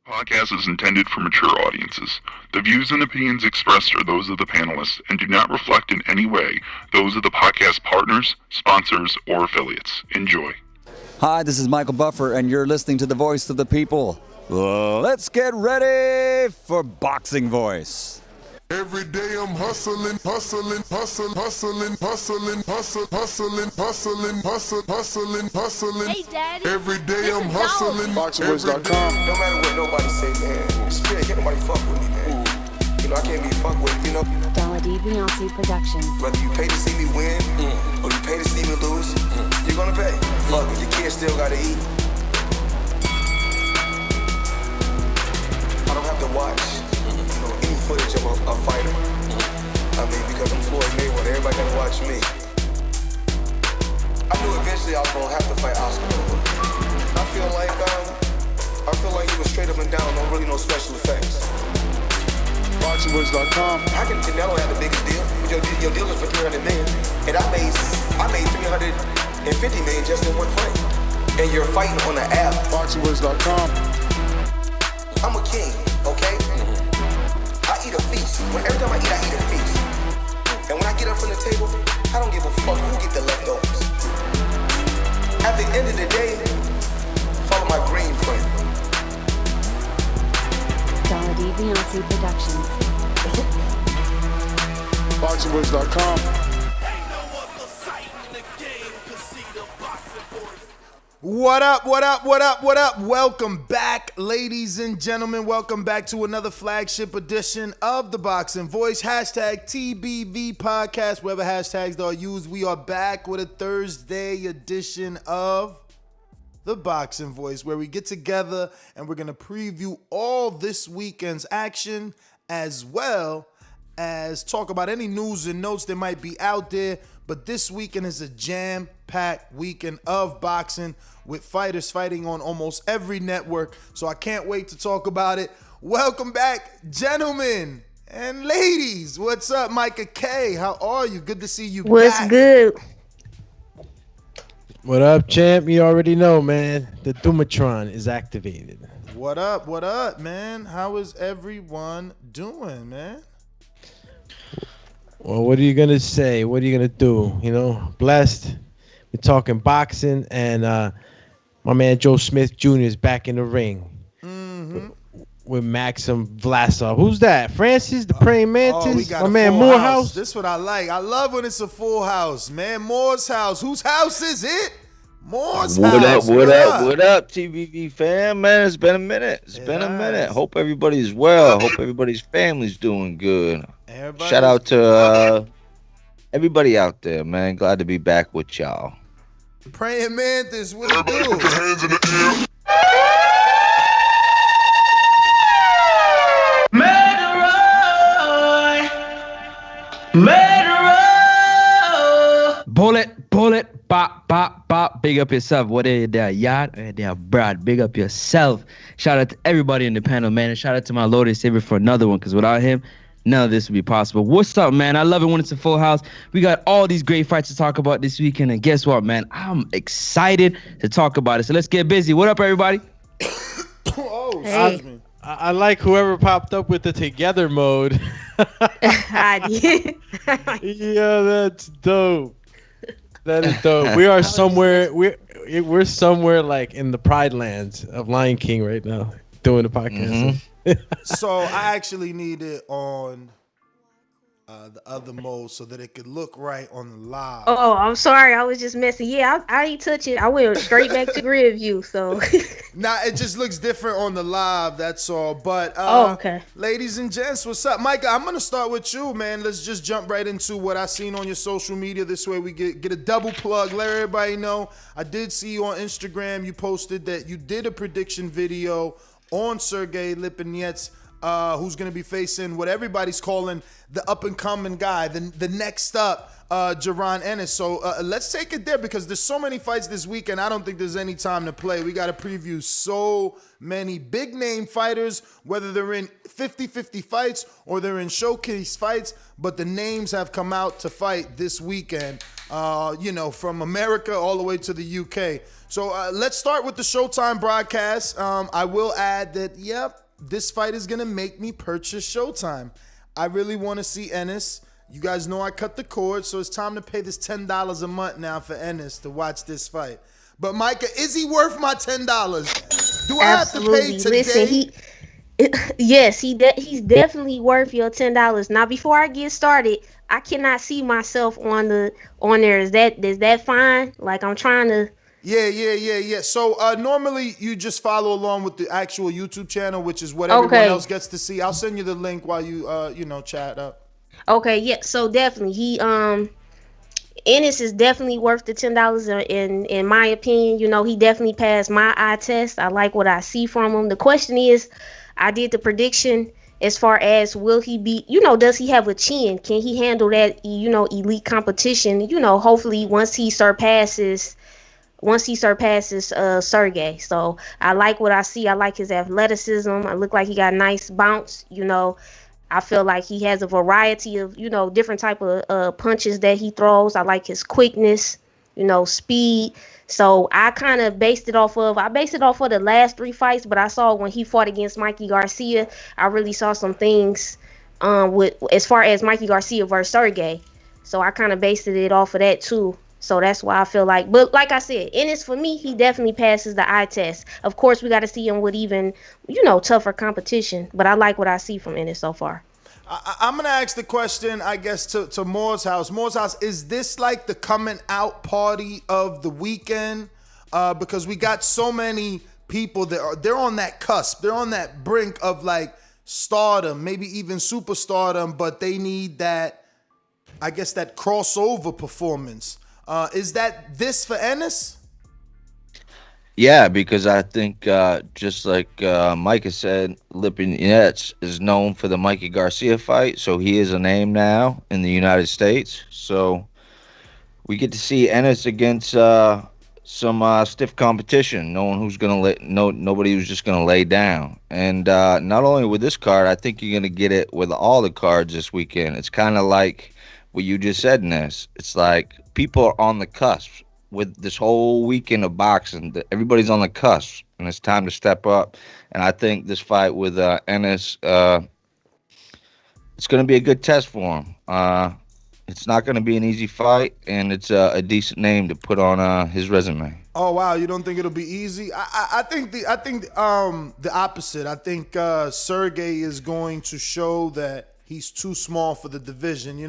Podcast is intended for mature audiences. The views and opinions expressed are those of the panelists and do not reflect in any way those of the podcast partners, sponsors, or affiliates. Enjoy. Hi, this is Michael Buffer, and you're listening to the Voice of the People. Let's get ready for Boxing Voice. Every day I'm hustling, hustling, hustling, hustling, hustling, hustling, hustling, hustling, hustling, hustling. Hey, Daddy. Every day I'm hustling. BoxingVoice.com. No matter what nobody say, man. Spirit, can't nobody fuck with me, man. You know, I can't be fucked with, you know. Dollar D Beyonce Productions. Whether you pay to see me win, or you pay to see me lose, you're gonna pay. Fuck it, your kids still gotta eat. I don't have to watch, any footage of a fighter. I mean, because I'm Floyd Mayweather, everybody gotta watch me. I knew eventually I was gonna have to fight Oscar. I feel like he was straight up and down, no special effects. BoxingVoice.com. How can Canelo have the biggest deal? Your deal is for $300 million, and I made $350 million just in one fight. And you're fighting on the app. BoxingVoice.com. I'm a king, okay? I eat a feast. Every time I eat a feast. And when I get up from the table, I don't give a fuck who get the leftovers. At the end of the day, follow my green print. Dollar D Beyonce Productions. BoxingVoice.com. What up, what up, what up, what up? Welcome back, ladies and gentlemen. Welcome back to another flagship edition of The Boxing Voice. Hashtag TBV Podcast, wherever hashtags are used. We are back with a Thursday edition of The Boxing Voice, where we get together and we're going to preview all this weekend's action, as well as talk about any news and notes that might be out there. But this weekend is a jam-packed weekend of boxing with fighters fighting on almost every network. So I can't wait to talk about it. Welcome back, gentlemen and ladies. What's up, Micah K? How are you? Good to see you What's back. good? What up, champ? You already know, man. The Dumatron is activated. What up, man? How is everyone doing, man? Well, what are you gonna say? What are you gonna do? You know, blessed. We're talking boxing, and my man Joe Smith Jr. is back in the ring with Maxim Vlasov. Who's that? Francis, the praying mantis. We got my a man full Morehouse. house. This is what I like. I love when it's a full house, man. Moore's house. Whose house is it? Moore's house. What up, TVV fam? Man, it's been a minute. It's been a minute. Hope everybody's well. Hope everybody's family's doing good. Shout out to everybody out there, man. Glad to be back with y'all. Praying mantis, what it do? Put your hands in the air. Bullet, bop. Big up yourself. Whether you're there, Yard or there, Brad. Big up yourself. Shout out to everybody in the panel, man. And shout out to my Lord and Savior for another one, because without him, none of this would be possible. What's up, man? I love it when it's a full house. We got all these great fights to talk about this weekend. And guess what, man? I'm excited to talk about it. So let's get busy. What up, everybody? Hey. I like whoever popped up with the together mode. I did. Yeah, that's dope. That is dope. We are somewhere. We're somewhere like in the Pride Lands of Lion King right now, doing the podcast. So I actually need it on the other mode so that it could look right on the live. Oh, I'm sorry. I was just messing. Yeah, I didn't touch it. I went straight back to grid view. So. Nah, it just looks different on the live. That's all. But okay. Ladies and gents, what's up, Micah? I'm gonna start with you, man. Let's just jump right into what I seen on your social media. This way we get a double plug. Let everybody know. I did see you on Instagram. You posted that you did a prediction video on Sergey Lipinets, who's going to be facing what everybody's calling the up-and-coming guy, the next up, Jaron Ennis. So let's take it there, because there's so many fights this week, and I don't think there's any time to play. We got to preview so many big-name fighters, whether they're in 50-50 fights or they're in showcase fights, but the names have come out to fight this weekend, from America all the way to the UK. So let's start with the Showtime broadcast. I will add that, this fight is going to make me purchase Showtime. I really want to see Ennis. You guys know I cut the cord, so it's time to pay this $10 a month now for Ennis to watch this fight. But Micah, is he worth my $10? Do I have to pay today? Listen, yes, he's definitely worth your $10. Now, before I get started, I cannot see myself on there. Is that fine? Like, I'm trying to. Yeah. So normally you just follow along with the actual YouTube channel, which is what everyone else gets to see. I'll send you the link while you chat up. Okay, yeah. So definitely Ennis is definitely worth the $10 in my opinion. You know, he definitely passed my eye test. I like what I see from him. The question is, I did the prediction as far as will he be, does he have a chin? Can he handle that, elite competition? Hopefully once he surpasses Sergey. So I like what I see. I like his athleticism. I look like he got a nice bounce. I feel like he has a variety of, different type of punches that he throws. I like his quickness, speed. So I kind of based it off of the last 3 fights, but I saw when he fought against Mikey Garcia, I really saw some things with as far as Mikey Garcia versus Sergey. So I kind of based it off of that too. So that's why I feel like, but like I said, Ennis for me, he definitely passes the eye test. Of course, we got to see him with even, tougher competition. But I like what I see from Ennis so far. I'm going to ask the question, I guess, to Moore's House. Moore's House, is this like the coming out party of the weekend? Because we got so many people that they're on that cusp. They're on that brink of like stardom, maybe even superstardom, but they need that, I guess, that crossover performance. Is that this for Ennis? Yeah, because I think just like Micah said, Lipinets is known for the Mikey Garcia fight, so he is a name now in the United States. So we get to see Ennis against some stiff competition. Nobody who's just gonna lay down. And not only with this card, I think you're gonna get it with all the cards this weekend. It's kind of like what you just said, Ness. It's like people are on the cusp with this whole weekend of boxing. Everybody's on the cusp, and it's time to step up. And I think this fight with Ennis, it's going to be a good test for him. It's not going to be an easy fight, and it's a decent name to put on his resume. Oh wow, you don't think it'll be easy? I think the opposite. I think Sergey is going to show that he's too small for the division.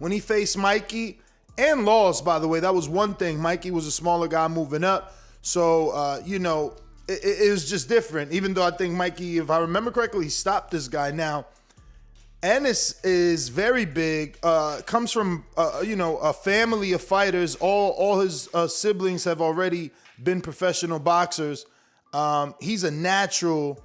When he faced Mikey and lost, by the way, that was one thing. Mikey was a smaller guy moving up. So, it was just different. Even though I think Mikey, if I remember correctly, he stopped this guy. Now, Ennis is very big, comes from, a family of fighters. All his siblings have already been professional boxers. He's a natural,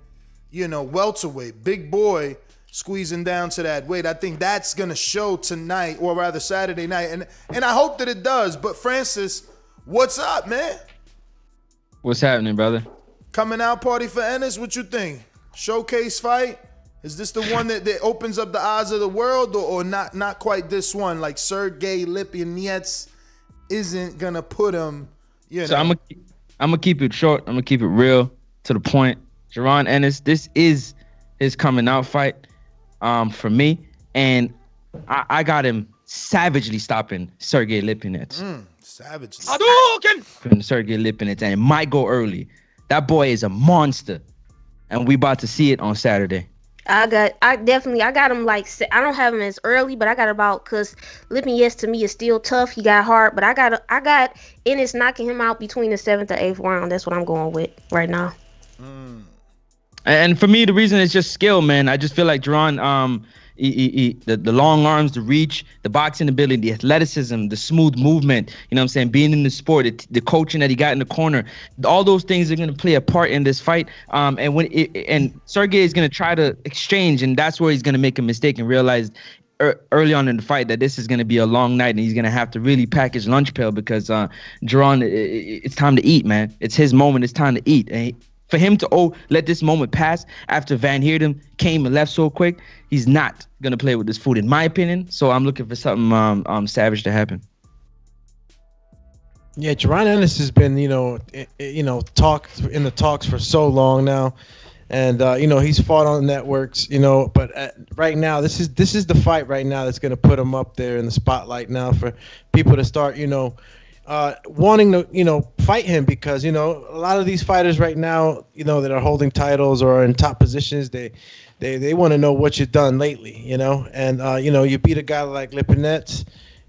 welterweight, big boy, squeezing down to that weight. I think that's going to show tonight, or rather Saturday night. And I hope that it does. But Francis, what's up, man? What's happening, brother? Coming out party for Ennis, what you think? Showcase fight? Is this the one that opens up the eyes of the world, or not quite this one? Like Sergey Lipinets isn't going to put him, So I'm gonna keep it short. I'm going to keep it real, to the point. Jaron Ennis, this is his coming out fight. For me, and I got him savagely stopping Sergey Lipinets. Savagely. Sergey Lipinets, and it might go early. That boy is a monster, and we about to see it on Saturday. I got him like, I don't have him as early, but I got about, because Lipinets to me is still tough. He got hard, but I got Ennis knocking him out between the 7th or 8th round. That's what I'm going with right now. And for me, the reason is just skill, man. I just feel like Jaron, the long arms, the reach, the boxing ability, the athleticism, the smooth movement, being in the sport, the coaching that he got in the corner, all those things are going to play a part in this fight. And Sergey is going to try to exchange, and that's where he's going to make a mistake and realize early on in the fight that this is going to be a long night, and he's going to have to really pack his lunch pail, because Jaron, it's time to eat, man. It's his moment. It's time to eat. And for him to let this moment pass after Van Heerden came and left so quick, he's not going to play with this food, in my opinion. So I'm looking for something savage to happen. Yeah, Jaron Ennis has been, talks in the talks for so long now, and he's fought on networks, but right now this is the fight right now that's going to put him up there in the spotlight now for people to start, wanting to, fight him because, a lot of these fighters right now, that are holding titles or in top positions, they want to know what you've done lately, and you beat a guy like Lipinets.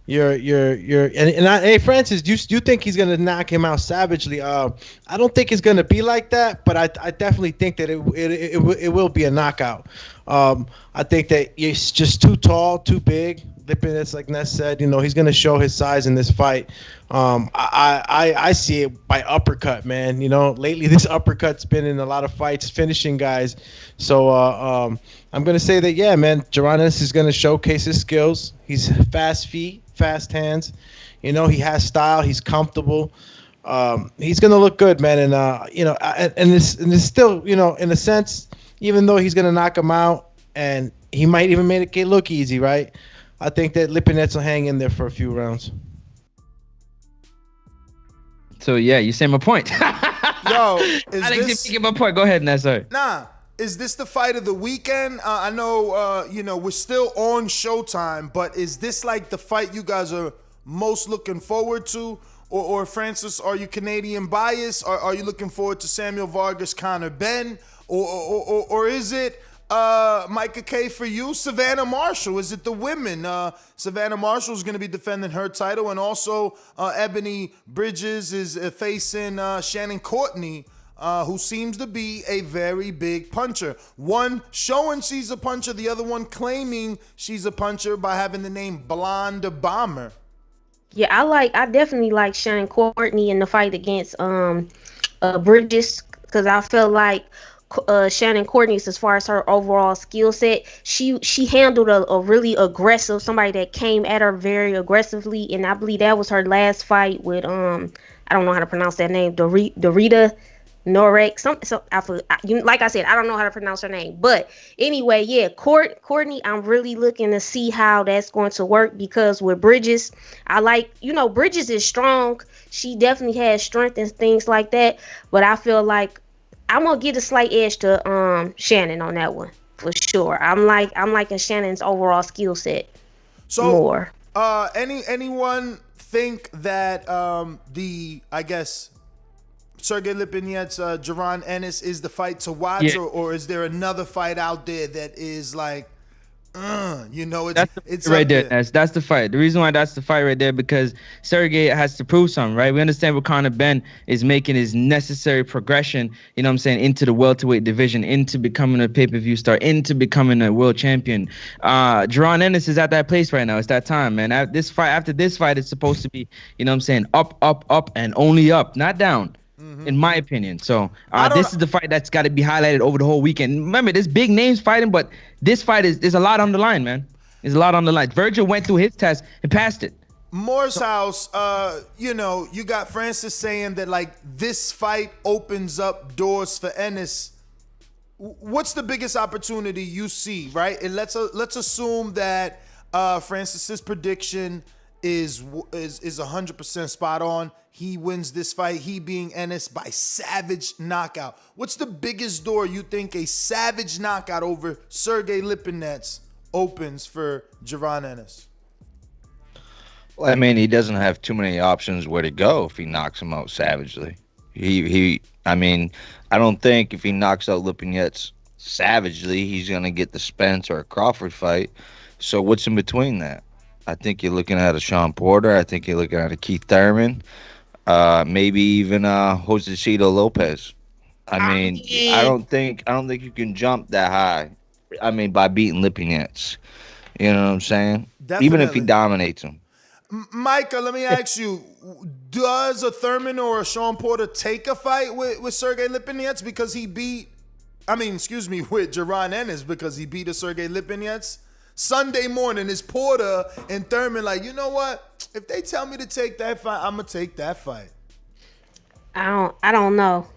Hey Francis, do you think he's gonna knock him out savagely? I don't think it's gonna be like that, but I definitely think that it will be a knockout. I think that he's just too tall, too big. Lipinets, like Ness said, he's gonna show his size in this fight. I see it by uppercut, man. Lately this uppercut's been in a lot of fights, finishing guys. So I'm gonna say that, yeah, man, Jaron Ennis is gonna showcase his skills. He's fast feet, fast hands. He has style. He's comfortable. He's gonna look good, man. And and it's still, in a sense, even though he's gonna knock him out, and he might even make it look easy, right? I think that Lipinets will hang in there for a few rounds. So yeah, you say my point. Yo, I didn't get my point. Go ahead, Nessa. Nah. Is this the fight of the weekend? I know, we're still on Showtime, but is this like the fight you guys are most looking forward to? Or Francis, are you Canadian biased? Are you looking forward to Samuel Vargas, Conor Benn? Or is it Micah K for you, Savannah Marshall? Is it the women? Savannah Marshall is going to be defending her title, and also Ebony Bridges is facing Shannon Courtenay, who seems to be a very big puncher. One showing she's a puncher, the other one claiming she's a puncher by having the name Blonde Bomber. Yeah, I definitely like Shannon Courtenay in the fight against Bridges, because I feel like Shannon Courtenay, as far as her overall skill set, she handled a really aggressive, somebody that came at her very aggressively, and I believe that was her last fight with I don't know how to pronounce that name, Dorita Norek, like I said, I don't know how to pronounce her name, but anyway, yeah, Courtenay, I'm really looking to see how that's going to work, because with Bridges, I like, Bridges is strong. She definitely has strength and things like that, but I feel like I'm gonna give a slight edge to Shannon on that one for sure. I'm liking Shannon's overall skill set more. Anyone think that Sergey Lipinets, Jaron Ennis is the fight to watch, or is there another fight out there that is like, it's right there. That's the fight. The reason why that's the fight right there, because Sergey has to prove something, right? We understand what Conor Benn is making his necessary progression, into the welterweight division, into becoming a pay-per-view star, into becoming a world champion. Jaron Ennis is at that place right now. It's that time, man. After this fight, it's supposed to be, up, up, up, and only up, not down. In my opinion. So this is the fight that's got to be highlighted over the whole weekend. Remember, there's big names fighting, but this fight there's a lot on the line, man. There's a lot on the line. Virgil went through his test and passed it. Moore's House, you got Francis saying that, like, this fight opens up doors for Ennis. What's the biggest opportunity you see, right? And let's assume that Francis's prediction is 100% spot on. He wins this fight, he being Ennis, by savage knockout. What's the biggest door you think a savage knockout over Sergey Lipinets opens for Jaron Ennis? Well, I mean, he doesn't have too many options where to go if he knocks him out savagely. I don't think if he knocks out Lipinets savagely, he's going to get the Spence or a Crawford fight. So what's in between that? I think you're looking at a Sean Porter. I think you're looking at a Keith Thurman. Maybe even Josecito Lopez. I don't think you can jump that high. By beating Lipinets. You know what I'm saying? Definitely. Even if he dominates him. Micah, let me ask you, does a Thurman or a Sean Porter take a fight with Sergey Lipinets because he beat, with Jaron Ennis because he beat a Sergey Lipinets? Sunday morning, is Porter and Thurman like, you know what? If they tell me to take that fight, I'm going to take that fight. I don't know.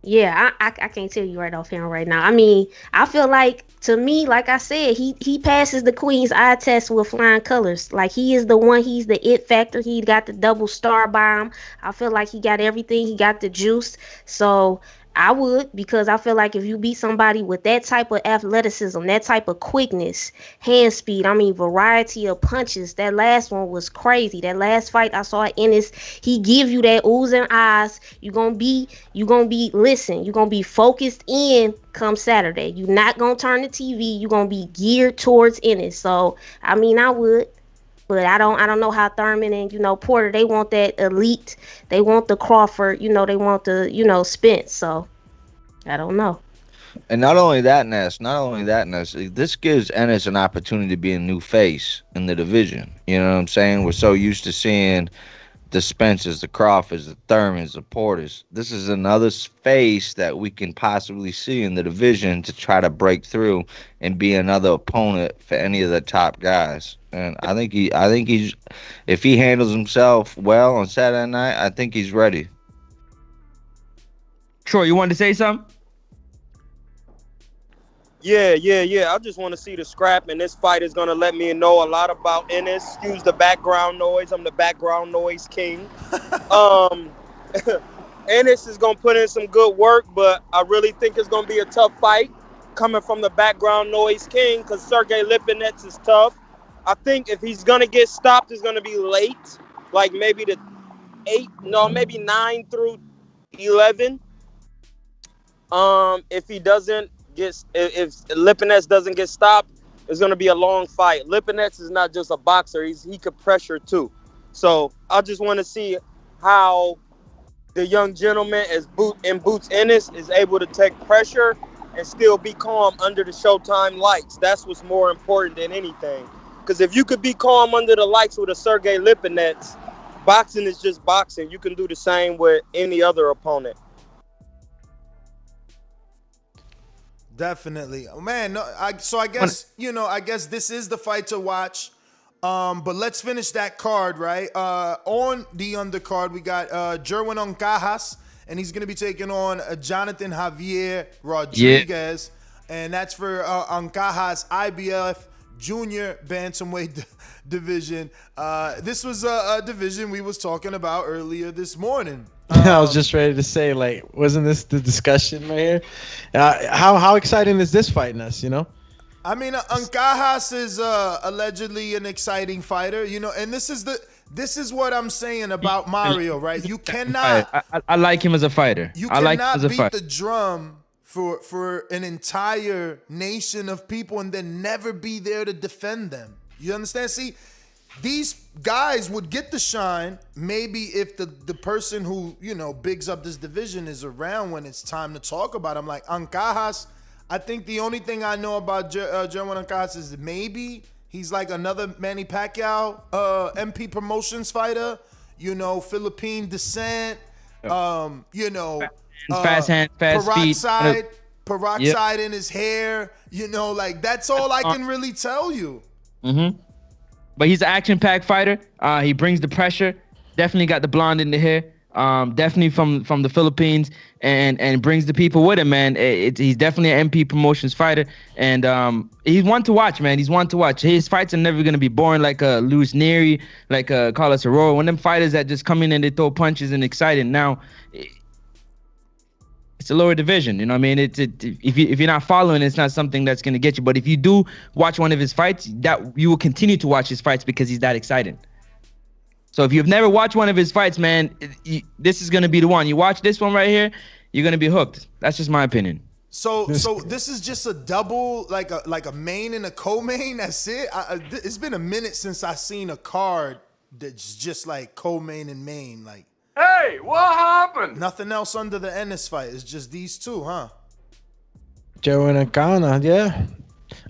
Yeah, I can't tell you right offhand right now. I mean, I feel like, to me, like I said, he passes the Queen's eye test with flying colors. Like, he is the one. He's the it factor. He got the double star bomb. I feel like he got everything. He got the juice. So I would, because I feel like if you beat somebody with that type of athleticism, that type of quickness, hand speed, I mean, variety of punches, that last one was crazy. That last fight I saw Ennis, he give you that oozing eyes. You're gonna be focused in come Saturday. You're not gonna turn the TV. You're gonna be geared towards Ennis. So, I mean, I would. But I don't know how Thurman and, Porter, they want that elite. They want the Crawford, they want the, Spence. So I don't know. And not only that, Ness, this gives Ennis an opportunity to be a new face in the division. You know what I'm saying? We're so used to seeing the Spencers, the Crawfords, the Thurmans, the Porters. This is another face that we can possibly see in the division to try to break through and be another opponent for any of the top guys. And I think he's, if he handles himself well on Saturday night, I think he's ready. Troy, you wanted to say something? Yeah. I just want to see the scrap, and this fight is going to let me know a lot about Ennis. Excuse the background noise. I'm the background noise king. Ennis is going to put in some good work, but I really think it's going to be a tough fight coming from the background noise king, because Sergey Lipinets is tough. I think if he's going to get stopped, it's going to be late, like maybe maybe 9 through 11. If Lipinets doesn't get stopped, it's going to be a long fight. Lipinets is not just a boxer. He could pressure too. So I just want to see how the young gentleman Boots Ennis is able to take pressure and still be calm under the Showtime lights. That's what's more important than anything. Because if you could be calm under the lights with a Sergey Lipinets, boxing is just boxing. You can do the same with any other opponent. Definitely, man. No, I guess I guess this is the fight to watch. But let's finish that card, right? On the undercard, we got Jerwin Ancajas, and he's gonna be taking on Jonathan Javier Rodriguez, and that's for Ancajas IBF Junior Bantamweight division. This was a division we was talking about earlier this morning. I was just ready to say, like, wasn't this the discussion right here? How exciting is this fight, Ness, I mean, Ancajas is allegedly an exciting fighter, and this is what I'm saying about Mario, right? You cannot. I like him as a fighter. You cannot beat the drum for an entire nation of people and then never be there to defend them. You understand? See, these guys would get the shine maybe if the person who, bigs up this division is around when it's time to talk about him. Like Ancajas, I think the only thing I know about Jerwin Ancajas is maybe he's like another Manny Pacquiao MP Promotions fighter, Philippine descent, fast hand, fast feet. Peroxide in his hair, like that's all I can really tell you. Mm-hmm. But he's an action-packed fighter. He brings the pressure. Definitely got the blonde in the hair. Definitely from the Philippines, and brings the people with him, man. He's definitely an MP Promotions fighter, and he's one to watch, man. He's one to watch. His fights are never gonna be boring like Luis Neri, like Carlos Herrera. One of them fighters that just come in and they throw punches and exciting. Now, it's a lower division, you know what I mean? If you're not following, it's not something that's going to get you. But if you do watch one of his fights, that you will continue to watch his fights because he's that exciting. So if you've never watched one of his fights, man, this is going to be the one. You watch this one right here, you're going to be hooked. That's just my opinion. So this is just a double, like a main and a co-main. That's it. It's been a minute since I seen a card that's just like co-main and main, like. Hey, what happened? Nothing else under the Ennis fight. It's just these two, huh? Jerwin Ancajas, yeah.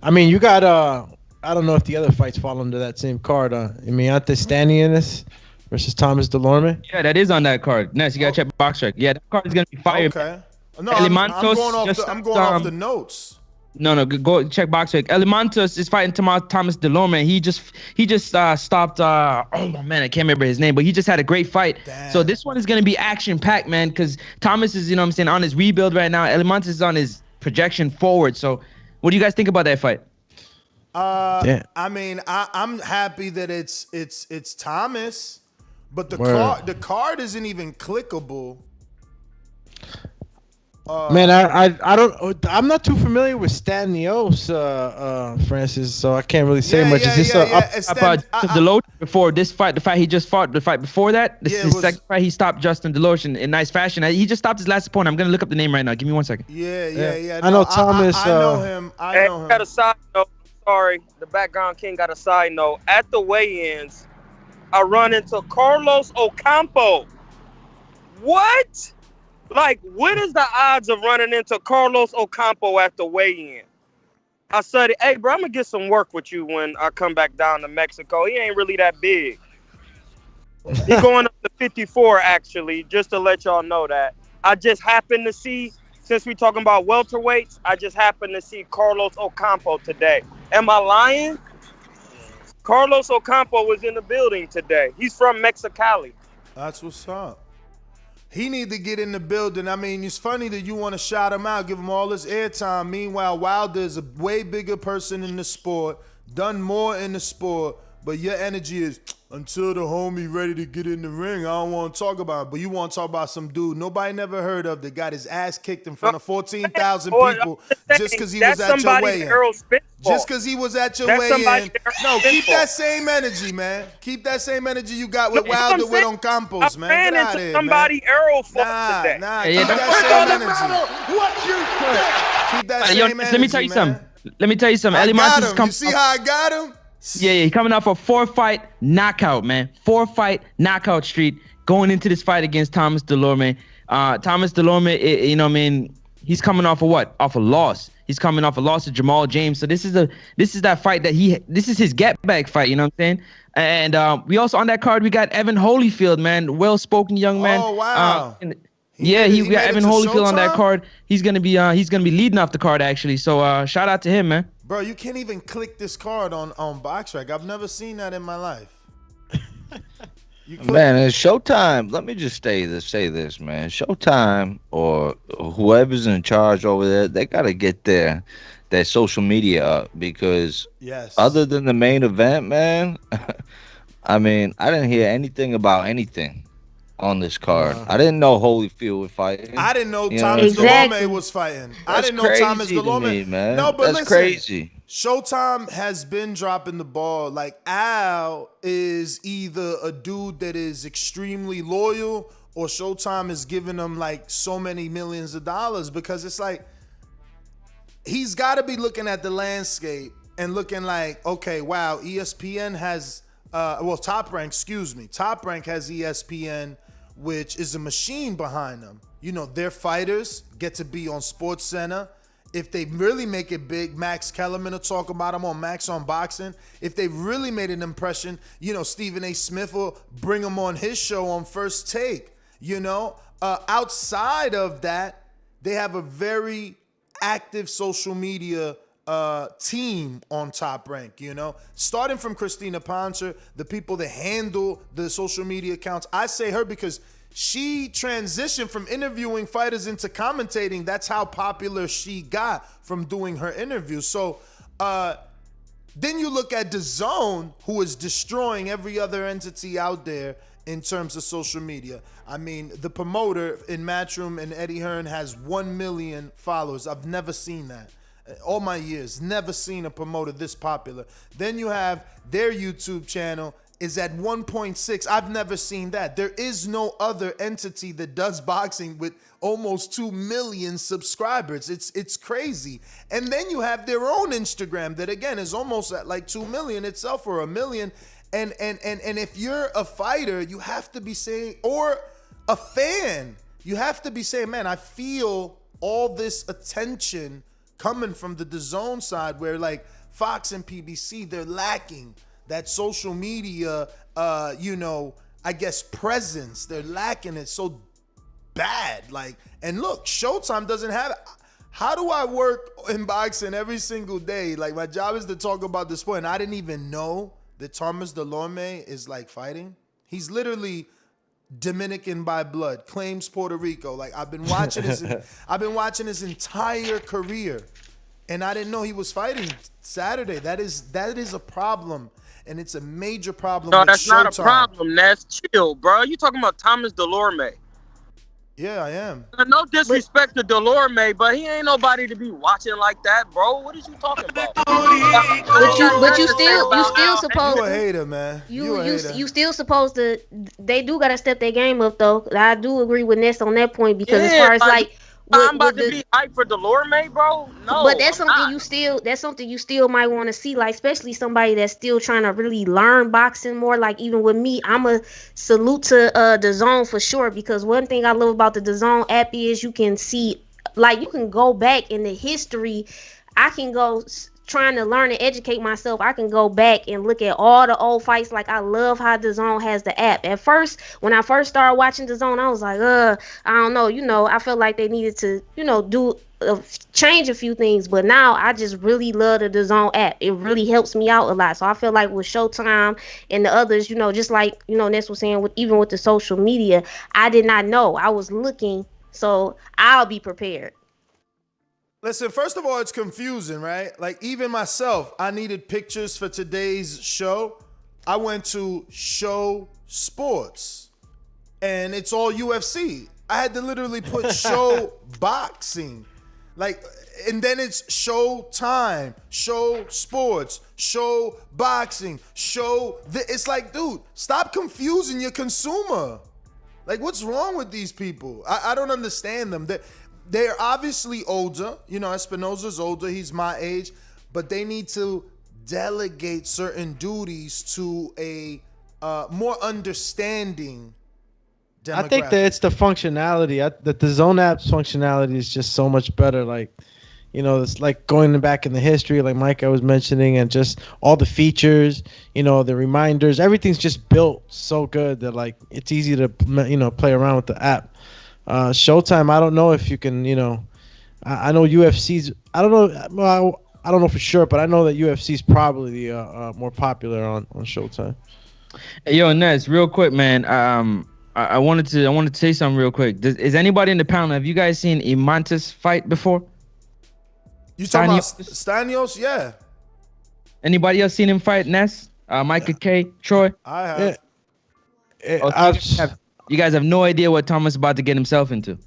I mean, you got I don't know if the other fights fall under that same card. Ante Stanley Ennis versus Thomas Delorme. Yeah, that is on that card. Ness, you gotta check box track. Yeah, that card is gonna be fire. Okay. No, I'm going off the notes. No, go check BoxRec. Elimantos is fighting Thomas Delorme. He just stopped. Oh man, I can't remember his name, but he just had a great fight. Damn. So this one is gonna be action packed, man. Because Thomas is, you know what I'm saying, on his rebuild right now. Elimantos is on his projection forward. So, what do you guys think about that fight? I mean, I'm happy that it's Thomas, but the card isn't even clickable. Man, I'm not too familiar with Stanios, Francis, so I can't really say much. Is this Deloach before this fight, the fight he just fought, the fight before that? This is his second fight. He stopped Justin Deloach in nice fashion. He just stopped his last opponent. I'm gonna look up the name right now. Give me 1 second. Yeah. I know Thomas. I know him. Hey, got a side note. Sorry, the background king got a side note. At the weigh-ins, I run into Carlos Ocampo. What? Like, what is the odds of running into Carlos Ocampo at the weigh-in? I said, hey, bro, I'm going to get some work with you when I come back down to Mexico. He ain't really that big. He's going up to 54, actually, just to let y'all know that. I just happened to see, since we talking about welterweights, I just happened to see Carlos Ocampo today. Am I lying? Carlos Ocampo was in the building today. He's from Mexicali. That's what's up. He need to get in the building. I mean, it's funny that you want to shout him out, give him all this airtime. Meanwhile, Wilder is a way bigger person in the sport, done more in the sport, but your energy is, until the homie ready to get in the ring, I don't want to talk about it. But you want to talk about some dude nobody never heard of that got his ass kicked in front of 14,000 people just because he was at your weigh-in. Just because he was at your weigh-in. No, keep that same energy, man. Keep that same energy you got with Wilder with on Campos, man. Get out of here, somebody man. Errol fought today. Keep that same energy. Keep that same energy, Let me tell you something. Let me tell you something. I got him. You see how I got him? Yeah, he's coming off a 4-fight knockout, man. 4-fight knockout streak going into this fight against Thomas Delorme. Thomas Delorme, you know what I mean, he's coming off of what? Off a loss. He's coming off a loss to Jamal James. So this is that fight that this is his get back fight, you know what I'm saying? And we also on that card we got Evan Holyfield, man, well-spoken young man. Oh wow. We got Evan Holyfield on that card. He's gonna be leading off the card actually. So shout out to him, man. Bro, you can't even click this card on BoxRec. I've never seen that in my life. Man, it's Showtime. Let me just say this, man. Showtime or whoever's in charge over there, they gotta get their social media up because other than the main event, man, I mean, I didn't hear anything about anything on this card. I didn't know Holyfield was fighting. I didn't know Thomas Delorme was fighting. I didn't know Thomas Delorme. Man. No, but that's listen, crazy. Showtime has been dropping the ball. Like, Al is either a dude that is extremely loyal or Showtime is giving him like so many millions of dollars because it's like he's got to be looking at the landscape and looking like, okay, wow, ESPN has Top Rank has ESPN, which is a machine behind them. You know, their fighters get to be on SportsCenter. If they really make it big, Max Kellerman will talk about them on Max on Boxing. If they really made an impression, you know, Stephen A. Smith will bring them on his show on First Take. You know, outside of that, they have a very active social media team on Top Rank, you know, starting from Christina Poncher, the people that handle the social media accounts. I say her because she transitioned from interviewing fighters into commentating. That's how popular she got from doing her interviews. So then you look at DAZN, who is destroying every other entity out there in terms of social media. I mean, the promoter in Matchroom and Eddie Hearn has 1 million followers. I've never seen that. All my years, never seen a promoter this popular. Then you have their YouTube channel is at 1.6. I've never seen that. There is no other entity that does boxing with almost 2 million subscribers. It's crazy. And then you have their own Instagram that again is almost at like 2 million itself or 1 million. And if you're a fighter, you have to be saying, or a fan, you have to be saying, man, I feel all this attention coming from the DAZN side where like Fox and PBC, they're lacking that social media, I guess presence. They're lacking it so bad. Like, and look, Showtime doesn't have it. how do I work in boxing every single day? Like, my job is to talk about the sport, and I didn't even know that Thomas Delorme is like fighting. He's literally Dominican by blood, claims Puerto Rico. Like, I've been watching his entire career, and I didn't know he was fighting Saturday. That is a problem, and it's a major problem. No, with that's Showtime. not a problem. That's chill, bro. You talking about Thomas Delorme? Yeah, I am. No disrespect to Delorme, but he ain't nobody to be watching like that, bro. What is you talking about? But you still supposed. You a hater, man. You still supposed to. They do gotta step their game up, though. I do agree with Ness on that point because as far as like. I'm about to be hyped for Delorme, bro. No, but that's something you still might want to see, like especially somebody that's still trying to really learn boxing more. Like even with me, I'm a salute to DAZN for sure, because one thing I love about the DAZN app is you can see, like you can go back in the history. I can go trying to learn and educate myself. I can go back and look at all the old fights. Like I love how DAZN has the app. At first, when I first started watching DAZN, I was like, I don't know. I felt like they needed to, change a few things. But now I just really love the DAZN app. It really helps me out a lot. So I feel like with Showtime and the others, just like, Ness was saying, even with the social media, I did not know. I was looking, so I'll be prepared. Listen, first of all, it's confusing, right? Like, even myself, I needed pictures for today's show. I went to Show Sports, and it's all UFC. I had to literally put Show Boxing. Like, and then it's Showtime, Show Sports, Show Boxing, It's like, dude, stop confusing your consumer. Like, what's wrong with these people? I don't understand them. They're obviously older. Espinoza's older. He's my age. But they need to delegate certain duties to a more understanding demographic. I think that it's the functionality. That the DAZN app's functionality is just so much better. Like, it's like going back in the history, like Micah was mentioning, and just all the features, the reminders. Everything's just built so good that, like, it's easy to, play around with the app. Showtime, I don't know if you can, I know UFC's, I don't know, well, I don't know for sure, but I know that UFC's probably more popular on Showtime. Hey, yo, Ness, real quick, man. I wanted to say something real quick. Is anybody in the panel, have you guys seen Imantas fight before? You talking about Stanios? Yeah. Anybody else seen him fight, Ness? Micah K, Troy? I have. Yeah. You guys have no idea what Thomas is about to get himself into.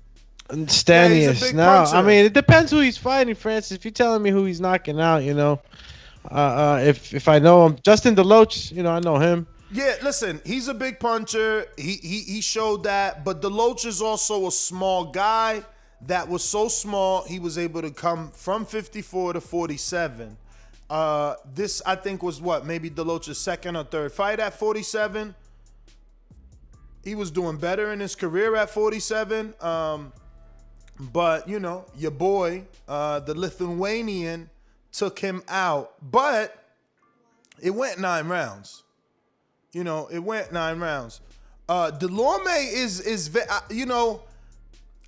Stanius. No, I mean, it depends who he's fighting, Francis. If you're telling me who he's knocking out, if I know him, Justin DeLoach, I know him. Yeah, listen, he's a big puncher. He showed that, but DeLoach is also a small guy that was so small he was able to come from 54 to 47. This, I think, was maybe DeLoach's second or third fight at 47. He was doing better in his career at 47. But, your boy, the Lithuanian, took him out. But it went 9 rounds. It went 9 rounds. Delorme is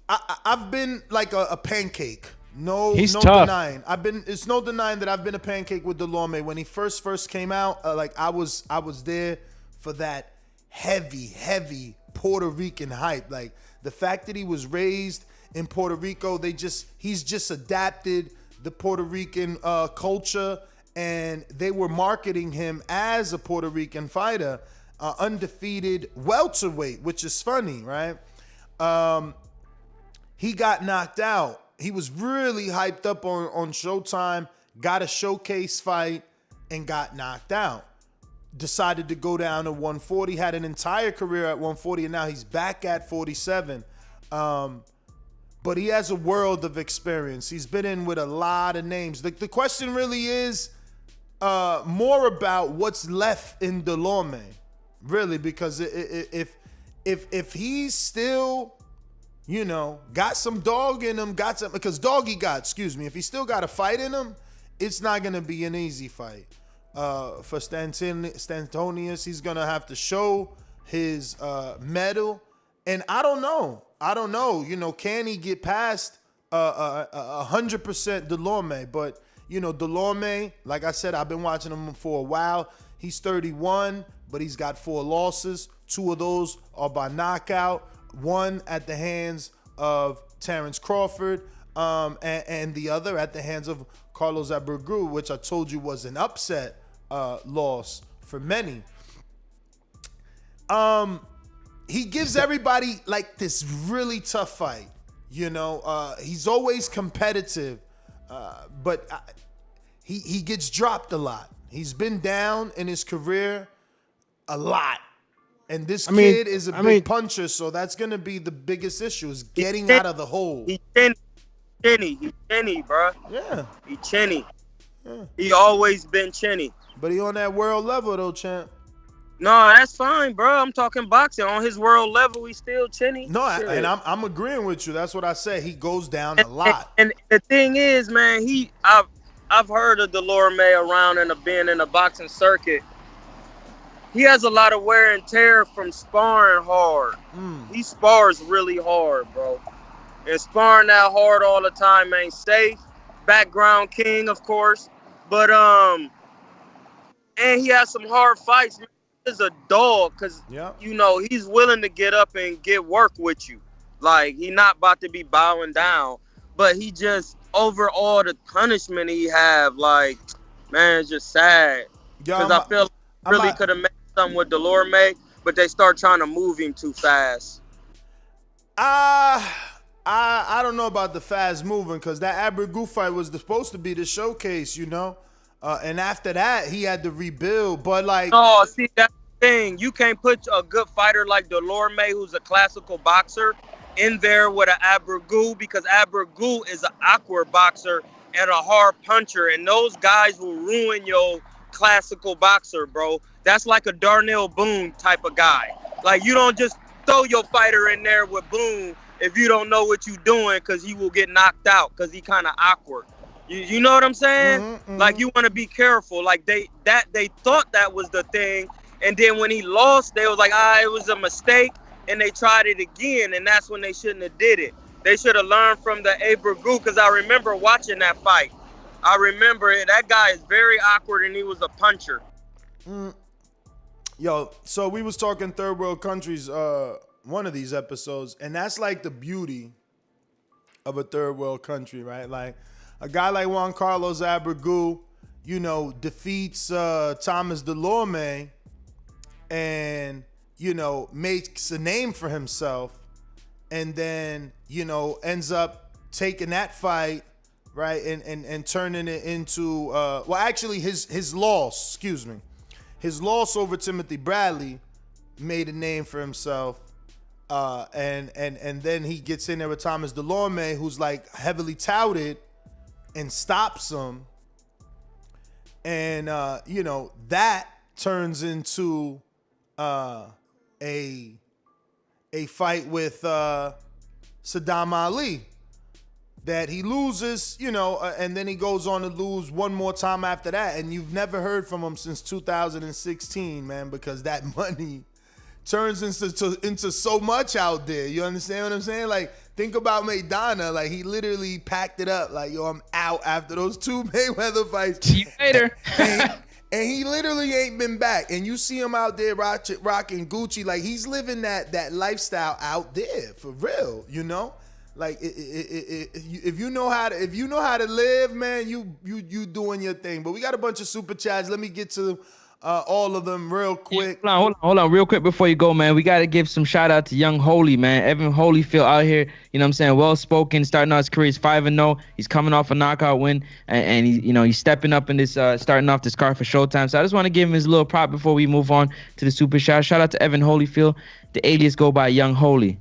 I've been like a pancake. He's tough. Denying. It's no denying that I've been a pancake with Delorme. When he first came out, I was there for that heavy Puerto Rican hype. Like the fact that he was raised in Puerto Rico, he's just adapted the Puerto Rican culture, and they were marketing him as a Puerto Rican fighter, undefeated welterweight, which is funny, right? He got knocked out. He was really hyped up on Showtime, got a showcase fight, and got knocked out. Decided to go down to 140, had an entire career at 140, and now he's back at 47. But he has a world of experience. He's been in with a lot of names. The question really is more about what's left in Delorme, really, because if he's still, got some dog in him, if he still got a fight in him, it's not going to be an easy fight. For Stantonius, he's going to have to show his medal. And I don't know. Can he get past 100% Delorme. But, Delorme, like I said, I've been watching him for a while. He's 31, but he's got 4 losses. 2 of those are by knockout. 1 at the hands of Terrence Crawford, and the other at the hands of Carlos Abreu, which I told you was an upset loss for many. He gives everybody like this really tough fight. He's always competitive, but he gets dropped a lot. He's been down in his career a lot. And this kid is a big puncher, so that's going to be the biggest issue, is getting out of the hole. He's chinny, bro. Yeah. He chinny. Yeah. He always been chinny. But he on that world level, though, champ. No, that's fine, bro. I'm talking boxing. On his world level, he's still chinny. No, and I'm agreeing with you. That's what I said. He goes down a lot. And the thing is, man, I've heard of Delorme around and being in the boxing circuit. He has a lot of wear and tear from sparring hard. He spars really hard, bro. And sparring that hard all the time ain't safe. Background king, of course. But, and he has some hard fights. Man, he's a dog because, he's willing to get up and get work with you. Like, he not about to be bowing down. But he just, over all the punishment he have, like, man, it's just sad. Because I feel really could have made something with Delorme, but they start trying to move him too fast. I don't know about the fast moving, because that Abreu fight was supposed to be the showcase, and after that he had to rebuild. But see, that's the thing. You can't put a good fighter like Delorme, who's a classical boxer, in there with an Abreu, because Abreu is an awkward boxer and a hard puncher, and those guys will ruin your classical boxer, bro. That's like a Darnell Boone type of guy. Like, you don't just throw your fighter in there with Boone if you don't know what you're doing, because he will get knocked out because he kind of awkward. You know what I'm saying? Mm-hmm. Like, you want to be careful. Like, they thought that was the thing, and then when he lost, they was like, it was a mistake, and they tried it again, and that's when they shouldn't have did it. They should have learned from the Abreu, because I remember watching that fight. I remember it. That guy is very awkward, and he was a puncher. Yo, so we was talking third world countries one of these episodes, and that's like the beauty of a third world country, right? Like a guy like Juan Carlos Abreu, defeats Thomas Delorme and, makes a name for himself, and then, ends up taking that fight, right, and turning it into, his loss, his loss over Timothy Bradley made a name for himself, and then he gets in there with Thomas Delorme, who's like heavily touted, and stops him, and that turns into a fight with Saddam Ali that he loses, and then he goes on to lose one more time after that, and you've never heard from him since 2016, man, because that money turns into so much out there. You understand what I'm saying? Like, think about Maidana. Like, he literally packed it up. Like, yo, I'm out after those 2 Mayweather fights. See you later. And he literally ain't been back. And you see him out there rocking Gucci. Like, he's living that lifestyle out there for real, Like, if you know how to live, man, you doing your thing. But we got a bunch of super chats. Let me get to all of them real quick. Yeah, hold on, real quick before you go, man. We got to give some shout out to Young Holy, man. Evan Holyfield out here, well spoken, starting out his career. He's 5-0. He's coming off a knockout win, and he's stepping up in this, starting off this card for Showtime. So I just want to give him his little prop before we move on to the super shout. Shout out to Evan Holyfield. The alias go by Young Holy.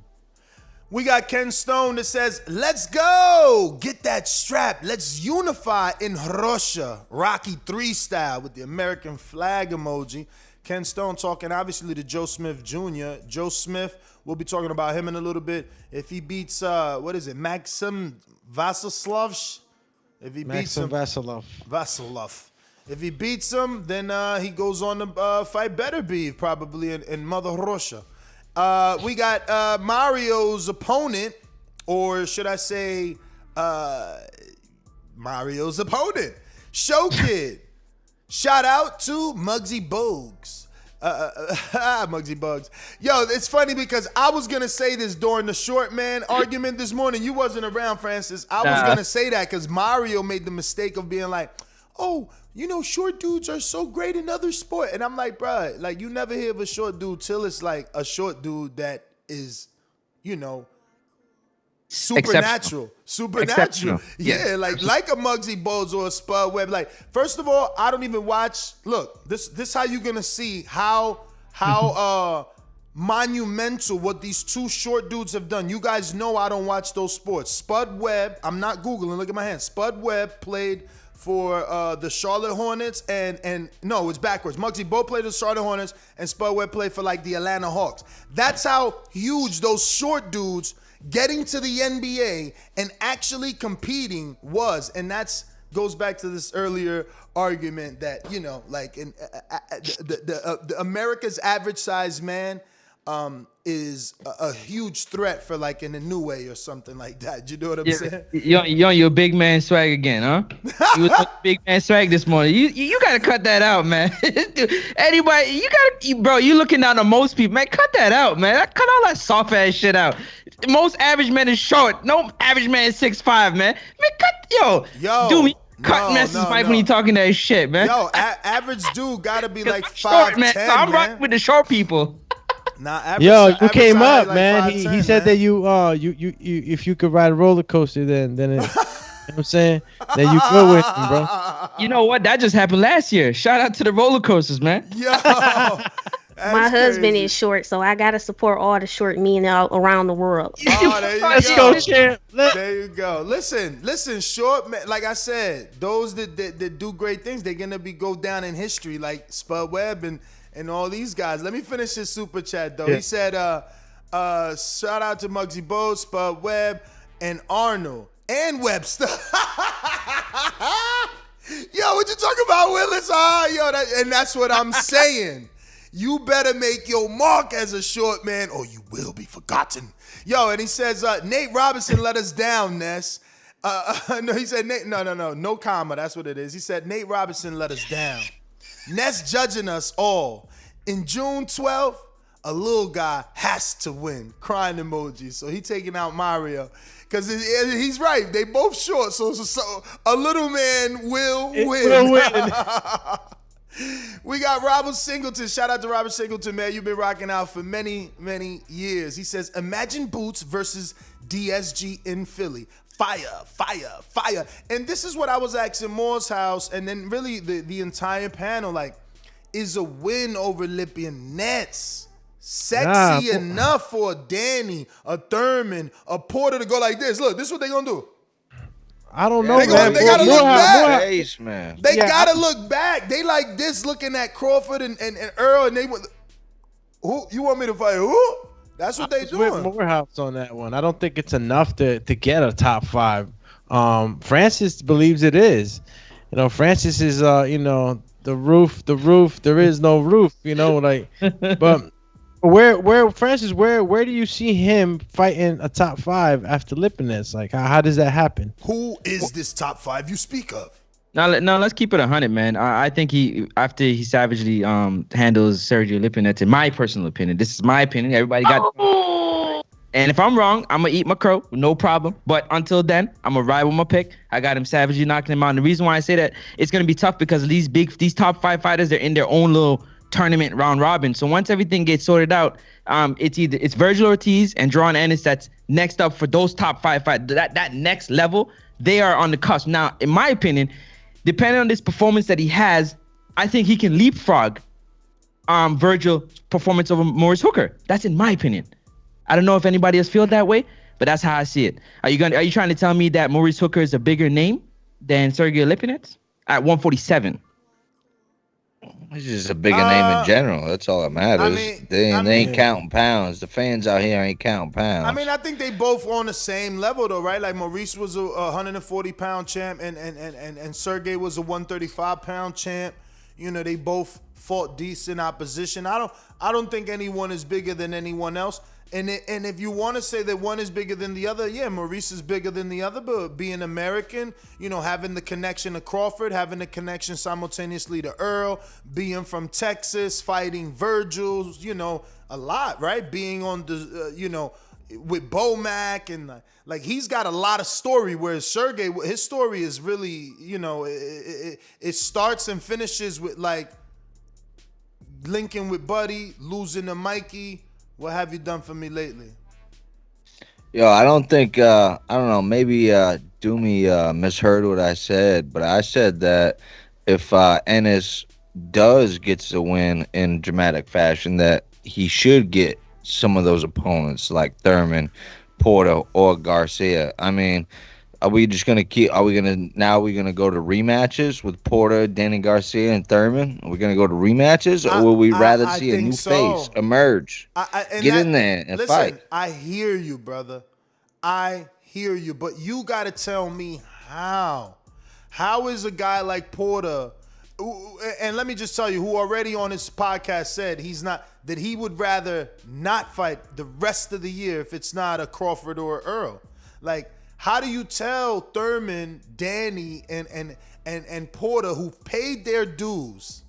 We got Ken Stone that says, let's go. Get that strap. Let's unify in Russia. Rocky 3 style with the American flag emoji. Ken Stone talking obviously to Joe Smith Jr. Joe Smith, we'll be talking about him in a little bit. If he beats, Maxim Vlasov? Maxim Vlasov. If he beats him, then he goes on to fight Better Beef probably in Mother Russia. We got Mario's opponent, or should I say Mario's opponent, Show Kid. Shout out to Muggsy Bogues. Muggsy Bugs. Yo, it's funny because I was going to say this during the short man argument this morning. You wasn't around, Francis. I was going to say that because Mario made the mistake of being like, oh, you know, short dudes are so great in other sport. And I'm like, bruh, like you never hear of a short dude till it's like a short dude that is, you know, supernatural. Yeah, like a Muggsy Bogues or a Spud Webb. Like, first of all, I don't even watch. Look, this how you're gonna see how monumental what these two short dudes have done. You guys know I don't watch those sports. Spud Webb, I'm not Googling, look at my hand. Spud Webb played for the Charlotte Hornets and no, it's backwards. Muggsy Bogues played for the Charlotte Hornets and Spud Webb played for like the Atlanta Hawks. That's how huge those short dudes getting to the NBA and actually competing was. And that's goes back to this earlier argument that, you know, like in the America's average size man is a huge threat for like in a new way or something like that. You know what I'm saying? You're on your big man swag again, huh? You was on big man swag this morning. You gotta cut that out, man. Anybody, bro, you looking down on most people, man. Cut that out, man. Cut all that soft ass shit out. Most average men is short. No average man is 6'5", man. Man, do me. Cut Mess's mic when you talking that shit, man. Yo, average dude gotta be like 5'10", short, man. So I'm rocking with the short people. Nah, you came up, like man. He said that you if you could ride a roller coaster, then it, you know what I'm saying? Then you go with him, bro. You know what? That just happened last year. Shout out to the roller coasters, man. Yo, my husband is short, so I gotta support all the short men out around the world. Oh, there you Let's go. go, champ. There you go. Listen, short men. Like I said, those that do great things, they're gonna go down in history, like Spud Webb and all these guys. Let me finish his super chat though. Yeah. He said, shout out to Muggsy Bogues, Spud Webb, and Arnold and Webster. Yo, what you talking about, Willis? And that's what I'm saying. You better make your mark as a short man or you will be forgotten. Yo, and he says, Nate Robinson let us down, Ness. No, he said, Nate, no comma, that's what it is. He said, Nate Robinson let us down. Ness judging us all. In June 12th, a little guy has to win. Crying emoji. So he taking out Mario. Because he's right. They both short. So a little man will win. We got Robert Singleton. Shout out to Robert Singleton, man. You've been rocking out for many, many years. He says, imagine Boots versus DSG in Philly. Fire. And this is what I was asking Moore's house and then really the entire panel, like, is a win over Lipinets sexy enough for a Danny, a Thurman, a Porter to go like this? Look, this is what they gonna do. I don't know, man. They gotta look back. They Yeah, gotta look back. They like this looking at Crawford and Earl, and they would. Who you want me to fight? Who? That's what they doing. With Morehouse on that one. I don't think it's enough to get a top 5. Francis believes it is. You know, Francis is the roof. There is no roof. You know, like, but. Where Francis? Where do you see him fighting a top 5 after Lipinets? Like, how does that happen? Who is this top 5 you speak of? Now let's keep it 100, man. I think after he savagely handles Sergey Lipinets, in my personal opinion, this is my opinion. Everybody got. And if I'm wrong, I'm gonna eat my crow, no problem. But until then, I'm gonna ride with my pick. I got him savagely knocking him out. And the reason why I say that, it's gonna be tough because these top 5 fighters, they're in their own little tournament round robin. So once everything gets sorted out, it's Virgil Ortiz and Jaron Ennis that's next up for those top 5 fights. That next level, they are on the cusp. Now, in my opinion, depending on this performance that he has, I think he can leapfrog Virgil's performance over Maurice Hooker. That's in my opinion. I don't know if anybody else feels that way, but that's how I see it. Are you trying to tell me that Maurice Hooker is a bigger name than Sergey Lipinets at 147? He's just a bigger name in general. That's all that matters. They ain't counting pounds. The fans out here ain't counting pounds. I mean, I think they both on the same level, though, right? Like Maurice was a 140-pound champ, and Sergey was a 135-pound champ. You know, they both fought decent opposition. I don't think anyone is bigger than anyone else. And if you want to say that one is bigger than the other, yeah, Maurice is bigger than the other, but being American, you know, having the connection to Crawford, having the connection simultaneously to Earl, being from Texas, fighting Virgil, you know, a lot, right? Being on the, you know, with Bomac and like he's got a lot of story, whereas Sergey, his story is really, you know, it starts and finishes with like linking with Buddy, losing to Mikey. What have you done for me lately? Yo, I don't think, I don't know, maybe Doomy misheard what I said, but I said that if Ennis does get the win in dramatic fashion, that he should get some of those opponents like Thurman, Porter, or Garcia. I mean, are we just going to go to rematches with Porter, Danny Garcia, and Thurman? Are we going to go to rematches, or will we rather see a new face emerge? Get in there and fight. I hear you, brother. I hear you, but you got to tell me how. How is a guy like Porter, and let me just tell you, who already on his podcast said that he would rather not fight the rest of the year if it's not a Crawford or Earl. Like, how do you tell Thurman, Danny, and Porter, who paid their dues,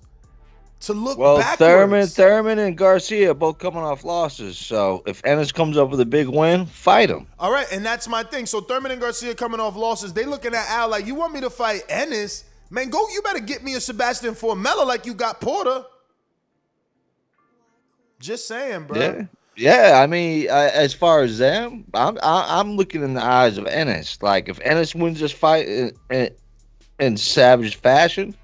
to look backwards? Thurman and Garcia both coming off losses. So if Ennis comes up with a big win, fight him. All right, and that's my thing. So Thurman and Garcia coming off losses. They looking at Al like, you want me to fight Ennis? Man, you better get me a Sebastian Formella like you got Porter. Just saying, bro. Yeah. Yeah, I mean, as far as them, I'm looking in the eyes of Ennis. Like, if Ennis wins this fight in savage fashion,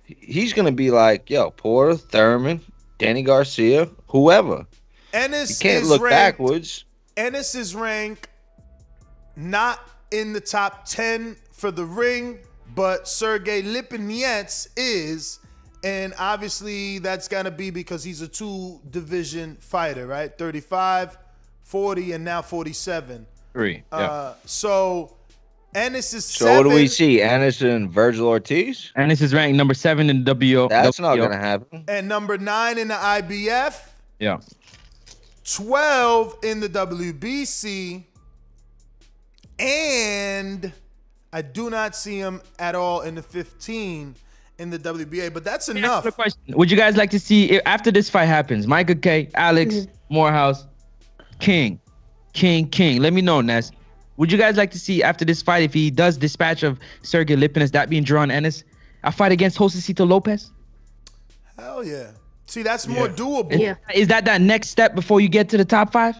he's gonna be like, yo, Porter, Thurman, Danny Garcia, whoever. Ennis, you can't look backwards. Ennis is ranked not in the top 10 for the ring, but Sergey Lipinets is. And obviously, that's going to be because he's a two-division fighter, right? 35, 40, and now 47. So, Ennis is 7. So, what do we see? Ennis and Virgil Ortiz? Ennis is ranked number 7 in the WO. That's not going to happen. And number 9 in the IBF. Yeah. 12 in the WBC. And I do not see him at all in the 15 in the WBA, but that's enough. Would you guys like to see, after this fight happens, Michael K, Alex, Morehouse, King. Let me know, Ness. Would you guys like to see, after this fight, if he does dispatch of Sergey Lipinets, that being Jaron Ennis, a fight against Josecito Lopez? Hell yeah. See, that's more doable. Yeah. Is that next step before you get to the top 5?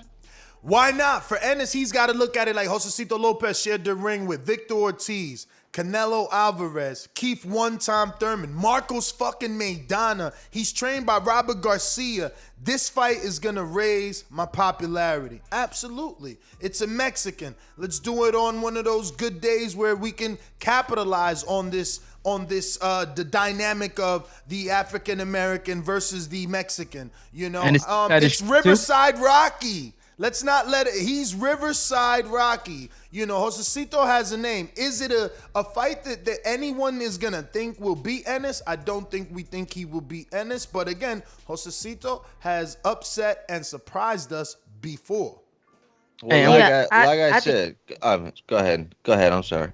Why not? For Ennis, he's got to look at it like Josecito Lopez shared the ring with Victor Ortiz, Canelo Alvarez, Keith one-time Thurman, Marcos fucking Maidana. He's trained by Robert Garcia. This fight is going to raise my popularity. Absolutely. It's a Mexican. Let's do it on one of those good days where we can capitalize on this, the dynamic of the African-American versus the Mexican. You know, it's Riverside Rocky. Let's not let it. He's Riverside Rocky. You know, Josecito has a name. Is it a fight that anyone is going to think will beat Ennis? I don't think we think he will beat Ennis. But again, Josecito has upset and surprised us before. Well, like I said, go ahead. I'm sorry.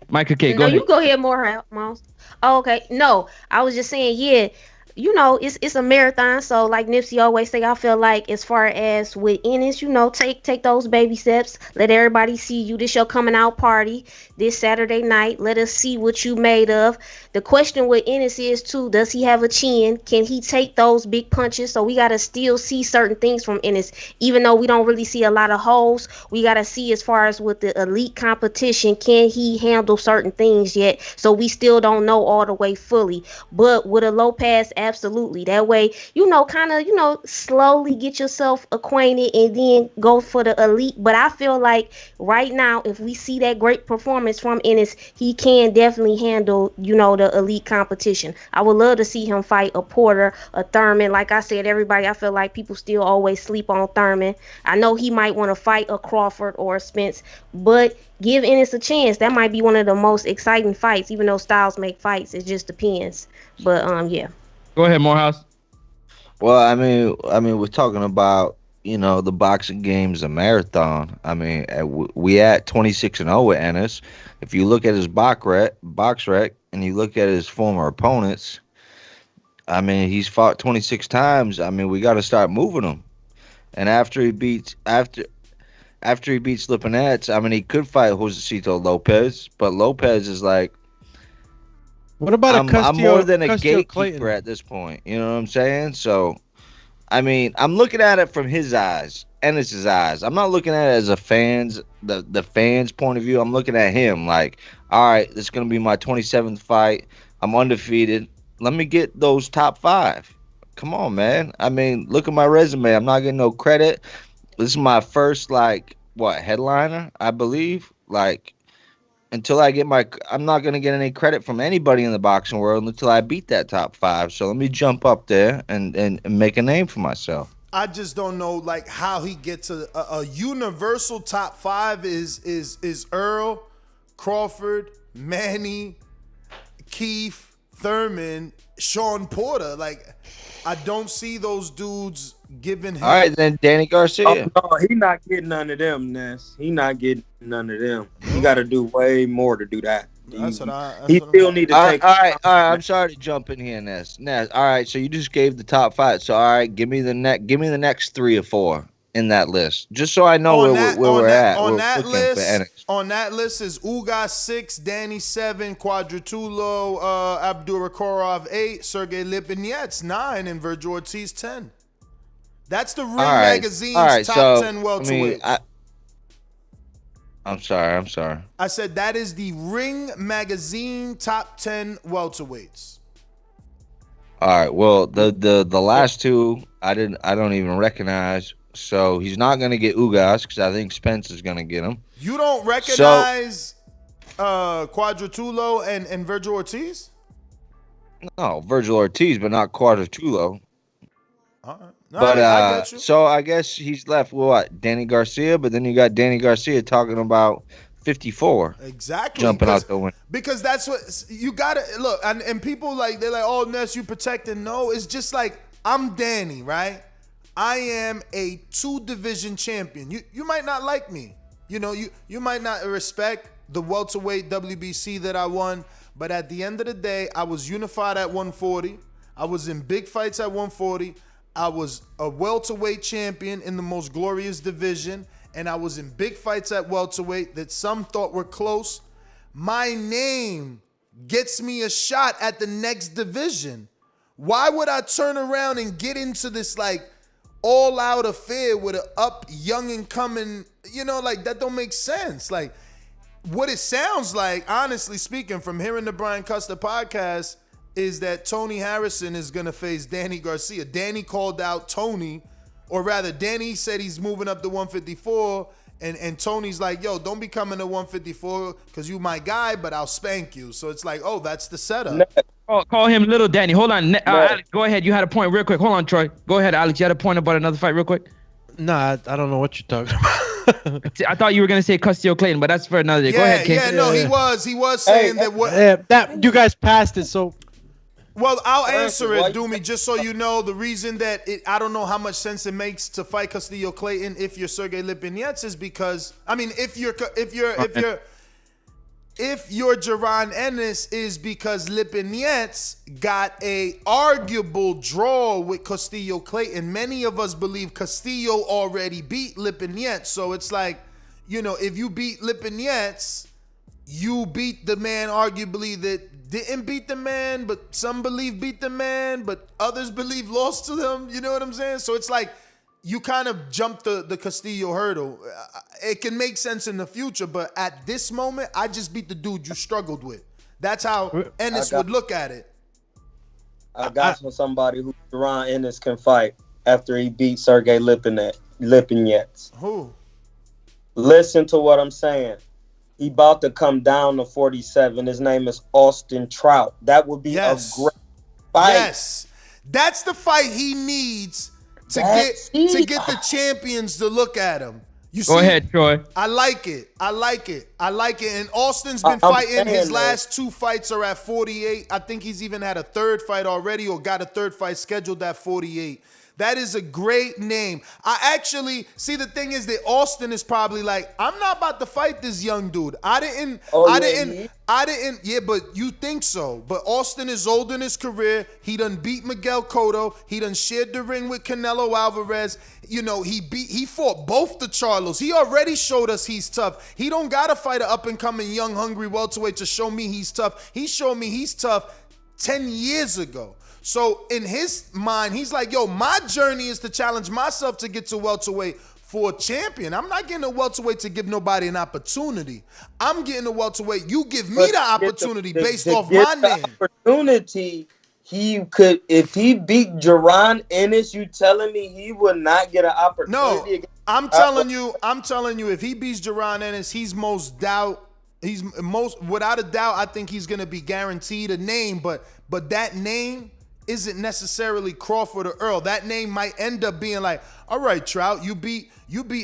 Michael K, go ahead. You go ahead, Miles. Oh, okay. No, I was just saying, yeah. You know, it's a marathon, so like Nipsey always say, I feel like as far as with Ennis, you know, take those baby steps. Let everybody see you. This your coming out party this Saturday night. Let us see what you made of. The question with Ennis is too, does he have a chin? Can he take those big punches? So we gotta still see certain things from Ennis, even though we don't really see a lot of holes. We gotta see as far as with the elite competition, can he handle certain things yet? So we still don't know all the way fully. But with a Lopez, absolutely. That way, you know, kind of, you know, slowly get yourself acquainted and then go for the elite. But I feel like right now, if we see that great performance from Ennis, he can definitely handle, you know, the elite competition. I would love to see him fight a Porter, a Thurman. Like I said, everybody, I feel like people still always sleep on Thurman. I know he might want to fight a Crawford or a Spence, but give Ennis a chance. That might be one of the most exciting fights, even though styles make fights. It just depends. But yeah. Go ahead, Morehouse. Well, I mean, we're talking about the boxing game's a marathon. I mean, we at 26-0 with Ennis. If you look at his box rec, and you look at his former opponents, I mean, he's fought 26 times. I mean, we got to start moving him. And after he beats Lipinets, I mean, he could fight Josecito Lopez, but Lopez is like, what about I'm more than a Castillo gatekeeper Clayton? at this point. You know what I'm saying? So, I mean, I'm looking at it from his eyes, Ennis's eyes. I'm not looking at it as a the fans' point of view. I'm looking at him like, all right, this is gonna be my 27th fight. I'm undefeated. Let me get those top 5. Come on, man. I mean, look at my resume. I'm not getting no credit. This is my first headliner, I believe. Until I get I'm not gonna get any credit from anybody in the boxing world until I beat that top 5. So let me jump up there and make a name for myself. I just don't know how he gets a universal top 5 is Earl, Crawford, Manny, Keith, Thurman, Sean Porter. I don't see those dudes giving him. All right, then Danny Garcia. Oh, no, he not getting none of them, Ness. He not getting none of them. He got to do way more to do that. He still need to take. All right. I'm sorry to jump in here, Ness. All right, so you just gave the top 5. So all right, give me the next 3 or 4 in that list, just so I know where we're at. On that list is Ugas 6, Danny 7, Quadratulo, Abdurakhorov 8, Sergey Lipinets 9, and Virgil Ortiz 10. That's the Ring Magazine's top 10 welterweights. I'm sorry. I said that is the Ring Magazine top 10 welterweights. All right. Well, the last 2 I don't even recognize. So he's not gonna get Ugas because I think Spence is gonna get him. You don't recognize Quadratulo and Virgil Ortiz? No, Virgil Ortiz, but not Quadratulo. All right. But I get you. So I guess he's left with what? Danny Garcia, but then you got Danny Garcia talking about 54. Exactly. Jumping out the window. Because that's what you gotta look, and people they're like, oh, Ness, you protecting. No, it's just I'm Danny, right? I am a 2-division champion. You might not like me. You might not respect the welterweight WBC that I won, but at the end of the day, I was unified at 140. I was in big fights at 140. I was a welterweight champion in the most glorious division, and I was in big fights at welterweight that some thought were close. My name gets me a shot at the next division. Why would I turn around and get into this all-out affair with a young and coming, that don't make sense. What it sounds like, honestly speaking, from hearing the Brian Custer podcast, is that Tony Harrison is going to face Danny Garcia. Danny called out Tony, or rather, Danny said he's moving up to 154, and Tony's like, yo, don't be coming to 154 because you my guy, but I'll spank you. So it's oh, that's the setup. Call him Little Danny. Hold on. Alex, go ahead. You had a point real quick. Hold on, Troy. Go ahead, Alex. You had a point about another fight real quick? Nah, I don't know what you're talking about. I thought you were going to say Castillo Clayton, but that's for another day. Go ahead, King. Yeah, no, he was saying that what... that you guys passed it, so... Well, I'll answer it, Doomy, just so you know. The reason that I don't know how much sense it makes to fight Castillo Clayton if you're Sergey Lipinets is because, I mean, if you're Jaron Ennis is because Lipinets got a arguable draw with Castillo Clayton. Many of us believe Castillo already beat Lipinets. So it's if you beat Lipinets, you beat the man arguably that didn't beat the man, but some believe beat the man, but others believe lost to them. You know what I'm saying? So it's you kind of jumped the Castillo hurdle. It can make sense in the future, but at this moment, I just beat the dude you struggled with. That's how Ennis would look at it. I got somebody who Jaron Ennis can fight after he beat Sergey Lipinets. Who? Listen to what I'm saying. He about to come down to 47. His name is Austin Trout. That would be a great fight. Yes. That's the fight he needs to get the champions to look at him. Go ahead, Troy. I like it. And Austin's been fighting. His last 2 fights are at 48. I think he's even had a third fight already or got a third fight scheduled at 48. That is a great name. I actually see the thing is that Austin is probably like, I'm not about to fight this young dude. I didn't. Yeah, but you think so. But Austin is old in his career. He done beat Miguel Cotto. He done shared the ring with Canelo Alvarez. You know, he fought both the Charlos. He already showed us he's tough. He don't gotta fight an up-and-coming young, hungry welterweight to show me he's tough. He showed me he's tough 10 years ago. So in his mind, he's like, yo, my journey is to challenge myself to get to welterweight for a champion. I'm not getting a welterweight to give nobody an opportunity. I'm getting a welterweight. You give me the opportunity based off my name. Opportunity, he could, if he beat Jaron Ennis, you telling me he would not get an opportunity? No, I'm telling you, if he beats Jaron Ennis, without a doubt, I think he's gonna be guaranteed a name, but that name isn't necessarily Crawford or Earl. That name might end up being like, all right, Trout, you beat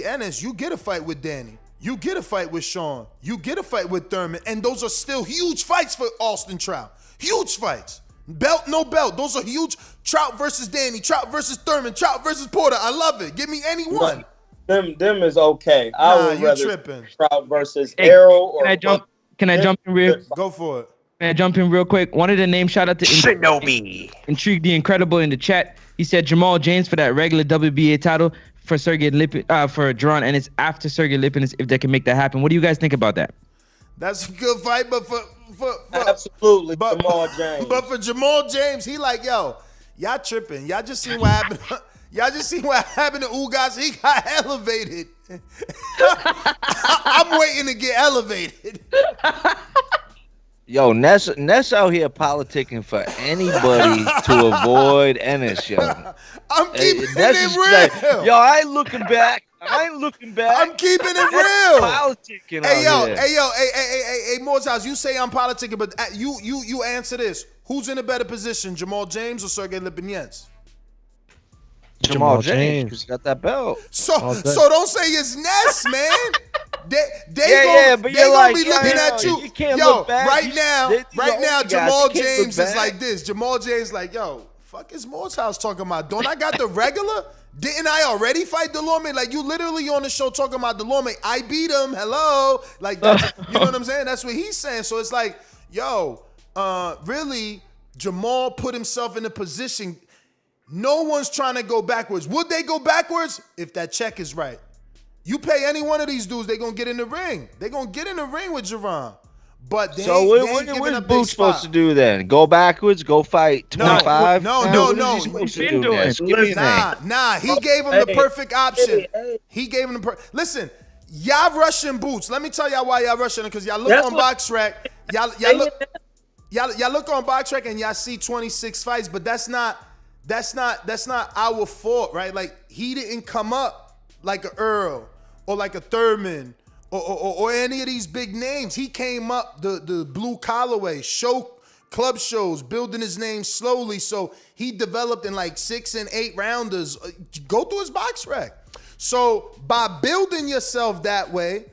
Ennis, you get a fight with Danny. You get a fight with Sean. You get a fight with Thurman. And those are still huge fights for Austin Trout. Huge fights. Belt, no belt. Those are huge. Trout versus Danny. Trout versus Thurman. Trout versus Porter. I love it. Give me any one. Them is okay. I would rather tripping. Trout versus Errol or... Can I jump in real? Go for it. Can I jump in real quick? One of the names, shout out to Shinobi. Intrigue the Incredible in the chat. He said Jamal James for that regular WBA title for Sergey Lipinets, for Jaron Ennis after Sergey Lipinets, if they can make that happen. What do you guys think about that? That's a good fight, but for absolutely Jamal James. But for Jamal James, he like, yo, y'all tripping. Y'all just seen what happened. Y'all just seen what happened to Ugas. He got elevated. I'm waiting to get elevated. Yo, Ness out here politicking for anybody to avoid Ennis, yo. I'm keeping it real. Like, yo, I ain't looking back. I'm keeping it real. Politicking Hey, Morehouse, you say I'm politicking, but you answer this. Who's in a better position, Jamal James or Sergey Lipinets? Jamal James, because he got that belt. So don't say it's Ness, man. But you're gonna be looking at you. You can't look back. Right now, Jamal James is like this. Jamal James like, yo, fuck is Morehouse talking about? Don't I got the regular? Didn't I already fight Delorme? Like, you literally on the show talking about Delorme. I beat him. Hello. Like, that's, you know what I'm saying? That's what he's saying. So it's like, yo, really, Jamal put himself in a position. No one's trying to go backwards. Would they go backwards if that check is right? You pay any one of these dudes, they're going to get in the ring. They're going to get in the ring with Jaron. But they what's Boots supposed to do then? Go backwards? Go fight 25? No. He gave him the perfect option. He gave him Listen, y'all rushing Boots. Let me tell y'all why y'all rushing him, because y'all look on BoxRec. Y'all look on BoxRec and y'all see 26 fights, but that's not our fault, right? Like, he didn't come up like a Earl or like a Thurman or any of these big names. He came up the blue collar way, club shows, building his name slowly. So he developed in like 6 and 8 rounders. Go through his BoxRec. So by building yourself that way,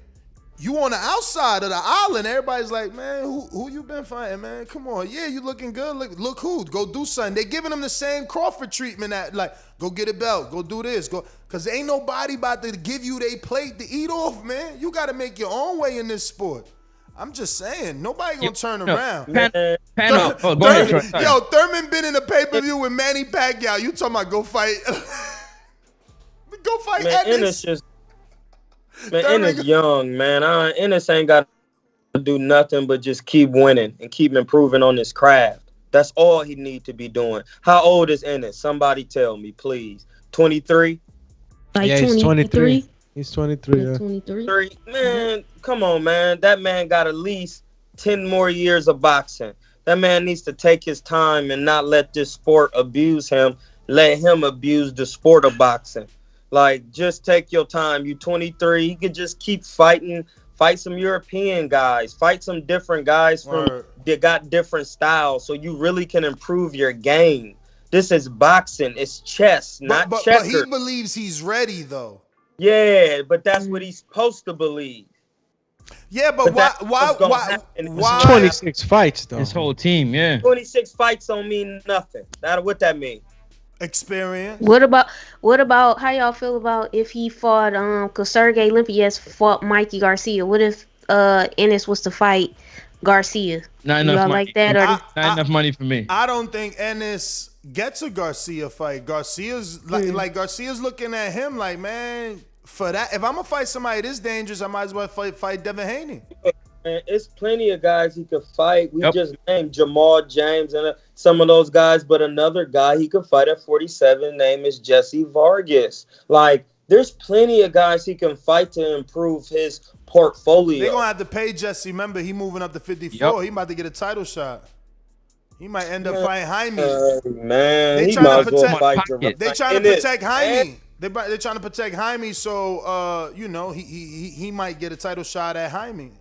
you on the outside of the island, everybody's like, man, who you been fighting, man? Come on. Yeah, you looking good. Look who. Go do something. They giving him the same Crawford treatment that, like, go get a belt. Go do this. Because ain't nobody about to give you their plate to eat off, man. You got to make your own way in this sport. I'm just saying. Nobody going to turn around. Thurman been in a pay-per-view with Manny Pacquiao. You talking about go fight. Go fight Ennis. Ennis young, man. Ennis ain't got to do nothing but just keep winning and keep improving on his craft. That's all he need to be doing. How old is Ennis? Somebody tell me, please. 23? He's 23. He's 23. Yeah. 23. Man, come on, man. That man got at least 10 more years of boxing. That man needs to take his time and not let this sport abuse him. Let him abuse the sport of boxing. Like, just take your time. You 23. You could just keep fighting. Fight some European guys. Fight some different guys that got different styles, so you really can improve your game. This is boxing. It's chess, not checkers. But he believes he's ready, though. Yeah, but that's what he's supposed to believe. Yeah, but why 26 fights, though. His whole team, yeah. 26 fights don't mean nothing. What that mean? Experience. What about how y'all feel about if he fought cause Sergey Lipinets fought Mikey Garcia? What if Ennis was to fight Garcia? Not Do enough y'all money. like that or Not enough money for me. I don't think Ennis gets a Garcia fight. Garcia's like Garcia's looking at him like, man, for that, if I'm gonna fight somebody this dangerous, I might as well fight Devin Haney. Man, it's plenty of guys he could fight. We just named Jamal James and some of those guys, but another guy he could fight at 47, name is Jesse Vargas. Like, there's plenty of guys he can fight to improve his portfolio. They're gonna have to pay Jesse. Remember, he moving up to 54. He about to get a title shot. He might end up fighting Jaime. Man, they he might as well fight They trying to protect Jaime. They're trying to protect Jaime, so he might get a title shot at Jaime.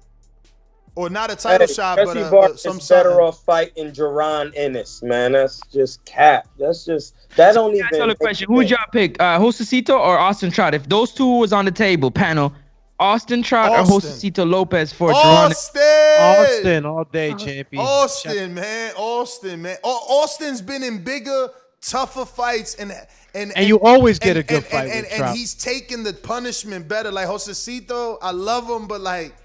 Or not a title shot, Jesse but Vargas some is better off fighting Jaron Ennis, man. That's just cap. That don't even. Another question: who'd y'all pick, Josecito or Austin Trout? If those two was on the table, panel, Austin Trout or Josecito Lopez for Jaron? Austin all day, champion. Austin, man. Austin's been in bigger, tougher fights, and you always get a good fight with Trout. And he's taking the punishment better. Like Josecito, I love him, but like,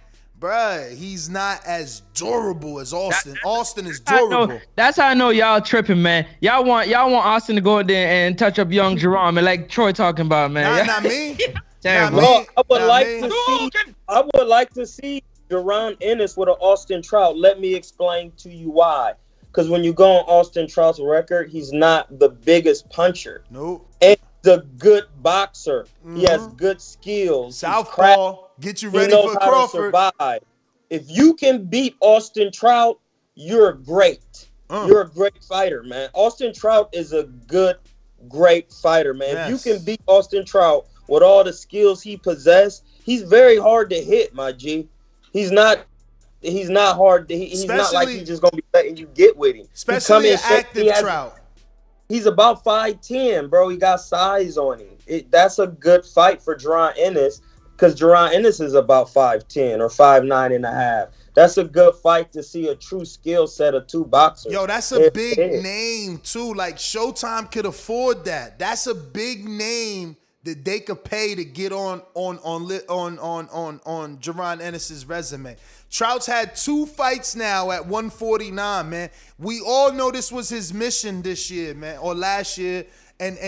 bruh, he's not as durable as Austin. Austin is durable. That's how I know y'all tripping, man. Y'all want Austin to go in there and touch up young Jerome, and like Troy talking about, man. Not me. Terrible. No, I would like to see Jaron Ennis with an Austin Trout. Let me explain to you why. Because when you go on Austin Trout's record, he's not the biggest puncher. Nope. And he's a good boxer. Mm-hmm. He has good skills. Southpaw. Get you ready for Crawford. If you can beat Austin Trout, you're great. You're a great fighter, man. Austin Trout is a great fighter, man. Yes. If you can beat Austin Trout with all the skills he possesses, he's very hard to hit, my G. He's not hard to hit. He's not like he's just gonna be letting you get with him. Especially an active Trout. He's about 5'10", bro. He got size on him. That's a good fight for Jaron Ennis, because Jaron Ennis is about 5'10" or 5'9.5". That's a good fight to see a true skill set of two boxers. Yo, that's a big name too. Like Showtime could afford that. That's a big name that they could pay to get on Jaron Ennis's resume. Trout's had 2 fights now at 149, man. We all know this was his mission this year, man, or last year, and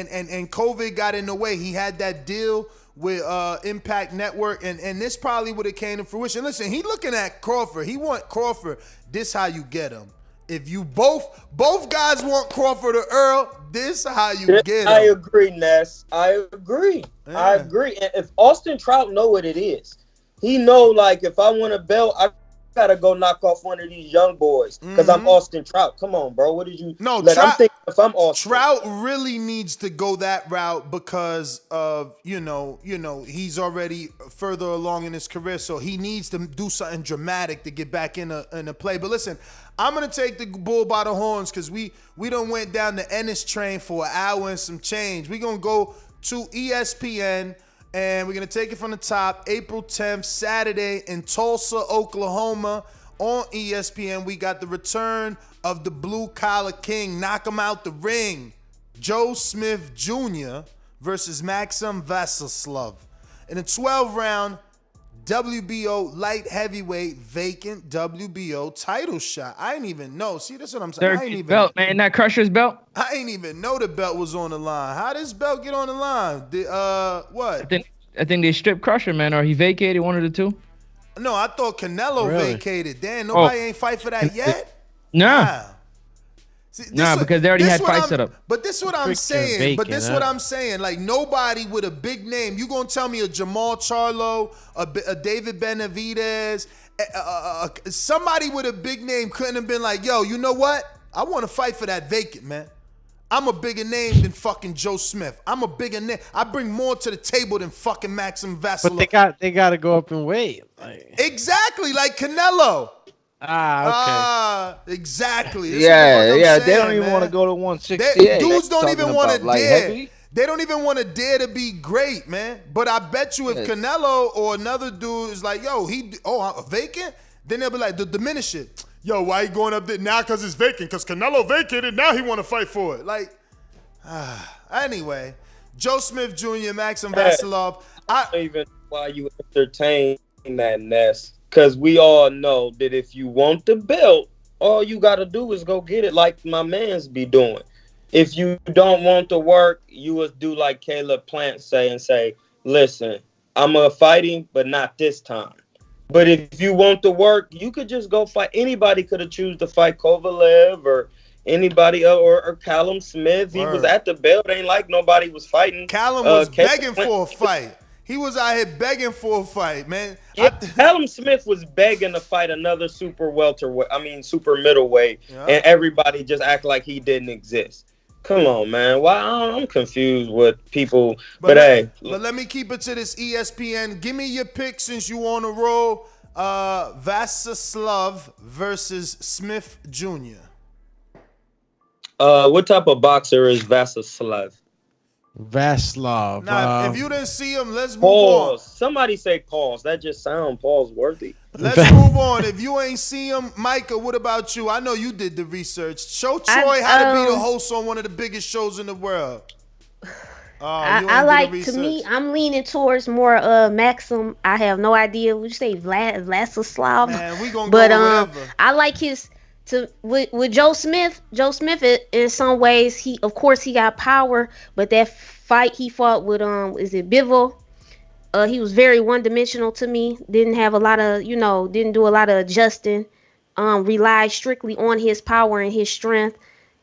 COVID got in the way. He had that deal with Impact Network, and this probably would have came to fruition. Listen, he looking at Crawford. He want Crawford. This how you get him. If you both guys want Crawford or Earl, this how you get him. I agree, Ness. I agree. Yeah. I agree. And if Austin Trout know what it is, he know, like, if I want a belt, I gotta go knock off one of these young boys because I'm Austin Trout. Come on, bro. What did you? No, I'm thinking if I'm Austin Trout really needs to go that route because of you know he's already further along in his career, so he needs to do something dramatic to get back in a play. But listen, I'm gonna take the bull by the horns because we done went down the Ennis train for an hour and some change. We gonna go to ESPN. And we're going to take it from the top. April 10th, Saturday in Tulsa, Oklahoma. On ESPN, we got the return of the blue-collar king. Knock him out the ring. Joe Smith Jr. versus Maxim Vlasov. In a 12-round WBO light heavyweight vacant WBO title shot. I ain't even know. See, that's what I'm saying. I ain't even belt, man. That Crusher's belt. I ain't even know the belt was on the line. How does belt get on the line? What? I think they stripped Crusher, man, or he vacated, one of the two. No, I thought Canelo vacated. Damn, nobody ain't fight for that yet? Nah. Because they already had fights set up. But this is what I'm saying. What I'm saying. Like, nobody with a big name. You gonna tell me a Jamal Charlo, a David Benavidez, somebody with a big name couldn't have been like, yo, you know what? I want to fight for that vacant, man. I'm a bigger name than fucking Joe Smith. I'm a bigger name. I bring more to the table than fucking Maxim Vlasov. But they got to go up in weight. Exactly, like Canelo. Okay. Exactly. They don't even want to go to 168. Dudes don't even want to dare. Heavy. They don't even want to dare to be great, man. But I bet you if Canelo or another dude is like, yo, vacant, then they'll be like, diminish it. Yo, why he going up there now because it's vacant? Because Canelo vacated, now he want to fight for it. Like, Anyway, Joe Smith Jr., Maxim Vlasov. I don't even know why you entertain that, Ness. Because we all know that if you want the belt, all you got to do is go get it like my mans be doing. If you don't want the work, you would do like Caleb Plant say, listen, I'm a fighting, but not this time. But if you want the work, you could just go fight. Anybody could have choose to fight Kovalev or anybody or Callum Smith. He was at the belt. Ain't like nobody was fighting. Callum was begging for a fight. He was out here begging for a fight, man. Yeah, Callum Smith was begging to fight another super middleweight, and everybody just act like he didn't exist. Come on, man. Why? I'm confused with people. But let me keep it to this ESPN. Give me your pick since you on a roll. Vlasov versus Smith Jr. What type of boxer is Vlasov? Vaslov. Now, if you didn't see him, let's move pause. on. Somebody say pause. That just sound pause worthy. Let's move on. If you ain't see him, Micah, what about you? I know you did the research. Show Troy how to be the host on one of the biggest shows in the world. To me, I'm leaning towards more Maxim. I have no idea. Would you say Vladislav? Man, we gonna go whatever. I like his with Joe Smith. Joe Smith, in some ways, he got power, but that fight he fought with is it Bivol? He was very one-dimensional to me. Didn't have a lot of, didn't do a lot of adjusting. Relied strictly on his power and his strength.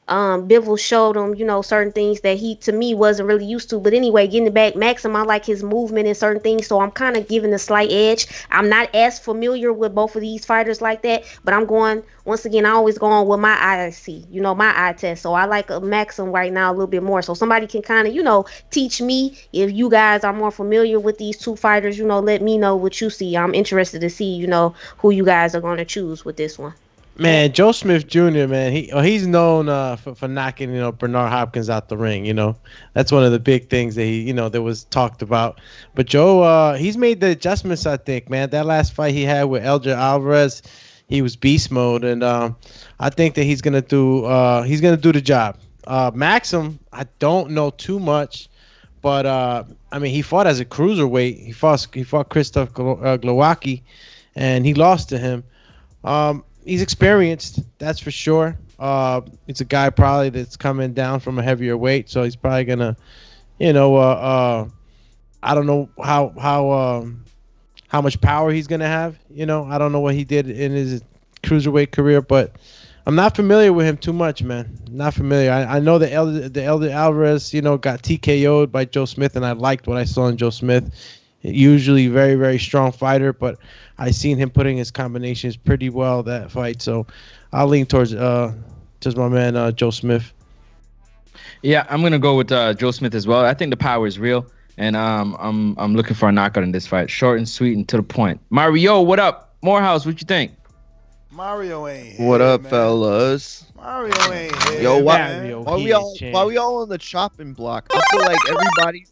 Bivol showed him, certain things that he, to me, wasn't really used to. But anyway, getting back, Maxim, I like his movement and certain things, so I'm kind of giving a slight edge. I'm not as familiar with both of these fighters like that, but I'm going, once again, I always go on with my eye see, my eye test. So I like Maxim right now a little bit more. So somebody can kind of, teach me. If you guys are more familiar with these two fighters, let me know what you see. I'm interested to see, who you guys are going to choose with this one. Man, Joe Smith Jr., man, he's known for knocking, Bernard Hopkins out the ring, That's one of the big things that he, that was talked about. But Joe, he's made the adjustments, I think, man. That last fight he had with Elgin Alvarez, he was beast mode, and I think that he's gonna do the job. Maxim, I don't know too much, but he fought as a cruiserweight. He fought Krzysztof Glowacki, and he lost to him. He's experienced, that's for sure. It's a guy probably that's coming down from a heavier weight, so he's probably gonna, I don't know how much power he's gonna have. I don't know what he did in his cruiserweight career, but I'm not familiar with him too much, man. Not familiar. I know the Elder Alvarez, got TKO'd by Joe Smith, and I liked what I saw in Joe Smith. Usually very, very strong fighter, but I seen him putting his combinations pretty well that fight. So I'll lean towards my man Joe Smith. Yeah, I'm gonna go with Joe Smith as well. I think the power is real, and I'm looking for a knockout in this fight. Short and sweet and to the point. Mario, what up? Morehouse, what you think? Mario ain't here. What up, man. fellas? Mario ain't here. Yo, why we all on the chopping block? I feel like everybody's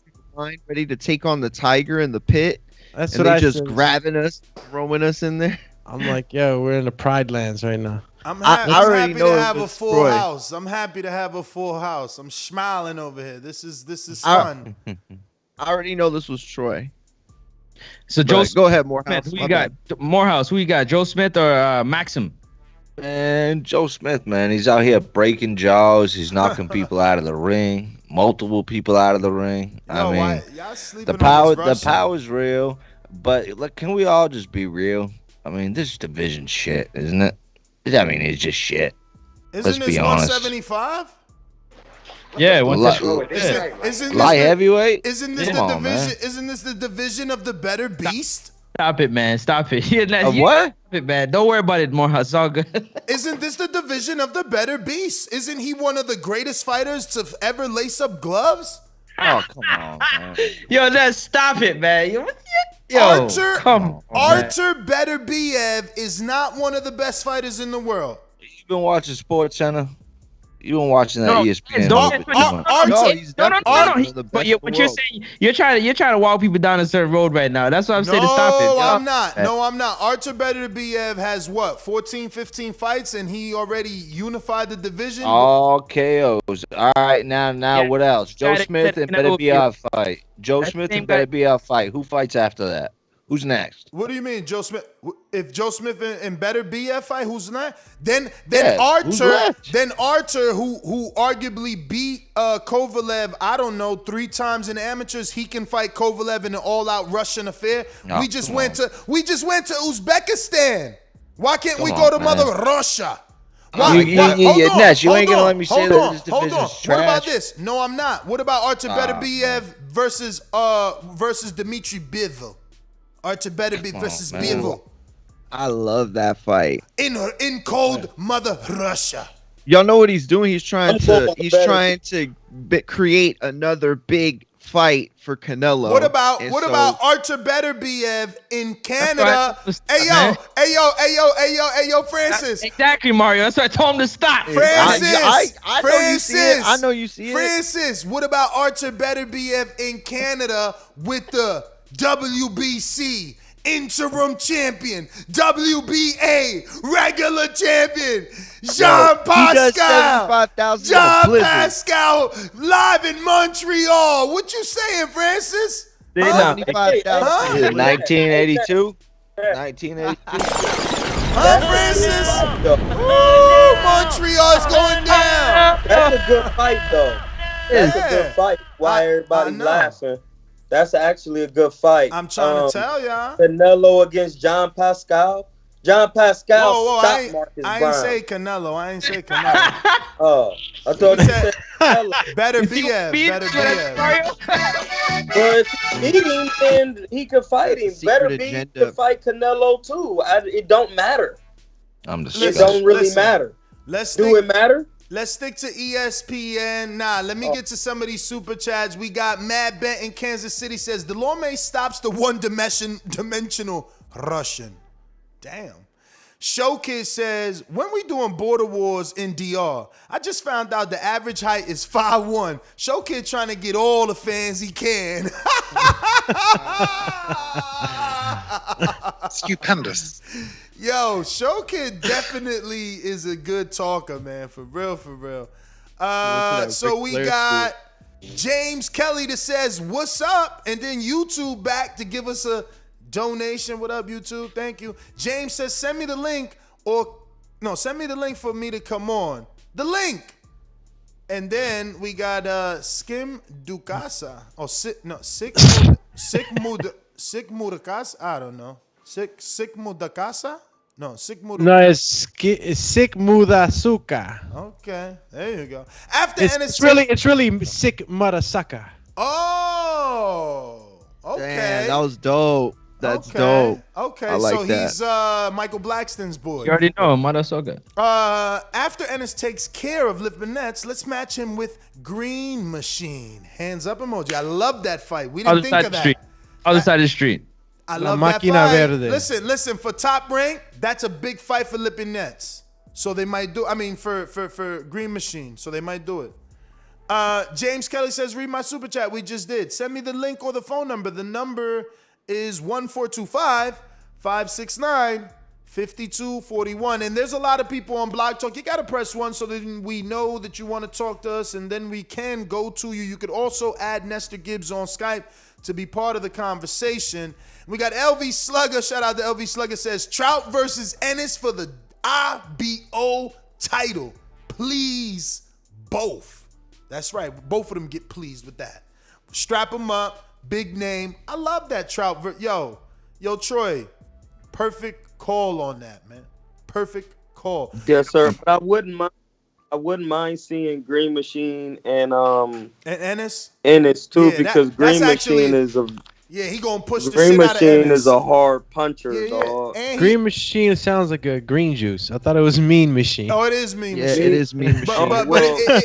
ready to take on the tiger in the pit. That's and what they just said. Grabbing us, throwing us in there. I'm like, yo, we're in the Pride Lands right now. I'm I already happy know to have a full Troy. house. I'm happy to have a full house. I'm smiling over here. This is fun. I already know this was Troy. So go ahead, Morehouse. Smith, who you got? Morehouse, who you got? Joe Smith or Maxim? Man, Joe Smith, man, he's out here breaking jaws. He's knocking people out of the ring, multiple people out of the ring. Yo, y'all sleeping on this the power's real. But look, can we all just be real? This division shit, isn't it? It's just shit. Let's be honest. 175? Yeah, light heavyweight. Isn't this the division? Isn't this the division of the better beast? Stop it, man. Stop it. What? Stop it, man. Don't worry about it, Morehouse. It's all good. Isn't this the division of the better beast? Isn't he one of the greatest fighters to ever lace up gloves? Oh, come on, man. Yo, stop it, man. Yo, Artur Beterbiev is not one of the best fighters in the world. You been watching Sports Center? You been watching that ESPN? But you're saying you're trying to walk people down a certain road right now. That's what I'm saying to stop it. No, I'm not. Artur Beterbiev has what, 14, 15 fights, and he already unified the division. All KOs. All right, now what else? Joe Smith and Beterbiev fight. Joe Smith and Beterbiev fight. Who fights after that? Who's next? What do you mean, Joe Smith? If Joe Smith and Beterbiev fight, who's next? Then Artur, who arguably beat Kovalev, I don't know, 3 times in amateurs, he can fight Kovalev in an all-out Russian affair. We just went to Uzbekistan. Why can't we go to Mother Russia? You ain't gonna let me say that this division's trash. What about this? No, I'm not. What about Artur Beterbiev versus Dmitry Bivol? Artur Beterbiev versus Bivol. I love that fight. In cold Mother Russia. Y'all know what he's doing? He's trying to create another big fight for Canelo. What about Artur Beterbiev in Canada? Hey yo, Francis. Exactly, Mario. That's why I told him to stop. Francis. I know you see it. Francis, what about Artur Beterbiev in Canada with the WBC interim champion, WBA regular champion, Jean Pascal live in Montreal. What you saying, Francis? 1982. 1982. Francis? Montreal's going down. That's a good fight, though. That's a good fight. Why everybody's laughing? That's actually a good fight. I'm trying to tell y'all. Canelo against John Pascal. John Pascal. I ain't say Canelo. Oh, I thought you said Canelo. Beterbiev. Well, if he beat him, then he could fight him. Beterbiev could fight Canelo too. It don't matter. It don't really matter. Do it matter? Let's stick to ESPN. Let me get to some of these super chats. We got Matt Benn in Kansas City says, Delorme stops the one-dimensional Russian. Damn. Showkid says, when we doing border wars in DR, I just found out the average height is 5'1". Showkid trying to get all the fans he can. Stupendous. Yo, Showkid definitely is a good talker, man. For real. So we got James Kelly that says, what's up? And then YouTube back to give us a donation. What up, YouTube? Thank you. James says, send me the link for me to come on. The link. And then we got Skim Dukasa. Sick Mudakasa. I don't know. Sick Mudakasa? No, Sick Mudakasa. No, it's Sick Mudasuka. Okay, there you go. It's really Sick Mudasaka. Oh, okay. Damn, that was dope. That's dope. Okay, I like so that. he's Michael Blackston's boy. You already know him, Mudasaka. After Ennis takes care of Lipinets, let's match him with Green Machine. Hands up emoji. I love that fight. We didn't think of that. Other side of the street. I love that fight. Listen, for Top Rank, that's a big fight for Lipinets. So they might do, for Green Machine. So they might do it. James Kelly says, read my super chat. We just did. Send me the link or the phone number. The number is 1425-569-5241. And there's a lot of people on Blog Talk. You got to press 1 so that we know that you want to talk to us, and then we can go to you. You could also add Nestor Gibbs on Skype to be part of the conversation. We got LV Slugger. Shout out to LV Slugger. Says, Trout versus Ennis for the IBO title. Please, both. That's right. Both of them get pleased with that. Strap them up. Big name. I love that Trout. Yo, Troy. Perfect call on that, man. Perfect call. Yes, sir. But I wouldn't mind seeing Green Machine and Ennis too, because Green Machine is a he gonna push the Green shit out of Machine Ennis. is a hard puncher. Green Machine sounds like a green juice. I thought it was Mean Machine. Oh, it is Mean Machine. Yeah, it is Mean Machine. But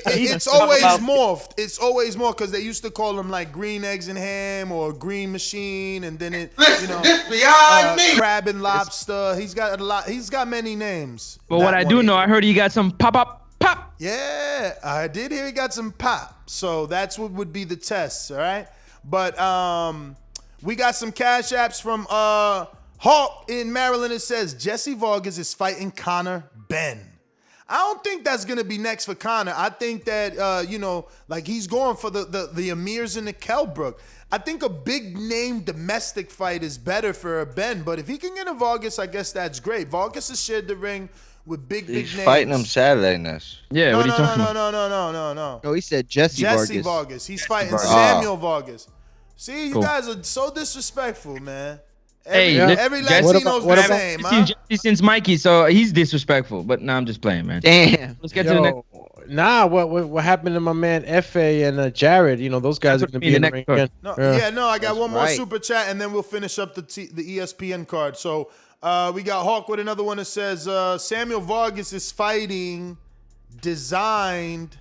it's always morphed. It's always morphed because they used to call him like Green Eggs and Ham or Green Machine, and then Crab and Lobster. He's got a lot. He's got many names. But what I do know, I heard he got some pop. Yeah, I did hear he got some pop. So that's what would be the test, all right? But we got some cash apps from Hawk in Maryland. It says Jesse Vargas is fighting Conor Benn. I don't think that's going to be next for Conor. I think that, like he's going for the Amirs and the Kelbrook. I think a big name domestic fight is better for Benn, but if he can get a Vargas, I guess that's great. Vargas has shared the ring with big names. He's fighting him Saturday, Ness. Yeah, what are you talking about? No. No, he said Jesse Vargas. He's fighting Vargas. Samuel Vargas. See, you Cool. guys are so disrespectful, man. Hey, Every Latino's the same, I've seen huh? Jesse since Mikey, so he's disrespectful. But nah, I'm just playing, man. Damn. Let's get to the next. Nah, what happened to my man Efe and Jared? You know, those guys are going to be in the ring again. I got one more right. super chat, and then we'll finish up the ESPN card. So we got Hawk with another one that says Samuel Vargas is fighting designed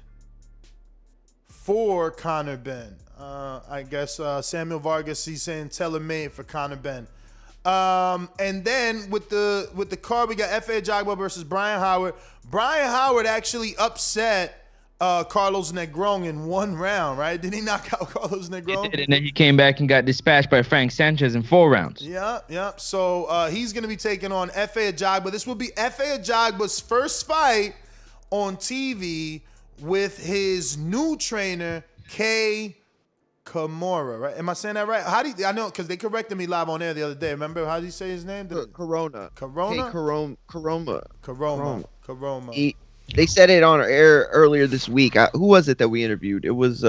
for Conor Benn. I guess Samuel Vargas, he's saying tailor-made for Conor Benn. And then with the card, we got Efe Ajagba versus Brian Howard. Brian Howard actually upset Carlos Negron in one round, right? Did he knock out Carlos Negron? He did, and then he came back and got dispatched by Frank Sanchez in 4 rounds. Yeah. So he's going to be taking on Efe Ajagba. This will be Efe Ajagba's first fight on TV with his new trainer, Kay Kamura, right? Am I saying that right? I know because they corrected me live on air the other day. Remember how did he say his name? Corona. Corona? Corona. Corona. They said it on air earlier this week. Who was it that we interviewed? It was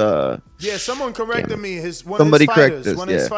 someone corrected me. One of his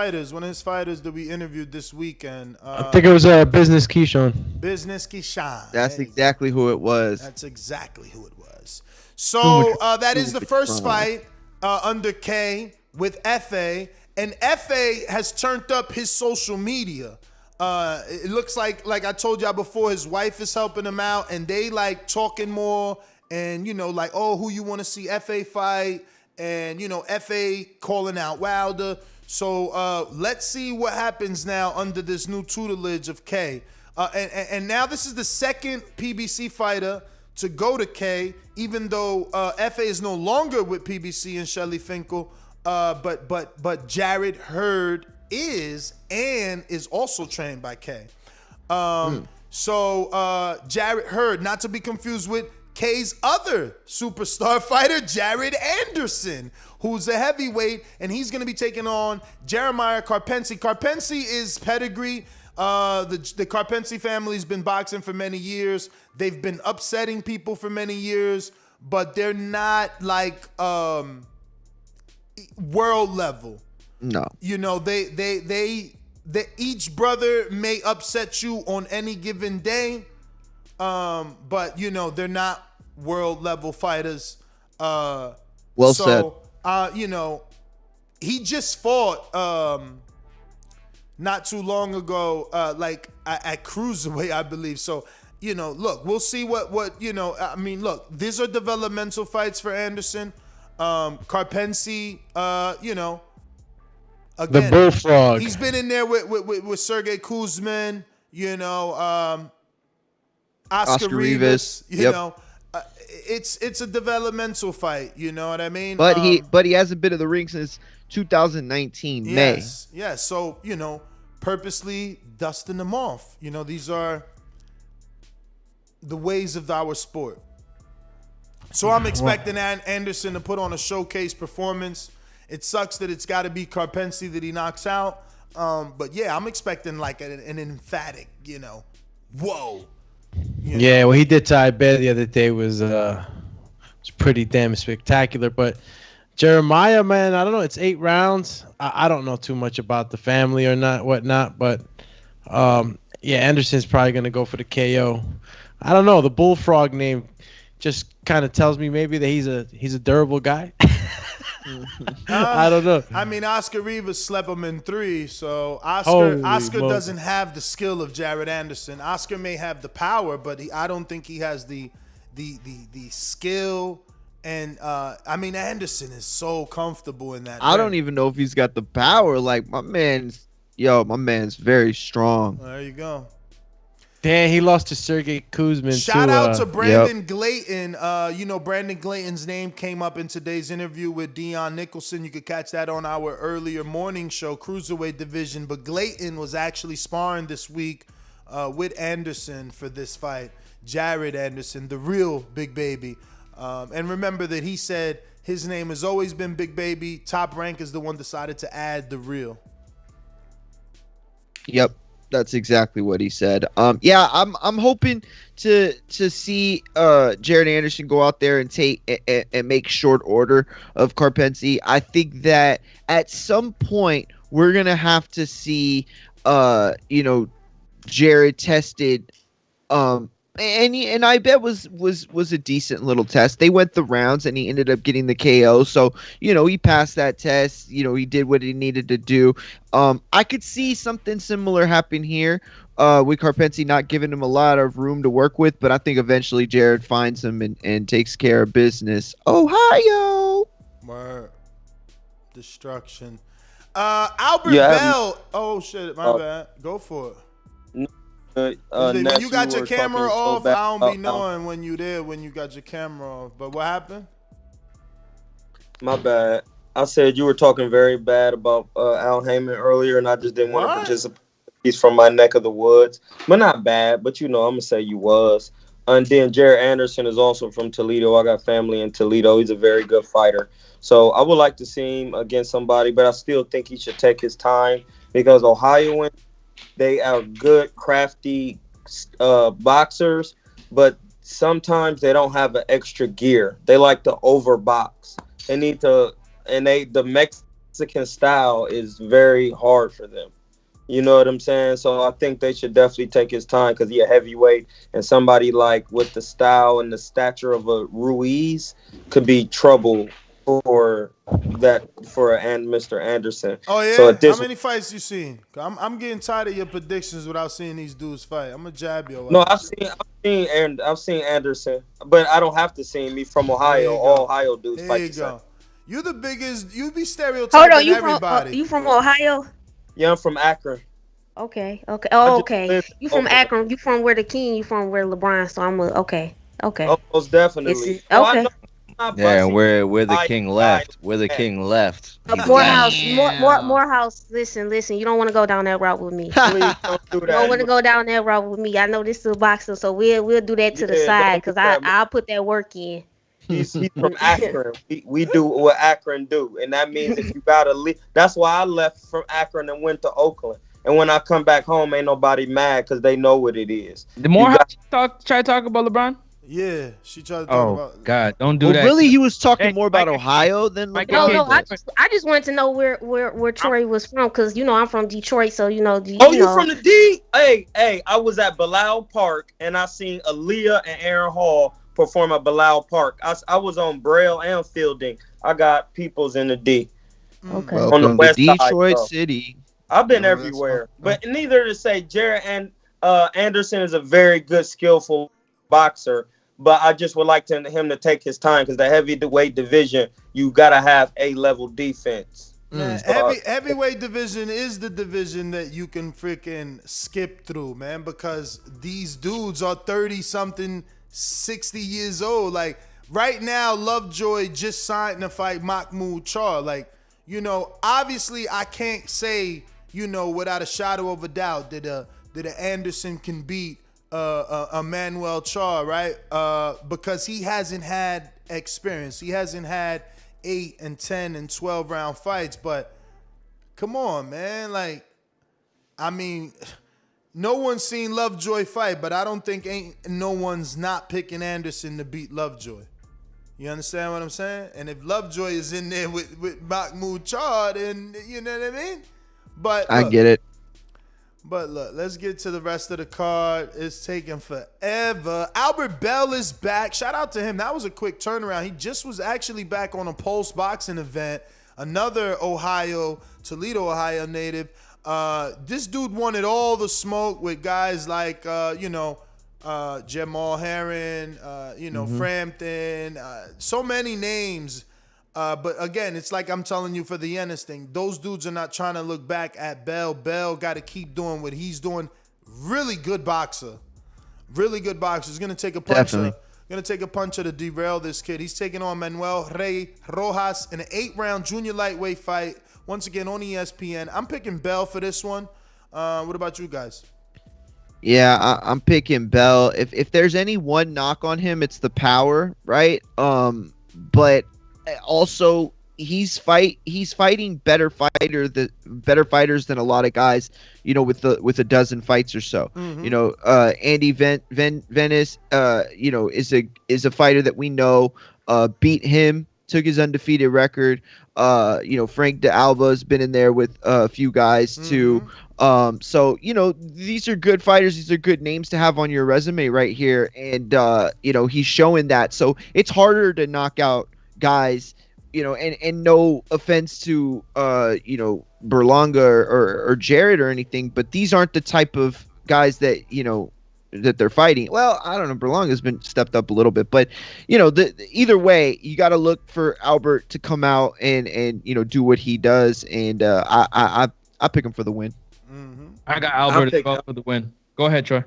fighters that we interviewed this weekend. I think it was Business Keyshawn. Business Keyshawn. That's exactly who it was. That's exactly who it was. So that is the first fight under K with Efe, and Efe has turned up his social media. It looks like I told y'all before, his wife is helping him out, and they like talking more, and like, oh, who you want to see Efe fight, and Efe calling out Wilder. So let's see what happens now under this new tutelage of K. And now this is the second PBC fighter to go to K, even though Efe is no longer with PBC and Shelly Finkel. But Jared Hurd is also trained by K. So Jared Hurd, not to be confused with K's other superstar fighter, Jared Anderson, who's a heavyweight, and he's going to be taking on Jeremiah Karpency. Karpency is pedigree. The Karpency family's been boxing for many years. They've been upsetting people for many years, but they're not like world level. No. They each brother may upset you on any given day, but they're not world level fighters. Said. He just fought not too long ago, at cruiserweight, I believe. So look, we'll see what look, these are developmental fights for Anderson. Karpency, again, the Bullfrog. He's been in there with Sergey Kuzmin, Oscar Rivas. It's a developmental fight. You know what I mean? But he hasn't been in the ring since 2019 May. Yes. So purposely dusting them off. These are the ways of our sport. So I'm expecting Anderson to put on a showcase performance. It sucks that it's got to be Karpency that he knocks out. But yeah, I'm expecting like an emphatic, whoa. Yeah, what he did to Iber the other day was pretty damn spectacular. But Jeremiah, man, I don't know. It's 8 rounds. I don't know too much about the family or whatnot. But yeah, Anderson's probably gonna go for the KO. I don't know. The Bullfrog name just kind of tells me maybe that he's a durable guy. I don't know. I mean, Oscar Rivas slept him in 3, so Oscar doesn't have the skill of Jared Anderson. Oscar may have the power, but I don't think he has the skill. And I mean, Anderson is so comfortable in that. I don't even know if he's got the power. Like my man's very strong. There you go. Damn, he lost to Sergey Kuzmin. Shout out to Brandon Glayton. Brandon Glayton's name came up in today's interview with Dion Nicholson. You could catch that on our earlier morning show, Cruiserweight Division. But Glayton was actually sparring this week with Anderson for this fight. Jared Anderson, the real Big Baby. And remember that he said his name has always been Big Baby. Top Rank is the one decided to add the real. Yep. That's exactly what he said. I'm hoping to see Jared Anderson go out there and take and make short order of Karpency. I think that at some point we're gonna have to see Jared tested. And I bet was a decent little test. They went the rounds and he ended up getting the KO. So, he passed that test. He did what he needed to do. I could see something similar happen here with Karpency not giving him a lot of room to work with. But I think eventually Jared finds him and takes care of business. Ohio. Word. Destruction. Albert Bell. Oh, shit. My bad. Go for it. When you got your camera off, I don't be knowing when you there when you got your camera off. But what happened? My bad. I said you were talking very bad about Al Heyman earlier, and I just didn't want to participate. He's from my neck of the woods. But not bad, but I'm going to say you was. And then Jared Anderson is also from Toledo. I got family in Toledo. He's a very good fighter. So I would like to see him against somebody, but I still think he should take his time because Ohioans, they are good, crafty boxers, but sometimes they don't have an extra gear. They like to overbox. They need to, and the Mexican style is very hard for them. You know what I'm saying? So I think they should definitely take his time because he's a heavyweight, and somebody like with the style and the stature of a Ruiz could be trouble for Mr. Anderson. Oh yeah. So how many fights you seen? I'm getting tired of your predictions without seeing these dudes fight. I'm gonna jab you. No, I've seen Anderson, but I don't have to see him. He's from Ohio. All Ohio dudes there fight. You go. You the biggest. You be stereotyping everybody. You from Ohio? Yeah, I'm from Akron. Okay. Oh, okay. You from Akron? You from where the king? You from where LeBron? So I'm okay. Oh, most definitely. Okay. Yeah, and where the king left. Where the king left. Morehouse. Listen. You don't want to go down that route with me. Please don't do that. You don't want to go down that route with me. I know this is a boxer, so we'll do that to the side because I'll put that work in. He's from Akron. We do what Akron do, and that means if you gotta leave. That's why I left from Akron and went to Oakland. And when I come back home, ain't nobody mad because they know what it is. The more try to talk about LeBron. Yeah, she tried to talk about. Oh God, don't do that. Really, he was talking more about Ohio than LeBron. No, I just wanted to know where Troy was from because I'm from Detroit, so you from the D? Hey, I was at Bilal Park and I seen Aaliyah and Aaron Hall perform at Bilal Park. I was on Braille and Fielding. I got peoples in the D. Okay. Welcome on the west to Detroit side, City. I've been everywhere, but neither to say Jared and Anderson is a very good, skillful boxer. But I just would like him to take his time because the heavyweight division, you gotta have A-level defense. Man, heavyweight division is the division that you can freaking skip through, man, because these dudes are 30-something, 60 years old. Like right now, Lovejoy just signed to fight Mahmoud Char. Like, obviously I can't say, without a shadow of a doubt that a Anderson can beat a Manuel Char, right? Because he hasn't had experience. He hasn't had 8 and 10 and 12 round fights. But come on, man. Like, I mean, no one's seen Lovejoy fight, but I don't think no one's not picking Anderson to beat Lovejoy. You understand what I'm saying? And if Lovejoy is in there with Mahmoud Char, then you know what I mean? But I get it. But look, let's get to the rest of the card. It's taking forever. Albert Bell is back. Shout out to him. That was a quick turnaround. He just was actually back on a Pulse boxing event. Another Toledo, Ohio native. This dude wanted all the smoke with guys like, Jamal Herron, Frampton, so many names. But again, it's like I'm telling you for the Ennis thing. Those dudes are not trying to look back at Bell. Bell got to keep doing what he's doing. Really good boxer. Really good boxer. He's gonna take a puncher to derail this kid. He's taking on Manuel Rey Rojas in an 8-round junior lightweight fight. Once again on ESPN. I'm picking Bell for this one. What about you guys? Yeah, I'm picking Bell. If there's any one knock on him, it's the power, right? But also he's fighting better fighters than a lot of guys, with a dozen fights or so. Andy Venice, is a fighter that we know beat him, took his undefeated record. Frank de Alba's been in there with a few guys too. So these are good fighters. These are good names to have on your resume right here. And he's showing that. So it's harder to knock out guys, and no offense to Berlanga or Jared or anything, but these aren't the type of guys that that they're fighting. Well, I don't know. Berlanga's been stepped up a little bit, but either way, you got to look for Albert to come out and do what he does. And I pick him for the win. I got Albert as well for the win. Go ahead, Troy.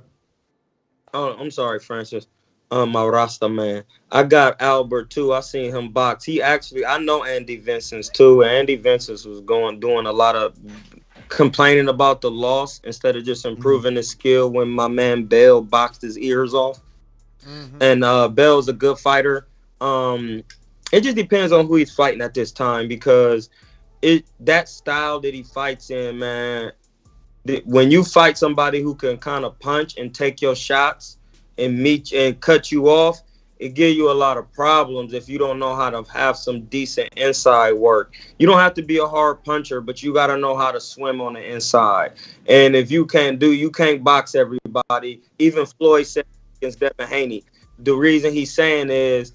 Oh, I'm sorry, Francis. My Rasta man. I got Albert too. I seen him box. I know Andy Vincent's too. Andy Vincent's was doing a lot of complaining about the loss instead of just improving his skill when my man Bell boxed his ears off. And Bell's a good fighter. It just depends on who he's fighting at this time, because that style that he fights in, man, when you fight somebody who can kind of punch and take your shots and meet and cut you off, it gives you a lot of problems if you don't know how to have some decent inside work. You don't have to be a hard puncher, but you got to know how to swim on the inside. And if you can't box everybody. Even Floyd said against Devin Haney, the reason he's saying is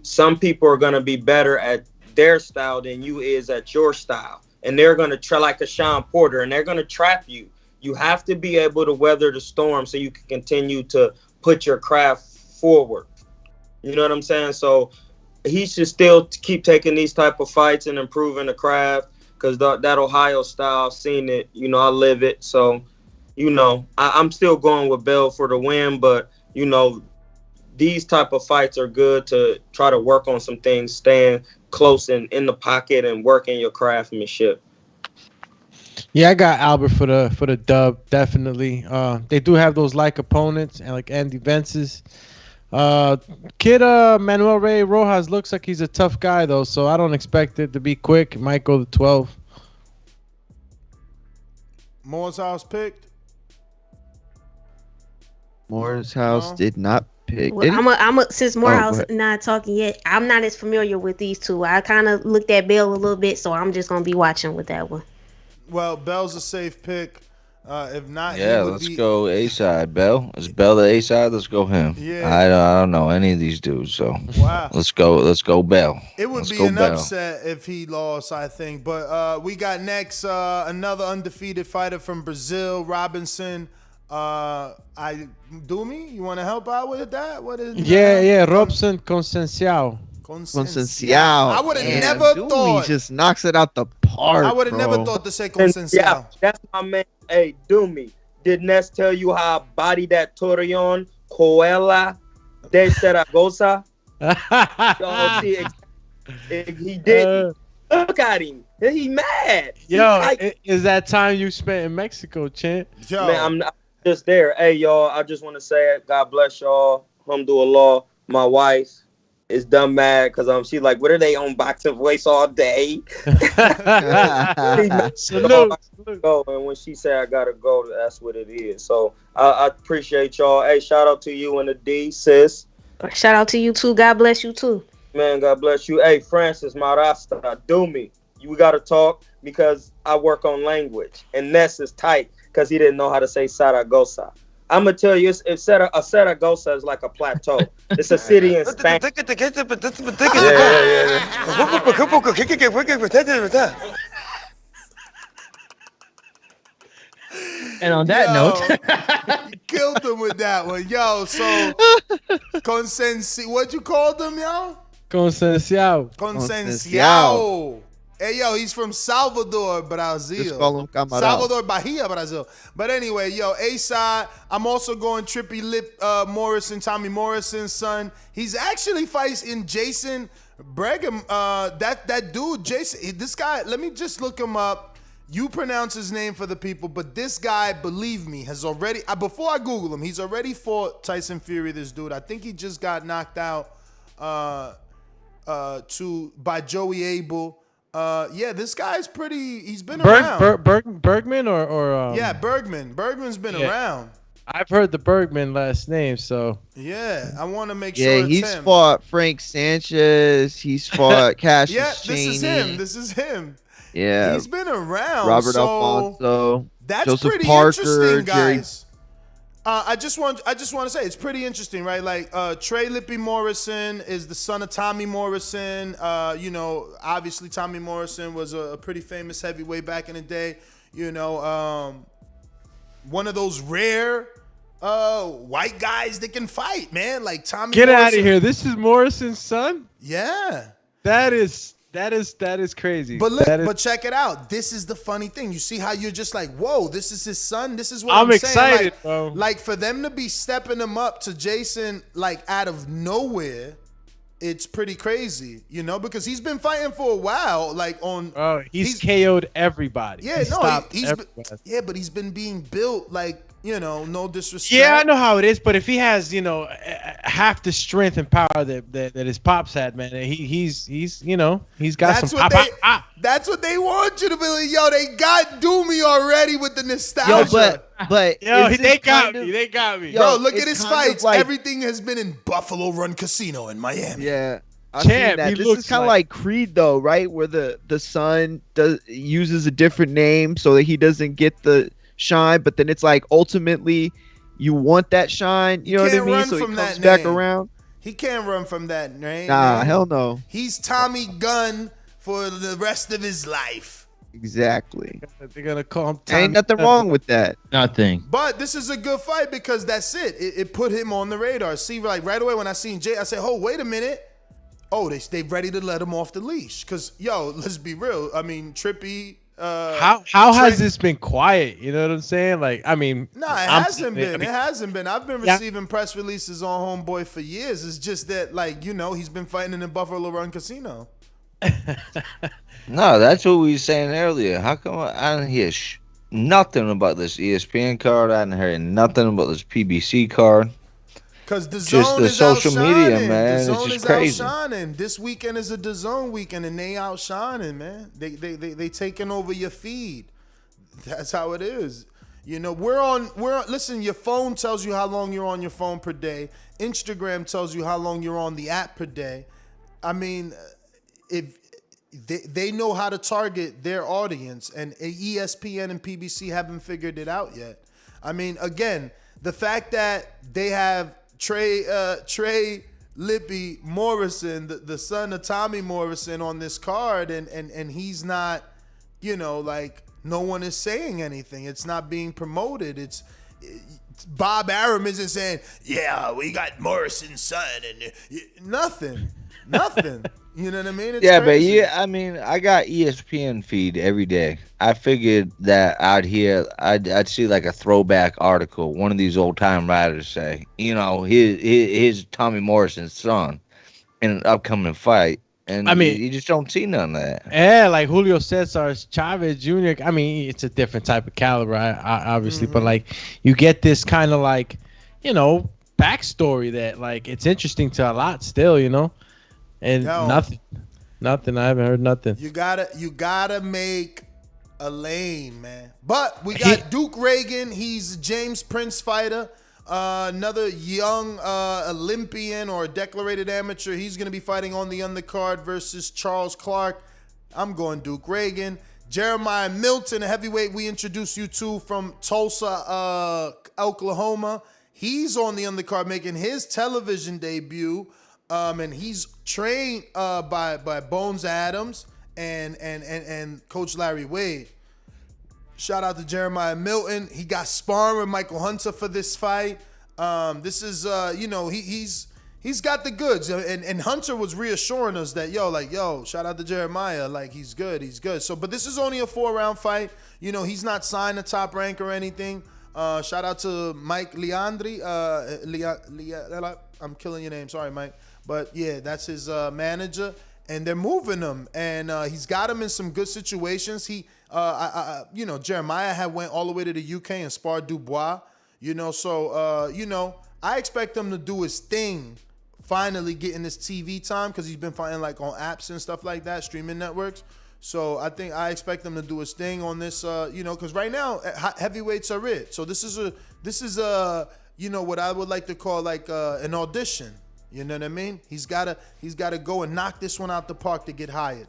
some people are going to be better at their style than you is at your style. And they're going to try like a Sean Porter, and they're going to trap you. You have to be able to weather the storm so you can continue to put your craft forward. You know what I'm saying? So he should still keep taking these type of fights and improving the craft, because that Ohio style, I've seen it. I live it. So, I'm still going with Bell for the win. But, these type of fights are good to try to work on some things, staying close and in the pocket and working your craftsmanship. Yeah, I got Albert for the dub, definitely. They do have those like opponents, and like Andy Vence's. Kid Manuel Rey Rojas looks like he's a tough guy though, so I don't expect it to be quick. It might go to 12. Moore's House picked. Moore's House did not pick. Well, since Morehouse not talking yet, I'm not as familiar with these two. I kind of looked at Bell a little bit, so I'm just gonna be watching with that one. Well, Bell's a safe pick. If not, let's go A side. Bell is Bell the A side. Let's go him. Yeah, I don't know any of these dudes, so let's go Bell. It would be an upset if he lost, I think. But we got next another undefeated fighter from Brazil, Robson. Dumi, you want to help out with that? What is? Yeah, Robson Conceicao. I would have never thought. He just knocks it out the park. I would have never thought to say Conceicao. Yeah, that's my man. Hey, Dumi, did Ness tell you how I bodied that Torreon Coela de Zaragoza? He didn't. Look at him. He mad. Is that time you spent in Mexico, champ? Man, I'm not just there. Hey, y'all, I just want to say God bless y'all. Alhamdulillah. My wife is done mad because she's like, what are they on boxing voice all day? Salute. And when she said I gotta go, that's what it is. So I appreciate y'all. Hey, shout out to you and the D, sis. Shout out to you too. God bless you too. Man, God bless you. Hey, Francis Marasta, do me. We gotta talk because I work on language, and Ness is tight because he didn't know how to say Zaragoza. I'm gonna tell you, Zaragoza is like a plateau. It's a city in Spain. And on that note, killed him with that one, yo. So, what'd you call them, yo? Conceicao. Hey, yo, he's from Salvador, Brazil. Just call him Camarão. Salvador, Bahia, Brazil. But anyway, yo, A-side, I'm also going Trey Lippe Morrison, Tommy Morrison's son. He's actually fighting Jason Bergman. That dude, Jason, this guy, let me just look him up. You pronounce his name for the people, but this guy, believe me, has already, before I Google him, he's already fought Tyson Fury, this dude. I think he just got knocked out by Joey Abel. Yeah, this guy's pretty. He's been around. Bergman or yeah, Bergman. Bergman's been around. I've heard the Bergman last name, so yeah, I want to make sure. Yeah, it's he's him. fought Frank Sanchez. He's fought Cassius Yeah, Chaney. this is him. Yeah, he's been around. Robert so Alfonso. That's Joseph pretty Parker, interesting, Jerry. guys. I just want to say it's pretty interesting, right? Like Trey Lippe Morrison is the son of Tommy Morrison. You know, obviously Tommy Morrison was a pretty famous heavyweight back in the day. You know, one of those rare white guys that can fight, man. Like Tommy. Get Morrison. out of here! This is Morrison's son. Yeah. That is crazy. But look, That is- but check it out. This is the funny thing. You see how you're just like, whoa, this is his son. This is what I'm excited, saying. Like, bro. Like for them to be stepping him up to Jason like out of nowhere, it's pretty crazy, you know, because he's been fighting for a while. Like he's KO'd everybody. Yeah, He stopped everybody. yeah, but he's been being built like, you know, no disrespect. Yeah, I know how it is, but if he has, you know, half the strength and power that his pops had, man, he's you know, he's got That's some what pop. That's what they want you to believe. Yo, they got Doomy already with the nostalgia. Yo, but Yo, is they this got kind of- me. They got me. Yo, Bro, look at it's his kind of fights. like- Everything has been in Buffalo Run Casino in Miami. Yeah. I've Champ, seen that. he This looks is kind of like Creed, though, right? Where the son uses a different name so that he doesn't get the shine, but then it's like ultimately you want that shine. You know what I can't mean? run So he from comes that back name. around. He can't run from that name. Nah, man. hell no. He's Tommy Gunn for the rest of his life. Exactly. They're gonna call him. Tommy Ain't nothing Gunn. wrong with that. Nothing. But this is a good fight because that's it. It put him on the radar. See, like right away when I seen Jay, I said, "Oh, wait a minute. Oh, they ready to let him off the leash." Because yo, let's be real. I mean, Trippy. How has this been quiet? You know what I'm saying? Like, I mean, Nah, it hasn't been. It hasn't been. I've been receiving press releases on Homeboy for years. It's just that, like, you know, he's been fighting in the Buffalo Run Casino. No, that's what we were saying earlier. How come I didn't hear nothing about this ESPN card? I didn't hear nothing about this PBC card. Because the Just zone the is social media, outshining. man. The It's zone just is crazy. outshining. This weekend is a DAZN weekend, and they outshining, man. They taking over your feed. That's how it is. You know, we're on. Listen, your phone tells you how long you're on your phone per day. Instagram tells you how long you're on the app per day. I mean, if they know how to target their audience, and ESPN and PBC haven't figured it out yet. I mean, again, the fact that they have Trey Lippe Morrison, the son of Tommy Morrison, on this card, and he's not, you know, like, no one is saying anything. It's not being promoted. It's Bob Arum isn't saying, yeah, we got Morrison's son, and nothing. You know what I mean? It's Yeah, crazy. but I mean, I got ESPN feed every day. I figured that I'd see like a throwback article, one of these old time writers say, you know, here's Tommy Morrison's son in an upcoming fight, and I mean, you just don't see none of that. Yeah, like Julio Cesar Chavez Jr. I mean, it's a different type of caliber, obviously, but like you get this kind of like, you know, backstory that like it's interesting to a lot still, you know. And nothing. I haven't heard nothing. You gotta make a lane, man. But we got Duke Ragan. He's a James Prince fighter. Another young Olympian or declarated amateur. He's gonna be fighting on the undercard versus Charles Clark. I'm going Duke Ragan. Jeremiah Milton, a heavyweight we introduced you to from Tulsa, Oklahoma. He's on the undercard making his television debut. And he's trained by Bones Adams and Coach Larry Wade. Shout out to Jeremiah Milton. He got sparring with Michael Hunter for this fight. This is you know, he's he's got the goods. And Hunter was reassuring us that, shout out to Jeremiah. Like, he's good. So, but this is only a 4-round fight. You know, he's not signed to Top Rank or anything. Shout out to Mike Leandri. I'm killing your name. Sorry, Mike. But, yeah, that's his manager. And they're moving him. And he's got him in some good situations. Jeremiah had went all the way to the UK and sparred Dubois. I expect him to do his thing, finally getting this TV time, because he's been fighting like on apps and stuff like that, streaming networks. So I expect him to do his thing on this, because right now heavyweights are it. So this is what I would like to call like an audition. You know what I mean? He's gotta go and knock this one out the park to get hired.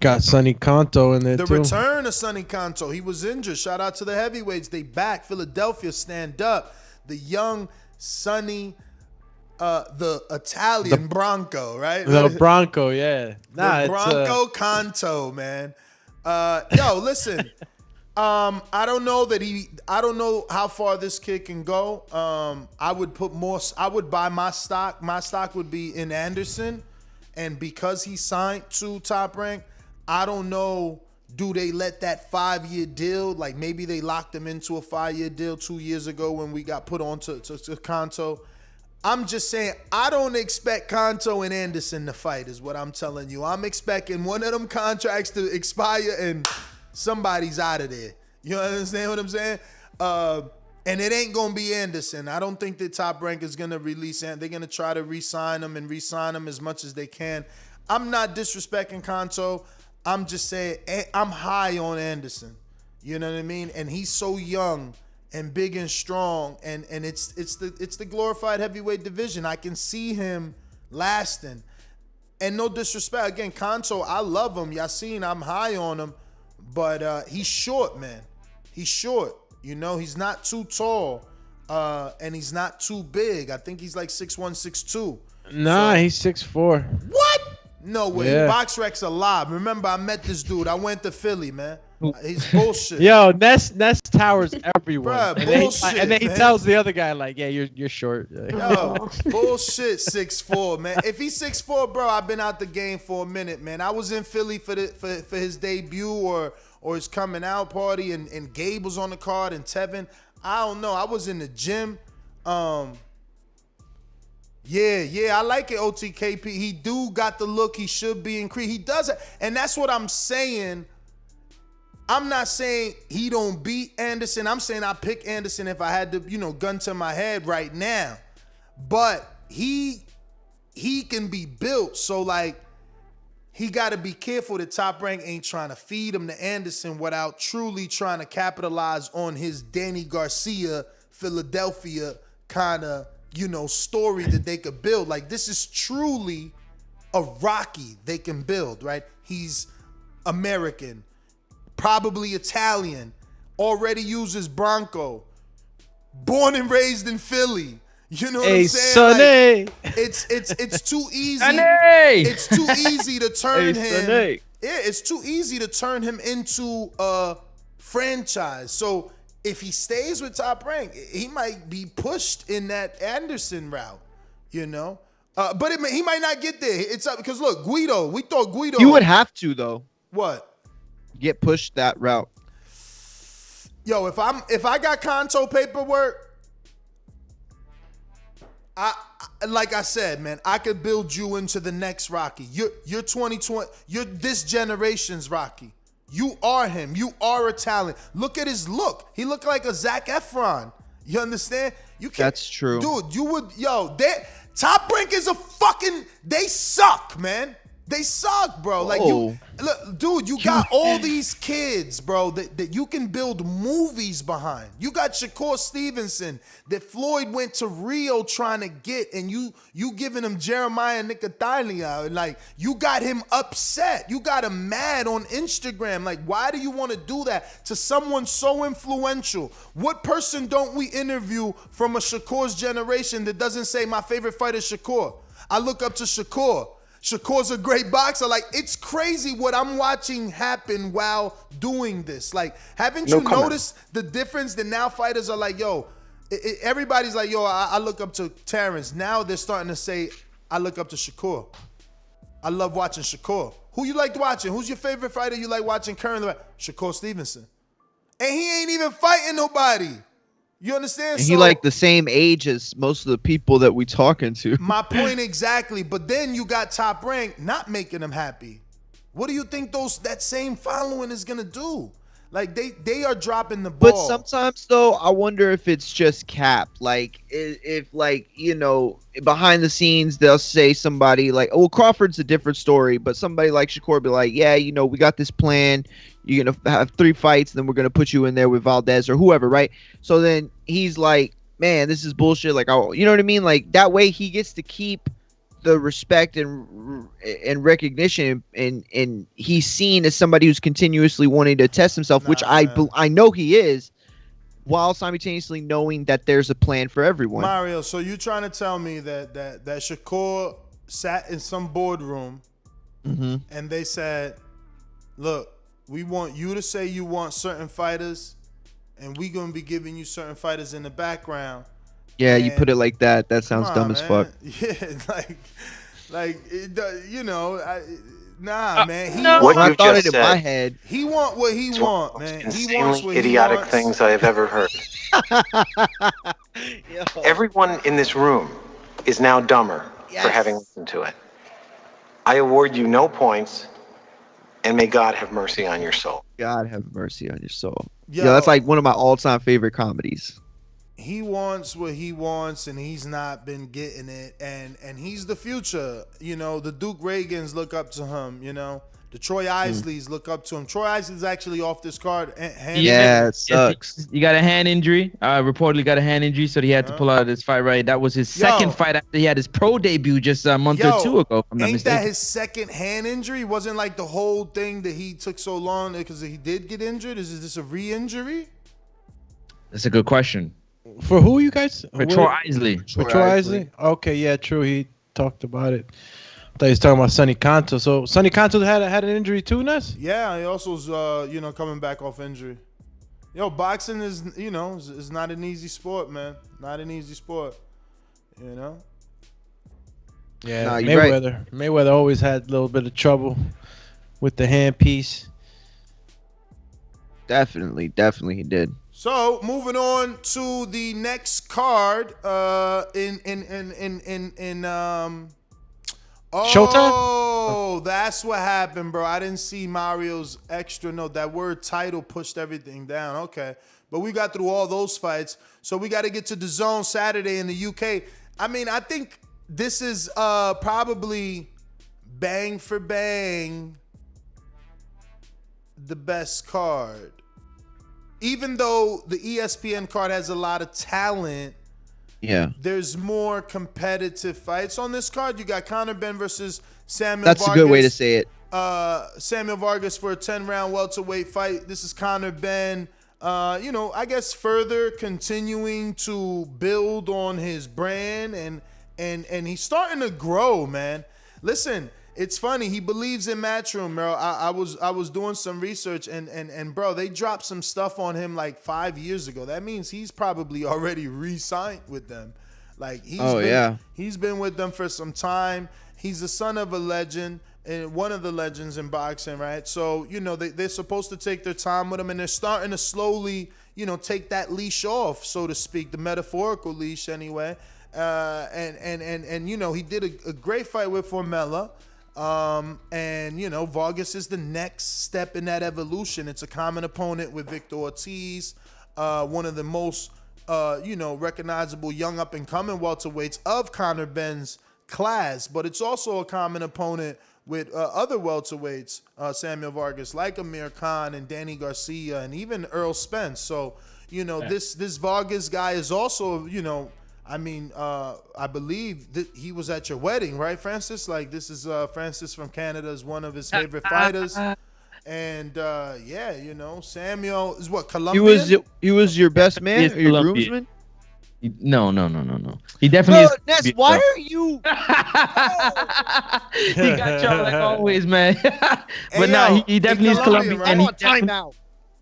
Got Sonny Conto in there too. The return of Sonny Conto. He was injured. Shout out to the heavyweights. They back. Philadelphia, stand up. The young Sonny, the Italian Bronco, right? The Bronco, yeah. The Bronco Conto, man. Listen. I don't know how far this kid can go. I would buy my stock. My stock would be in Anderson. And because he signed to Top Rank, I don't know, do they let that 5-year deal, like maybe they locked him into a 5-year deal 2 years ago when we got put on to Conto. I'm just saying, I don't expect Conto and Anderson to fight is what I'm telling you. I'm expecting one of them contracts to expire and somebody's out of there. You understand what I'm saying? And it ain't going to be Anderson. I don't think that Top Rank is going to release him. They're going to try to re-sign him as much as they can. I'm not disrespecting Conto. I'm just saying I'm high on Anderson. You know what I mean? And he's so young and big and strong, and it's the glorified heavyweight division. I can see him lasting. And no disrespect. Again, Conto, I love him. Y'all seen I'm high on him. But he's short, man. He's short. You know, he's not too tall. And he's not too big. I think he's like 6'1", 6'2". Nah, he's 6'4". What? No way. Yeah. BoxRec's alive. Remember, I met this dude. I went to Philly, man. He's bullshit. Yo, Ness towers everyone. Bruh, and bullshit, then he man. tells the other guy, like, yeah, you're short. Yo, bullshit 6'4", man. If he's 6'4", bro, I've been out the game for a minute, man. I was in Philly for his debut or his coming out party, and Gabe was on the card and Tevin. I don't know. I was in the gym. Yeah, I like it, OTKP. He do got the look. He should be increased. He does it, and that's what I'm saying. I'm not saying he don't beat Anderson. I'm saying I pick Anderson if I had to, gun to my head right now. But he can be built, so like he got to be careful that Top Rank ain't trying to feed him to Anderson without truly trying to capitalize on his Danny Garcia, Philadelphia kind of, story that they could build. Like, this is truly a Rocky they can build, right? He's American, probably Italian, already uses Bronco, born and raised in Philly. You know what I'm saying? Sonny. Like, it's too easy. Sonny. It's too easy to turn him. Sonny. Yeah, it's too easy to turn him into a franchise. So if he stays with Top Rank, he might be pushed in that Anderson route, But he might not get there. It's up because look, Guido. We thought Guido. You would have to though. What? Get pushed that route. Yo, if I got Conto paperwork, like I said, man, I could build you into the next Rocky. You're 2020. You're this generation's Rocky. You are him. You are a talent. Look at his look. He looked like a Zac Efron. You understand? You can't. That's true. Dude, you would, Top Rank is they suck, man. They suck, bro. Like, look, dude, you got all these kids, bro, that you can build movies behind. You got Shakur Stevenson that Floyd went to Rio trying to get, and you giving him Jeremiah Nicothalia, and like, you got him upset. You got him mad on Instagram. Like, why do you want to do that to someone so influential? What person don't we interview from a Shakur's generation that doesn't say my favorite fighter is Shakur? I look up to Shakur. Shakur's a great boxer. Like, it's crazy what I'm watching happen while doing this. Like, haven't you noticed the difference that now fighters are like, yo, everybody's like, yo, I look up to Terrence. Now they're starting to say, I look up to Shakur. I love watching Shakur. Who you like watching? Who's your favorite fighter you like watching currently? Shakur Stevenson. And he ain't even fighting nobody. You understand? And he like the same age as most of the people that we talking to. My point exactly. But then you got Top Rank not making them happy. What do you think that same following is gonna do? Like they are dropping the ball. But sometimes though, I wonder if it's just cap. Like if like, you know, behind the scenes they'll say somebody like, well, Crawford's a different story, but somebody like Shakur be like, yeah, you know, we got this plan. You're gonna have 3 fights, then we're gonna put you in there with Valdez or whoever, right? So then he's like, man, this is bullshit. Like, you know what I mean? Like that way he gets to keep the respect and recognition, and he's seen as somebody who's continuously wanting to test himself, which I know he is, while simultaneously knowing that there's a plan for everyone. Mario, so you trying to tell me that Shakur sat in some boardroom and they said, look, we want you to say you want certain fighters, and we're gonna be giving you certain fighters in the background. Yeah, you put it like that. That sounds dumb as fuck. Yeah, you know, man. I thought it in my head. He want what he want, man. He wants what idiotic he wants. things I have ever heard. Everyone in this room is now dumber for having listened to it. I award you no points, and may God have mercy on your soul. God have mercy on your soul. Yo, that's like one of my all-time favorite comedies. He wants what he wants, and he's not been getting it, and he's the future. You know, the Duke Reagans look up to him. You know, the Troy Isleys look up to him. Troy Isley's actually off this card. It sucks. He got a hand injury. Reportedly got a hand injury, so he had to pull out of this fight. Right, that was his second fight after he had his pro debut just a month or two ago. If I'm not mistaken. That his second hand injury? Wasn't like the whole thing that he took so long because he did get injured. Is this a re-injury? That's a good question. For who, you guys? For Troy Isley. For Troy Isley? Okay, yeah, true. He talked about it. I thought he was talking about Sonny Conto. So Sonny Conto had an injury too, Ness? Yeah, he also was, coming back off injury. Yo, boxing is, is not an easy sport, man. Not an easy sport, you know? Yeah, Mayweather always had a little bit of trouble with the handpiece. Definitely he did. So moving on to the next card, Showtime? Oh, that's what happened, bro. I didn't see Mario's extra note. That word title pushed everything down. Okay, but we got through all those fights, so we got to get to the Zone Saturday in the UK. I mean, I think this is probably bang for bang the best card. Even though the ESPN card has a lot of talent, there's more competitive fights on this card. You got Conor Benn versus Samuel Vargas. That's a good way to say it. Samuel Vargas for a 10-round welterweight fight. This is Conor Benn, I guess further continuing to build on his brand, and he's starting to grow, man. Listen, it's funny. He believes in Matchroom, bro. I was doing some research, and bro, they dropped some stuff on him like 5 years ago. That means he's probably already re-signed with them. Like he's been with them for some time. He's the son of a legend and one of the legends in boxing, right? So they're supposed to take their time with him, and they're starting to slowly take that leash off, so to speak, the metaphorical leash anyway. And he did a great fight with Formella. Vargas is the next step in that evolution. It's a common opponent with Victor Ortiz, one of the most, recognizable young up-and-coming welterweights of Conor Benn's class. But it's also a common opponent with other welterweights, Samuel Vargas, like Amir Khan and Danny Garcia and even Earl Spence. So, this Vargas guy is also, I believe that he was at your wedding, right, Francis? Like, this is Francis from Canada, is one of his favorite fighters. And, Samuel is what, Colombian? He was your best man or your groomsman? No. He definitely is. Ness, why are you? He got y'all like always, man. But he definitely is Colombian. Right?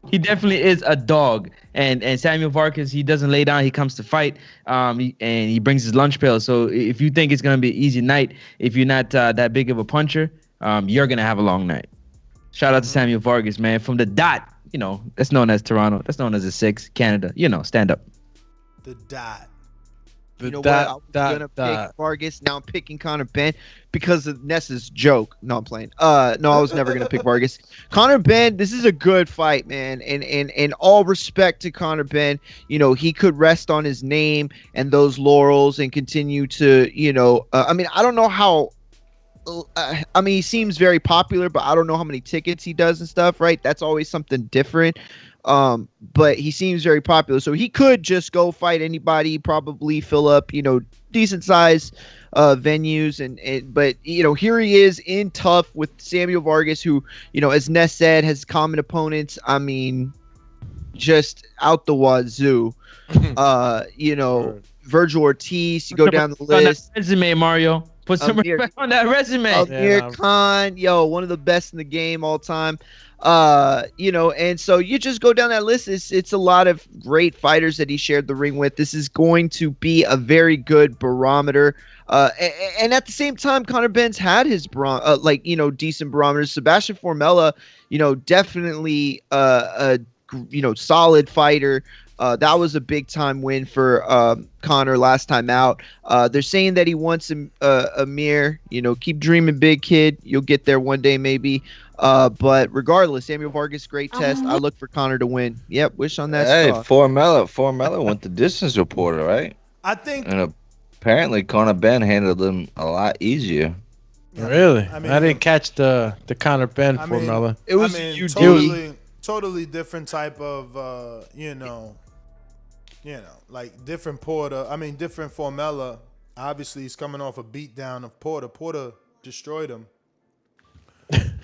he definitely is a dog. And Samuel Vargas, he doesn't lay down. He comes to fight. And he brings his lunch pail. So if you think it's gonna be an easy night, if you're not that big of a puncher, you're gonna have a long night. Shout out to Samuel Vargas, man, from the dot. You know, that's known as Toronto. That's known as the 6, Canada. You know, stand up. The dot. You know what? I was gonna pick Vargas. Now I'm picking Conor Benn because of Ness's joke. No, I'm playing. No, I was never gonna pick Vargas. Conor Benn, this is a good fight, man. And all respect to Conor Benn. You know, he could rest on his name and those laurels and continue to, you know, I mean, I don't know how. I mean, he seems very popular, but I don't know how many tickets he does and stuff, right? That's always something different. But he seems very popular, so he could just go fight anybody, probably fill up, you know, decent size venues, but you know, here he is in tough with Samuel Vargas, who, you know, as Ness said, has common opponents. I mean, just out the wazoo. You know, Virgil Ortiz. You go down the list. Resume, Mario. Put some respect on that resume. Amir Khan, one of the best in the game all time. You know, and so you just go down that list. It's a lot of great fighters that he shared the ring with. This is going to be a very good barometer. And at the same time, Conor Benn's had his decent barometers. Sebastian Formella, you know, definitely a solid fighter. That was a big time win for Conor last time out. They're saying that he wants Amir. You know, keep dreaming big, kid. You'll get there one day, maybe. But regardless, Samuel Vargas, great test. I look for Conor to win. Yep, wish on that. Hey, Formella went the distance reporter, right? I think. And apparently, Conor Benn handled him a lot easier. Really? I didn't catch the Conor Benn Formella. It was totally different type of like different Porter. I mean, different Formella. Obviously, he's coming off a beatdown of Porter. Porter destroyed him.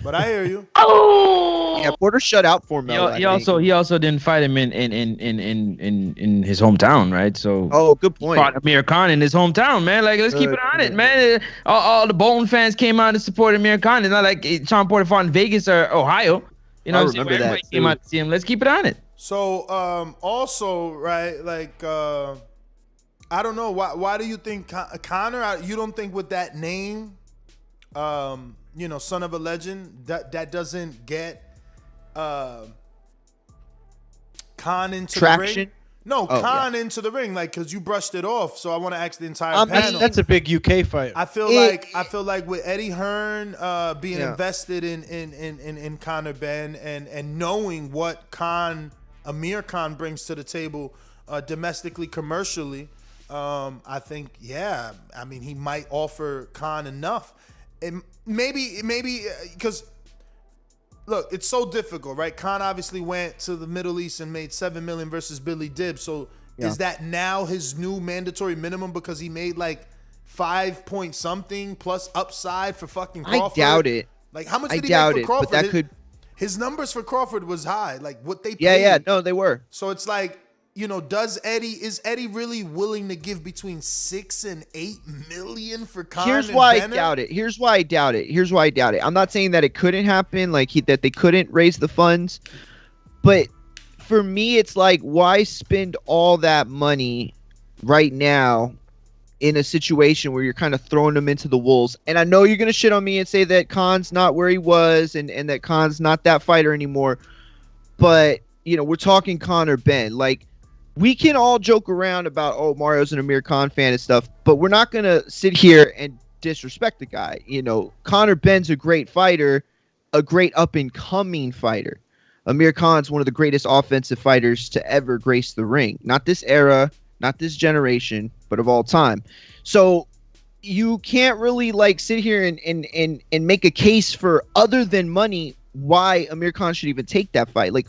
But I hear you. Oh, yeah, Porter shut out Formella. He also didn't fight him in his hometown, right? So good point. Fought Amir Khan in his hometown, man. Like, let's keep it on it, man. All the Bolton fans came out to support Amir Khan. It's not like Sean Porter fought in Vegas or Ohio. You know, what I'm saying? Everybody came out to see him. Let's keep it on it. So, also, right, like, I don't know. Why do you think Conor, you don't think with that name, you know, son of a legend, that doesn't get Khan into traction? The ring? No, Khan into the ring, like, because you brushed it off. So I want to ask the entire panel. That's a big UK fight. I feel like with Eddie Hearn being invested in Conor Benn and knowing what Amir Khan brings to the table domestically, commercially, I think, I mean, he might offer Khan enough. And maybe because look, it's so difficult, right? Khan obviously went to the Middle East and made $7 million versus Billy Dibb. So is that now his new mandatory minimum because he made like 5 point something plus upside for fucking Crawford? I doubt it. Like, how much did he make for Crawford? But that could. His numbers for Crawford was high. Like, what they paid. No, they were. So it's like, you know, is Eddie really willing to give between 6 and 8 million for Conor? Here's why I doubt it. I'm not saying that it couldn't happen, that they couldn't raise the funds, but for me, it's like, why spend all that money right now in a situation where you're kind of throwing them into the wolves? And I know you're gonna shit on me and say that Khan's not where he was and that Khan's not that fighter anymore, but you know, we're talking Conor Benn. Like, we can all joke around about, Mario's an Amir Khan fan and stuff, but we're not going to sit here and disrespect the guy. You know, Conor Benn's a great fighter, a great up-and-coming fighter. Amir Khan's one of the greatest offensive fighters to ever grace the ring. Not this era, not this generation, but of all time. So you can't really, sit here and make a case for, other than money, why Amir Khan should even take that fight. Like,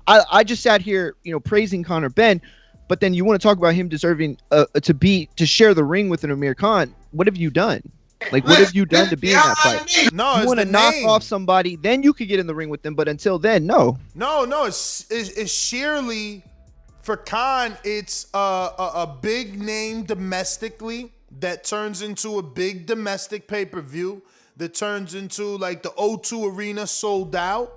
I just sat here, praising Conor Benn, but then you want to talk about him deserving to share the ring with an Amir Khan. What have you done? Like, what have you done to be in that fight? No, you want to knock off somebody, then you could get in the ring with them. But until then, no. No, it's sheerly for Khan. It's a big name domestically that turns into a big domestic pay-per-view. That turns into like the O2 Arena sold out,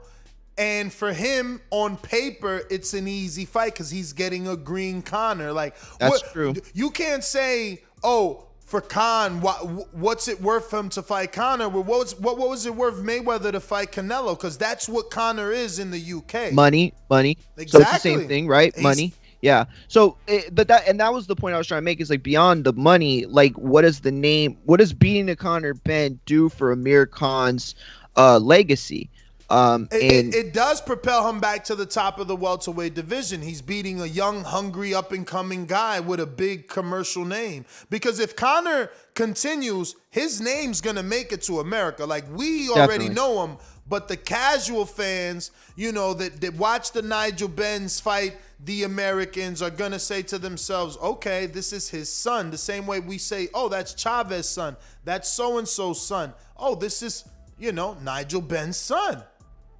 And for him, on paper, it's an easy fight because he's getting a green Conor. Like, that's true. You can't say, oh, for Con, what's it worth for him to fight Conor? Well, what was it worth Mayweather to fight Canelo? Because that's what Conor is in the UK. Money. Exactly. So it's the same thing, right? Money. Yeah. So, that was the point I was trying to make. Is like beyond the money. Like, what does beating the Conor Benn do for Amir Khan's legacy? It does propel him back to the top of the welterweight division. He's beating a young, hungry, up-and-coming guy with a big commercial name. Because if Conor continues, his name's going to make it to America. Like, we already know him, but the casual fans, that watch the Nigel Benns fight the Americans are going to say to themselves, okay, this is his son. The same way we say, oh, that's Chavez's son. That's so-and-so's son. Oh, this is, Nigel Benns' son.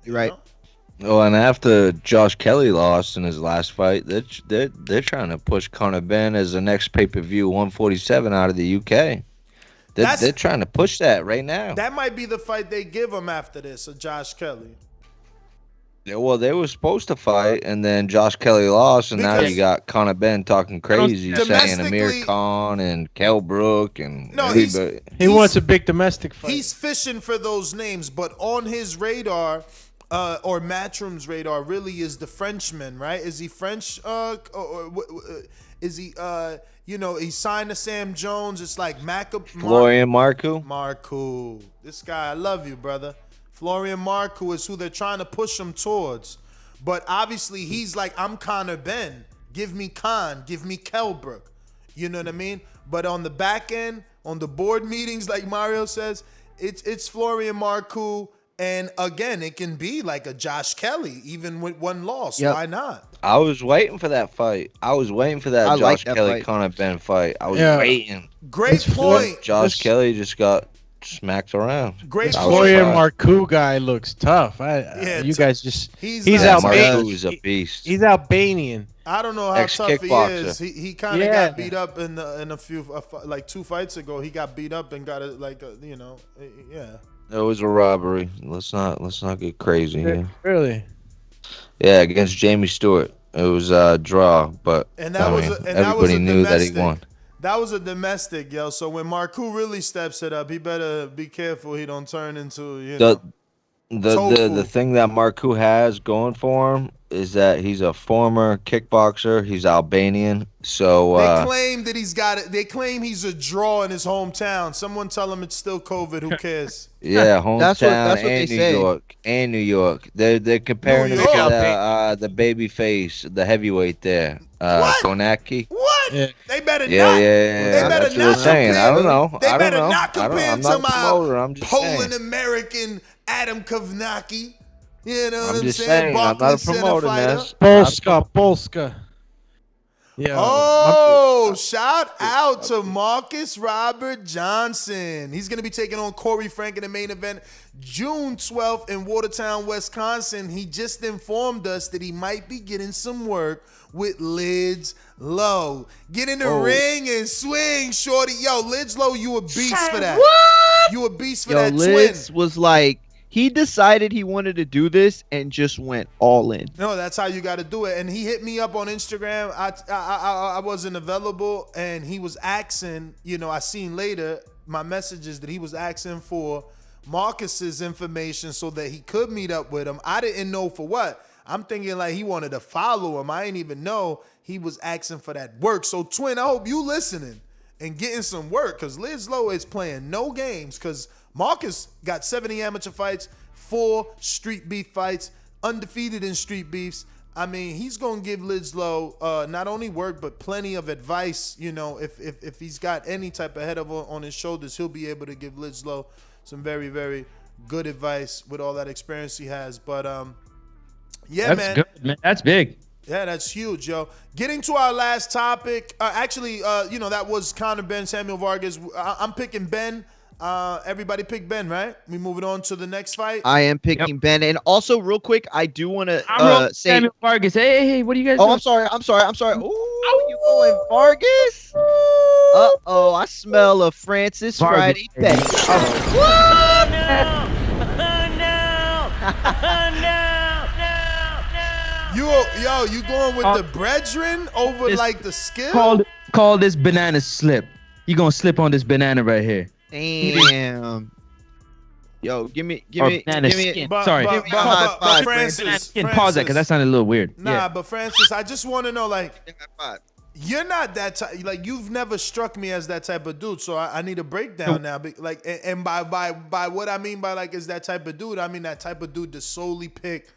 Right. Oh, and after Josh Kelly lost in his last fight, they're trying to push Conor Benn as the next pay-per-view 147 out of the UK. They're trying to push that right now. That might be the fight they give him after this, Josh Kelly. Yeah, well, they were supposed to fight, and then Josh Kelly lost, and now you got Conor Benn talking crazy, saying Amir Khan and Kell Brook and everybody. He wants a big domestic fight. He's fishing for those names, but on his radar, or Matchroom's radar, really is the Frenchman, right? Is he French? Is he? He signed to Sam Jones. It's like Florian Marcoux. Marcoux, this guy, I love you, brother. Florian Marcoux is who they're trying to push him towards. But obviously, he's like, I'm Conor Benn. Give me Khan. Give me Kell Brook. You know what I mean? But on the back end, on the board meetings, like Mario says, it's Florian Marcoux. And again, it can be like a Josh Kelly, even with one loss. Yep. Why not? I was waiting for that fight. I was waiting for that Josh Kelly Conor Benn fight. I was waiting. Great point. Josh Kelly just got smacked around. Great point. Florian Marcoux guy looks tough. You guys just he's Albanian. Marcoux's a beast. He's Albanian. I don't know how tough he is. He kind of got beat up in a few like 2 fights ago. He got beat up and got it yeah. It was a robbery. Let's not get crazy here. Really? Yeah, against Jamie Stewart. It was a draw, but everybody knew that he won. That was a domestic, yo. So when Marcoux really steps it up, he better be careful he don't turn into the thing that Marcoux has going for him is that he's a former kickboxer. He's Albanian, so they claim that he's got it. They claim he's a draw in his hometown. Someone tell him it's still COVID. Who cares? Yeah, hometown that's what and New York. They're comparing him to the baby face, the heavyweight there, Courtenay. What? Yeah. They better not. Yeah. They better that's not compare. I don't know. They better not compare I'm to my Poland American Adam Kovnacki. You know what I'm saying? I'm not promoting this. Polska. Yeah. Shout out to Marcus Robert Johnson. He's going to be taking on Corey Frank in the main event June 12th in Watertown, Wisconsin. He just informed us that he might be getting some work with Lids Low. Get in the ring and swing, shorty. Yo, Lids Low, you a beast for that. What? You a beast for that Lids twin. Was like, he decided he wanted to do this and just went all in. No, that's how you got to do it. And he hit me up on Instagram. I wasn't available, and he was asking, I seen later my messages that he was asking for Marcus's information so that he could meet up with him. I didn't know for what. I'm thinking like he wanted to follow him. I didn't even know he was asking for that work. So, twin, I hope you listening and getting some work, because Liz Lowe is playing no games, because Marcus got 70 amateur fights, 4 street beef fights, undefeated in street beefs. I mean, he's going to give Lidslow not only work, but plenty of advice. If he's got any type of head on his shoulders, he'll be able to give Lidslow some very, very good advice with all that experience he has. But, that's man. Good, man. That's big. Yeah, that's huge, yo. Getting to our last topic. That was Conor Benn, Samuel Vargas. I'm picking Benn. Everybody pick Benn, right? We moving on to the next fight. I am picking Benn, and also real quick, I do want to say Samuel Vargas. Hey, what do you guys? Oh, doing? I'm sorry. Ooh, you going Vargas? I smell a Francis Friday bet. Oh no! You going with the brethren over like the skill? Call this banana slip. You gonna slip on this banana right here. Damn. Yo, give me. Skin. Sorry. Francis, pause that because that sounded a little weird. Nah, but Francis, I just want to know, like, you're not that type. Like, you've never struck me as that type of dude. So I need a breakdown now. Like, and by what I mean by like is that type of dude, I mean that type of dude to solely pick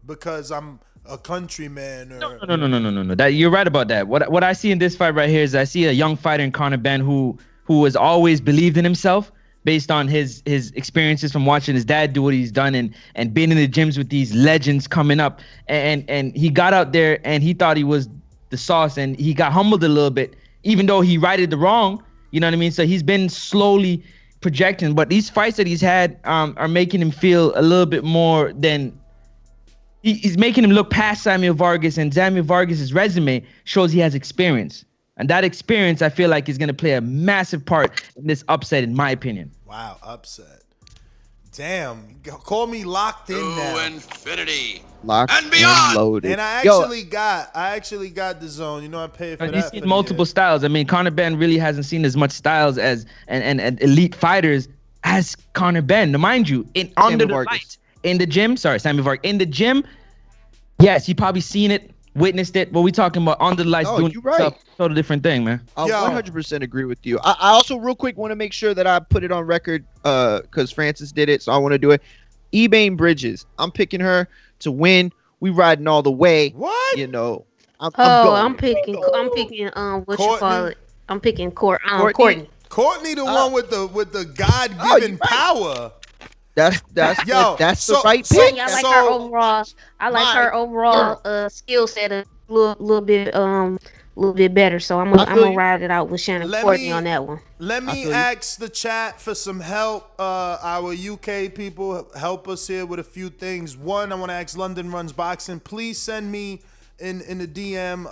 because I'm a countryman. Or... No. That you're right about that. What I see in this fight right here is I see a young fighter in Conor Benn who has always believed in himself based on his experiences from watching his dad do what he's done and being in the gyms with these legends coming up. And he got out there and he thought he was the sauce and he got humbled a little bit, even though he righted the wrong. You know what I mean? So he's been slowly projecting, but these fights that he's had are making him feel a little bit more than he's making him look past Samuel Vargas, and Samuel Vargas' resume shows he has experience. And that experience, I feel like, is going to play a massive part in this upset, in my opinion. Wow, upset. Damn, call me locked in now. To infinity. Locked and beyond. Loaded. And I actually got the zone. You know, I paid for that. You've seen multiple styles. I mean, Conor Benn really hasn't seen as much styles as and elite fighters as Conor Benn. Now, mind you, under the light, in the gym. Sorry, Samuel Vargas. In the gym, yes, you probably seen it, witnessed it. But we talking about under the lights doing stuff. Total different thing, man. I 100% agree with you. I also real quick want to make sure that I put it on record because Francis did it, so I want to do it. Ebane Bridges, I'm picking her to win. We riding all the way. What? You know. I'm picking what you call it. I'm picking Courtenay. Courtenay, the one with the God-given power. That's the right pick. I like her overall. I like her overall skill set a little bit better. So I'm gonna ride it out with Shannon Courtenay on that one. Let me ask the chat for some help. Our UK people help us here with a few things. One, I want to ask London Runs Boxing. Please send me in the DM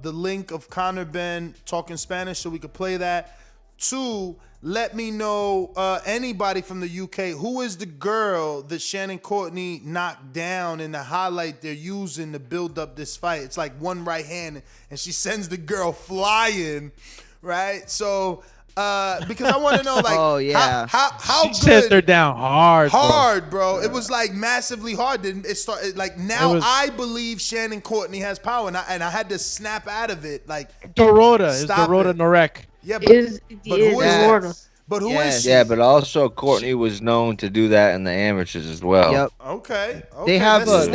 the link of Conor Benn talking Spanish so we could play that. Two, let me know anybody from the UK. Who is the girl that Shannon Courtenay knocked down in the highlight they're using to build up this fight? It's like one right hand, and she sends the girl flying, right? So, because I want to know, like, how she good. Sent her down hard, bro. It was like massively hard. Didn't it started like now? I believe Shannon Courtenay has power, and I had to snap out of it. Like Dorota is Dorota Norek. Yeah, but who is But who is she? Yeah, but also Courtenay was known to do that in the amateurs as well. Yep. Okay. They have an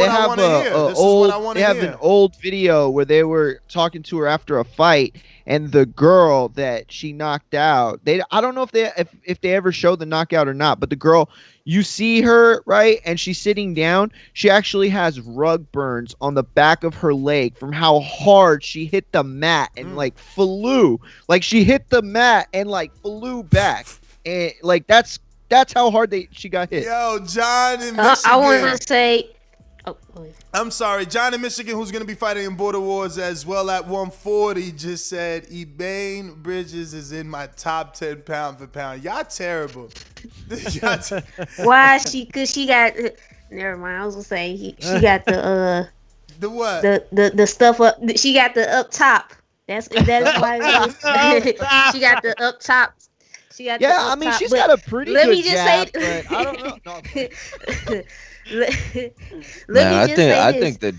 old video where they were talking to her after a fight, and the girl that she knocked out. I don't know if they ever showed the knockout or not, but the girl, you see her, right, and she's sitting down. She actually has rug burns on the back of her leg from how hard she hit the mat and like flew. Like she hit the mat and like flew back. And like that's how hard she got hit. Yo, John in Michigan. I want to say. I'm sorry, John in Michigan, who's going to be fighting in Border Wars as well at 140, just said Ebane Bridges is in my top 10 pound for pound. Y'all terrible. Why? Because she got. Never mind. I was gonna say she got the what? The stuff up. She got the up top. That's why she got the up top. She got I mean, she's got a pretty good jab, but I don't know. I think the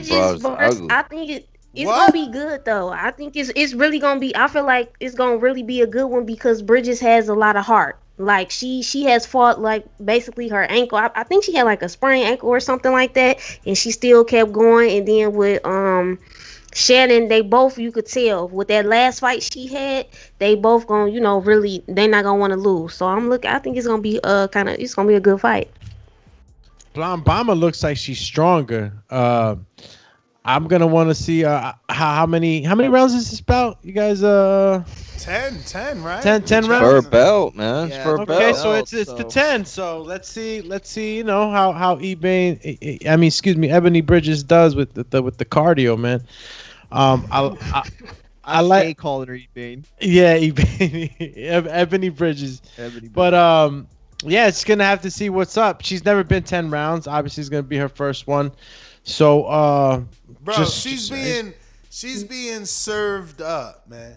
broad's ugly. I think it's gonna be good though. I think it's really gonna be. I feel like it's gonna really be a good one because Bridges has a lot of heart. Like she has fought like basically her ankle. I think she had like a sprained ankle or something like that, and she still kept going. And then with Shannon, they both, you could tell with that last fight she had, they both gonna really they're not gonna want to lose. So I think it's gonna be it's gonna be a good fight. Bama looks like she's stronger. I'm gonna want to see how many rounds is this bout? You guys 10, right? 10 rounds. For a belt, man. Yeah. For a belt. Okay, so it's the 10. So let's see, how Ebony Bridges does with the cardio, man. I like calling her Ebane. Yeah, Ebony Bridges. But yeah, it's gonna have to see what's up. She's never been 10 rounds. Obviously, it's gonna be her first one. So, bro, she's being served up, man.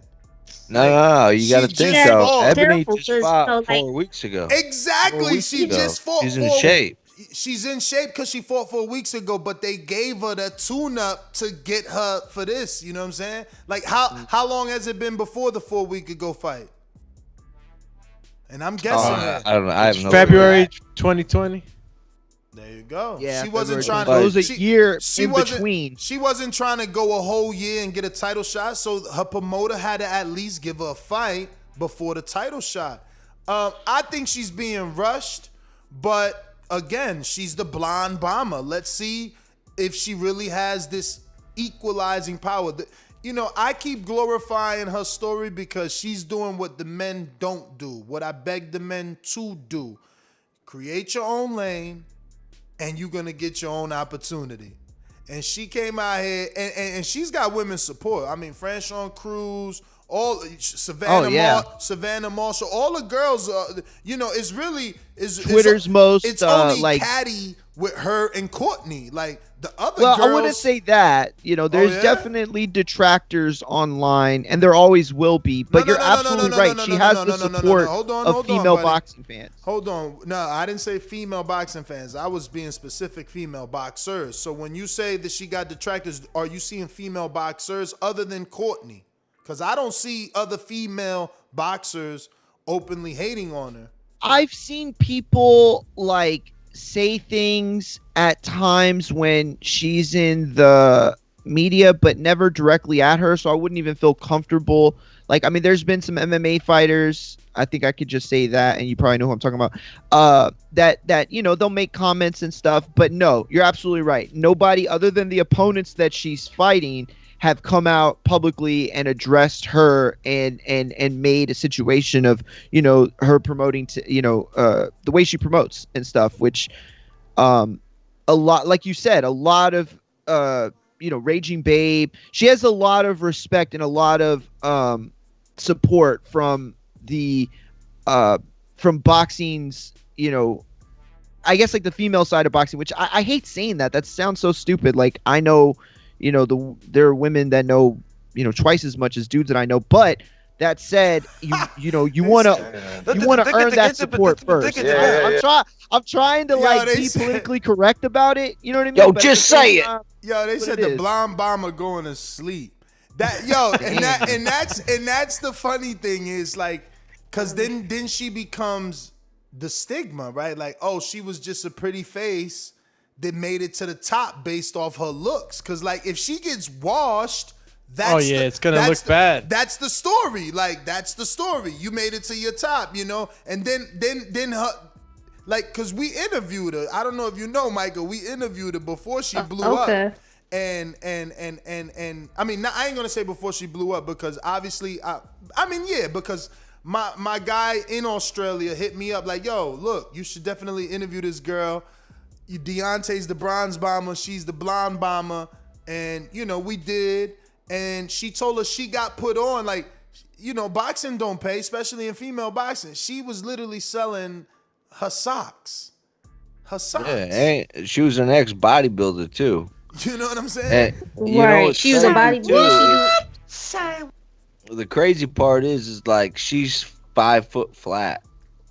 No. You got to think though. Ebony Terrible, just 'cause, fought you know, like- 4 weeks ago. Exactly. She just fought. She's in shape. She's in shape because she fought 4 weeks ago, but they gave her the tune-up to get her for this. You know what I'm saying? Like, how long has it been before the 4 week ago fight? And I'm guessing that. I don't know. I have no February 2020. There you go. Yeah, she wasn't February trying to. It was a year she in wasn't- between. She wasn't trying to go a whole year and get a title shot, so her promoter had to at least give her a fight before the title shot. I think she's being rushed, but again, she's the blonde bomber. Let's see if she really has this equalizing power. You know, I keep glorifying her story because she's doing what the men don't do, what I beg the men to do. Create your own lane, and you're going to get your own opportunity. And she came out here, and she's got women's support. I mean, Franchon Cruz, all Savannah Marshall, all the girls. You know, it's really Twitter's most. It's only catty with her and Courtenay. Like the other girls. I wouldn't say that. You know, there's definitely detractors online, and there always will be. But you're absolutely right. She has the support of female boxing fans. Hold on. No, I didn't say female boxing fans. I was being specific female boxers. So when you say that she got detractors, are you seeing female boxers other than Courtenay? Because I don't see other female boxers openly hating on her. I've seen people like say things at times when she's in the media, but never directly at her. So I wouldn't even feel comfortable. Like, I mean, there's been some MMA fighters. I think I could just say that, and you probably know who I'm talking about. That you know, they'll make comments and stuff. But no, you're absolutely right. Nobody other than the opponents that she's fighting have come out publicly and addressed her and made a situation of, you know, her promoting to, you know, the way she promotes and stuff, which a lot, like you said, a lot of you know, Raging Babe, she has a lot of respect and a lot of support from the from boxing's, you know, I guess like the female side of boxing, which I hate saying that sounds so stupid. Like, I know, you know, there are women that know, you know, twice as much as dudes that I know. But that said, you know, you want to earn that support first. I'm trying to be politically correct about it. You know what I mean? Yo, just say it. Yo, they said the blonde bomber going to sleep. That and that's the funny thing is, like, cause then she becomes the stigma, right? Like, oh, she was just a pretty face that made it to the top based off her looks. Cause like if she gets washed, it's gonna look bad. That's the story. Like, that's the story. You made it to your top, you know? And then her, like, cause we interviewed her. I don't know if you know, Michael, we interviewed her before she blew up. And I mean, I ain't gonna say before she blew up because obviously, because my guy in Australia hit me up like, yo, look, you should definitely interview this girl. Deontay's the bronze bomber, she's the blonde bomber, and you know, we did, and she told us she got put on, like, you know, boxing don't pay, especially in female boxing. She was literally selling her socks. Yeah, she was an ex-bodybuilder too. You know what I'm saying? And, you know, she was a bodybuilder. The crazy part is like she's 5 foot flat.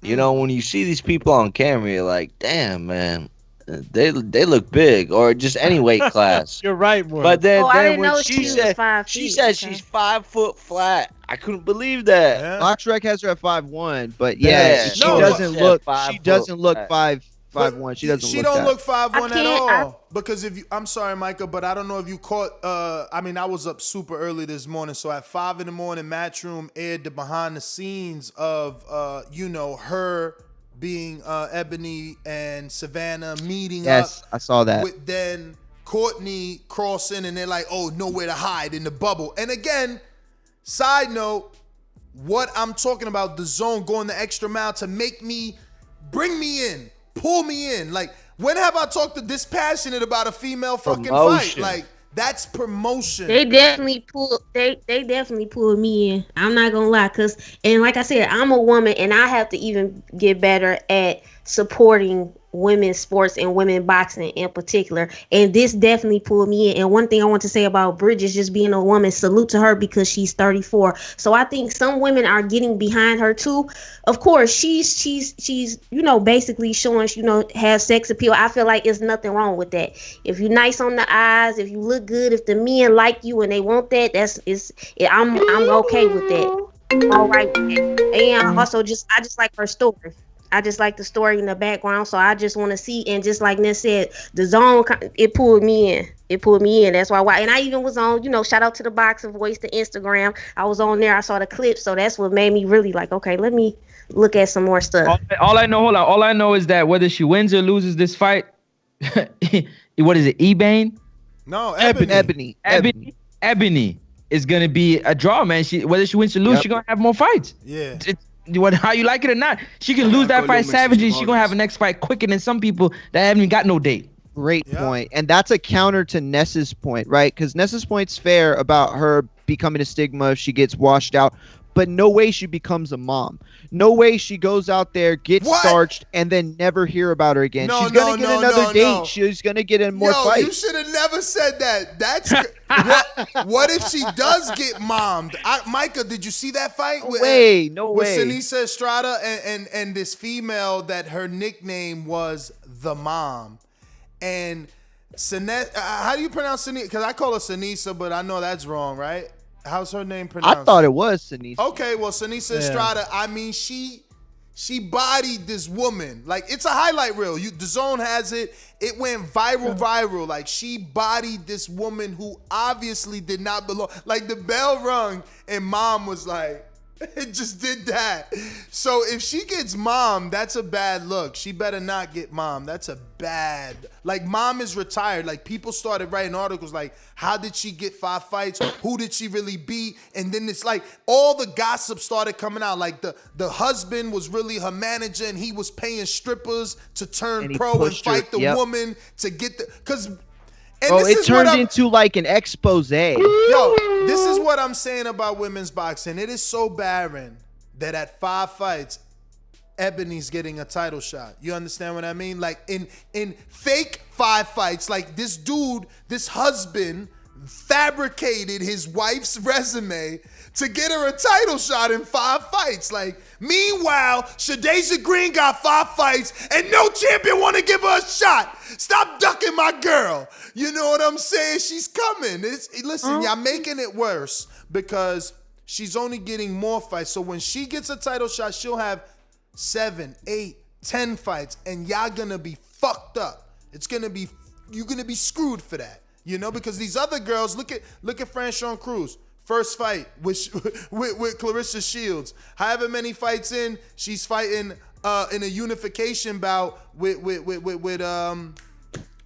You know, when you see these people on camera, you're like, damn, man. They look big, or just any weight class. You're right, boy. But then when when she said she's 5 foot flat, I couldn't believe that. Yeah. Boxrec has her at 5'1", but she doesn't look 5'1". She doesn't look 5'1" at all. Because I'm sorry, Micah, but I don't know if you caught. I mean, I was up super early this morning, so at 5 a.m, Matchroom aired the behind the scenes of you know, her being Ebony and Savannah meeting up. Yes, I saw that. With then Courtenay crossing, and they're like, oh, nowhere to hide in the bubble. And again, side note, what I'm talking about, the zone going the extra mile to bring me in, pull me in. Like, when have I talked this passionate about a female fucking fight? Like, that's promotion. They definitely pulled me in. I'm not gonna lie, and like I said, I'm a woman, and I have to even get better at supporting women's sports and women boxing in particular. And this definitely pulled me in. And one thing I want to say about Bridges just being a woman, salute to her because she's 34. So I think some women are getting behind her too. Of course, she's basically showing, has sex appeal. I feel like it's nothing wrong with that. If you're nice on the eyes, if you look good, if the men like you and they want that, I'm okay with that. I'm all right with that. And also I just like her story. I just like the story in the background, so I just want to see. And just like Ness said, the zone, it pulled me in. That's why. And I even was on, shout out to the Boxing Voice, the Instagram. I was on there. I saw the clips, so that's what made me really like, okay, let me look at some more stuff. All I know is that whether she wins or loses this fight, what is it, Ebane? No, Ebony. Ebony is gonna be a draw, man. Whether she wins or loses, she's gonna have more fights. Yeah. How you like it or not, she can lose that fight savagely. She's gonna have a next fight quicker than some people that haven't even got no date. Great point. And that's a counter to Ness's point, right? Because Ness's point's fair about her becoming a stigma if she gets washed out. But no way she becomes a mom. No way she goes out there, gets starched, and then never hear about her again. She's going to get another date. No. She's going to get in more fights. You should have never said that. That's what if she does get mommed? Micah, did you see that fight? No way. With Sinisa Estrada and this female that her nickname was The Mom. And how do you pronounce Sinisa? Because I call her Sinisa, but I know that's wrong, right? How's her name pronounced? I thought it was Sinisa. Okay, well, Sinisa Estrada, I mean, she bodied this woman. Like, it's a highlight reel. The Zone has it. It went viral. Like, she bodied this woman who obviously did not belong. Like, the bell rung, and Mom was like, it just did that. So if she gets Mom, that's a bad look. She better not get Mom. That's a bad. Like, Mom is retired. Like, people started writing articles like, how did she get 5 fights? Who did she really beat? And then it's like all the gossip started coming out. Like the husband was really her manager and he was paying strippers to turn pro and fight the woman to get the it turned into like an expose. Yo, this is what I'm saying about women's boxing. It is so barren that at 5 fights, Ebony's getting a title shot. You understand what I mean? Like in fake 5 fights, like this husband fabricated his wife's resume to get her a title shot in 5 fights. Like, meanwhile, Shadasia Green got 5 fights and no champion want to give her a shot. Stop ducking my girl. You know what I'm saying? She's coming. Listen, y'all making it worse because she's only getting more fights. So when she gets a title shot, she'll have 7, 8, 10 fights, and y'all gonna be fucked up. You're gonna be screwed for that. You know, because these other girls, look at Franchon Cruz. First fight with Clarissa Shields. However many fights in, she's fighting in a unification bout with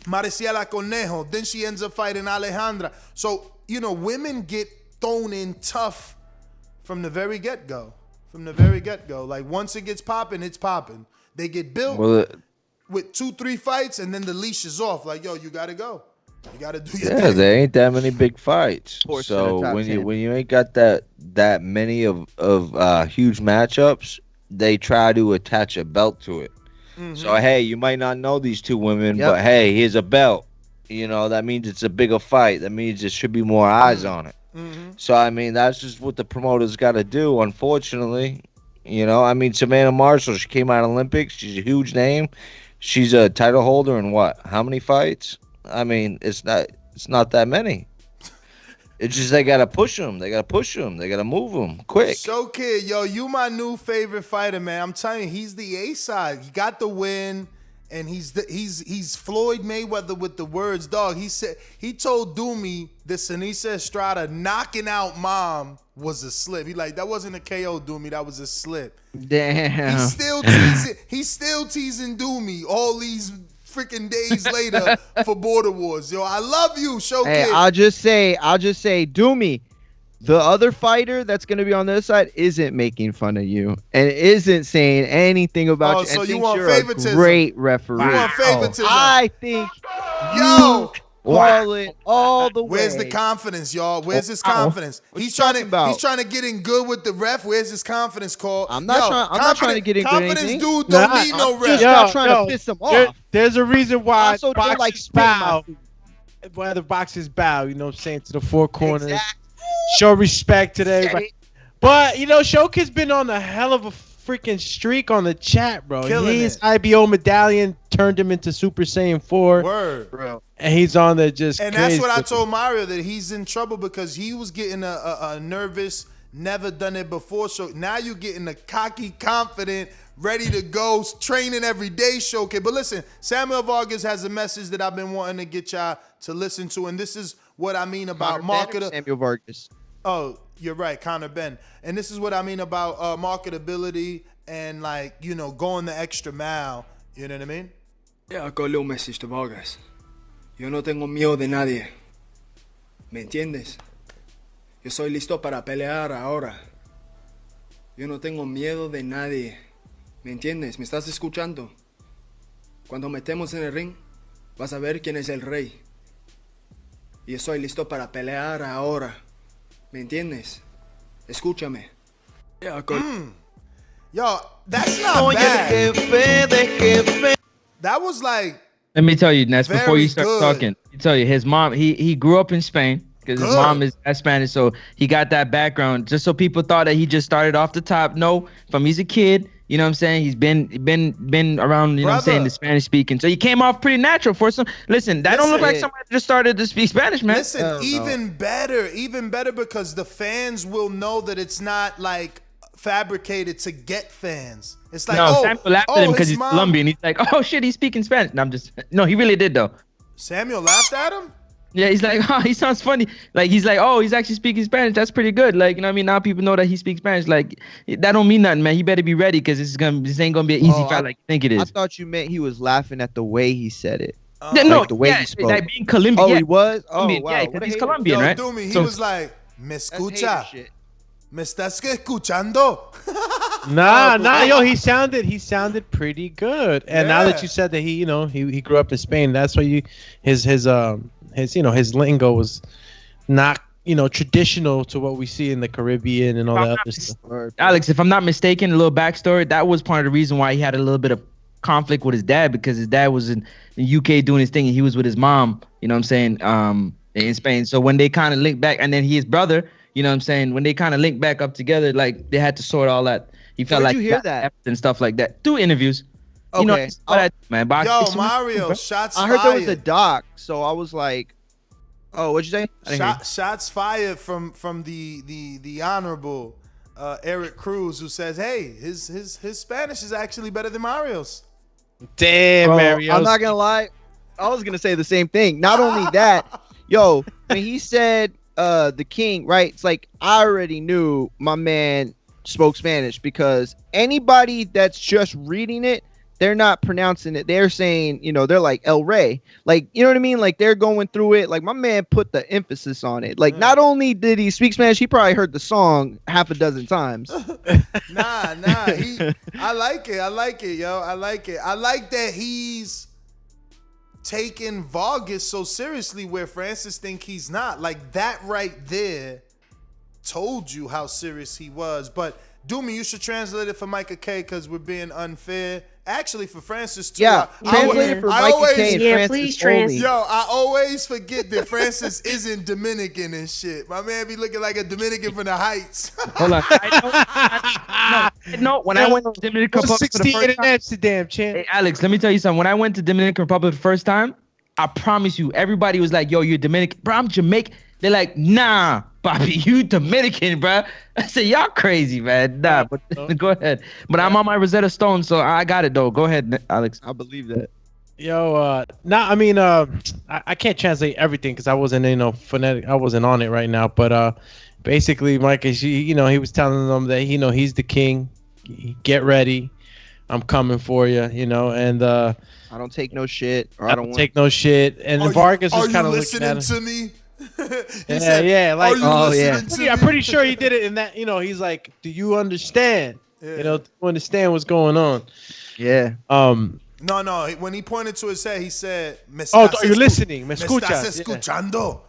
Mariciela Conejo. Then she ends up fighting Alejandra. So, women get thrown in tough from the very get-go. Like, once it gets popping, it's popping. They get built with 2-3 fights, and then the leash is off. Like, yo, you got to go. You got to do your thing. There ain't that many big fights. So when you ain't got that many of huge matchups, they try to attach a belt to it. Mm-hmm. So hey, you might not know these 2 women, but hey, here's a belt. That means it's a bigger fight. That means there should be more eyes on it. Mm-hmm. So I mean, that's just what the promoters got to do. Unfortunately, Savannah Marshall, she came out of Olympics. She's a huge name. She's a title holder in what? How many fights? I mean, it's not that many. It's just they gotta push them. They gotta move them quick. So kid, yo, you my new favorite fighter, man. I'm telling you, he's the A side. He got the win, and he's Floyd Mayweather with the words, dog. He told Doomy that Sinisa Estrada knocking out Mom was a slip. He like, that wasn't a KO, Doomy. That was a slip. Damn. He's still teasing Doomy all these freaking days later for Border Wars. Yo, I love you, Show Kid. I'll just say, Doomy, the other fighter that's going to be on the other side isn't making fun of you and isn't saying anything about you. So and you thinks want you're favoritism? A great referee. You want favoritism? I think Call it all the way. Where's the confidence, y'all? Where's his confidence? He's trying to get in good with the ref. Where's his confidence call? I'm not trying to get in good with anything. Confidence dude don't need no ref. Just not trying to piss him off. There's a reason why Also, don't like boxers spit my bow. food. Why the boxers bow, you know what I'm saying, to the four corners. Show respect to everybody. But, you know, Showkid's been on a hell of a freaking streak on the chat, bro. His IBO medallion turned him into Super Saiyan 4. Word, bro. And he's on there just and crazy. that's what I told Mario, that he's in trouble because he was getting a nervous, never done it before show. Now you're getting a cocky, confident, ready to go, training every day Showkid. But listen, Samuel Vargas has a message that I've been wanting to get y'all to listen to, and this is what I mean about marketer. Samuel Vargas. Oh, you're right, Connor Benn. And this is what I mean about marketability and, like, you know, going the extra mile. You know what I mean? Yeah, I got a little message to Vargas. Yo no tengo miedo de nadie. ¿Me entiendes? Yo soy listo para pelear ahora. Yo no tengo miedo de nadie. ¿Me entiendes? ¿Me estás escuchando? Cuando metemos en el ring, vas a ver quién es el rey. Y yo soy listo para pelear ahora. ¿Me entiendes? Escúchame. Yeah, Yo, that's not bad. That was like... Let me tell you, Ness, before you Very start good. talking, I tell you, his mom, he grew up in Spain because his mom is Spanish, so he got that background. Just so people thought that he just started off the top. No, from he's a kid, you know what I'm saying? He's been around, you know what I'm saying, the Spanish speaking. So he came off pretty natural for some. Listen, that don't look like somebody just started to speak Spanish, man. Listen, even better because the fans will know that it's not like fabricated to get fans. It's like, Samuel laughed at him because his he's Colombian. He's like, oh shit, he's speaking Spanish. No, he really did though. Samuel laughed at him? Yeah, he's like, oh, he sounds funny. Like, he's like, oh, he's actually speaking Spanish. That's pretty good. Like, you know what I mean? Now people know that he speaks Spanish. Like, that don't mean nothing, man. He better be ready because this ain't gonna be an easy fight like you think it is. I thought you meant he was laughing at the way he said it. The way he spoke. Like being Colombian. Oh, he was? Oh, Colombian, wow. Yeah, because he's Colombian, right? Doomy, he was like, me escucha. Me estás escuchando? Yo, he sounded pretty good. And now that you said that he grew up in Spain, that's why his lingo was not, traditional to what we see in the Caribbean and all that other stuff. Alex, if I'm not mistaken, a little backstory, that was part of the reason why he had a little bit of conflict with his dad, because his dad was in the UK doing his thing and he was with his mom, you know what I'm saying, in Spain. So when they kind of linked back, and then his brother, you know what I'm saying, when they kind of linked back up together, like they had to sort all that. He felt Where'd like you hear that? And stuff like that through interviews. Okay. You know, man. Yo, Mario, shots I heard fired. there was a doc, so I was like, oh, what'd you say? Shots fired from the honorable Eric Cruz, who says, hey, his Spanish is actually better than Mario's. Damn, Bro, Mario. I'm not gonna lie. I was gonna say the same thing. Not only that, yo, when he said the king, right? It's like I already knew my man spoke Spanish, because anybody that's just reading it, they're not pronouncing it. They're saying, they're like El Rey. Like, you know what I mean? Like, they're going through it. Like, my man put the emphasis on it. Like, not only did he speak Spanish, he probably heard the song half a dozen times. Nah. I like it, yo. I like it. I like that he's taking Vargas so seriously where Francis think he's not. Like, that right there told you how serious he was. But Doomy, you should translate it for Micah K, because we're being unfair. Actually, for Francis too. Yeah, translate it for Micah K and Francis please only. Yo, I always forget that Francis isn't Dominican and shit. My man be looking like a Dominican from the Heights. Hold on. No, when I went to Dominican Republic for the first time, Amsterdam, champ. Hey, Alex, let me tell you something. When I went to Dominican Republic the first time, I promise you, everybody was like, yo, you're Dominican. Bro, I'm Jamaican. They're like, nah, Bobby, you Dominican, bro. I said, y'all crazy, man. Nah, but go ahead. But I'm on my Rosetta Stone, so I got it, though. Go ahead, Alex. I believe that. Yo, I can't translate everything because I wasn't, phonetic. I wasn't on it right now. But basically, Mike, he was telling them that, he's the king. Get ready. I'm coming for you, and I don't take no shit. Or I don't take no shit. And Vargas was kind of looking at him. To me? Like, I'm pretty sure he did it in that, he's like, do you understand? Do you understand what's going on? Yeah. No. When he pointed to his head, he said, you're listening. Me escuchas. estás escuchando?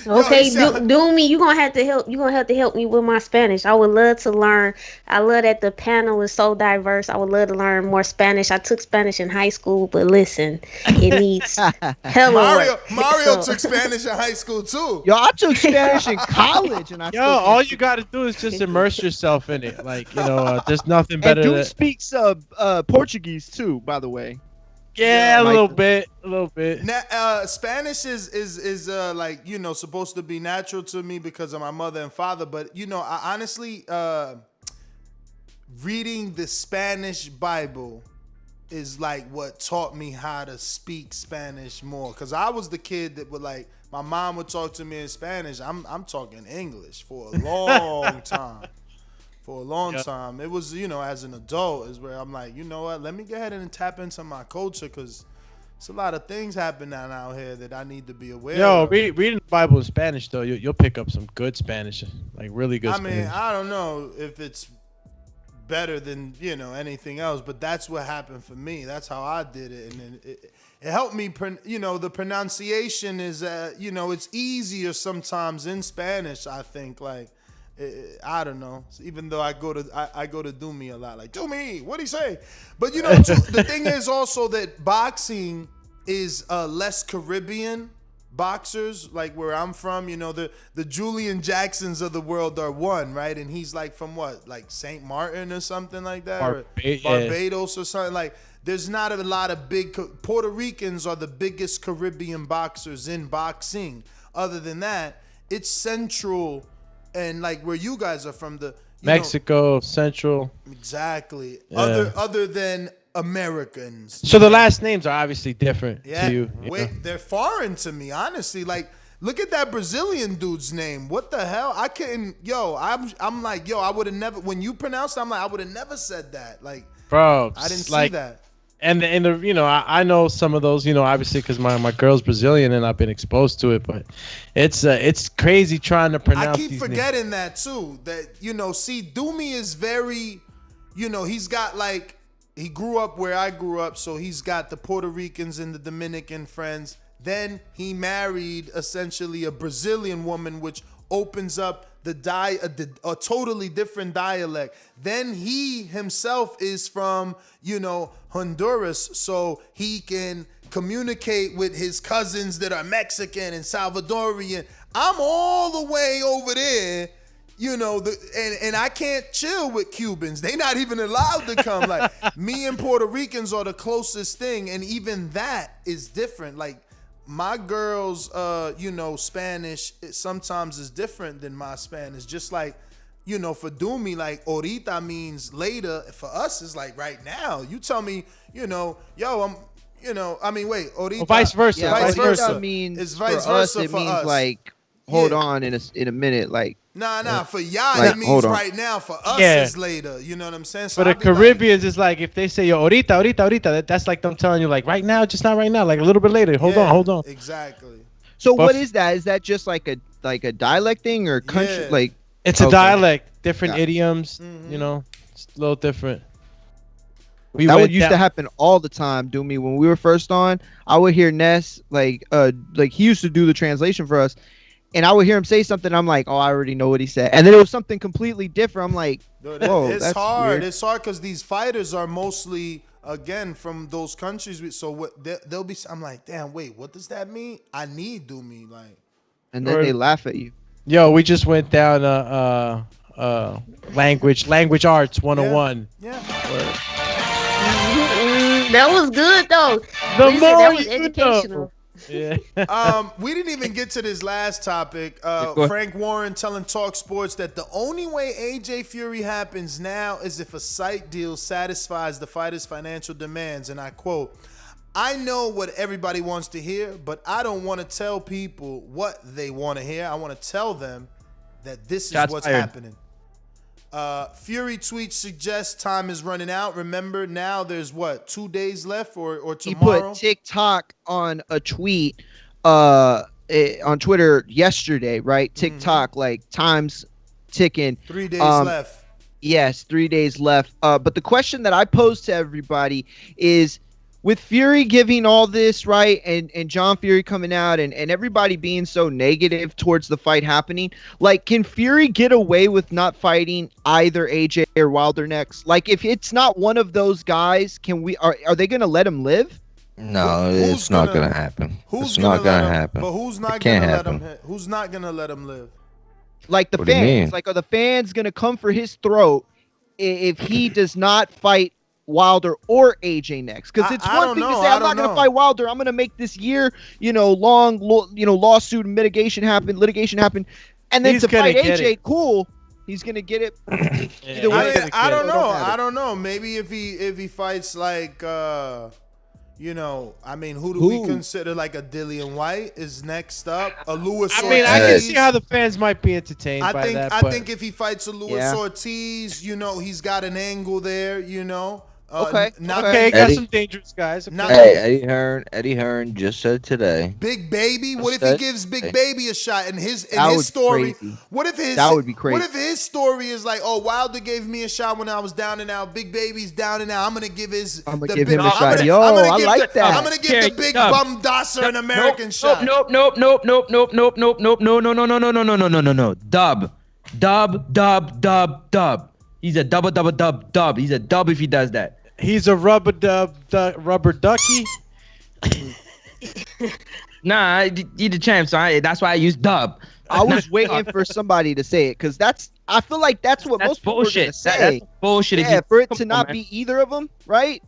Okay, Doomy, you gonna have to help. You gonna have to help me with my Spanish. I would love to learn. I love that the panel is so diverse. I would love to learn more Spanish. I took Spanish in high school, but listen, it needs hella Mario took Spanish in high school too. Yo, I took Spanish in college, and all you got to do is just immerse yourself in it. Like there's nothing better. And Duke speaks Portuguese too, by the way. Yeah, a little bit. Now, Spanish is like supposed to be natural to me because of my mother and father. But I honestly, reading the Spanish Bible is like what taught me how to speak Spanish more. Because I was the kid that would my mom would talk to me in Spanish. I'm talking English for a long time. For a long time. It was, as an adult is where I'm like, you know what? Let me go ahead and tap into my culture because it's a lot of things happening out here that I need to be aware of. Reading the Bible in Spanish, though, you'll pick up some good Spanish, like really good Spanish. I mean, I don't know if it's better than, anything else, but that's what happened for me. That's how I did it. And it helped me, the pronunciation is, it's easier sometimes in Spanish, I think, I don't know. Even though I go to Doomy a lot, like Doomy, what'd he say? But the thing is also that boxing is less Caribbean boxers, like where I'm from. The Julian Jacksons of the world are one, right? And he's from what, like St. Martin or something like that, or Barbados or something. Like there's not a lot of big Puerto Ricans are the biggest Caribbean boxers in boxing. Other than that, it's central. And where you guys are from, Mexico, Central. Exactly. Yeah. Other than Americans. So the last names are obviously different to you. They're foreign to me, honestly. Look at that Brazilian dude's name. What the hell? I couldn't. I'm like, I would have never. When you pronounced it, I'm like, I would have never said that. Bro, I didn't see that. And I know some of those, obviously because my girl's Brazilian and I've been exposed to it, but it's crazy trying to pronounce. I keep forgetting that too. That Doomy is very, he's got he grew up where I grew up, so he's got the Puerto Ricans and the Dominican friends. Then he married essentially a Brazilian woman, which opens up a totally different dialect. Then he himself is from, Honduras, so he can communicate with his cousins that are Mexican and Salvadorian. I'm all the way over there, and I can't chill with Cubans. They not even allowed to come. Me and Puerto Ricans are the closest thing, and even that is different. My girl's, Spanish sometimes is different than my Spanish. Just for Doomy, ahorita means later. For us, it's right now. You tell me, ahorita. Vice versa. Yeah, vice versa. It's vice for us, versa it for means us. Hold on in a minute, Nah. For y'all, it means right now. For us, it's later. You know what I'm saying? So for the Caribbeans, it's if they say ahorita, that's like them telling you right now, just not right now, a little bit later. Hold on. Exactly. So what is that? Is that just a dialect thing or country? Yeah. It's a dialect, different idioms. Mm-hmm. It's a little different. That would used to happen all the time, Doomy. When we were first on, I would hear Ness he used to do the translation for us. And I would hear him say something. I'm like, oh, I already know what he said. And then it was something completely different. I'm like, whoa, it's that's hard. weird. It's hard because these fighters are mostly, again, from those countries. So what they'll be. I'm like, damn, wait, what does that mean? I need Doomy, And then they laugh at you. Yo, we just went down language arts 101. Yeah. That was good though. That was educational. Yeah. We didn't even get to this last topic. Frank Warren telling Talk Sports that the only way AJ Fury happens now is if a site deal satisfies the fighter's financial demands. And I quote, I know what everybody wants to hear, but I don't want to tell people what they want to hear. I want to tell them that this is what's happening. Fury tweet suggests time is running out. Remember, now there's 2 days left or tomorrow? He put TikTok on a tweet on Twitter yesterday, right? TikTok, time's ticking. 3 days left. Yes, 3 days left. But the question that I pose to everybody is, with Fury giving all this, right, and John Fury coming out and everybody being so negative towards the fight happening, like, can Fury get away with not fighting either AJ or Wilder next? Like, if it's not one of those guys, are they going to let him live? No, it's not going to happen. It's not going to happen. But who's not going to let him? Who's not going to let him live? Like the fans. Like, are the fans going to come for his throat if he does not fight Wilder or AJ next? Because it's one thing to say, I'm not going to fight Wilder. I'm going to make this year, long, lawsuit and litigation happen. And then to fight AJ, cool. He's going to get it. Either way. I don't know. I don't know. Maybe if he fights like, who do we consider like a Dillian White is next up? A Luis Ortiz. I mean, I can see how the fans might be entertained by that. I think if he fights a Luis Ortiz, he's got an angle there, Okay, got some dangerous guys. Okay. Hey, Eddie Hearn just said today. Big Baby. What if he gives Big Baby a shot and his story? Crazy. What if his that would be crazy? What if his story is like, oh, Wilder gave me a shot when I was down and out. Big Baby's down and out. I'm gonna give him a shot. I like that. I'm gonna give the big bum Dosser an American shot. Nope. Dub. He's a dub. He's a dub if he does that. He's a rubber ducky. Nah, he's the champ, so that's why I use dub. I was waiting for somebody to say it because I feel like that's what most people are gonna say. That's bullshit. Yeah, for it to not be either of them, right?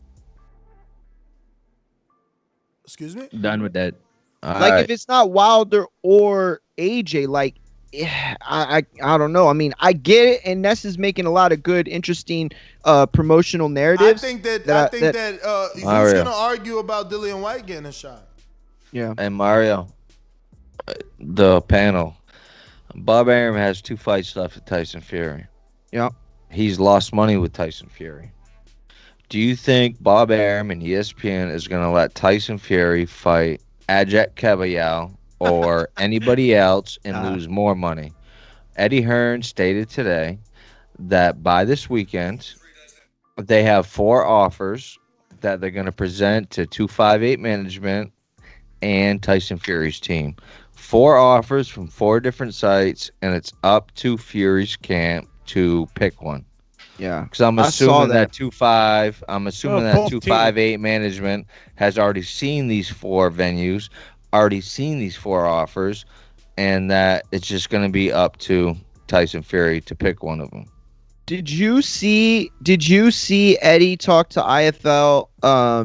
Excuse me? Done with that. If it's not Wilder or AJ, like, I don't know. I mean, I get it, and Ness is making a lot of good, interesting promotional narratives. I think that who's gonna argue about Dillian White getting a shot? Yeah. And Mario, the panel, Bob Arum has 2 fights left with Tyson Fury. Yeah. He's lost money with Tyson Fury. Do you think Bob Arum and ESPN is gonna let Tyson Fury fight Ajagba or anybody else and lose more money? Eddie Hearn stated today that by this weekend, they have 4 offers that they're going to present to 258 management and Tyson Fury's team. 4 offers from 4 different sites, and it's up to Fury's camp to pick one. Yeah, because I'm assuming that 258 management has already seen these 4 venues, already seen these 4 offers, and that it's just going to be up to Tyson Fury to pick one of them. Did you see Eddie talk to IFL?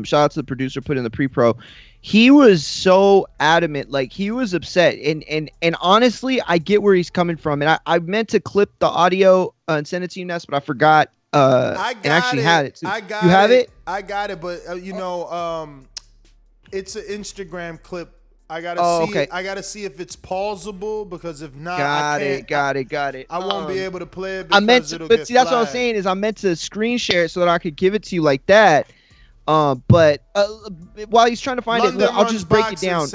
Shout out to the producer, put in the pre-pro. He was so adamant, like he was upset, and honestly, I get where he's coming from, and I meant to clip the audio and send it to you, Ness, but I forgot. I actually had it too. You have it? I got it, but it's an Instagram clip. I gotta see. Okay. I gotta see if it's pausable, because if not, got it. I won't be able to play it. I meant to, but see, that's what I'm saying is I meant to screen share it so that I could give it to you like that. But while he's trying to find it, I'll just break it down.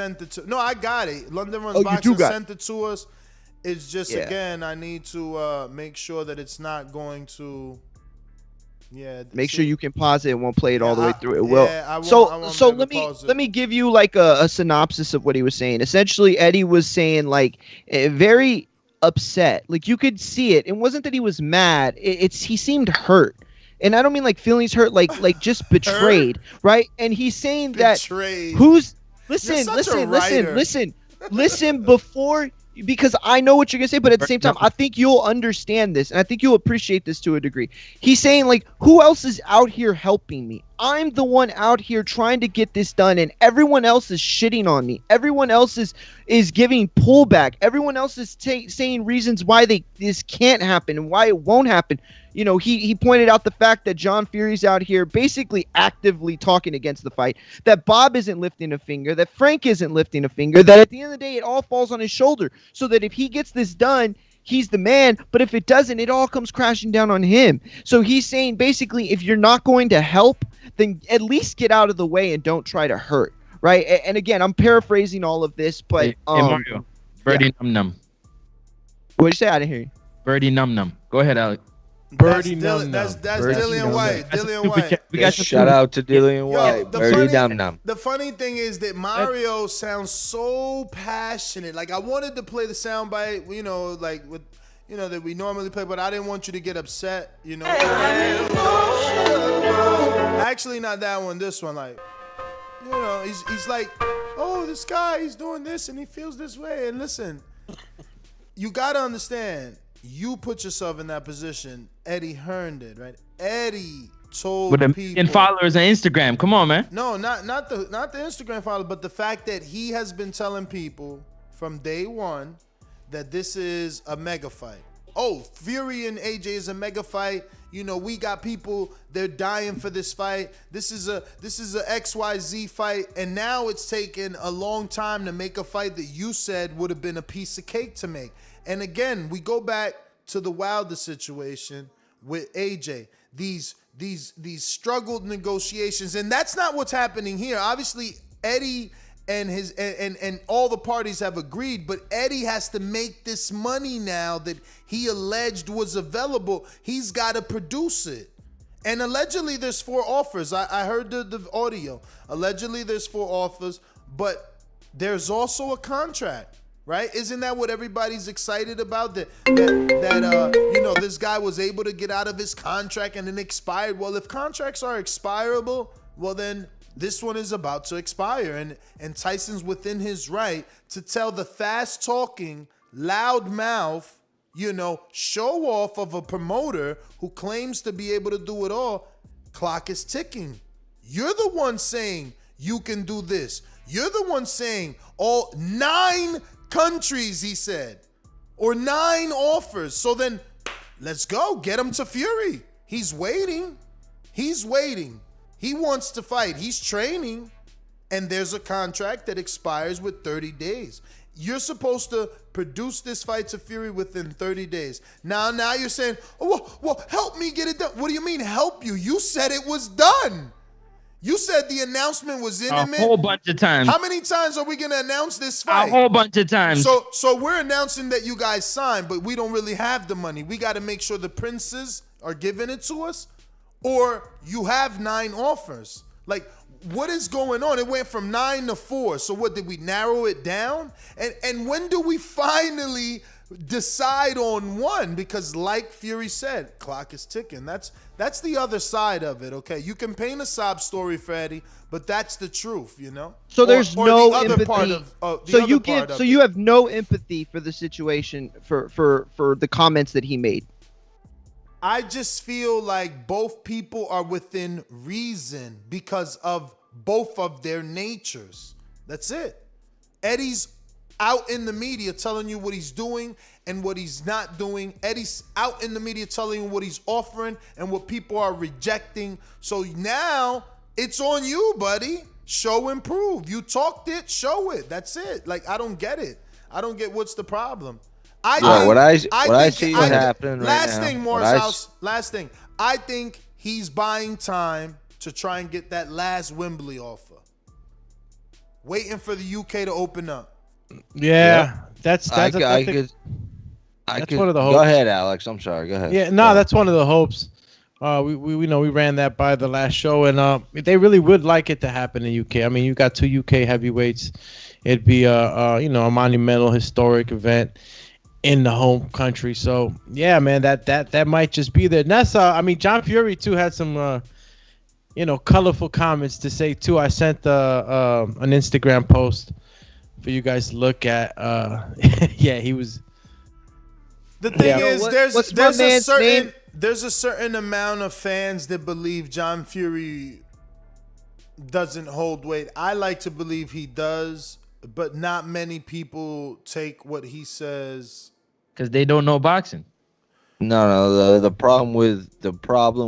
No, I got it. London Runs Boxing sent it to us. It's just again, I need to make sure that it's not going to. Yeah. Make sure you can pause it and won't play it all the way through. It will. So let me give you like a synopsis of what he was saying. Essentially, Eddie was saying like very upset. Like you could see it. It wasn't that he was mad. He seemed hurt. And I don't mean like feelings hurt, like just betrayed, right? And he's saying betrayed. That listen before, because I know what you're gonna say, but at the same time, I think you'll understand this, and I think you'll appreciate this to a degree. He's saying like, who else is out here helping me? I'm the one out here trying to get this done, and everyone else is shitting on me. Everyone else is giving pullback. Everyone else is saying reasons why this can't happen and why it won't happen. You know, he pointed out the fact that John Fury's out here basically actively talking against the fight, that Bob isn't lifting a finger, that Frank isn't lifting a finger, that at the end of the day, it all falls on his shoulder, so that if he gets this done, he's the man, but if it doesn't, it all comes crashing down on him. So he's saying basically, if you're not going to help, then at least get out of the way and don't try to hurt, right? And again, I'm paraphrasing all of this, but hey Mario, Birdie Num Num. What'd you say? I didn't hear you. Birdie Num Num. Go ahead, Alex. Birdie That's Num That's Birdie Dillian Num White. Num. Dillian White. We got Shout out to Dillian White. Birdie Num Num. The funny thing is that Mario sounds so passionate. Like I wanted to play the soundbite, you know, like with, you know, that we normally play, but I didn't want you to get upset, you know. Actually, not that one. This one, like, you know, he's like, oh, this guy, he's doing this and he feels this way. And listen, you gotta understand. You put yourself in that position. Eddie Hearn did, right? Eddie told with a people. million followers on Instagram. Come on, man. No, not the Instagram followers, but the fact that he has been telling people from day one that this is a mega fight. Oh, Fury and AJ is a mega fight. You know, we got people, they're dying for this fight. This is a XYZ fight, and now it's taken a long time to make a fight that you said would have been a piece of cake to make. And again, we go back to the Wilder situation with AJ. These struggled negotiations, and that's not what's happening here. Obviously, Eddie and his and all the parties have agreed, but Eddie has to make this money now that he alleged was available. He's got to produce it. And allegedly there's 4 offers. I heard the audio. Allegedly there's 4 offers, but there's also a contract. Right? Isn't that what everybody's excited about? That you know, this guy was able to get out of his contract and then expired. Well, if contracts are expirable, well then this one is about to expire. And Tyson's within his right to tell the fast-talking, loud-mouth, you know, show-off of a promoter who claims to be able to do it all, clock is ticking. You're the one saying you can do this. You're the one saying all 9 countries, he said, or 9 offers. So then let's go. Get him to Fury. He's waiting. He's waiting. He wants to fight. He's training. And there's a contract that expires with 30 days. You're supposed to produce this fight to Fury within 30 days. Now you're saying, oh, well, help me get it done. What do you mean help you? You said it was done. You said the announcement was imminent. A whole bunch of times. How many times are we going to announce this fight? A whole bunch of times. So we're announcing that you guys signed, but we don't really have the money. We got to make sure the princes are giving it to us, or you have 9 offers. Like, what is going on? It went from 9 to 4. So what, did we narrow it down? And when do we finally decide on one? Because like Fury said, clock is ticking. That's the other side of it, okay? You can paint a sob story for Eddie, but that's the truth, you know? So there's no empathy. So you have no empathy for the situation, for the comments that he made. I just feel like both people are within reason because of both of their natures. That's it. Eddie's out in the media telling you what he's doing and what he's not doing. Eddie's out in the media telling you what he's offering and what people are rejecting. So now it's on you, buddy. Show and prove. You talked it, show it. That's it. Like, I don't get it. I don't get what's the problem. What I see happening right now. Last thing, Morris. Last thing. I think he's buying time to try and get that last Wembley offer. Waiting for the UK to open up. Yeah, that's I could, one of the hopes. Go ahead, Alex. I'm sorry. Go ahead. Yeah, no, that's one of the hopes. We know we ran that by the last show, and they really would like it to happen in UK. I mean, you got 2 UK heavyweights. It'd be a monumental, historic event in the home country. So yeah, man, that might just be there. And that's I mean, John Fury too had some colorful comments to say too. I sent an Instagram post for you guys to look at. Yeah, he was. The thing is, there's a certain amount of fans that believe John Fury doesn't hold weight. I like to believe he does, but not many people take what he says because they don't know boxing. No. The problem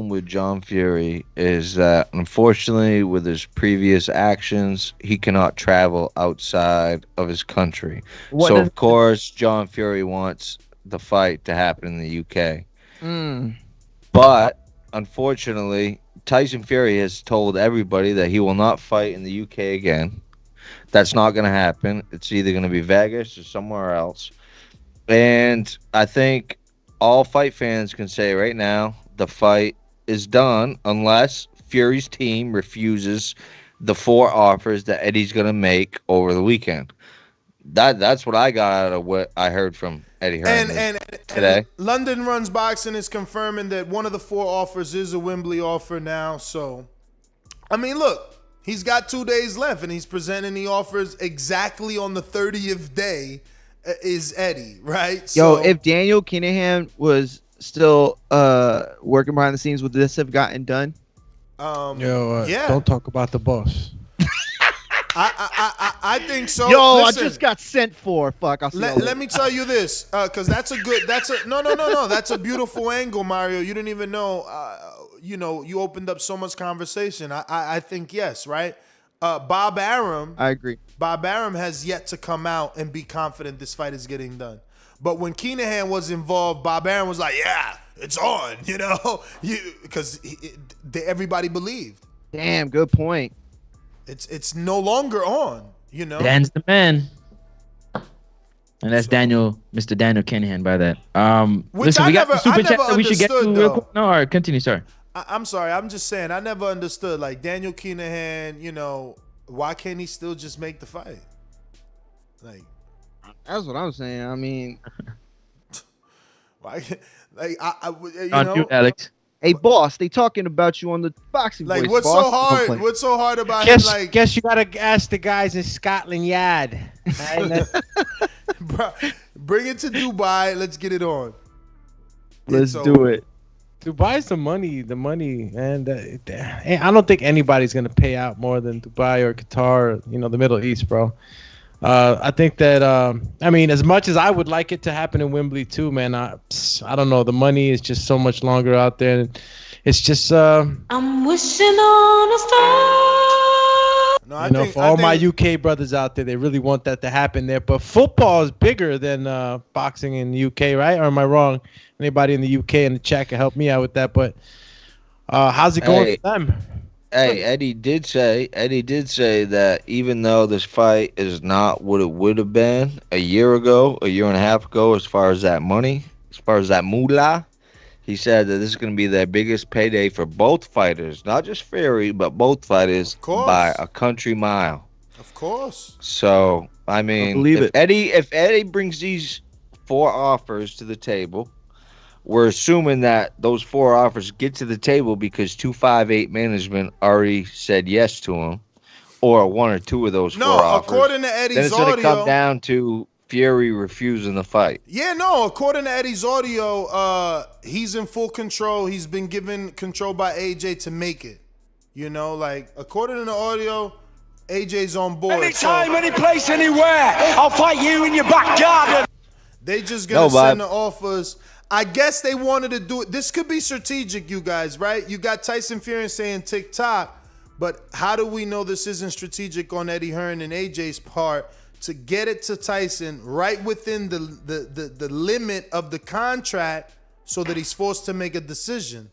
with John Fury is that unfortunately, with his previous actions, he cannot travel outside of his country. Of course, John Fury wants the fight to happen in the UK. But unfortunately, Tyson Fury has told everybody that he will not fight in the UK again. That's not going to happen. It's either going to be Vegas or somewhere else. And I think all fight fans can say right now, the fight is done unless Fury's team refuses the 4 offers that Eddie's going to make over the weekend. That's what I got out of what I heard from Eddie Hearn today. And London Runs Boxing is confirming that one of the 4 offers is a Wembley offer now. So, I mean, look, he's got 2 days left, and he's presenting the offers exactly on the 30th day is Eddie, right? Yo, So, if Daniel Kinahan was still working behind the scenes, would this have gotten done? yeah, Don't talk about the boss. I think so. Yo, Listen, I just got sent for. Fuck, I'll see y'all let me tell you this, because that's a beautiful angle, Mario. You didn't even know. You opened up so much conversation. I think yes, right? Bob Arum. I agree. Bob Arum has yet to come out and be confident this fight is getting done. But when Kinahan was involved, Bob Arum was like, "Yeah, it's on," because everybody believed. Damn, good point. It's no longer on, Dan's the man. And that's Mr. Daniel Kinahan by that. Listen, we got the super chat that we should get to real quick. No, all right, continue, sorry. I'm sorry, I'm just saying, I never understood, like, Daniel Kinahan, why can't he still just make the fight? Like, that's what I'm saying. I mean, why? Like, On you, Alex. Hey, boss, they talking about you on the boxing. Like, voice, what's boss. so hard? What's so hard about him? Like, Guess you gotta ask the guys in Scotland Yard. bro, bring it to Dubai. Let's get it on. Let's do it. Dubai's the money, and I don't think anybody's gonna pay out more than Dubai or Qatar, the Middle East, bro. I think that as much as I would like it to happen in Wembley too, man, I don't know. The money is just so much longer out there. And it's just I'm wishing on a star. For all my UK brothers out there, they really want that to happen there. But football is bigger than boxing in the UK, right? Or am I wrong? Anybody in the UK in the chat can help me out with that. But how's it going for them? Hey, Eddie did say that even though this fight is not what it would have been a year and a half ago, as far as that money, as far as that moolah, he said that this is going to be their biggest payday for both fighters, not just Fury, but both fighters by a country mile. Of course. So, I mean, if Eddie brings these 4 offers to the table, we're assuming that those 4 offers get to the table because 258 management already said yes to him, or 1 or 2 of those 4 offers. No, according to Eddie's then it's audio, going to come down to Fury refusing the fight. Yeah, no, according to Eddie's audio, he's in full control. He's been given control by AJ to make it. According to the audio, AJ's on board. Anytime, any place, anywhere. I'll fight you in your back garden. They just going to send the offers. I guess they wanted to do it. This could be strategic, you guys, right? You got Tyson Fury saying TikTok, but how do we know this isn't strategic on Eddie Hearn and AJ's part to get it to Tyson right within the limit of the contract so that he's forced to make a decision?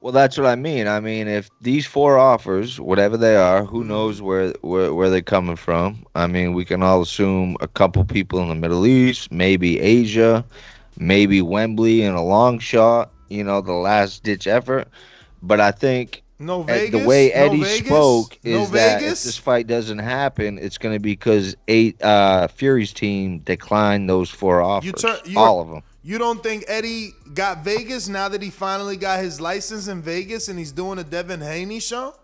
Well, that's what I mean. I mean, if these 4 offers, whatever they are, who knows where they're coming from? I mean, we can all assume a couple people in the Middle East, maybe Asia, maybe Wembley in a long shot, the last-ditch effort. But I think the way Eddie spoke is that if this fight doesn't happen, it's going to be because Fury's team declined those 4 offers, all of them. You don't think Eddie got Vegas now that he finally got his license in Vegas and he's doing a Devin Haney show?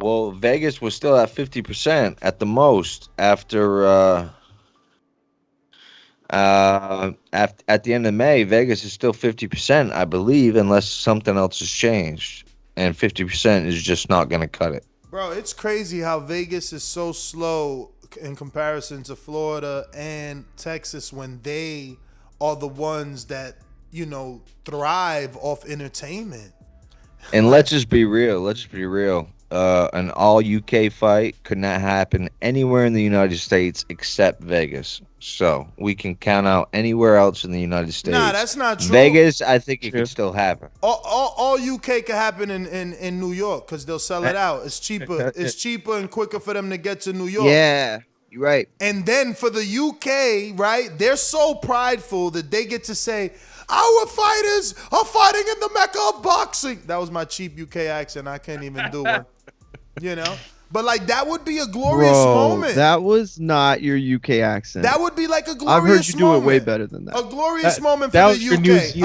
Well, Vegas was still at 50% at the most after at the end of May. Vegas is still 50%, I believe, unless something else has changed. And 50% is just not going to cut it. Bro, it's crazy how Vegas is so slow in comparison to Florida and Texas when they are the ones that, thrive off entertainment. And let's just be real. An all UK fight could not happen anywhere in the United States except Vegas. So we can count out anywhere else in the United States. Nah, that's not true. Vegas, I think it could still happen. All UK can happen in New York because they'll sell it out. It's cheaper. It's cheaper and quicker for them to get to New York. Yeah. You're right. And then for the UK, right, they're so prideful that they get to say, our fighters are fighting in the Mecca of boxing. That was my cheap UK accent. I can't even do one. You know? But like that would be a glorious moment. That was not your UK accent. That would be like a glorious moment. I've heard you do it way better than that. A glorious moment for the UK.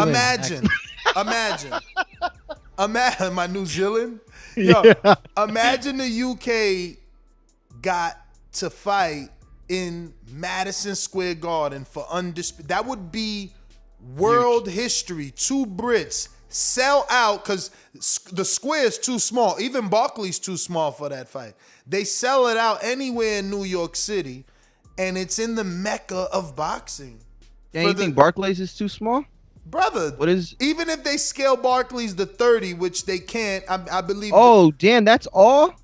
Imagine my New Zealand. Yo, imagine the UK got to fight in Madison Square Garden for undisputed. That would be world history. 2 Brits sell out because the square is too small. Even Barclays too small for that fight. They sell it out anywhere in New York City, and it's in the Mecca of boxing. Yeah, you think Barclays is too small? Brother, what is? Even if they scale Barclays to 30, which they can't, I believe. Oh, damn, that's all?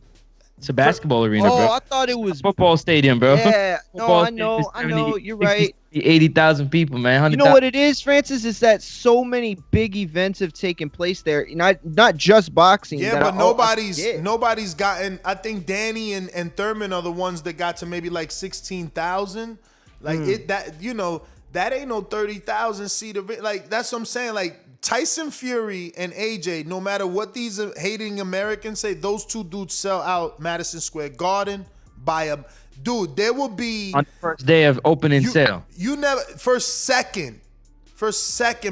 It's a basketball arena, bro. Oh, I thought it was football stadium, bro. Yeah, no, I know, you're right. 80,000 people, man. You know what it is, Francis, is that so many big events have taken place there. Not just boxing. Yeah, but nobody's gotten. I think Danny and Thurman are the ones that got to maybe like 16,000. Like that ain't no 30,000 seat event. Like that's what I'm saying. Like Tyson Fury and AJ, no matter what these hating Americans say, those 2 dudes sell out Madison Square Garden by a dude. There will be on the first day of opening sale. You never first second,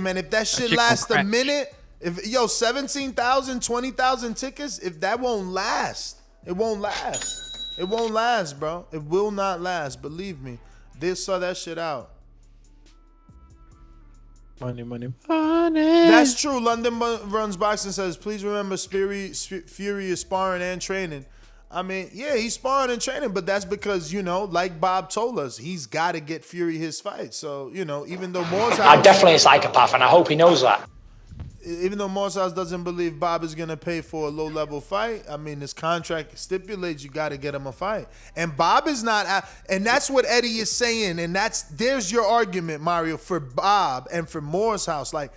man. If that shit lasts a minute, 17,000, 20,000 tickets, if that won't last, it won't last. It won't last, bro. It will not last. Believe me. They saw that shit out. Money. That's true. London Runs Boxing says, please remember Fury is sparring and training. I mean, yeah, he's sparring and training, but that's because, like Bob told us, he's got to get Fury his fight. So, even though Morehouse... I'm definitely a psychopath, and I hope he knows that. Even though Morehouse doesn't believe Bob is going to pay for a low-level fight, I mean, his contract stipulates you got to get him a fight. And Bob is not... And that's what Eddie is saying, and there's your argument, Mario, for Bob and for Morehouse. Like,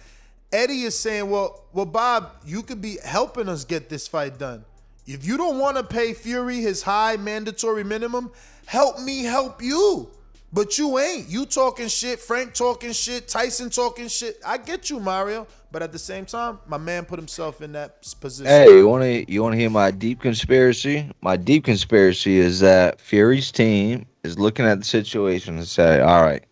Eddie is saying, well, Bob, you could be helping us get this fight done. If you don't want to pay Fury his high mandatory minimum, help me help you. But you ain't. You talking shit, Frank talking shit, Tyson talking shit. I get you, Mario. But at the same time, my man put himself in that position. Hey, you wanna hear my deep conspiracy? My deep conspiracy is that Fury's team is looking at the situation and say, all right,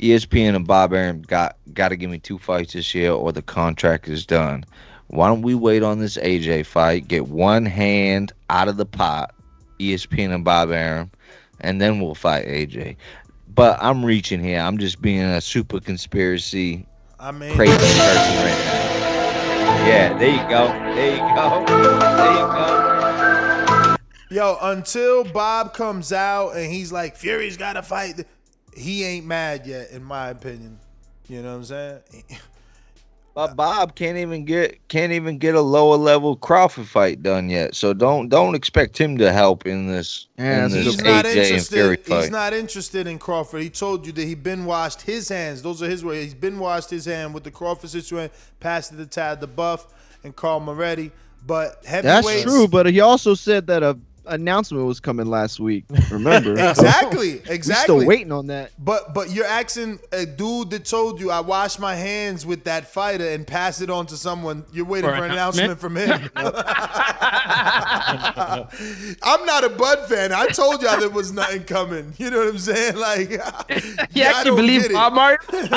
ESPN and Bob Arum got to give me 2 fights this year or the contract is done. Why don't we wait on this AJ fight, get one hand out of the pot, ESPN and Bob Arum, and then we'll fight AJ. But I'm reaching here. I'm just being a super conspiracy crazy person right now. Yeah, there you go. Yo, until Bob comes out and he's like, Fury's got to fight, he ain't mad yet, in my opinion. You know what I'm saying? But Bob can't even get a lower level Crawford fight done yet. So don't expect him to help in this. He's not interested. He's not interested in Crawford. He told you that he been washed his hands. Those are his words. He's been washed his hand with the Crawford situation. Passed it to Tad the Buff and Carl Moretti. But heavyweights. That's true. But he also said that a announcement was coming last week. Remember? Exactly. We're still waiting on that. But you're asking a dude that told you I washed my hands with that fighter and pass it on to someone. You're waiting for an announcement from him. I'm not a Bud fan. I told y'all there was nothing coming. You know what I'm saying? Like, you actually believe Bob Martin?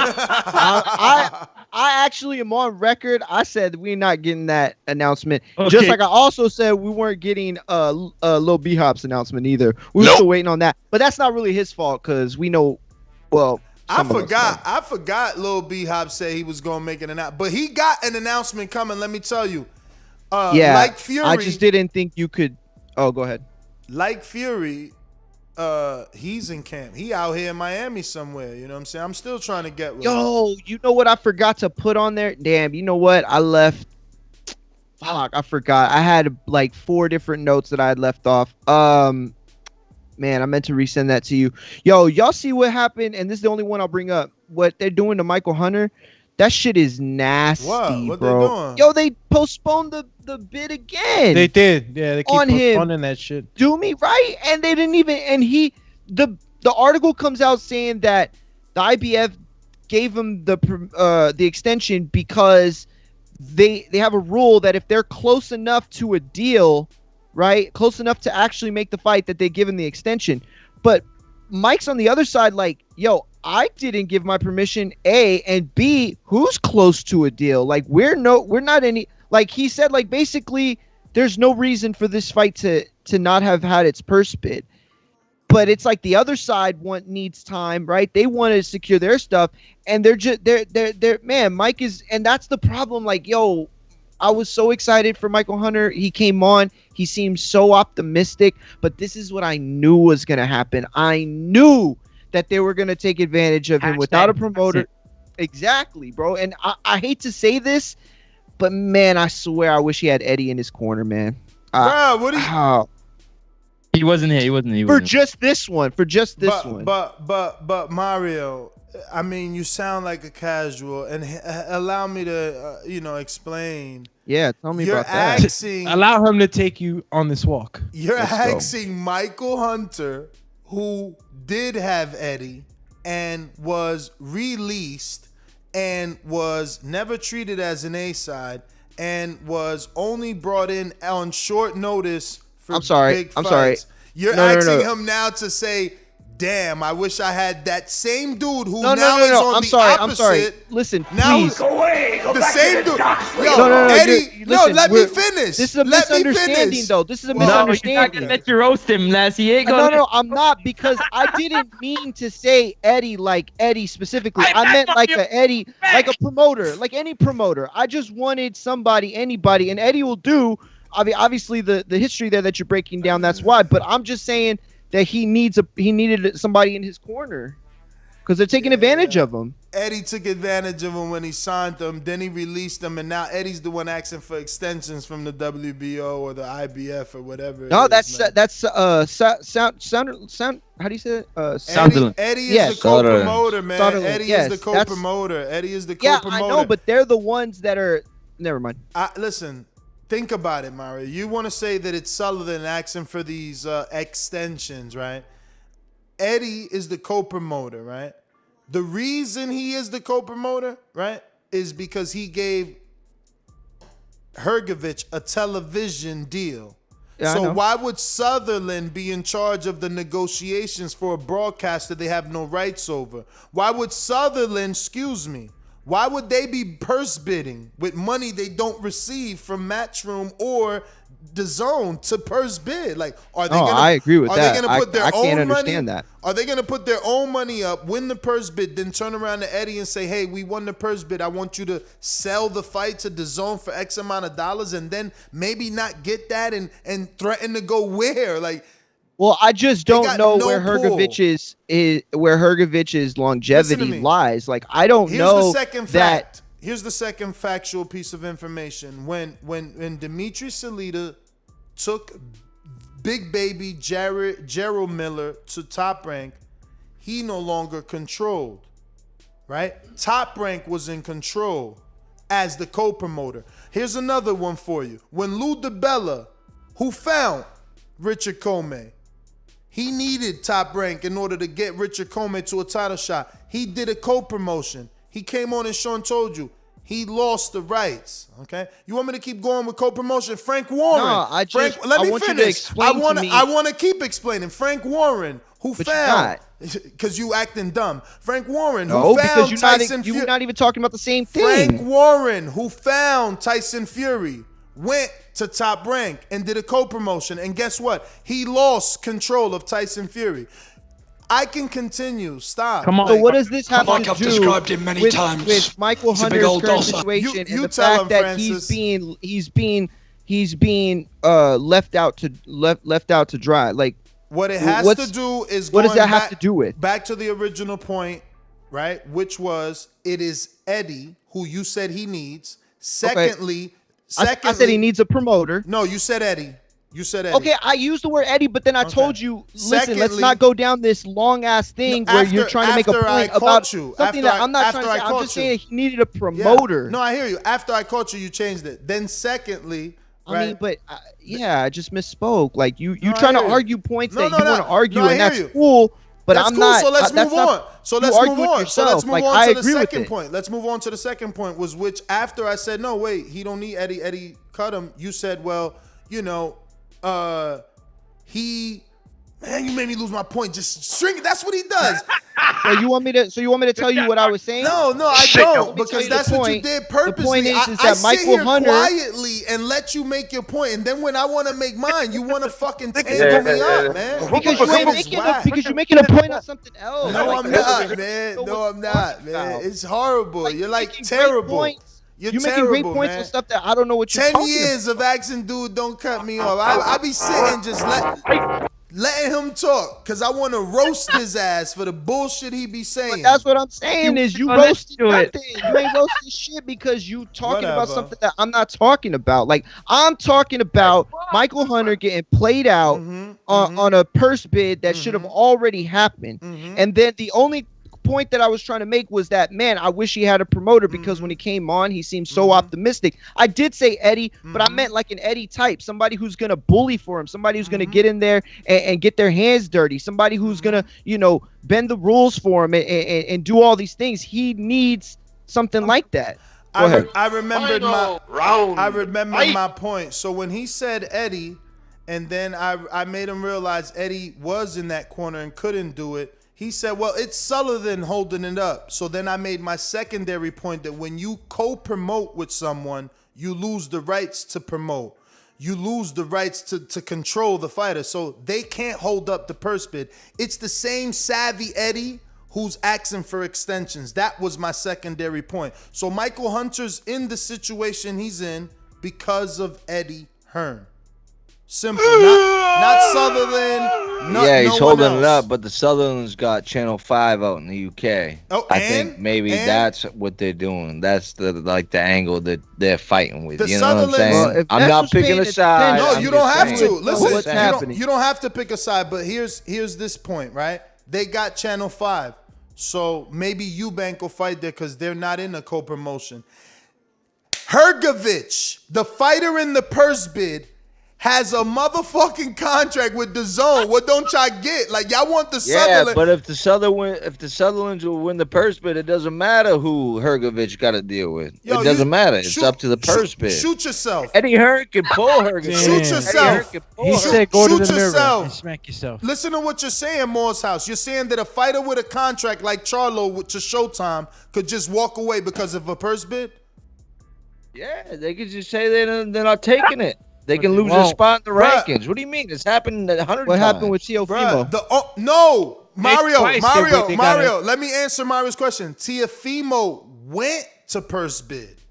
I actually am on record. I said we're not getting that announcement. Okay. Just like I also said we weren't getting Lil B-Hop's announcement either. We were still waiting on that. But that's not really his fault because we know, well, I forgot Lil B-Hop said he was going to make an announcement. But he got an announcement coming, let me tell you. Like Fury. I just didn't think you could. Oh, go ahead. Like Fury, he's in camp. He out here in Miami somewhere. You know what I'm saying? I'm still trying to get with him. Yo, you know what I forgot to put on there? Damn, you know what? I left. Fuck, I forgot. I had like 4 different notes that I had left off. Man, I meant to resend that to you. Yo, y'all see what happened? And this is the only one I'll bring up. What they're doing to Michael Hunter? That shit is nasty, what bro. They doing? Yo, they postponed the bid again. They did. Yeah, they keep postponing that shit. Do me right, and they didn't even. And the article comes out saying that the IBF gave him the extension because they have a rule that if they're close enough to a deal, right, close enough to actually make the fight, that they give him the extension. But Mike's on the other side, like, yo, I didn't give my permission, A, and B, who's close to a deal? Like, we're not any, like he said, like, basically there's no reason for this fight to not have had its purse bid. But it's like the other side needs time, right? They want to secure their stuff, and they're man, Mike is, and that's the problem. Like, yo, I was so excited for Michael Hunter. He came on, he seemed so optimistic, but this is what I knew was gonna happen. I knew that they were gonna take advantage of him without a promoter. Exactly, bro. And I hate to say this, but man, I swear I wish he had Eddie in his corner, man. Bro, what are you? He wasn't here. He wasn't. For just this one. But Mario, I mean, you sound like a casual, and allow me to, explain. Yeah, tell me about that. Allow him to take you on this walk. You're asking Michael Hunter, who did have Eddie and was released and was never treated as an A-side and was only brought in on short notice for big fights. I'm sorry. You're asking him now to say, damn, I wish I had that same dude who is on the opposite. I'm sorry. Listen, please. Go away. Go back same to the dude. Yo, Eddie, listen, let me finish. This is a misunderstanding, though. This is a misunderstanding. You're not gonna let you roast him, Lassie. No, I'm not, because I didn't mean to say Eddie like Eddie specifically. I meant like a Eddie, like a promoter, like any promoter. I just wanted somebody, anybody, and Eddie will do. I mean, obviously the history there that you're breaking down, that's why. But I'm just saying that he needed somebody in his corner because they're taking advantage of him. Eddie took advantage of him when he signed them. Then he released them, and now Eddie's the one asking for extensions from the WBO or the IBF or whatever. No, that's sound. How do you say it? Eddie is the co-promoter, man. Eddie is the co-promoter. Eddie is the co-promoter. Yeah, I know, but they're the ones that are. Never mind. Listen. Think about it, Mario. You want to say that it's Sullivan asking for these extensions, right? Eddie is the co-promoter, right? The reason he is the co-promoter, right, is because he gave Hrgović a television deal. Yeah, so why would Sutherland be in charge of the negotiations for a broadcaster they have no rights over? Why would Sutherland, why would they be purse bidding with money they don't receive from Matchroom or DAZN to purse bid? Like, I agree with that. Are they going to put their I own can't money? understand that. Are they going to put their own money up, win the purse bid, then turn around to Eddie and say, "Hey, we won the purse bid. I want you to sell the fight to DAZN for X amount of dollars," and then maybe not get that and threaten to go where? Like, well, I just don't know where Hrgovic's longevity lies. Like, I don't know that. Here's the second factual piece of information. When Dimitri Salita took Big Baby Gerald Miller to Top Rank, he no longer controlled, right? Top Rank was in control as the co-promoter. Here's another one for you. When Lou DiBella, who found Richard Comey, he needed Top Rank in order to get Richard Comey to a title shot. He did a co-promotion. He came on and Sean told you, he lost the rights. Okay, you want me to keep going with co-promotion? Frank Warren. No, let me finish. I want to keep explaining. Frank Warren, who found, because you acting dumb. Frank Warren, who found Tyson Fury. You're not even talking about the same thing. Frank Warren, who found Tyson Fury, went to Top Rank and did a co-promotion, and guess what? He lost control of Tyson Fury. I can continue. Stop. Come on. So what does this have to do described him many times. with Michael Hunter's current situation and the fact that he's being left out to dry? Like, what it has to do is what does that have to do with? Back to the original point, right? Which was it is Eddie who you said he needs. Secondly, I said he needs a promoter. No, you said Eddie. You said Eddie. Okay, I used the word Eddie, but then I told you, listen, let's not go down this long ass thing where you're trying to make a point about something that I'm not trying to say. I'm just saying he needed a promoter. Yeah. No, I hear you. After I caught you, you changed it. Then secondly, Right. I mean, but yeah, I just misspoke. Like you trying to argue points that you want to argue, and that's cool. But that's I'm cool. not. So let's move on. So let's move on. So let's move on to the second point. Let's move on to the second point. Was which after I said no, wait, he don't need Eddie. Eddie cut him. You said, well, you know, he. Man, you made me lose my point. Just shrink it. That's what he does. So you want me to tell you what I was saying? No, I don't, because that's what you did purposely. The point is I that sit Michael here Hunter quietly and let you make your point, and then when I want to make mine, you want to fucking tangle me up, man. Because you're making a point on something else. No, I'm not, man. No, I'm not, man. It's horrible. You're like terrible. You're making terrible, great points man. on stuff that I don't know what you're talking 10 years of asking dude, don't cut me off. I be sitting just letting him talk, because I want to roast his ass for the bullshit he be saying. But that's what I'm saying is you roasted nothing. You ain't roasted shit because you talking about something that I'm not talking about. Like, I'm talking about Michael Hunter getting played out on a purse bid that should have already happened. And then the only point that I was trying to make was that, man, I wish he had a promoter, because when he came on, he seemed so optimistic. I did say Eddie, but I meant like an Eddie type, somebody who's going to bully for him, somebody who's going to get in there and get their hands dirty, somebody who's going to, bend the rules for him and do all these things. He needs something like that. I remembered my point. So when he said Eddie, and then I made him realize Eddie was in that corner and couldn't do it, he said, well, it's Sullivan holding it up. So then I made my secondary point that when you co-promote with someone, you lose the rights to promote. You lose the rights to control the fighter. So they can't hold up the purse bid. It's the same savvy Eddie who's asking for extensions. That was my secondary point. So Michael Hunter's in the situation he's in because of Eddie Hearn. Simple, not Sutherland. He's holding it up, but the Sutherland's got Channel 5 out in the UK. I think maybe that's what they're doing. That's the angle that they're fighting with. You know what I'm saying? Well, I'm not picking a side. No, you don't have to. Listen, you don't have to pick a side. But here's this point, right? They got Channel 5, so maybe Eubank will fight there because they're not in a co-promotion. Hrgovic, the fighter in the purse bid, has a motherfucking contract with DAZN. What don't y'all get? Like, y'all want the Sutherland. Yeah, but if the Sutherlands will win the purse bid, it doesn't matter who Hrgovic got to deal with. It doesn't matter. It's up to the purse bid. Shoot yourself. Eddie Hearn can pull Hrgovic. Shoot yourself. He said go to the mirror and smack yourself. Listen to what you're saying, Moore's House. You're saying that a fighter with a contract like Charlo to Showtime could just walk away because of a purse bid? Yeah, they could just say they're not taking it. They can lose their spot in the rankings. What do you mean? It's happened 100 times. What happened with Teofimo? Mario. Let me answer Mario's question. Teofimo went to purse bid.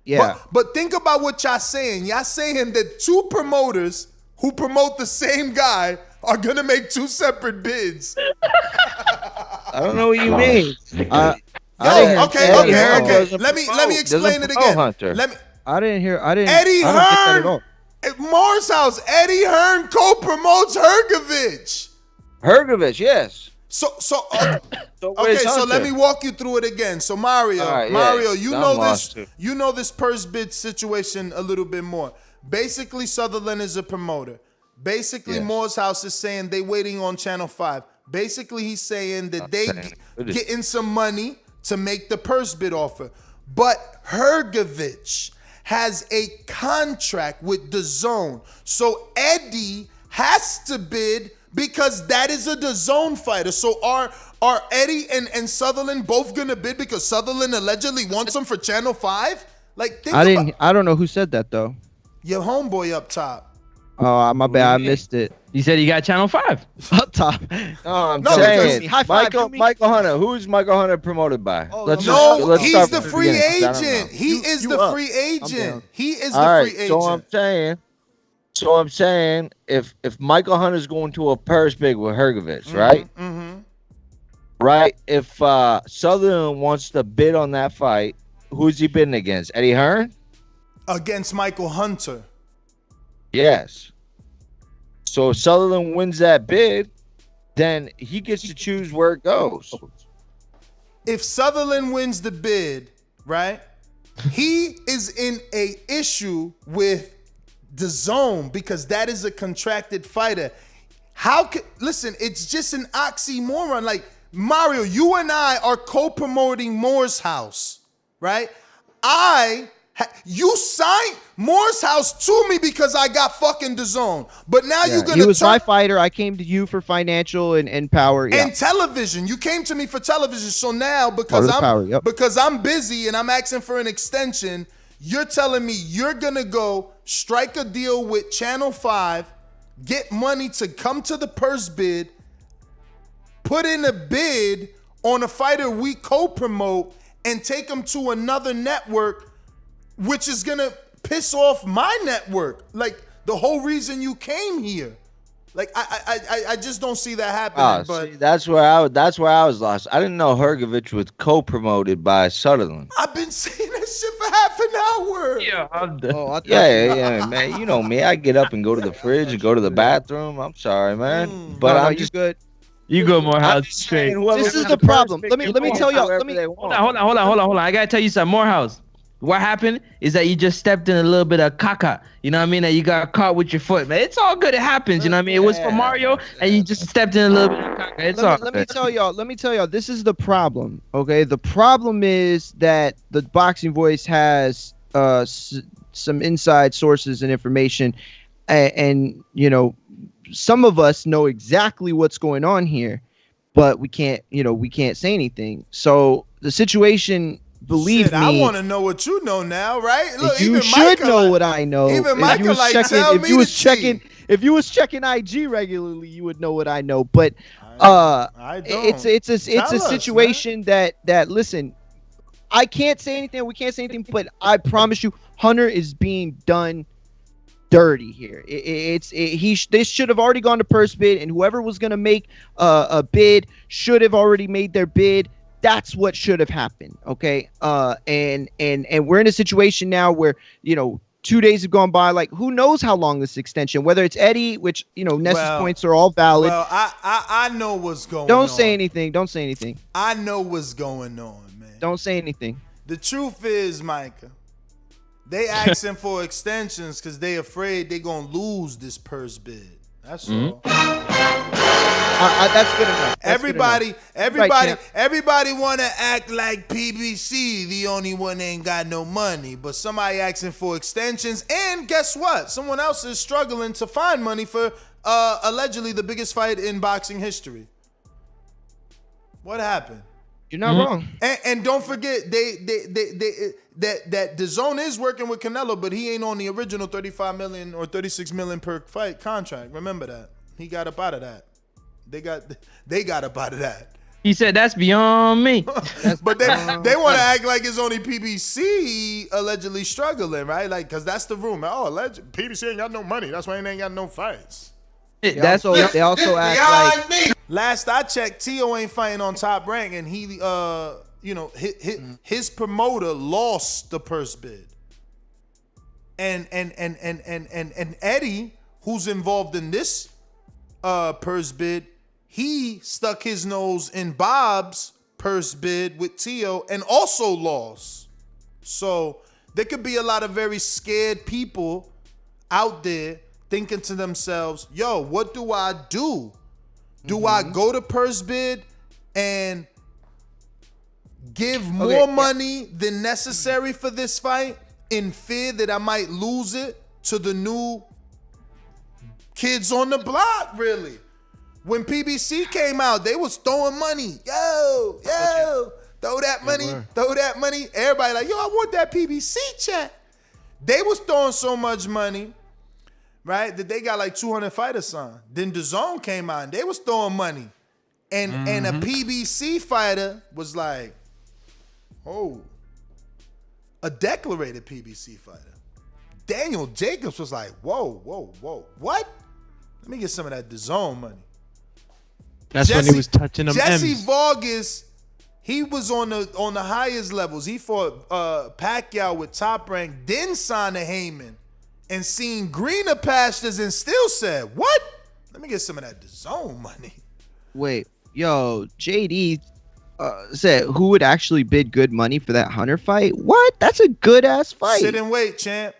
Yeah. But think about what y'all saying. Y'all saying that two promoters who promote the same guy are going to make two separate bids. I don't know what you mean. Okay. Let me explain it again. I didn't hear Eddie I don't get that at all. Hearn. Moore's House, Eddie Hearn co-promotes Hrgovic, yes. So let me walk you through it again. So Mario, you know this purse bid situation a little bit more. Basically, Sutherland is a promoter. Basically, Moore's House is saying they waiting on Channel 5. Basically, he's saying that they getting some money to make the purse bid offer. But Hrgovic has a contract with DAZN. So Eddie has to bid because that is a DAZN fighter. So are Eddie and Sutherland both gonna bid because Sutherland allegedly wants him for Channel 5? Like, I don't know who said that though. Your homeboy up top. Oh, my bad. I missed it. He said he got Channel 5 up top. I'm saying Michael Hunter. Who's Michael Hunter promoted by? Let's he's the free agent. He is the free agent. He is the free agent. So I'm saying if Michael Hunter's going to a purse bid with Hrgovic, right? Right. If Sutherland wants to bid on that fight, who's he bidding against? Eddie Hearn? Against Michael Hunter. Yes. So if Sutherland wins that bid, then he gets to choose where it goes. If Sutherland wins the bid, right, he is in a issue with DAZN because that is a contracted fighter. Listen, it's just an oxymoron. Like, Mario, you and I are co-promoting Moore's House, right? You signed Moore's House to me because I got fucking DAZN. But now you're going to He was my fighter. I came to you for financial and power. And television. You came to me for television. So now because I'm busy and I'm asking for an extension, you're telling me you're going to go strike a deal with Channel 5, get money to come to the purse bid, put in a bid on a fighter we co-promote, and take them to another network, which is gonna piss off my network. Like, the whole reason you came here. Like, I just don't see that happening. But see, that's where I was lost. I didn't know Hergovich was co-promoted by Sutherland. I've been saying that shit for half an hour. Yeah, I'm done. Yeah, man. You know me. I get up and go to the fridge and go to the bathroom. I'm sorry, man. But I'm just good. You go Morehouse straight. This is the problem. Let me tell y'all. Hold on. I gotta tell you something. Morehouse. What happened is that you just stepped in a little bit of caca. You know what I mean? That you got caught with your foot, man. It's all good. It happens. You know what I mean? It was for Mario, and you just stepped in a little bit of caca. It's all good. Let me tell y'all. This is the problem. Okay, the problem is that the Boxing Voice has some inside sources and information, and you know, some of us know exactly what's going on here, but we can't say anything. So the situation. Believe me, I want to know what you know now, right? Look, you should know what I know. Even Micah, if you was checking IG regularly, you would know what I know. But I don't. It's a situation that listen, I can't say anything. We can't say anything, but I promise you, Hunter is being done dirty here. This should have already gone to purse bid, and whoever was going to make a bid should have already made their bid. That's what should have happened, okay? And we're in a situation now where, 2 days have gone by. Like, who knows how long this extension? Whether it's Eddie, which Ness's points are all valid. Well, I know what's going on. Don't say anything. Don't say anything. I know what's going on, man. Don't say anything. The truth is, Micah, they asking for extensions because they afraid they gonna lose this purse bid. That's all. That's good enough. Everybody want to act like PBC the only one that ain't got no money, but somebody asking for extensions, and guess what? Someone else is struggling to find money for allegedly the biggest fight in boxing history. What happened? You're not wrong. And don't forget, that DAZN is working with Canelo, but he ain't on the original $35 million or $36 million per fight contract. Remember that. He got up out of that. They got up out of that. He said that's beyond me. But they want to act like it's only PBC allegedly struggling, right? Like, because that's the rumor. Oh, PBC ain't got no money. That's why he ain't got no fights. They also act like. Last I checked, Tio ain't fighting on Top Rank, and he, his promoter lost the purse bid. And Eddie, who's involved in this purse bid, he stuck his nose in Bob's purse bid with Tio and also lost. So there could be a lot of very scared people out there thinking to themselves, yo, what do I do? Do I go to purse bid and give more money than necessary for this fight in fear that I might lose it to the new kids on the block, really? When PBC came out, they was throwing money. Yo, throw that money. Everybody like, yo, I want that PBC check. They was throwing so much money, right, that they got like 200 fighters signed. Then DAZN came out and they was throwing money. And a PBC fighter was like, oh, a declarated PBC fighter. Daniel Jacobs was like, whoa, what? Let me get some of that DAZN money. That's when he was touching them Jesse M's. Vargas, he was on the highest levels. He fought Pacquiao with Top Rank, then signed to Heyman, and seen greener pastures and still said, what? Let me get some of that DAZN money. Wait, yo, JD said who would actually bid good money for that Hunter fight? What? That's a good ass fight. Sit and wait, champ.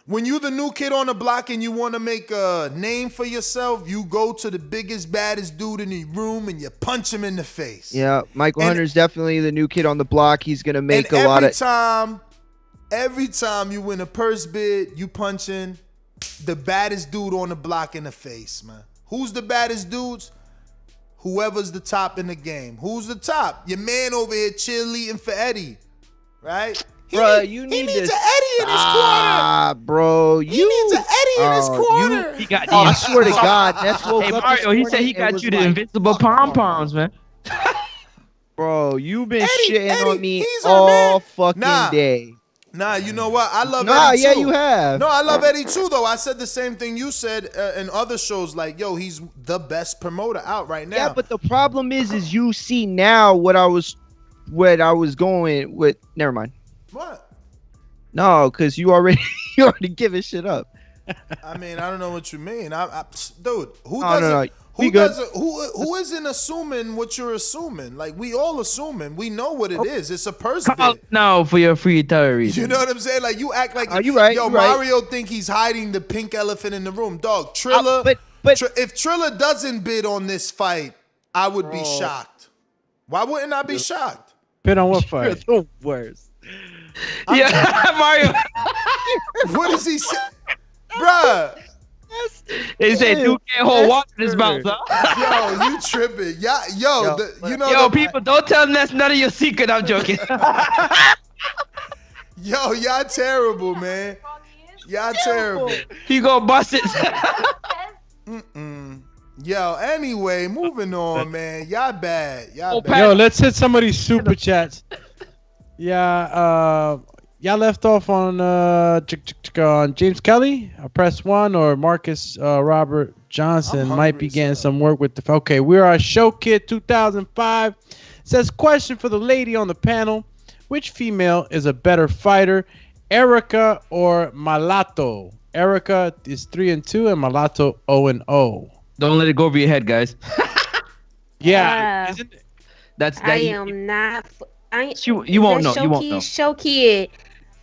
When you the new kid on the block and you want to make a name for yourself, you go to the biggest, baddest dude in the room and you punch him in the face. Yeah, Michael Hunter's definitely the new kid on the block. He's gonna make a lot of. Every time you win a purse bid, you punching the baddest dude on the block in the face, man. Who's the baddest dudes? Whoever's the top in the game. Who's the top? Your man over here cheerleading for Eddie, right? Bro, you need an Eddie in his corner. Bro, he needs an Eddie in his corner. He got I swear to God, that's what. Hey Mario, he said he got you the invincible pom poms, man. Bro, you've been shitting on me all fucking day. Nah, you know what? I love Eddie too. Yeah, you have. No, I love Eddie too, though. I said the same thing you said in other shows. Like, yo, he's the best promoter out right now. Yeah, but the problem is you see now what I was going with. Never mind. What? No, because you already giving shit up. I mean, I don't know what you mean. Dude, who isn't assuming what you're assuming? Like, we all assuming. We know what it is. It's a purse bid. No, for your free reason. You know what I'm saying? Like, you act like you right? Yo, you right. Mario think he's hiding the pink elephant in the room. Dog, Triller. If Triller doesn't bid on this fight, I would be shocked. Why wouldn't I be shocked? Bid on what fight? You're the worst. Mario. What does he say? Bruh. They say dude can't hold water in his mouth, huh? Yo, you tripping. You know. Yo, people, don't tell them that's none of your secret. I'm joking. Yo, y'all terrible, man. Y'all terrible. He gonna bust it. Yo, anyway, moving on, man. Y'all bad. Yo, let's hit some of these super chats. Yeah, y'all left off on James Kelly, press 1, or Marcus Robert Johnson might be getting some work with the. Okay, we are Show Kid 2005. Says, question for the lady on the panel: which female is a better fighter, Erica or Malato? Erica is 3-2 and Malato 0-0. Don't let it go over your head, guys. Yeah, I am not. You won't know. You won't know. Show Kid.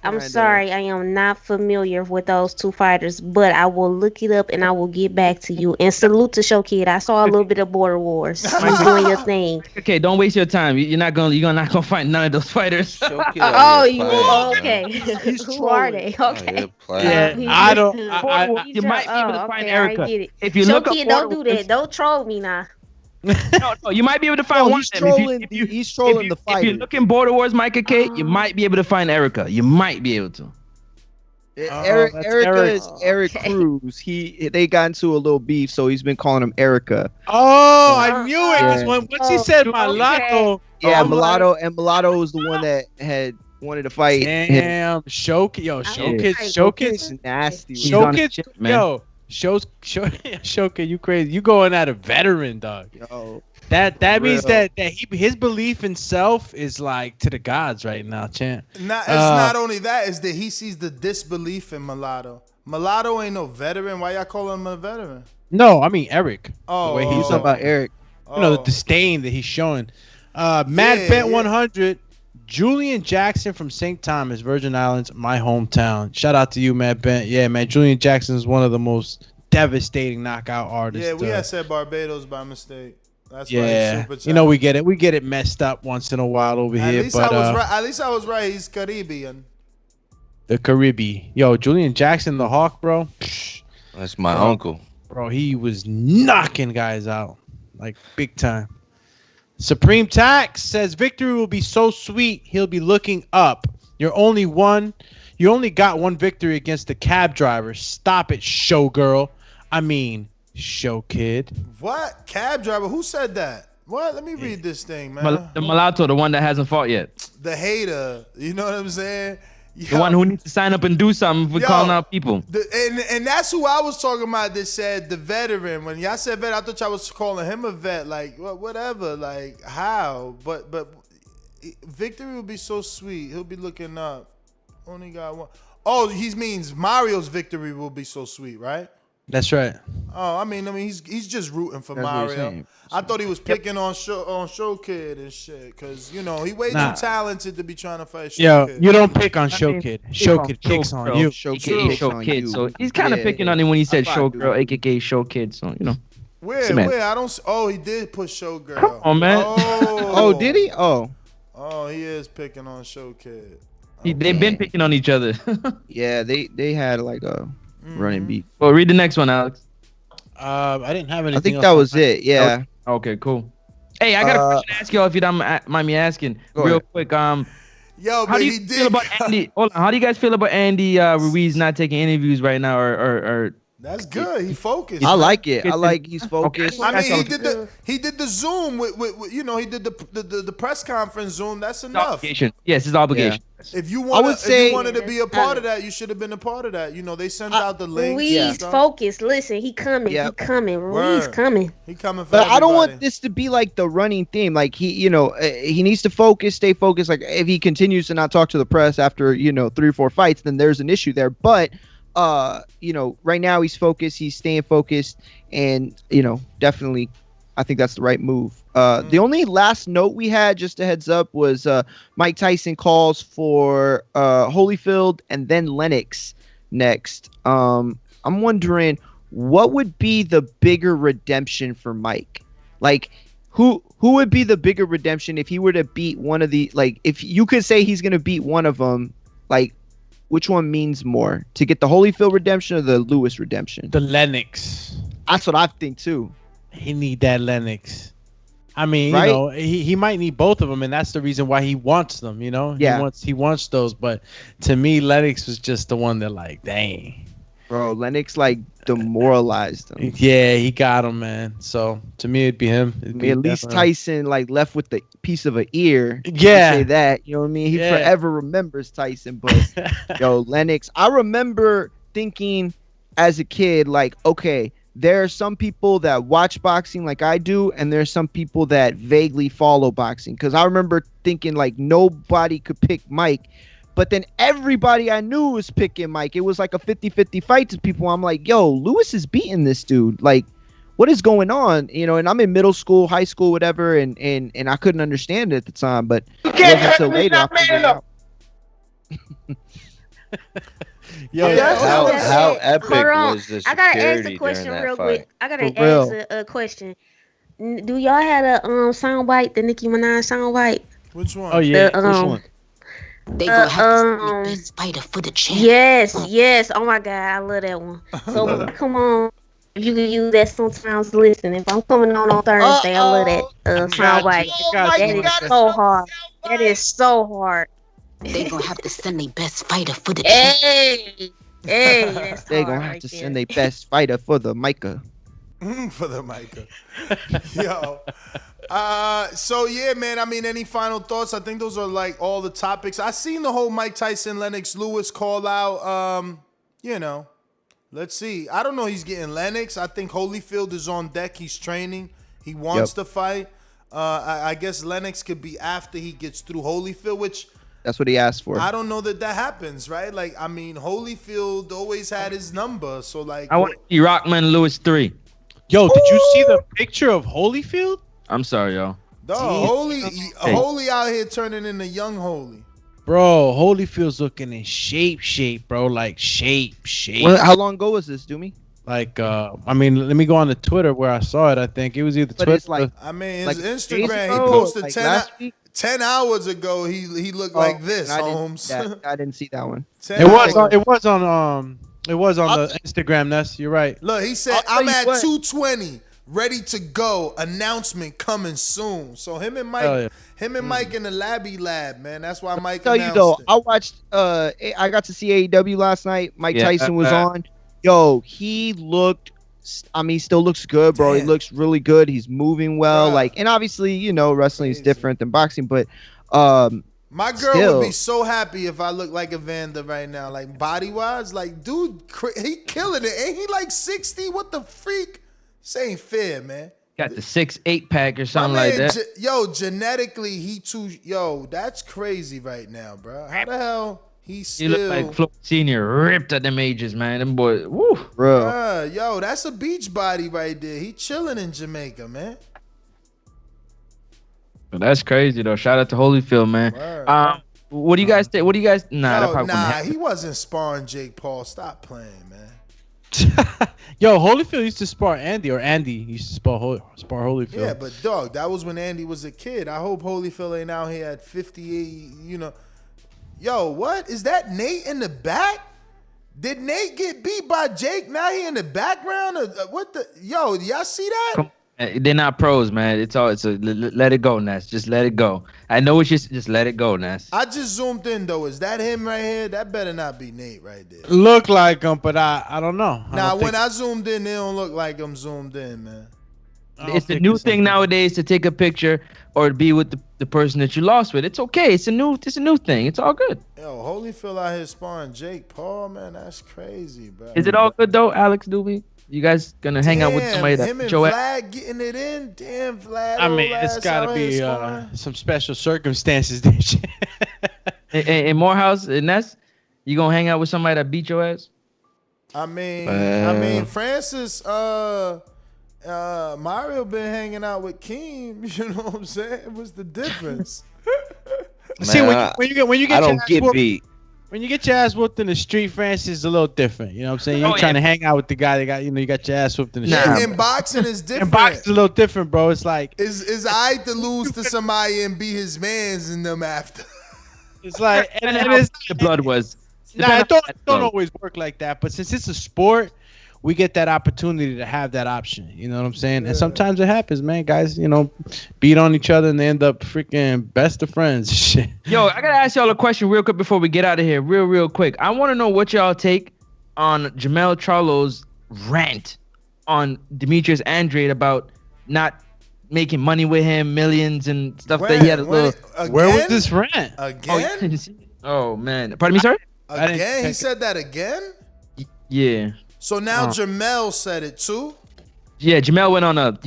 I'm sorry, I am not familiar with those two fighters, but I will look it up and I will get back to you. And salute to Show Kid. I saw a little bit of Border Wars. You're doing your thing. Okay, don't waste your time. You're not gonna find none of those fighters. Okay. Who are they? Okay. I don't. You might be able to find Erica. I get it. If you Show look up Kid, don't do that. Don't troll me now. No, you might be able to find one. He's trolling the fighter. If you look in Border Wars, Micah K, you might be able to find Erica. You might be able to. Erica is Eric Cruz. They got into a little beef, so he's been calling him Erica. Oh, I knew it. Because once he said Mulatto. Yeah, Mulatto, and Mulatto was the one that had wanted to fight. Damn, Showkid nasty. Showkid, Showkid, you crazy. You going at a veteran, dog. Yo, that means that his belief in self is like to the gods right now, champ. It's not only that, it's that he sees the disbelief in Mulatto. Mulatto ain't no veteran. Why y'all call him a veteran? No, I mean Eric. The way he's talking about Eric. You know, the disdain that he's showing. Matt Bent 100. Julian Jackson from St. Thomas, Virgin Islands, my hometown. Shout out to you, Matt Bent. Yeah, man, Julian Jackson is one of the most devastating knockout artists. Yeah, we had said Barbados by mistake. That's why yeah, he's super you know, we get it messed up once in a while over here. But at least I was right. He's Caribbean. The Caribbean. Yo, Julian Jackson, the Hawk, bro. That's my uncle. Bro, he was knocking guys out like big time. Supreme Tax says victory will be so sweet he'll be looking up. You only got one victory against the cab driver. Stop it, showgirl. I mean, show kid. What? Cab driver? Who said that? What? Let me read this thing, man. The mulatto, the one that hasn't fought yet. The hater. You know what I'm saying? The one who needs to sign up and do something for calling out people. And that's who I was talking about that said the veteran. When y'all said vet, I thought y'all was calling him a vet. Like, whatever. Like, how? But victory will be so sweet. He'll be looking up. Only got one. Oh, he means Mario's victory will be so sweet, right? That's right. Oh, I mean, he's just rooting for That's what he's Mario. saying. I thought he was picking on Show Kid and shit, because he way too talented to be trying to fight Show Kid. You don't pick on Show Kid. Show Kid picks on you. AKA Show Kid. So he's kind of picking on him when he said Show Girl, AKA Show Kid. So Where? I don't. Oh, he did put Show Girl. Come on, man. Oh, did he? Oh, he is picking on Show Kid. They've been picking on each other. yeah, they had like a running beef. Well, read the next one, Alex. I didn't have anything. I think that was it. Yeah. Okay, cool. Hey, I got a question to ask y'all if you don't mind me asking real quick. How do you feel about Andy? Hold on. How do you guys feel about Andy Ruiz not taking interviews right now, or That's good. He focused. I like it. I like he's focused. I mean, he did the Zoom with he did the press conference Zoom. That's enough. Yes, it's obligation. If you wanted to be a part of that, you should have been a part of that. They sent out the link. Ruiz focused. Listen, he coming. He coming. Ruiz coming. He coming for But everybody. I don't want this to be like the running theme. Like he needs to focus, stay focused. Like if he continues to not talk to the press after 3 or 4 fights, then there's an issue there. But right now he's focused. He's staying focused, and definitely, I think that's the right move. The only last note we had, just a heads up, was Mike Tyson calls for Holyfield and then Lennox next. I'm wondering what would be the bigger redemption for Mike. Like, who would be the bigger redemption if he were to beat one of the, like, if you could say he's gonna beat one of them, like, which one means more, to get the Holyfield redemption or the Lewis redemption? The Lennox. That's what I think too. He need that Lennox. I mean, Right? he might need both of them, and that's the reason why he wants them. Yeah. He wants those. But to me, Lennox was just the one that, like, dang, bro, Lennox like demoralized him. Yeah, he got him, man. So to me, it'd be him. I mean, at least Tyson like left with the piece of an ear. You Yeah. can say that. You know what I mean? He Yeah. forever remembers Tyson. But yo, Lennox, I remember thinking as a kid, like, okay, there are some people that watch boxing like I do, and there's some people that vaguely follow boxing. Because I remember thinking like nobody could pick Mike. But then everybody I knew was picking Mike. It was like a 50-50 fight to people. I'm like, yo, Lewis is beating this dude. Like, what is going on? And I'm in middle school, high school, whatever, and I couldn't understand it at the time. But it wasn't until later I figured it out. How epic was the I gotta ask security a question during real that quick. fight? I gotta For real. ask a question. Do y'all have a soundbite, the Nicki Minaj soundbite? Which one? Oh yeah. Which one? They gonna have to be the best fighter for the champ. Yes. Oh my God, I love that one. So come on, if you can use that sometimes. Listen, if I'm coming on Thursday, I love that soundbite. That is so hard. That is so hard. They gonna have to send their best fighter for the champ. Hey, that's They hard gonna have right to there. send their best fighter for the Micah. For the Micah. Yo. So yeah, man. I mean, any final thoughts? I think those are like all the topics. I seen the whole Mike Tyson, Lennox Lewis call out. Let's see. I don't know. He's getting Lennox. I think Holyfield is on deck. He's training. He wants to fight. I guess Lennox could be after he gets through Holyfield, which That's what he asked for. I don't know that happens, right? Like, I mean, Holyfield always had his number. So like, I want to see Rockman Lewis 3. Yo, did you see the picture of Holyfield? I'm sorry, y'all. Holy out here turning into young Holy. Bro, Holyfield's looking in shape, bro. Like shape. Well, how long ago was this, Doomy? Like, I mean, let me go on the Twitter where I saw it. I think it was either But Twitter. it's like, I mean, his like Instagram, days he ago, posted like 10, last week? 10 hours ago. He looked like this, Holmes. I didn't see that one. It was on the Instagram. Ness, you're right. Look, he said, I'm at 220, ready to go. Announcement coming soon. So him and Mike, Mike in the lab, man. That's why Mike Tell you announced though, it. I watched. I got to see AEW last night. Mike Yeah. Tyson was on. Yo, he looked. I mean, he still looks good, bro. He looks really good. He's moving well. Bruh. Like, and obviously, wrestling is different than boxing, but My girl would be so happy if I look like Evander right now, like body wise. Like, dude, he killing it. Ain't he like 60? What the freak? This ain't fair, man. Got the 6'8" pack or My something like man, that. genetically, he too. Yo, that's crazy right now, bro. How the hell He's He still. looked like Flo Senior ripped at them ages, man. Them boys, woo. Bro. Yo, that's a beach body right there. He chilling in Jamaica, man. But that's crazy though. Shout out to Holyfield, man. What do you guys think? What do you guys? He wasn't sparring Jake Paul. Stop playing, man. Yo, Holyfield used to spar Andy, or Andy used to spar Holyfield. Yeah, but dog, that was when Andy was a kid. I hope Holyfield ain't out here at 58. Yo, what is that? Nate in the back? Did Nate get beat by Jake? Now he in the background? What the? Yo, y'all see that? They're not pros, man. Let it go, Ness. Just let it go. I know it's just let it go, Ness. I just zoomed in though. Is that him right here? That better not be Nate right there. Look like him, but I don't know. When I zoomed in, they don't look like I'm zoomed in, man. It's the new thing nowadays to take a picture or be with the person that you lost with. It's okay. It's a new thing. It's all good. Yo, Holyfield out here sparring Jake Paul, man. That's crazy, bro. Is it all good though, Alex Doobie? You guys gonna hang out with somebody that him and Joe Vlad getting it in? Damn, Vlad. I mean, it's got to be some special circumstances. in Morehouse, and Ness, you gonna hang out with somebody that beat your ass? I mean, Francis, Mario been hanging out with Keem. You know what I'm saying? What's the difference? See, when you get I don't get beat. When you get your ass whooped in the street, Francis, is a little different. You know what I'm saying? You're trying to hang out with the guy that got, you got your ass whooped in the street. In boxing is different. In boxing is a little different, bro. It's like is I to lose to somebody and be his mans and them after. It's like and it's the blood was. Nah, it don't always work like that. But since it's a sport, we get that opportunity to have that option. You know what I'm saying? Yeah. And sometimes it happens, man. Guys, beat on each other and they end up freaking best of friends. Shit. Yo, I gotta ask y'all a question real quick before we get out of here. Real quick. I want to know what y'all take on Jermell Charlo's rant on Demetrius Andrade about not making money with him, millions and stuff that he had a little. Where was this rant? Again? Oh man. Pardon me, sir? Again? He said that again? Yeah. So now Jermell said it too? Yeah, Jermell went on I'm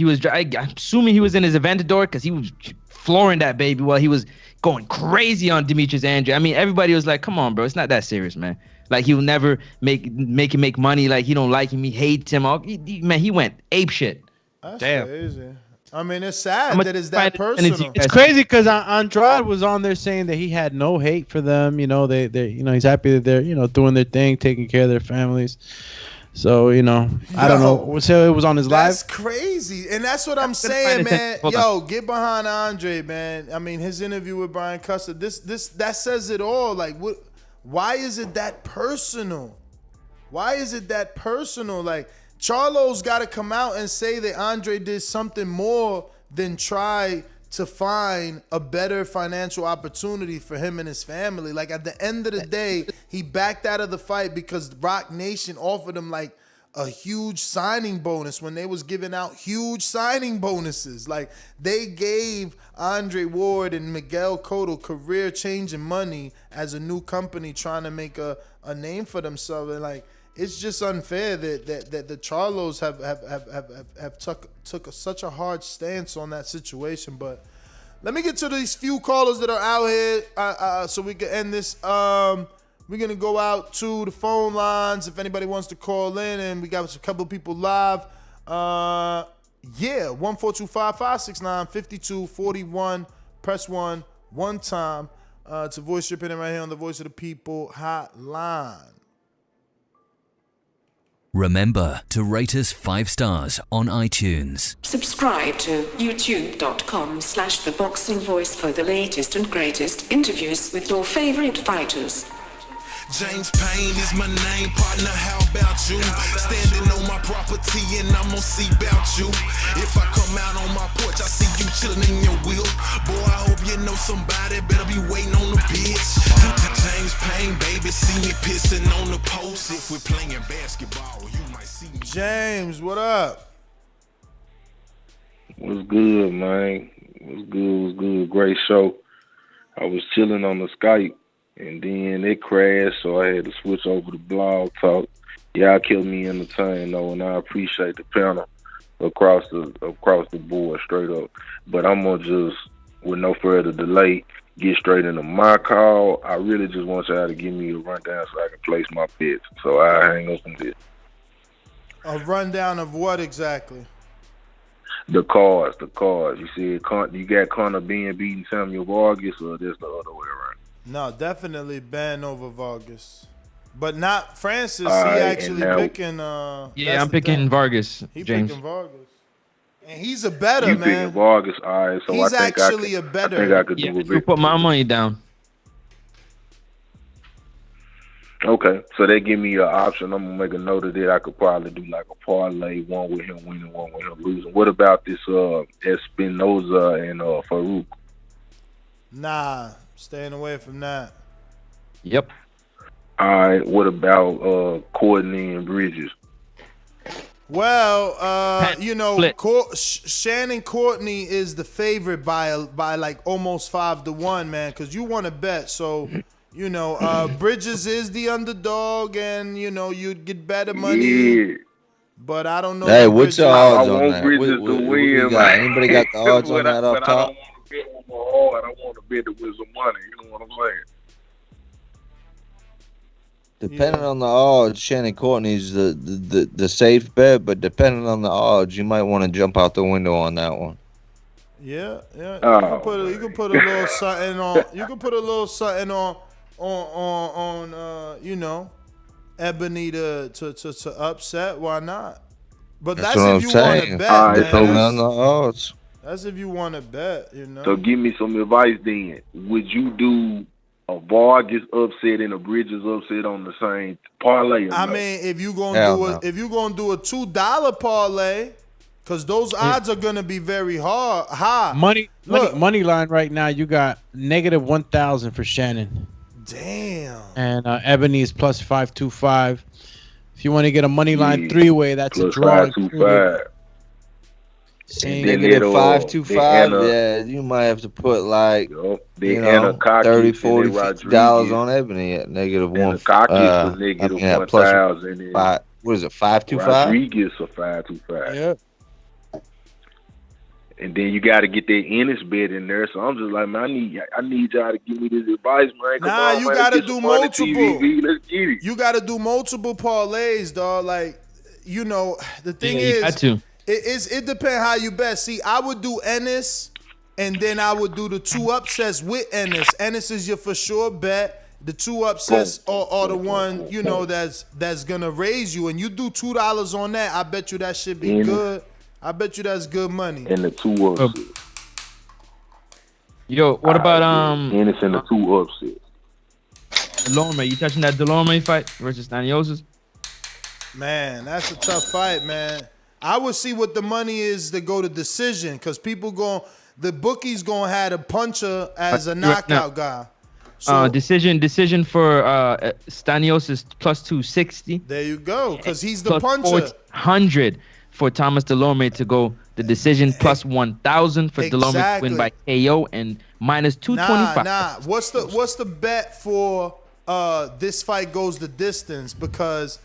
assuming he was in his Aventador because he was flooring that baby while he was going crazy on Demetrius Andrade. I mean, everybody was like, come on, bro. It's not that serious, man. Like, he'll never make him make money. Like, he don't like him. He hates him. He went ape shit. That's crazy. I mean, it's sad that it's that personal. It's crazy because Andrade was on there saying that he had no hate for them. He's happy that they're, doing their thing, taking care of their families. So, I don't know. So it was on his live. That's crazy. And that's what I'm saying, man. Yo, get behind Andre, man. I mean, his interview with Brian Custer, that says it all. Like, why is it that personal? Why is it that personal? Like, Charlo's got to come out and say that Andre did something more than try to find a better financial opportunity for him and his family. Like, at the end of the day, he backed out of the fight because Rock Nation offered him like a huge signing bonus when they was giving out huge signing bonuses. Like, they gave Andre Ward and Miguel Cotto career-changing money as a new company trying to make a name for themselves. And like, it's just unfair that the Charlos have took such a hard stance on that situation. But let me get to these few callers that are out here so we can end this. We're going to go out to the phone lines if anybody wants to call in, and we got a couple of people live. 1-425-569-5241. Press 1 time to voice your opinion right here on the Voice of the People hotline. Remember to rate us 5 stars on iTunes. Subscribe to youtube.com/theboxingvoice for the latest and greatest interviews with your favorite fighters. James Payne is my name, partner, how about you? Standing on my property and I'm gonna see about you. If I come out on my porch, I see you chilling in your wheel. Boy, I hope you know somebody, better be waiting on the bitch. James Payne, baby, see me pissing on the post. If we're playing basketball, you might see me. James, what up? What's good, man? What's good? Great show. I was chilling on the Skype. And then it crashed, so I had to switch over to Blog Talk. Y'all kept me entertained, though, and I appreciate the panel across the board, straight up. But I'm gonna just, with no further delay, get straight into my call, I really just want y'all to give me a rundown so I can place my bets. So I hang up on this. A rundown of what exactly? The cards. You said you got Conor Benn beating Samuel Vargas, or this the other way around? No, definitely Benn over Vargas. But not Francis. Right, he actually picking. I'm picking Vargas. He James. picking Vargas, and he's a better you man. picking Vargas, all right? So He's I think actually I a better. I think I could do a bit. Put my money down. Okay, so they give me an option. I'm gonna make a note of that. I could probably do like a parlay, one with him winning, one with him losing. What about this Espinoza and Farouk? Nah, staying away from that. Yep. All right. What about Courtenay and Bridges? Well, Shannon Courtenay is the favorite by like almost 5-1, man. Because you want to bet, so Bridges is the underdog, and you'd get better money. Yeah. But I don't know. Hey, what's your odds on that? Bridges to win, man. Anybody got the odds on that off top? I don't want to bet on my heart. I want to bet to win some money. You know what I'm saying? Depending on the odds, Shannon Courtenay's the safe bet, but depending on the odds, you might want to jump out the window on that one. Yeah. You can put a little something on. You can put a little something on Ebony to upset. Why not? But that's if you want to bet. Depending on the odds. That's if you want to bet. So give me some advice then. Would you do a Vargas upset and a Bridges upset on the same parlay? I mean, if you gonna do a $2 parlay, because those odds are gonna be very high. Money line right now. You got -1,000 for Shannon. Damn. And Ebony is plus 525. If you want to get a money line three-way, that's a draw. 525. Negative 525. Yeah, you might have to put like $30, $40, $50 on Ebony at -1. Ancajas was -1,000. What is it? 525. Rodriguez a 525. Yep. And then you got to get that Ennis bet in there. So I'm just like, man, I need y'all to give me this advice, man. You got to do multiple. Let's get it. You got to do multiple parlays, dog. Like, the thing is, you got to. It depends how you bet. See, I would do Ennis, and then I would do the 2 upsets with Ennis. Ennis is your for sure bet. The 2 upsets are the one that's gonna raise you, and you do $2 on that. I bet you that should be good. I bet you that's good money. And the 2 upsets. Yo, what about Ennis and the 2 upsets? Delorme? You touching that Delorme fight versus Staniosis? Man, that's a tough fight, man. I would see what the money is to go to decision, because the bookies gonna have a puncher as a knockout guy. So, decision for Staniosis plus 260. There you go, because he's the plus puncher. 400 for Thomas Delorme to go the decision, plus 1,000 for Delorme to win by KO, and minus 225. Nah. What's the bet for this fight goes the distance? Because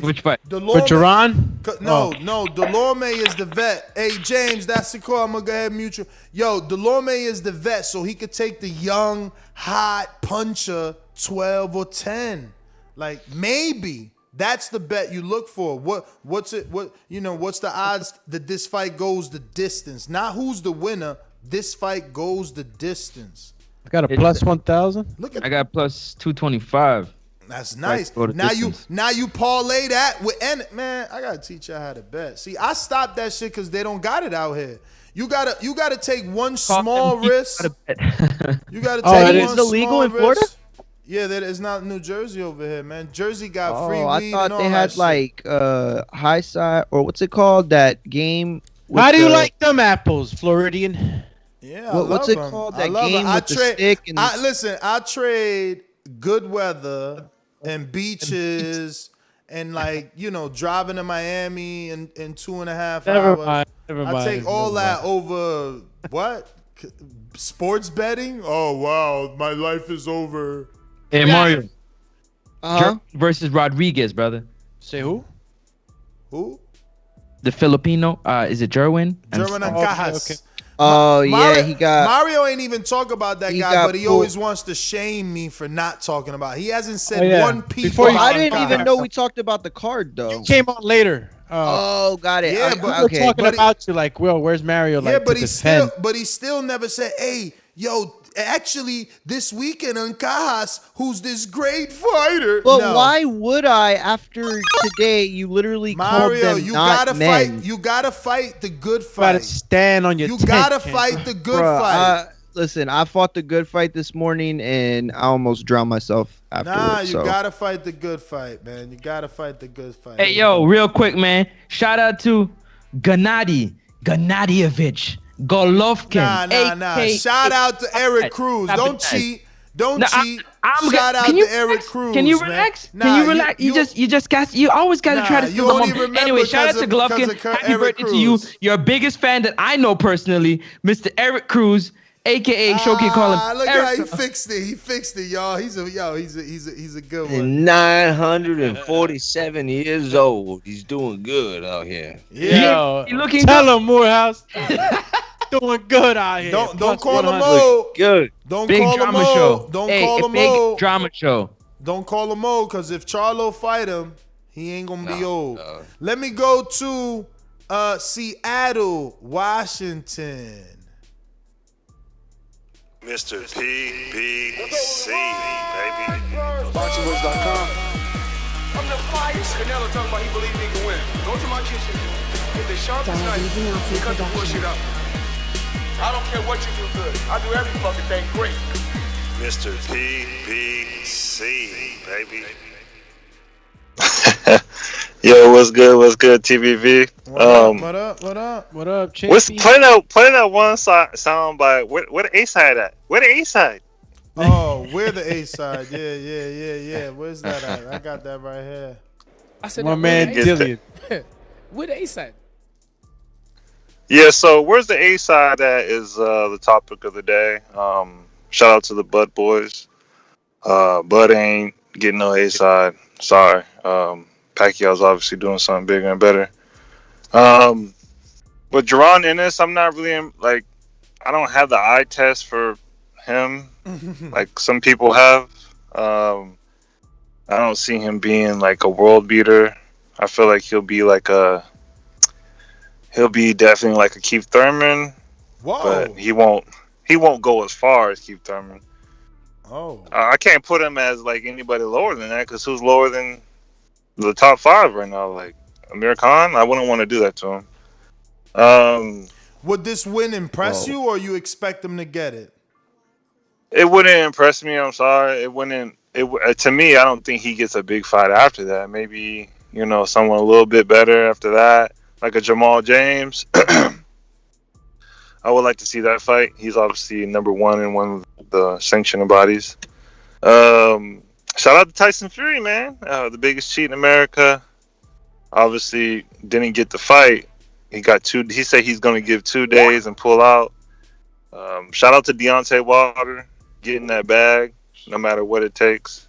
which fight? For Jaron? No, Delorme is the vet. Hey, James, that's the call. I'm going to go ahead and mute you. Yo, Delorme is the vet, so he could take the young, hot puncher 12 or 10. Like, maybe. That's the bet you look for. What's the odds that this fight goes the distance? Not who's the winner. This fight goes the distance. I got a plus 1,000. I got plus 225. That's nice. Now you parlay that with man. I gotta teach y'all how to bet. See, I stopped that shit because they don't got it out here. You gotta take one small risk. You gotta take it is illegal in Florida? Yeah, that is not New Jersey over here, man. Jersey got free weed. I thought and all they had that like high side, or what's it called? That game. How do you like them apples, Floridian? Yeah, what's it called? That game with the stick. And I trade good weather and beaches and driving to Miami in 2.5 hours. Never mind. I take all that over what? Sports betting? Oh wow, my life is over. Hey Mario. Versus Rodriguez, brother. Say who? Who? The Filipino. Is it Jerwin? Jerwin Ancajas. Okay. Oh yeah, he got Mario. Ain't even talk about that guy, but he pulled. always wants to shame me for not talking about it. He hasn't said one peep. Before I didn't even know we talked about the card though. You came on later. Oh, got it. Yeah, but we're talking about you like, well, where's Mario? Like, yeah, but he still never said, hey, yo. Actually, this weekend, Ancajas, who's this great fighter. But why would I? After today, you literally Mario, called them you not gotta men. fight. You gotta fight the good fight. You gotta stand on your. You gotta fight the good fight. Listen, I fought the good fight this morning, and I almost drowned myself afterwards. Nah, you gotta fight the good fight, man. You gotta fight the good fight. Hey, yo, real quick, man. Shout out to Gennadiyevich. Golovkin. Nah. Shout out to Eric Cruz. Don't cheat. Don't cheat. Shout out to Eric Cruz. Can you relax? Can you relax? You always got to try to steal the moment. Anyway, shout out to Golovkin. Happy birthday to you. Your biggest fan that I know personally, Mr. Eric Cruz, aka Shoki call him. Look how he fixed it. He fixed it, y'all. He's a good one. 947 years old. He's doing good out here. Yeah. Tell him, Morehouse. Doing good out here. Don't call him old. Good. Don't big call drama him show. old. Don't Hey, call him big old. Drama show. Don't call him old, because if Charlo fight him, he ain't gonna be old. Let me go to Seattle, Washington. Mr. PBC, baby. BoxingVoice.com. I'm the finest. Canelo talking about he believes he can win. Go to my kitchen. Get the sharpest knife and cut the bullshit up. I don't care what you do good. I do every fucking thing great. Mr. PBC, baby. Yo, what's good, TBV? What up, Chief? Play that one sound by where the A side at? Where the A side? Oh, we're the A side. Yeah. Where's that at? I got that right here. I said my man Dillian. Where the A side? Yeah, so where's the A side at is the topic of the day. Shout out to the Bud boys. Bud ain't getting no A side. Sorry. Pacquiao's obviously doing something bigger and better. But Jaron Ennis, I'm not really I don't have the eye test for him like some people have. I don't see him being like a world beater. I feel like he'll be definitely like a Keith Thurman. Whoa. But he won't go as far as Keith Thurman. Oh. I can't put him as like anybody lower than that, because who's lower than the top 5 right now? Like Amir Khan? I wouldn't want to do that to him. Would this win impress you, or you expect him to get it? It wouldn't impress me. I'm sorry. It wouldn't. To me, I don't think he gets a big fight after that. Maybe, someone a little bit better after that, like a Jamal James. I would like to see that fight. He's obviously number 1 in one of the sanctioning bodies. Shout out to Tyson Fury, man. The biggest cheat in America. Obviously didn't get the fight. He said he's going to give 2 days and pull out. Shout out to Deontay Wilder getting that bag no matter what it takes.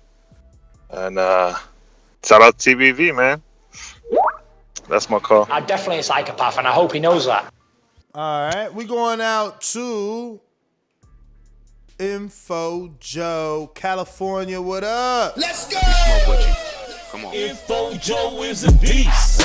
And shout out to TBV, man. That's my call. I'm definitely a psychopath, and I hope he knows that. All right, we going out to Info Joe, California. What up? Let's go! Smoke with you. Come on. Info Joe is a beast.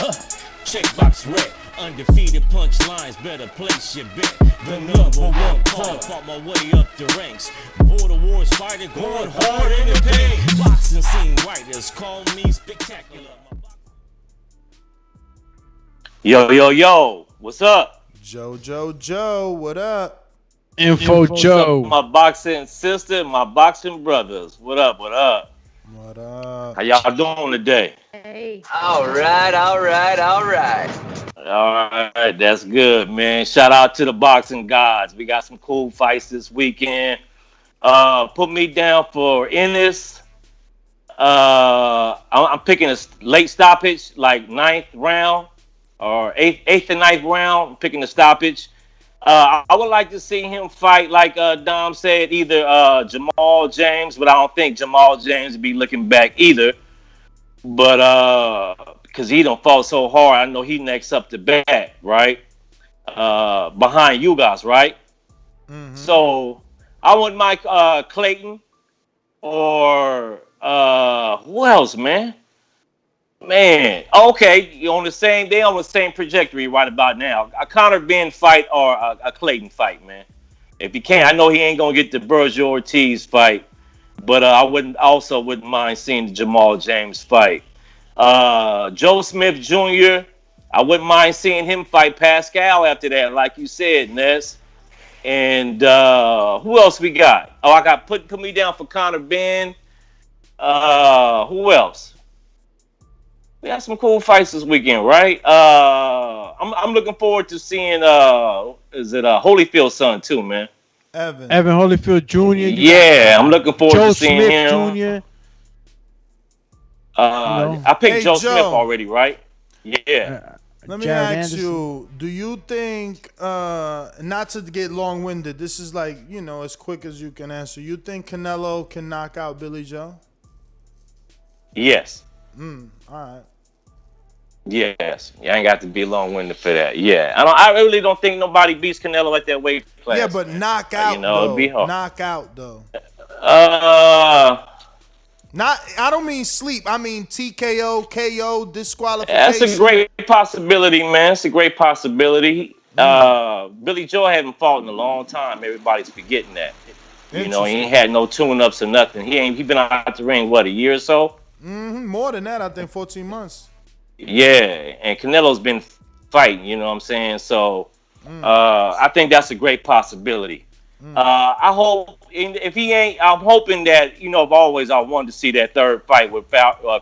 Checkbox red. Undefeated punchlines, better place your bet. The number 1 call, fought my way up the ranks. Border wars fighter, going hard in the paint. Boxing scene writers call me spectacular. Yo, what's up? Joe, what up? Info Joe. My boxing sister, my boxing brothers. What up? What up? How y'all doing today? Hey. All right. That's good, man. Shout out to the boxing gods. We got some cool fights this weekend. Put me down for Ennis. I'm picking a late stoppage, like 9th round or 8th and 9th round. I'm picking the stoppage. I would like to see him fight, like Dom said, either Jamal James, but I don't think Jamal James would be looking back either. But because he don't fall so hard, I know he next up to bat, right? behind you guys, right? So I want Mike Clayton or who else, man? Man, okay, you're on the same. They on the same trajectory right about now. A Conor Benn fight or a Clayton fight, man. If he can't, I know he ain't gonna get the Bergman Ortiz fight, but I wouldn't mind seeing the Jamal James fight. Joe Smith Jr. I wouldn't mind seeing him fight Pascal after that, like you said, Ness. And who else we got? Oh, I got put me down for Conor Benn. Who else? We had some cool fights this weekend, right? I'm looking forward to seeing is it Holyfield's son too, man? Evan Holyfield Jr. Yeah, I'm looking forward to seeing Smith him. Jr. I picked Joe Smith already, right? Yeah. Let me ask you, do you think, not to get long-winded, this is like, as quick as you can answer, you think Canelo can knock out Billy Joe? Yes. All right. Yes. You ain't got to be long-winded for that. Yeah. I really don't think nobody beats Canelo at that weight class. Yeah, but knock out, it'd be hard. Knock out, though. I don't mean sleep. I mean TKO, KO, disqualification. That's a great possibility, man. It's a great possibility. Billy Joe hasn't fought in a long time. Everybody's forgetting that. He ain't had no tune-ups or nothing. He been out the ring, what, a year or so? More than that, I think 14 months. Yeah, and Canelo's been fighting, you know what I'm saying? So I think that's a great possibility. I hope, if he ain't, I'm hoping that, always I wanted to see that third fight with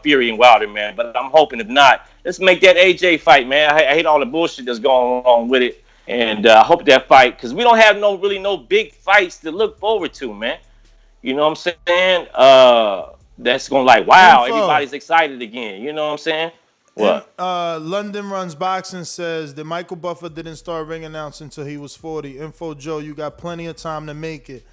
Fury and Wilder, man. But I'm hoping if not, let's make that AJ fight, man. I hate all the bullshit that's going on with it. And I hope that fight, because we don't have no big fights to look forward to, man. You know what I'm saying? That's going to wow, everybody's excited again. You know what I'm saying? What? London Runs Boxing says that Michael Buffer didn't start ring announcing until he was 40. Info Joe, you got plenty of time to make it.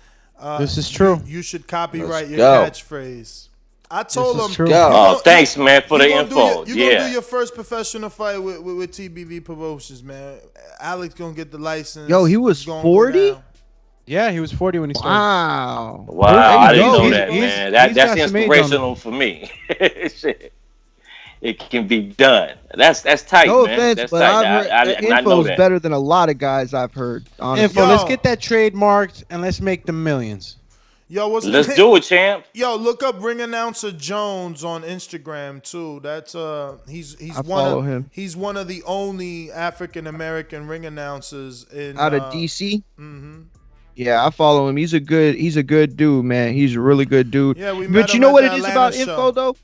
This is true. You should copyright your catchphrase. I told him. Oh, thanks, man, for the info. You're going to do your first professional fight with TBV Promotions, man. Alex going to get the license. Yo, he was 40? Yeah, he was 40 when he started. Wow, I didn't know that, man. That's inspirational for me. Shit. It can be done. That's tight, no man. Offense, that's but tight. I've heard Info's better than a lot of guys I've heard. Honestly. Info, let's get that trademarked and let's make the millions. Yo, let's do it, champ. Yo, look up Ring Announcer Jones on Instagram too. That's he's one of the only African American ring announcers out of DC. Yeah, I follow him. He's a good dude, man. He's a really good dude. Yeah, we met but you him know at what the it is Atlanta about show. Info though?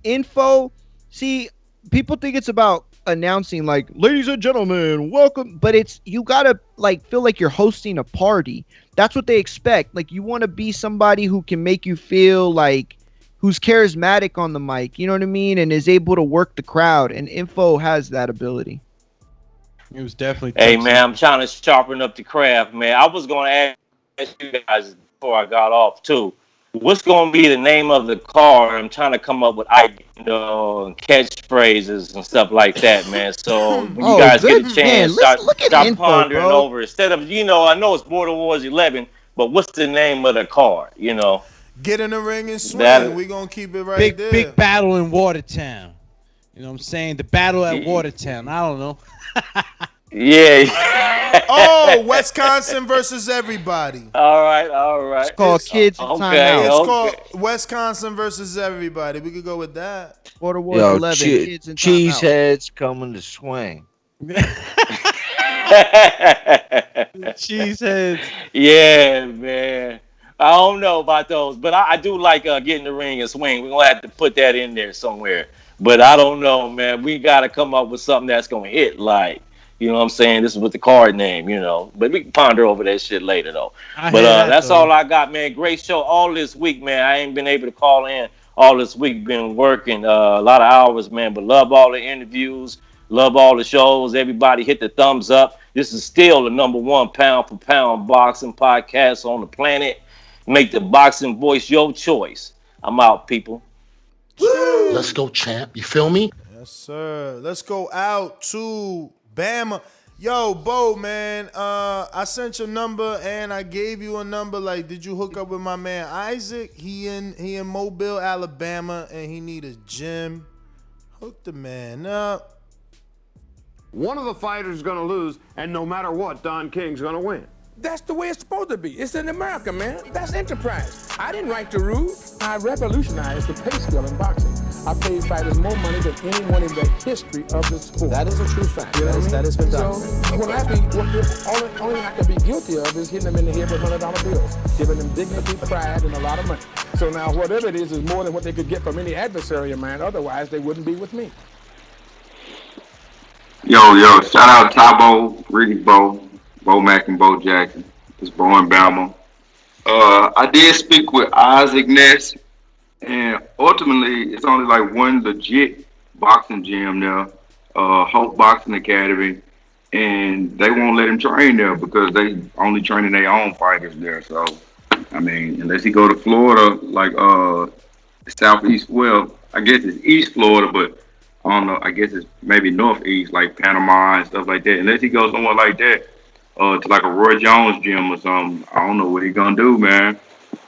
Info. See, people think it's about announcing like, ladies and gentlemen, welcome. But it's, you gotta feel like you're hosting a party. That's what they expect. Like, you want to be somebody who can make you feel like, who's charismatic on the mic. You know what I mean? And is able to work the crowd. And Info has that ability. It was definitely. Hey, man, I'm trying to sharpen up the craft, man. I was going to ask you guys before I got off too. What's going to be the name of the card? I'm trying to come up with catchphrases and stuff like that, man. So when you guys get a chance, start pondering over. Instead of, I know it's Border Wars 11, but what's the name of the card? Get in the ring and swing. We're going to keep it right there. Big battle in Watertown. You know what I'm saying? The battle at Watertown. I don't know. Yeah. Wisconsin versus everybody. All right. It's called Kids in Timeout. It's called Wisconsin versus everybody. We could go with that. Border Wars 11. Kids in Cheeseheads coming to swing. Cheeseheads. Yeah, man. I don't know about those, but I do like getting in the ring and swing. We're going to have to put that in there somewhere. But I don't know, man. We got to come up with something that's going to hit you know what I'm saying? This is with the card name, But we can ponder over that shit later, though. That's all I got, man. Great show all this week, man. I ain't been able to call in all this week. Been working a lot of hours, man. But love all the interviews. Love all the shows. Everybody hit the thumbs up. This is still the #1 pound-for-pound boxing podcast on the planet. Make the boxing voice your choice. I'm out, people. Woo! Let's go, champ. You feel me? Yes, sir. Let's go out to Bama. Yo, Bo, man, I sent your number and I gave you a number. Like, did you hook up with my man Isaac? He in Mobile, Alabama, and he need a gym. Hook the man up. One of the fighters is going to lose, and no matter what, Don King's going to win. That's the way it's supposed to be. It's in America, man. That's enterprise. I didn't write the rules. I revolutionized the pay scale in boxing. I paid fighters more money than anyone in the history of the sport. That is a true fact. You know what I mean? That has been done. So when I be, only I can be guilty of is hitting them in the head with $100 bills, giving them dignity, pride, and a lot of money. So now whatever it is more than what they could get from any adversary of mine. Otherwise, they wouldn't be with me. Yo, shout out Tybo, Ricky Bo Mack and Bo Jackson. It's Bo and Bama. I did speak with Isaac Ness, and ultimately it's only like one legit boxing gym there, Hope Boxing Academy, and they won't let him train there because they only training their own fighters there. So, I mean, unless he go to Florida, like Southeast, well, I guess it's East Florida, but I don't know, I guess it's maybe Northeast, like Panama and stuff like that. Unless he goes somewhere like that, to like a Roy Jones gym or something, I don't know what he gonna do, man.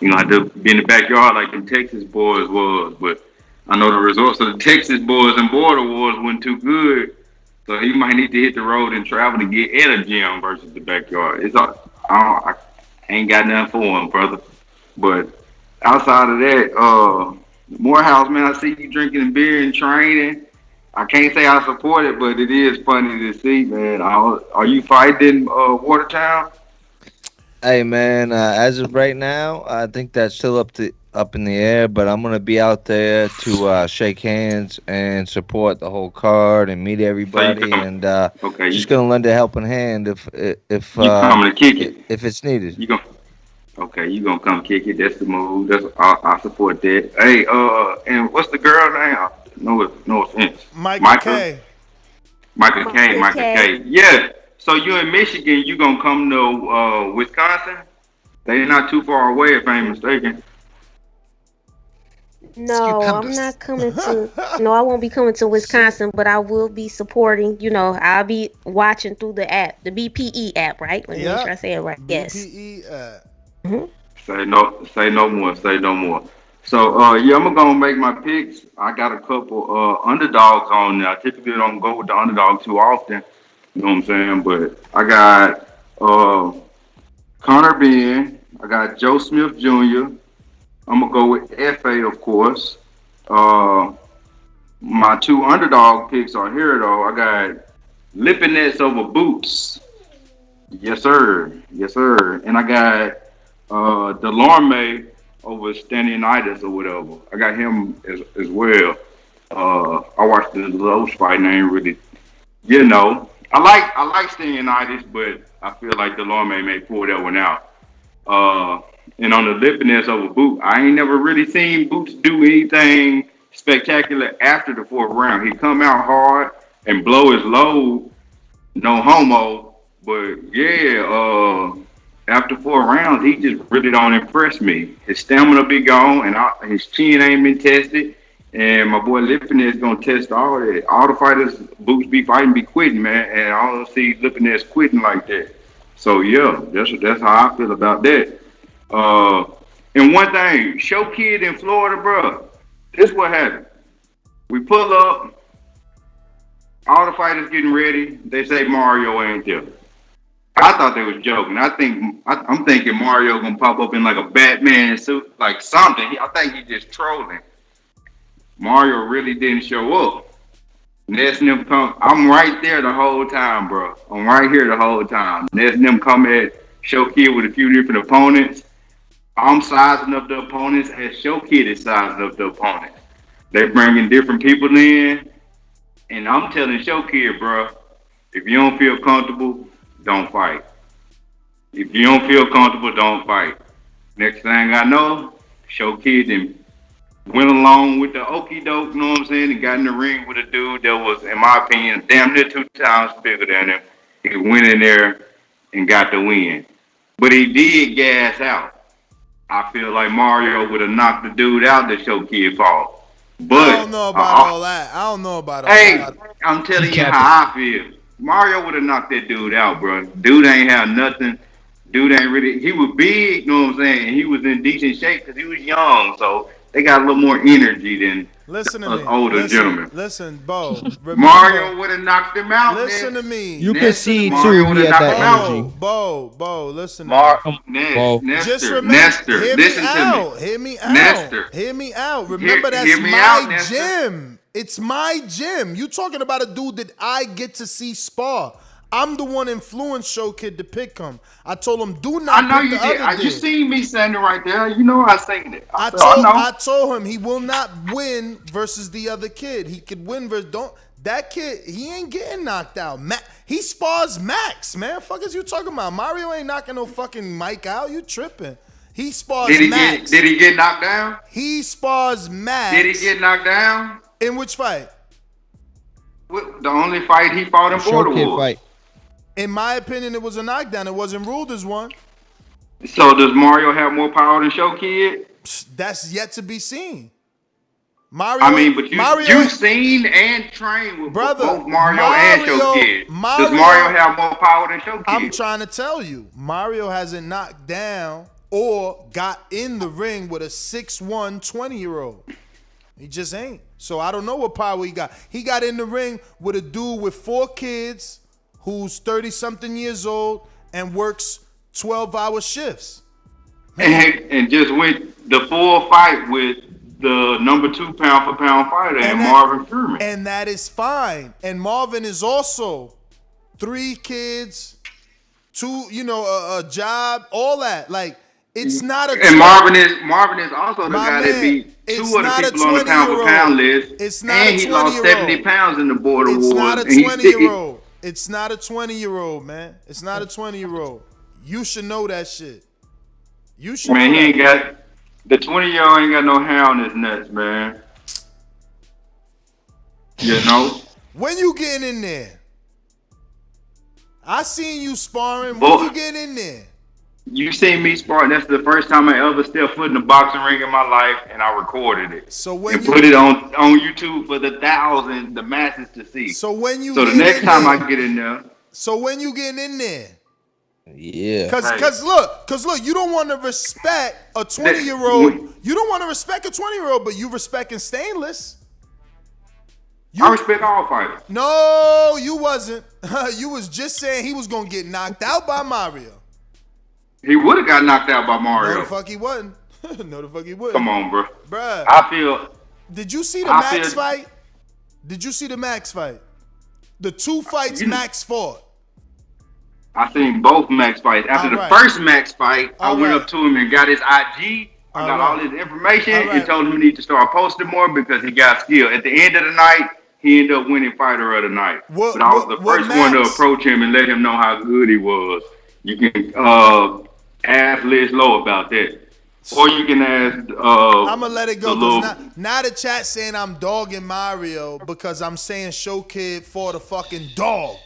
You know, I have to be in the backyard like them Texas boys was, but I know the results of the Texas boys and border wars wasn't too good, so he might need to hit the road and travel to get in a gym versus the backyard. I ain't got nothing for him, brother. But outside of that, Morehouse, man, I see you drinking beer and training. I can't say I support it, but it is funny to see, man. Are you fighting Watertown? Hey, man, as of right now, I think that's still up in the air, but I'm gonna be out there to shake hands and support the whole card and meet everybody, and just gonna lend a helping hand if you coming to kick it if it's needed. You gonna come kick it? That's the move. I support that. Hey, and what's the girl name? No offense. Michael K. Yeah. So you in Michigan, you gonna come to Wisconsin? They're not too far away, if I ain't mistaken. No, I'm not coming to. No, I won't be coming to Wisconsin, but I will be supporting. You know, I'll be watching through the app, the BPE app, right? Let me make sure I say it right. Yes. BPE app. Mm-hmm. Say no more. So, I'm gonna make my picks. I got a couple underdogs on there. I typically don't go with the underdog too often. You know what I'm saying? But I got Connor Benn. I got Joe Smith Jr. I'm gonna go with Efe, of course. My two underdog picks are here, though. I got Lipinets over Boots. Yes, sir. And I got Delorme over Stanionitis or whatever. I got him as well. I watched the Lowe's fight and I ain't really, I like Stanionitis, but I feel like Delorme may pull that one out. And on the Lipinets over Boot, I ain't never really seen Boots do anything spectacular after the fourth round. He come out hard and blow his load, no homo. But after 4 rounds, he just really don't impress me. His stamina be gone, and his chin ain't been tested. And my boy Lipinets gonna test all that. All the fighters Boots be fighting be quitting, man. And I don't see Lipinets quitting like that. So that's how I feel about that. And one thing, show kid in Florida, bro. This what happened. We pull up, all the fighters getting ready. They say Mario ain't there. I thought they was joking. I'm thinking Mario gonna pop up in like a Batman suit, like something. I think he just trolling. Mario really didn't show up. Ness and them come. I'm right there the whole time, bro. I'm right here the whole time. Ness and them come at Show Kid with a few different opponents. I'm sizing up the opponents as Show Kid is sizing up the opponents. They bringing different people in, and I'm telling Show Kid, bro, if you don't feel comfortable, don't fight. If you don't feel comfortable, don't fight. Next thing I know, Show Kid and went along with the okie doke, you know what I'm saying, and got in the ring with a dude that was, in my opinion, damn near 2 times bigger than him. He went in there and got the win. But he did gas out. I feel like Mario would have knocked the dude out that Show Kid fought. But I don't know about all that. Hey, I'm telling you how I feel. Mario would have knocked that dude out, bro. Dude ain't have nothing. Dude ain't really. He was big, you know what I'm saying? And he was in decent shape because he was young, so they got a little more energy than older gentlemen. Listen, Bo. Mario would have knocked him out. Listen to me. You can see too he had that energy. Bo, listen. Just remember, Nestor, listen to me. Hear me out. Nestor. Hear me out. Remember, that's hear me my out, gym. It's my gym. You talking about a dude that I get to see spar. I'm the one influenced Show Kid to pick him. I told him, do not. I know pick you the did. other You dude. seen me standing right there. You know I seen it. I told him he will not win versus the other kid. He could win versus that kid. He ain't getting knocked out. He spars Max, man. Fuck is you talking about? Mario ain't knocking no fucking Mike out. You tripping? He spars Max. Did he get knocked down? He spars Max. Did he get knocked down? In which fight? The only fight he fought in Border Wars. Fight. In my opinion, it was a knockdown. It wasn't ruled as one. So does Mario have more power than Show Kid? That's yet to be seen. Mario. I mean, but you've seen and trained with both Mario and Show Kid. Does Mario have more power than Show Kid? I'm trying to tell you, Mario hasn't knocked down or got in the ring with a 6'1", 20-year-old. He just ain't. So I don't know what power he got. He got in the ring with a dude with 4 kids who's 30-something years old and works 12-hour shifts. And just went the full fight with the number 2 pound-for-pound fighter and Marvin Furman. And that is fine. And Marvin is also 3 kids, 2, a job, all that. Like, it's not a... And Marvin is also the guy that beat 2 of the people on the pound-for-pound list. It's not and he lost 70 pounds in the Border Wars. It's not a 20-year-old. It's not a 20-year-old, man. It's not a 20-year-old. You should know that shit. You should. Man, he ain't got the 20-year-old ain't got no hair on his nuts, man. You know. When you getting in there? I seen you sparring. When you getting in there? You seen me sparring. That's the first time I ever stepped foot in the boxing ring in my life, and I recorded it. So when and put it on YouTube for the thousands, the masses to see. So when you the next time I get in there. So when you getting in there? Yeah. Cause look, you don't want to respect a 20-year-old. You don't want to respect a 20-year-old, but you respecting Stainless. I respect all fighters. No, you wasn't. You was just saying he was gonna get knocked out by Mario. He would have got knocked out by Mario. No, the fuck he wasn't. No, the fuck he wouldn't. Come on, bro. Bruh. I feel. Did you see the Max fight? Did you see the Max fight? The 2 fights Max fought. I seen both Max fights. After the first Max fight, I went up to him and got his IG. I got all his information and told him he need to start posting more because he got skill. At the end of the night, he ended up winning fighter of the night. But I was the first one to approach him and let him know how good he was. You can ask Liz Lowe about that. Or you can ask I'm gonna let it go because now the chat saying I'm dogging Mario because I'm saying Show Kid fought a fucking dog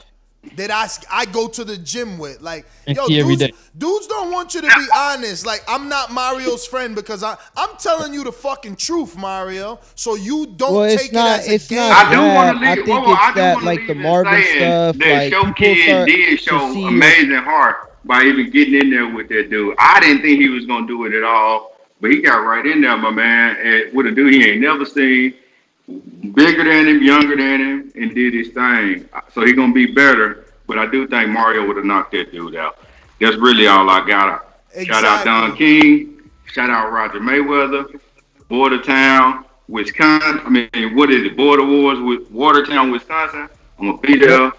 that I go to the gym with. Like, yo, dudes don't want you to be honest. Like, I'm not Mario's friend because I'm telling you the fucking truth, Mario. So you don't take it as a game. I do want to leave. I think it's that, like, the Marvin stuff. That Show Kid did show amazing heart by even getting in there with that dude. I didn't think he was going to do it at all, but he got right in there, my man, and with a dude he ain't never seen, bigger than him, younger than him, and did his thing. So he going to be better, but I do think Mario would have knocked that dude out. That's really all I got. Exactly. Shout out Don King. Shout out Roger Mayweather. Bordertown, Wisconsin. I mean, what is it? Border Wars with Watertown, Wisconsin. I'm going to be there.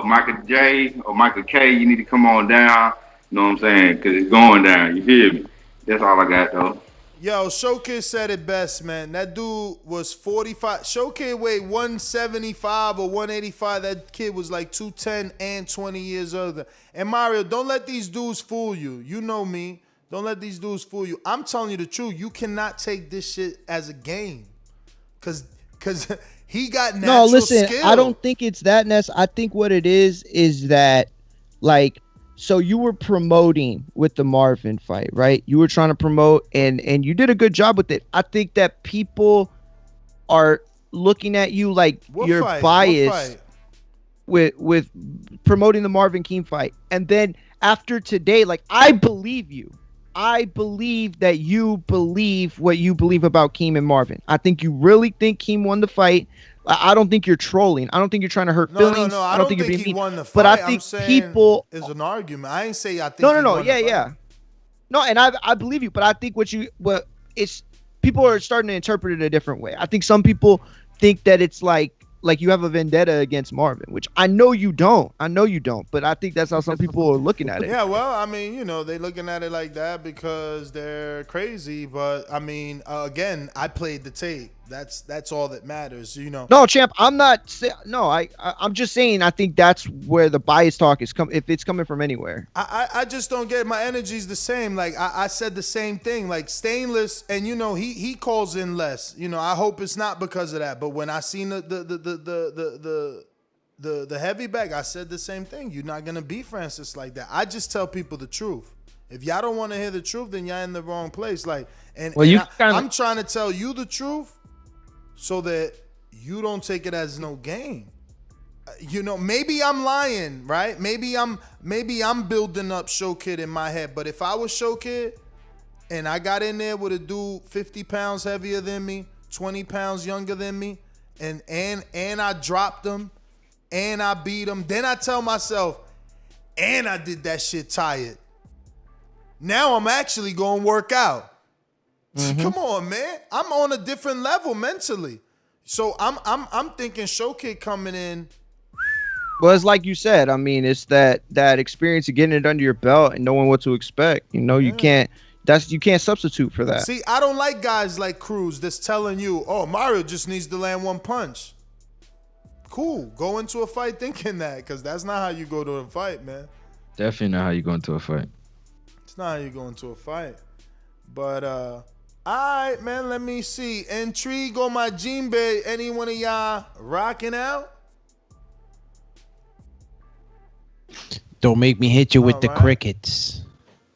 Michael J or Michael K, you need to come on down. You know what I'm saying? Because it's going down. You hear me? That's all I got, though. Yo, Showkid said it best, man. That dude was 45. Showkid weighed 175 or 185. That kid was like 210 and 20 years older. And Mario, don't let these dudes fool you. You know me. Don't let these dudes fool you. I'm telling you the truth. You cannot take this shit as a game. Because he got natural skill. I don't think it's that, Ness. I think what it is that, like, so you were promoting with the Marvin fight, right? You were trying to promote, and you did a good job with it. I think that people are looking at you like you're biased. with promoting the Marvin Keem fight, and then after today, like, I believe you. I believe that you believe what you believe about Keem and Marvin. I think you really think Keem won the fight. I don't think you're trolling. I don't think you're trying to hurt feelings. No. I don't think you're being he mean. won the fight. But I think I'm saying people is an argument. I ain't say I think. No. Yeah. No, and I believe you, but I think what it's people are starting to interpret it a different way. I think some people think that it's like you have a vendetta against Marvin, which I know you don't. But I think that's how some people are looking at it. Yeah, well, I mean, they looking at it like that because they're crazy. But I mean, again, I played the tape. That's all that matters, No, champ, I'm not. No, I'm just saying. I think that's where the bias talk is if it's coming from anywhere. I just don't get it. My energy's the same. Like I said the same thing. Like Stainless, and he calls in less. I hope it's not because of that. But when I seen the heavy bag, I said the same thing. You're not gonna beat Francis like that. I just tell people the truth. If y'all don't want to hear the truth, then y'all in the wrong place. Like, I'm trying to tell you the truth, so that you don't take it as no game. Maybe I'm lying, right? Maybe I'm building up Show Kid in my head. But if I was Show Kid and I got in there with a dude 50 pounds heavier than me, 20 pounds younger than me, and I dropped him and I beat him, then I tell myself, and I did that shit tired. Now I'm actually going to work out. Mm-hmm. Come on, man. I'm on a different level mentally. So I'm thinking Show Kid coming in. Well, it's like you said. I mean, it's that experience of getting it under your belt and knowing what to expect. You can't substitute for that. See, I don't like guys like Cruz that's telling you, "Oh, Mario just needs to land one punch." Cool. Go into a fight thinking that, because that's not how you go to a fight, man. Definitely not how you go into a fight. It's not how you go into a fight. But all right, man, let me see. Intrigue on my Gene Bay. Any one of y'all rocking out? Don't make me hit you with the crickets.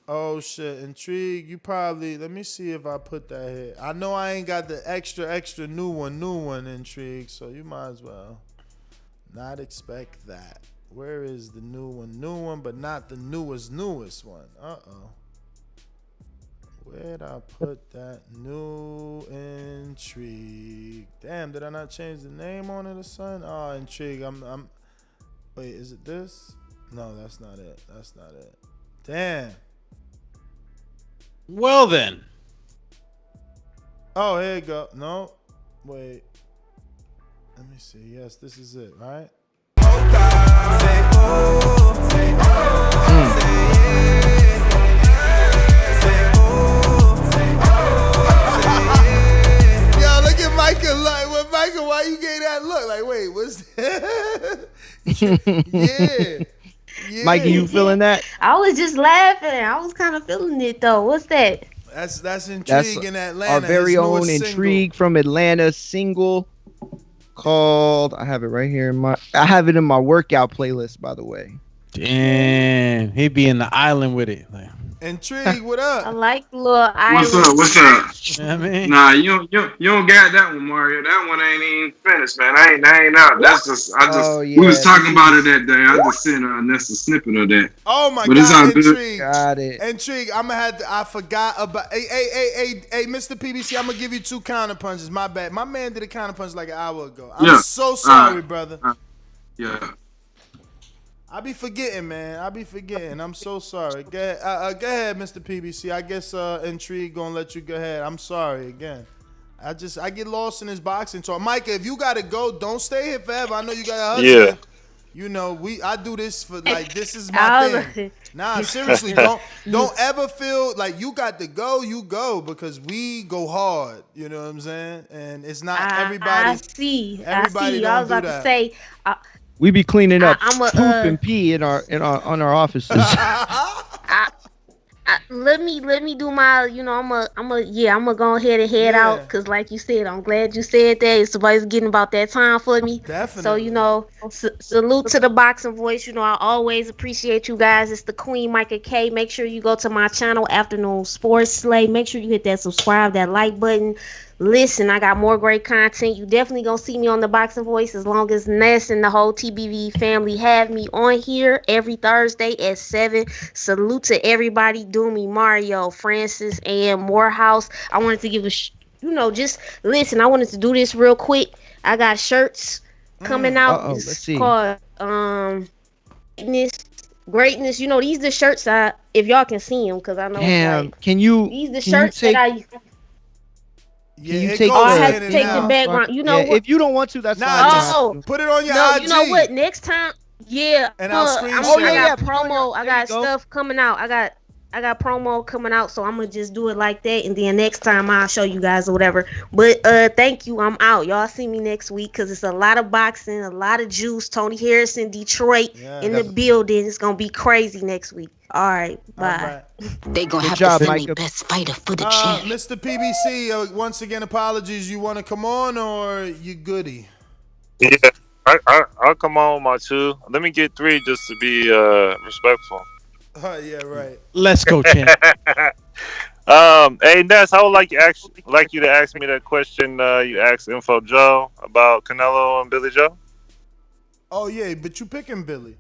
Oh, shit. Intrigue, you probably... Let me see if I put that here. I know I ain't got the extra new one, Intrigue, so you might as well not expect that. Where is the new one, but not the newest one? Uh-oh. Where'd I put that new Intrigue? Damn, did I not change the name on it or something? Oh, Intrigue. Wait, is it this? No, that's not it. Damn. Well then. Oh, here you go. No. Wait. Let me see. Yes, this is it, right? Yo, look at Michael. Like, Michael, why you gave that look? Like, wait, what's that? Yeah. Mikey, you feeling that? I was just laughing. I was kind of feeling it though. What's that? That's Intrigue in Atlanta. Our very own Intrigue from Atlanta single called. I have it right here I have it in my workout playlist, by the way. Damn, he be in the island with it. Like. Intrigue, what up? I like the little island. What's up? You know what I mean? Nah, you don't got that one, Mario. That one ain't even finished, man. I ain't out. That's just we was talking about it that day. I just sent Ness a snippet of that. Oh my but God, Intrigue. Got it. Intrigue. I forgot about. Hey, Mr. PBC. I'm gonna give you 2 counter punches. My bad. My man did a counter punch like an hour ago. I'm so sorry, brother. Yeah. I be forgetting, man. I'm so sorry. Go ahead, Mr. PBC. I guess Intrigue gonna let you go ahead. I'm sorry again. I get lost in this boxing talk. Micah, if you gotta go, don't stay here forever. I know you got a husband. Yeah. I do this for this is my thing. Nah, seriously, don't ever feel like you got to go. You go because we go hard. You know what I'm saying? And it's not everybody. I see. Everybody I was about to say. We be cleaning up poop and pee on our offices. Let me do my, I'm gonna go ahead and head out because, like you said, I'm glad you said that. Somebody's getting about that time for me. Definitely. So, salute to the boxing voice. I always appreciate you guys. It's the Queen Micah K. Make sure you go to my channel, Afternoon Sports Slay. Make sure you hit that subscribe, that like button. Listen, I got more great content. You definitely gonna see me on the Boxing Voice as long as Ness and the whole TBV family have me on here every Thursday at 7. Salute to everybody. Doomy, Mario, Francis, and Morehouse. I wanted to give just listen. I wanted to do this real quick. I got shirts coming out. Let's see. Called Greatness. These the shirts if y'all can see them, because I know. Damn, can you? These the shirts that I. Yeah, I have to take the background. What? If you don't want to, that's fine. Oh, put it on your IG. You know what? Next time, and I'll screenshot. I got promo. I got stuff coming out. I got promo coming out, so I'm gonna just do it like that, and then next time I'll show you guys or whatever. But thank you. I'm out. Y'all see me next week, because it's a lot of boxing, a lot of juice. Tony Harrison, Detroit in the building. It's gonna be crazy next week. All right, bye. They gonna have to send the best fighter for the champ. Mr. PBC, once again, apologies. You want to come on, or you goody? Yeah, I'll come on with my 2. Let me get 3 just to be respectful. Yeah, right. Let's go, champ. Hey Ness, I would like you to ask me that question you asked Info Joe about Canelo and Billy Joe. Oh yeah, but you picking Billy.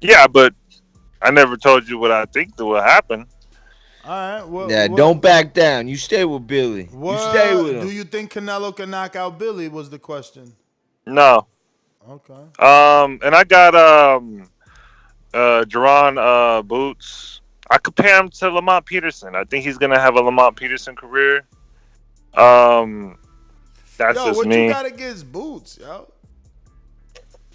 Yeah, but I never told you what I think that will happen. All right. Well, don't back down. You stay with Billy. You stay with him. Do you think Canelo can knock out Billy? Was the question. No. Okay. And I got Jaron Boots. I compare him to Lamont Peterson. I think he's gonna have a Lamont Peterson career. That's just what me. You got against Boots, yo?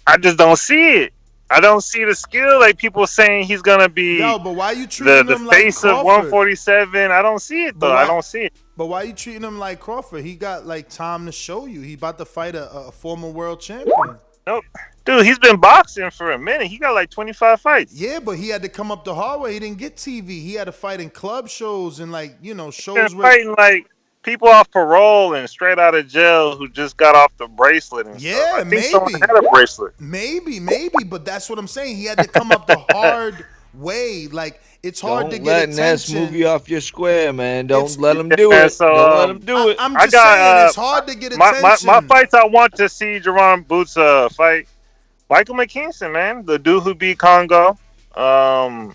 I just don't see it. I don't see the skill. Like people saying he's gonna be. But why you treating the him like face Crawford? of 147? I don't see it though. I don't see it. But why you treating him like Crawford? He got like time to show you. He about to fight a former world champion. Nope. Dude, he's been boxing for a minute. He got like 25 fights. Yeah, but he had to come up the hard way. He didn't get TV. He had to fight in club shows and shows where fighting like people off parole and straight out of jail who just got off the bracelet and stuff. I think someone had a bracelet. Maybe, but that's what I'm saying. He had to come up the hard way. Like it's hard to get attention. Don't let Ness move you off your square, man. Don't let him do it. So, don't let him do it. I'm just saying it's hard to get attention. My fights I want to see Jaron Boots fight Michael McKinson, man, the dude who beat Congo. I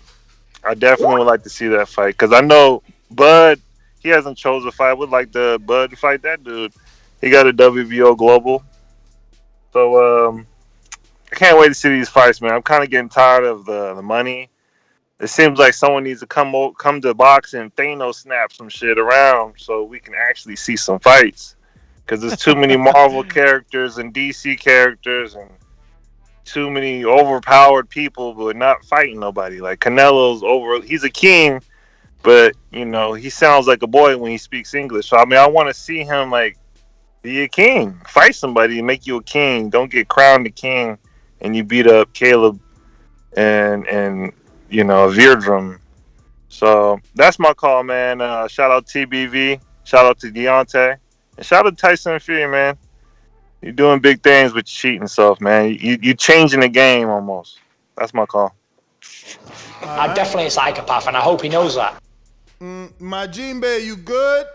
definitely would like to see that fight because I know Bud. He hasn't chosen a fight. I would like the Bud to fight that dude. He got a WBO Global. So I can't wait to see these fights, man. I'm kind of getting tired of the money. It seems like someone needs to come to boxing and Thanos snap some shit around so we can actually see some fights. Because there's too many Marvel characters and DC characters and too many overpowered people but not fighting nobody. Like Canelo's he's a king, but he sounds like a boy when he speaks English. So I mean I want to see him be a king. Fight somebody and make you a king. Don't get crowned a king and you beat up Caleb and Virdrum. So that's my call, man. Shout out TBV, shout out to Deontay, and shout out to Tyson Fury, man. You're doing big things with your cheating stuff, man. You changing the game almost. That's my call. I'm definitely a psychopath, and I hope he knows that. My Jimbe, you good?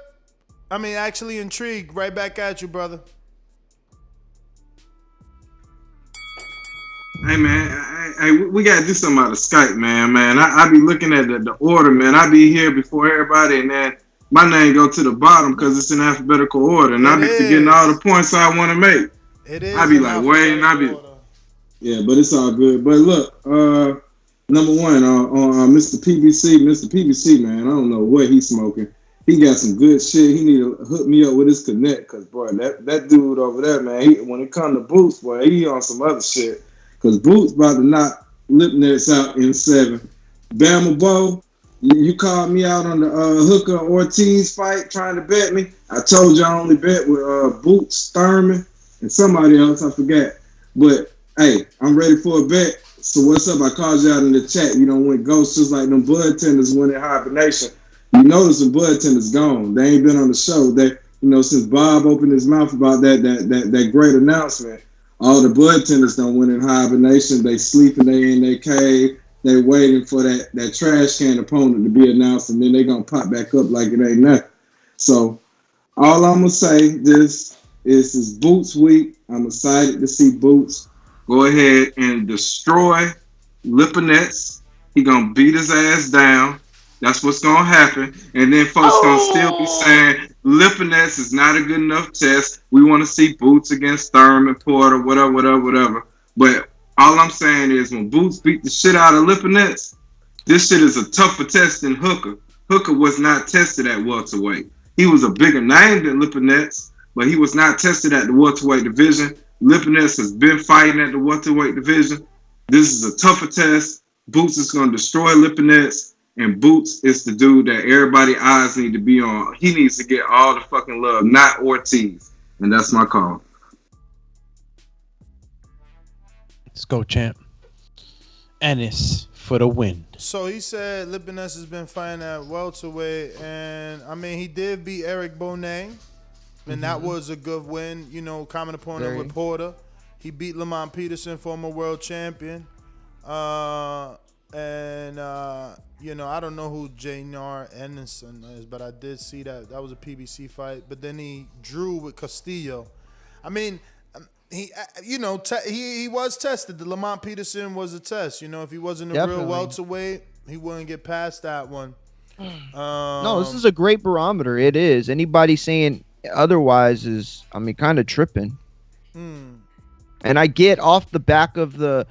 I mean, actually intrigued. Right back at you, brother. Hey, man, we got to do something about the Skype, man. I be looking at the order, man. I be here before everybody, and then my name go to the bottom because it's in alphabetical order, and I be forgetting all the points I want to make. It is. I be like, wait, and I be... Yeah, but it's all good. But look, number one, on Mr. PBC, man, I don't know what he's smoking. He got some good shit. He need to hook me up with his Connect, because, boy, that dude over there, man, when it comes to Boots, boy, he on some other shit. Because Boots about to knock Lipinets out in 7. Bama Bo, you called me out on the Hooker Ortiz fight trying to bet me. I told you I only bet with Boots, Thurman, and somebody else, I forgot. But, hey, I'm ready for a bet. So what's up? I called you out in the chat. You don't went ghosts just like them bud tenders went in hibernation. You notice the bud tenders gone. They ain't been on the show. They, since Bob opened his mouth about that great announcement, all the bud tenders don't went in hibernation. They sleeping, they in their cave. They waiting for that trash can opponent to be announced, and then they gonna pop back up like it ain't nothing. So All I'm gonna say this is Boots week. I'm excited to see Boots go ahead and destroy Lipinets. He gonna beat his ass down. That's what's gonna happen. And then folks gonna still be saying Lipinets is not a good enough test. We want to see Boots against Thurman, Porter, whatever. But all I'm saying is when Boots beat the shit out of Lipinets, this shit is a tougher test than Hooker. Hooker was not tested at welterweight. He was a bigger name than Lipinets, but he was not tested at the welterweight division. Lipinets has been fighting at the welterweight division. This is a tougher test. Boots is going to destroy Lipinets, and Boots is the dude that everybody's eyes need to be on. He needs to get all the fucking love, not Ortiz. And that's my call. Let's go, champ. Ennis for the win. So he said Lipinets has been fighting at welterweight, and I mean he did beat Eric Bonet, and that was a good win. You know, common opponent with Porter. He beat Lamont Peterson, former world champion, and you know I don't know who Jaron Ennis is, but I did see that was a PBC fight. But then he drew with Castillo. I mean. He, you know, he was tested. The Lamont Peterson was a test. You know, if he wasn't a real welterweight, he wouldn't get past that one. No, this is a great barometer. It is. Anybody saying otherwise is, I mean, kind of tripping. And I get off the back of the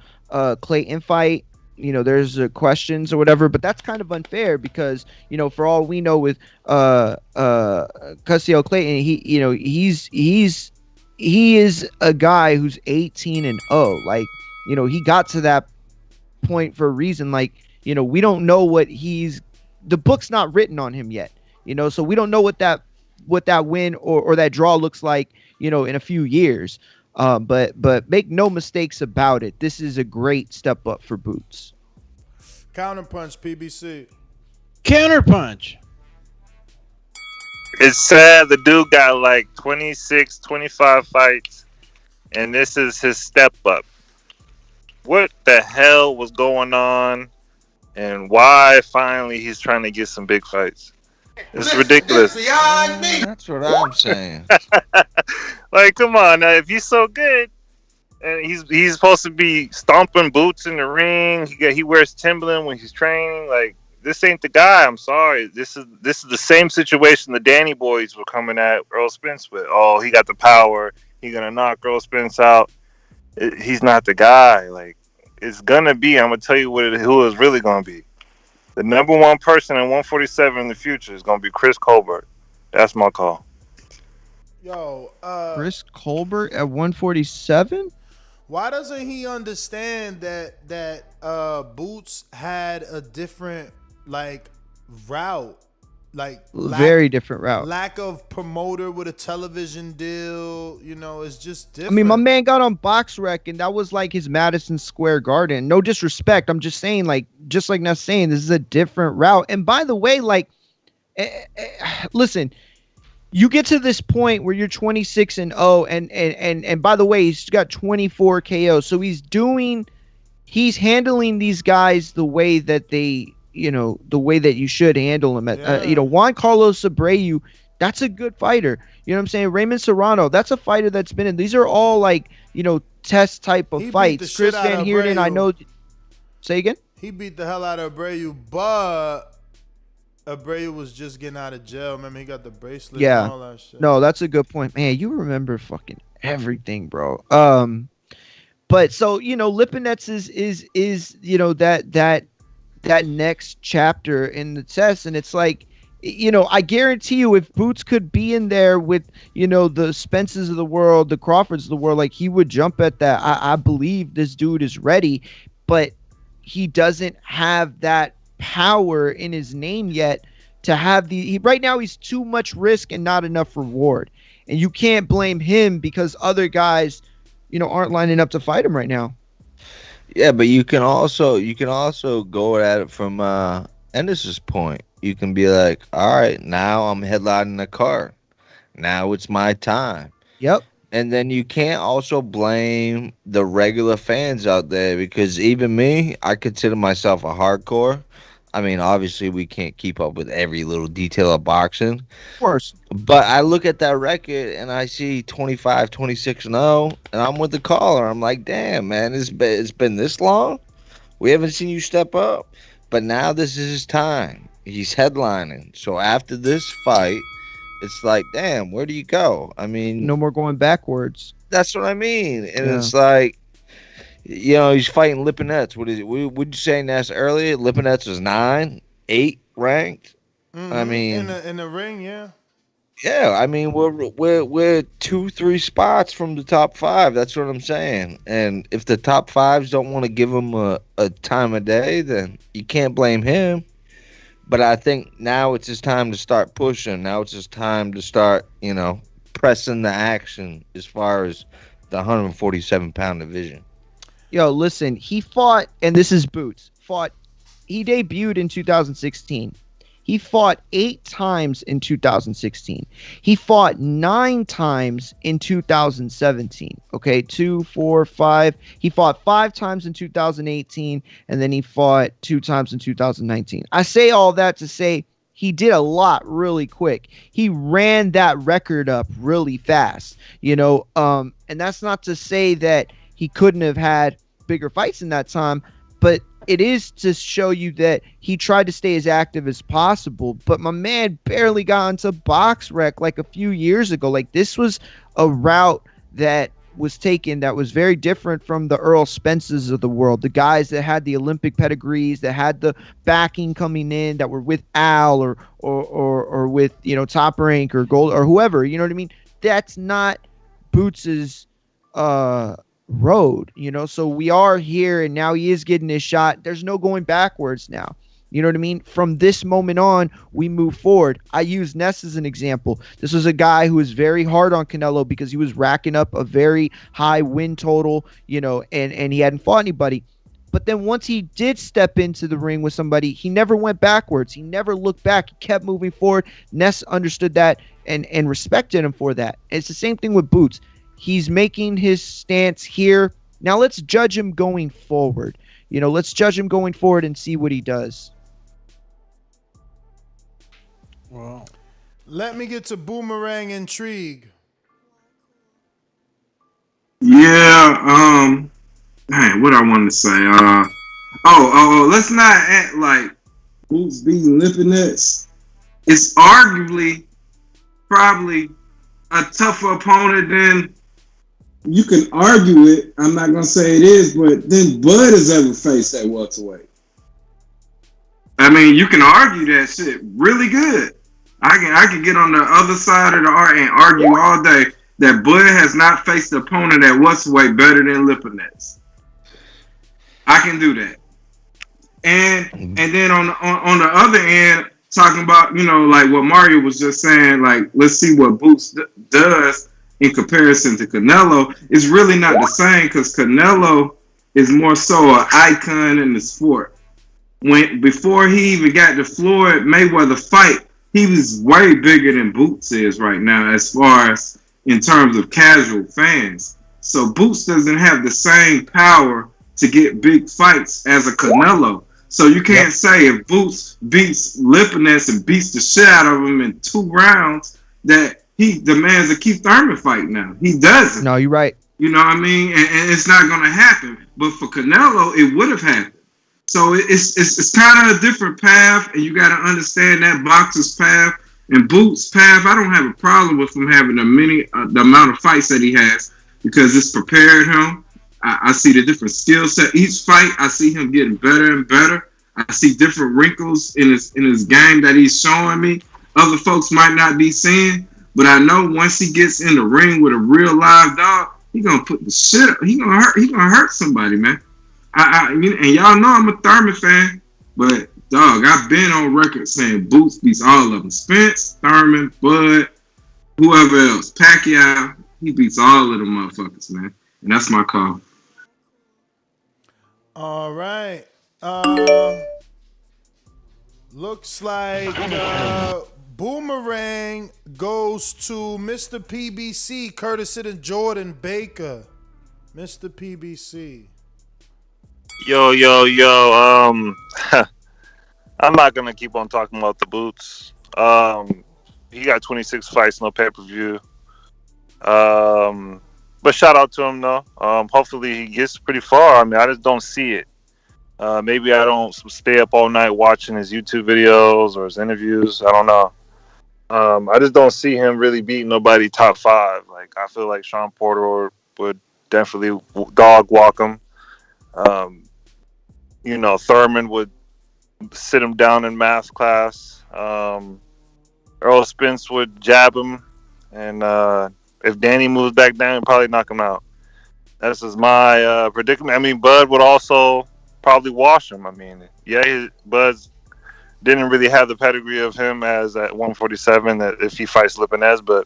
Clayton fight, you know, there's questions or whatever, but that's kind of unfair because, you know, for all we know with Conceicao Clayton, he is a guy who's 18-0. Like, you know, he got to that point for a reason. Like, you know, we don't know what the book's not written on him yet, you know, so we don't know what that win or that draw looks like, you know, in a few years. But make no mistakes about it. This is a great step up for Boots. Counterpunch, PBC. Counterpunch. It's sad the dude got like 26, 25 fights, and this is his step up. What the hell was going on, and why finally he's trying to get some big fights? It's ridiculous. That's what I'm saying. Like, come on, now, if he's so good, and he's supposed to be stomping boots in the ring, he wears Timberland when he's training, like. This ain't the guy. I'm sorry. This is the same situation the Danny boys were coming at Earl Spence with. Oh, he got the power. He's gonna knock Earl Spence out. He's not the guy. Like, it's gonna be. I'm gonna tell you who it's really gonna be. The number one person in 147 in the future is gonna be Chris Colbert. That's my call. Yo, Chris Colbert at 147. Why doesn't he understand that Boots had a different route, very different route. Lack of promoter with a television deal, you know, it's just different. I mean, my man got on BoxRec, and that was like his Madison Square Garden. No disrespect, I'm just saying, just like now saying, this is a different route. And by the way, listen, you get to this point where you're 26-0, and by the way, he's got 24 KOs, so he's handling these guys the way that the way that you should handle him. Juan Carlos Abreu, that's a good fighter. You know what I'm saying? Raymond Serrano, that's a fighter that's been in. These are all test type of fights. Chris Van Heerden, I know. Say again? He beat the hell out of Abreu, but Abreu was just getting out of jail. Remember, he got the bracelet and all that shit. No, that's a good point. Man, you remember fucking everything, bro. But so, Lipinets is that next chapter in the test, and it's like, I guarantee you, if Boots could be in there with, the Spences of the world, the Crawfords of the world, he would jump at that. I believe this dude is ready, but he doesn't have that power in his name yet to have right now he's too much risk and not enough reward, and you can't blame him because other guys, aren't lining up to fight him right now. Yeah, but you can also go at it from Ennis's point. You can be like, all right, now I'm headlining the card. Now it's my time. Yep. And then you can't also blame the regular fans out there, because even me, I consider myself a hardcore. I mean, obviously we can't keep up with every little detail of boxing. Of course. But I look at that record and I see 25, 26-0, and I'm with the caller. I'm like, damn, man, it's been this long? We haven't seen you step up. But now this is his time. He's headlining. So after this fight, it's like, damn, where do you go? I mean, no more going backwards. That's what I mean. And it's like, you know, he's fighting Lipinets. Would you say Ness earlier? Lipinets was 9, 8 ranked. I mean, in the ring, yeah. Yeah, I mean, we're 2-3 spots from the top 5. That's what I'm saying. And if the top 5s don't want to give him a time of day, then you can't blame him. But I think now it's his time to start pushing. Now it's his time to start, you know, pressing the action as far as the 147-pound division. Yo, listen, he fought, and this is Boots, he debuted in 2016. He fought 8 times in 2016. He fought 9 times in 2017. Okay, 2, 4, 5. He fought 5 times in 2018, and then he fought 2 times in 2019. I say all that to say he did a lot really quick. He ran that record up really fast, you know, and that's not to say that he couldn't have had bigger fights in that time, but it is to show you that he tried to stay as active as possible. But my man barely got into box rec like a few years ago. Like, this was a route that was taken that was very different from the Earl Spences of the world, the guys that had the Olympic pedigrees, that had the backing coming in, that were with Al or with, you know, Top Rank or Gold or whoever, you know what I mean? That's not Boots's road, you know. So we are here, and now he is getting his shot. There's no going backwards now, you know what I mean? From this moment on, we move forward. I use Ness as an example. This was a guy who was very hard on Canelo because he was racking up a very high win total, you know, and he hadn't fought anybody. But then once he did step into the ring with somebody, he never went backwards. He never looked back. He kept moving forward. Ness understood that and respected him for that. And it's the same thing with Boots. He's making his stance here. Now let's judge him going forward. You know, let's judge him going forward and see what he does. Well, let me get to Boomerang Intrigue. Yeah, man, what I wanted to say. Let's not act like Boots beating Lipinets. It's arguably probably a tougher opponent than you can argue it. I'm not gonna say it is, but then Bud has ever faced that welterweight. I mean, you can argue that shit really good. I can get on the other side of the art and argue all day that Bud has not faced an opponent at welterweight better than Lipinets. I can do that. And then on the other end, talking about, you know, like what Mario was just saying, like, let's see what Boots does in comparison to Canelo. It's really not the same because Canelo is more so an icon in the sport. Before he even got the Floyd Mayweather fight, he was way bigger than Boots is right now as far as in terms of casual fans. So Boots doesn't have the same power to get big fights as a Canelo. So you can't say if Boots beats Lipinets and beats the shit out of him in 2 rounds that he demands a Keith Thurman fight now. He doesn't. No, you're right. You know what I mean? And it's not going to happen. But for Canelo, it would have happened. So it's kind of a different path, and you got to understand that boxer's path and Boots' path. I don't have a problem with him having the amount of fights that he has because it's prepared him. I see the different skill set. Each fight, I see him getting better and better. I see different wrinkles in his game that he's showing me. Other folks might not be seeing, but I know once he gets in the ring with a real live dog, he gonna put the shit up. He gonna hurt somebody, man. And y'all know I'm a Thurman fan, but dog, I've been on record saying Boots beats all of them. Spence, Thurman, Bud, whoever else, Pacquiao, he beats all of them motherfuckers, man. And that's my call. All right. Looks like Boomerang goes to Mr. PBC, courtesy of Jordan Baker. Mr. PBC. Yo. I'm not gonna keep on talking about the Boots. He got 26 fights, no pay-per-view. But shout out to him though. Hopefully he gets pretty far. I mean, I just don't see it. Maybe I don't stay up all night watching his YouTube videos or his interviews. I don't know. I just don't see him really beating nobody top 5. Like, I feel like Sean Porter would definitely dog walk him. You know, Thurman would sit him down in math class. Earl Spence would jab him, and if Danny moves back down, he'd probably knock him out. That's just my predicament. I mean, Bud would also probably wash him. I mean, yeah, Bud's didn't really have the pedigree of him as at 147 that if he fights Lipinets, but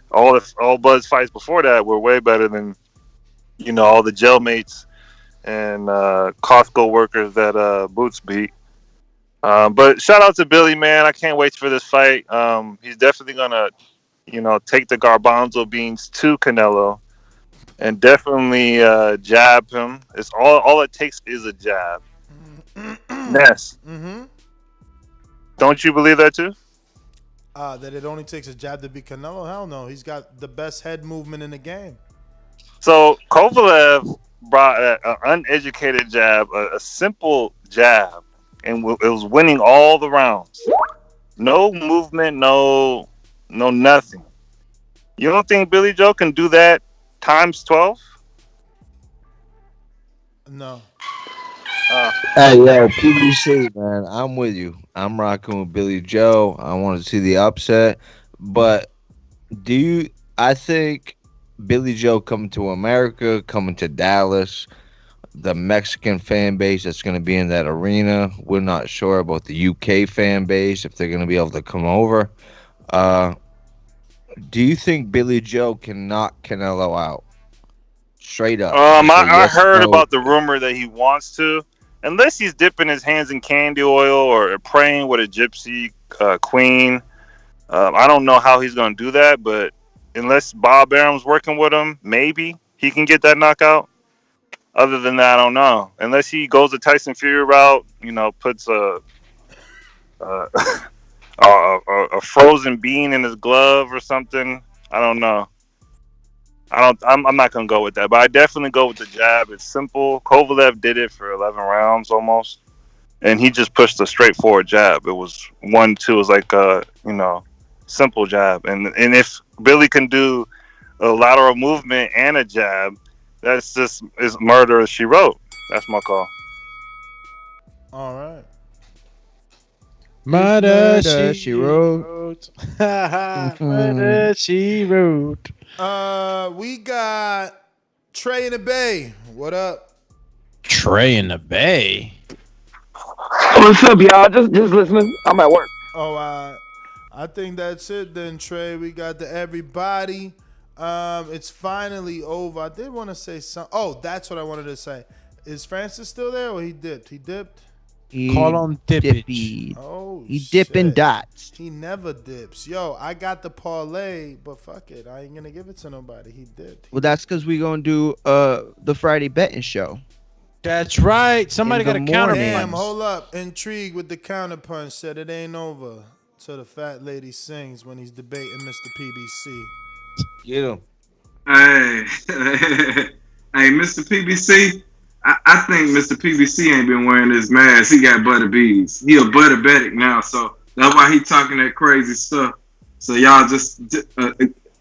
all Bud's fights before that were way better than, you know, all the jail mates and Costco workers that Boots beat. But shout out to Billy, man. I can't wait for this fight. He's definitely gonna, you know, take the garbanzo beans to Canelo and definitely jab him. It's all it takes is a jab. Ness. Mm-hmm. Don't you believe that too? That it only takes a jab to beat Canelo? Hell no. He's got the best head movement in the game. So Kovalev brought an uneducated jab, a simple jab, and it was winning all the rounds. No movement, no nothing. You don't think Billy Joe can do that times 12? No. Hey, yo, PBC, man, I'm with you. I'm rocking with Billy Joe. I want to see the upset. But I think Billy Joe coming to America, coming to Dallas, the Mexican fan base that's going to be in that arena, we're not sure about the UK fan base, if they're going to be able to come over. Do you think Billy Joe can knock Canelo out? Straight up. I heard about the rumor that he wants to. Unless he's dipping his hands in candy oil or praying with a gypsy queen. I don't know how he's going to do that, but unless Bob Arum's working with him, maybe he can get that knockout. Other than that, I don't know. Unless he goes the Tyson Fury route, you know, puts a frozen bean in his glove or something. I don't know. I'm not gonna go with that, but I definitely go with the jab. It's simple. Kovalev did it for 11 rounds almost, and he just pushed a straightforward jab. It was 1-2. It was like simple jab. And if Billy can do a lateral movement and a jab, that's just is murder as she wrote. That's my call. All right. Murder she wrote. Murder she wrote. We got Trey in the Bay. What up? Trey in the Bay. What's up, y'all? Just listening. I'm at work. Oh, I think that's it then, Trey. We got the everybody. It's finally over. I did want to say something. Oh, that's what I wanted to say. Is Francis still there or he dipped? He dipped? Call on Dippy. Oh, he dipping dots. He never dips. Yo, I got the parlay, but fuck it. I ain't going to give it to nobody. He dipped. Well, that's because we going to do the Friday betting show. That's right. Somebody got a counterpunch. Damn, hold up. Intrigued with the counterpunch. Said it ain't over till the fat lady sings when he's debating Mr. PBC. Get him. Hey, Mr. PBC. I think Mr. PBC ain't been wearing his mask. He got butter beads. He a butter-betic now, so that's why he talking that crazy stuff. So y'all just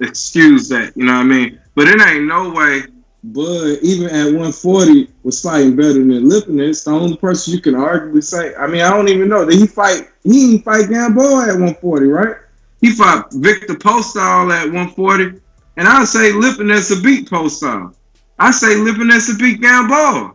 excuse that, you know what I mean? But it ain't no way Bud, even at 140, was fighting better than Lipinets. The only person you can arguably say, I mean, I don't even know. Did he fight? He didn't fight Gamboa at 140, right? He fought Victor Postol at 140. And I say Lipinets a beat Postol. I say Lipinets a beat Gamboa.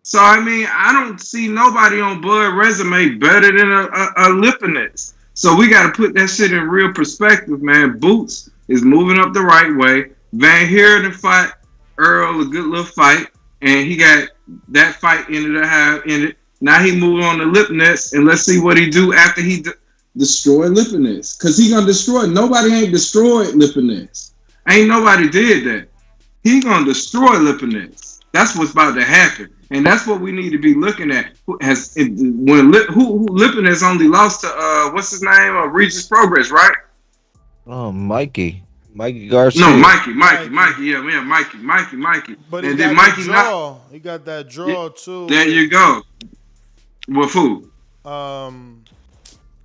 So, I mean, I don't see nobody on Bud resume better than a Lipinets. So we got to put that shit in real perspective, man. Boots is moving up the right way. Van Heerden fought Earl, a good little fight, and he got that fight ended it. Now he moved on to Lipinets, and let's see what he do after he destroy Lipinets. Because he going to destroy. Nobody ain't destroyed Lipinets. Ain't nobody did that. He going to destroy Lipinets. That's what's about to happen, and that's what we need to be looking at. Who Lipinets only lost to what's his name? Regis Progress, right? Oh, Mikey Garcia. No, Mikey. Yeah, Mikey. But and he then got Mikey that draw. He got that draw too. There you go. With who?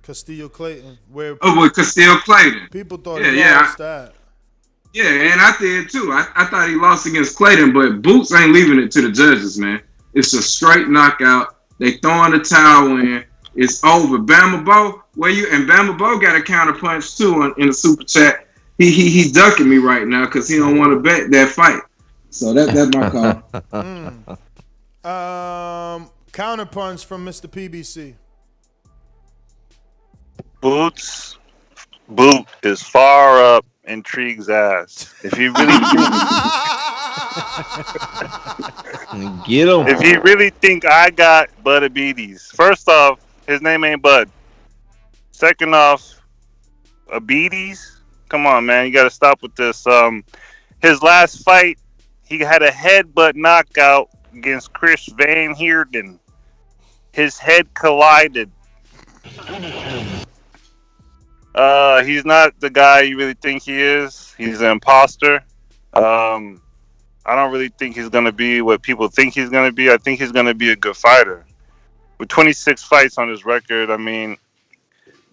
Castillo Clayton. With Castillo Clayton. People thought he lost that. Yeah, and I did too. I thought he lost against Clayton, but Boots ain't leaving it to the judges, man. It's a straight knockout. They throwing the towel in. It's over. Bama Bo, Bama Bo got a counter punch too in the super chat. He ducking me right now because he don't want to bet that fight. So that's my call. Counter punch from Mr. PBC. Boot is far up Intrigue's ass. If he really get him. If he really think I got Budabetes, first off, his name ain't Bud. Second off, Abetes. Come on, man, you got to stop with this. His last fight, he had a headbutt knockout against Chris Van Heerden. His head collided. He's not the guy you really think he is. He's an imposter. I don't really think he's going to be what people think he's going to be. I think he's going to be a good fighter. With 26 fights on his record, I mean,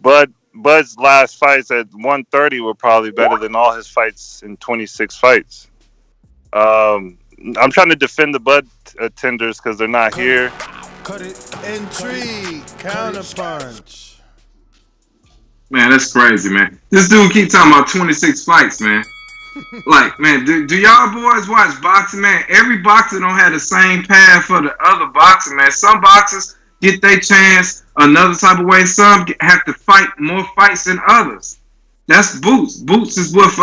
Bud's last fights at 130 were probably better than all his fights in 26 fights. I'm trying to defend the Bud tenders because they're not here. Cut it. Intrigue. Counterpunch. Man, that's crazy, man. This dude keep talking about 26 fights, man. Like, man, do y'all boys watch boxing, man? Every boxer don't have the same path for the other boxer, man. Some boxers get their chance another type of way. Some have to fight more fights than others. That's Boots. Boots is with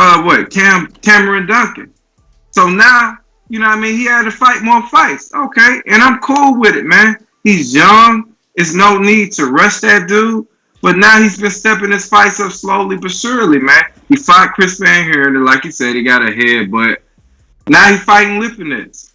Cameron Duncan. So now, you know what I mean? He had to fight more fights. Okay, and I'm cool with it, man. He's young. There's no need to rush that dude. But now he's been stepping his fights up slowly but surely, man. He fought Chris Van Heerden, like he said, he got a head, but now he's fighting Lipinets.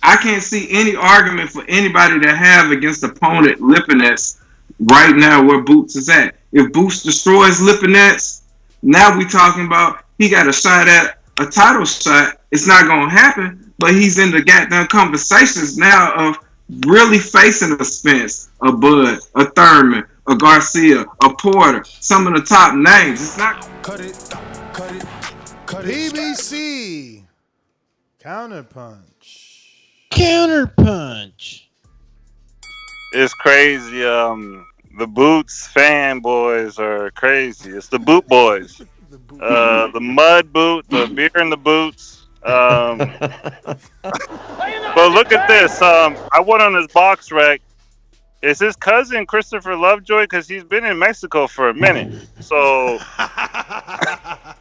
I can't see any argument for anybody to have against opponent Lipinets right now where Boots is at. If Boots destroys Lipinets, now we talking about he got a shot at a title shot. It's not going to happen, but he's in the goddamn conversations now of really facing a Spence, a Bud, a Thurman, a Garcia, a Porter, some of the top names. It's not. Cut it. PBC. Counterpunch. It's crazy. The Boots fanboys are crazy. It's the Boot Boys. The Mud Boot, the Beer in the Boots. But look at this. I went on his box rec. It's his cousin Christopher Lovejoy because he's been in Mexico for a minute. So I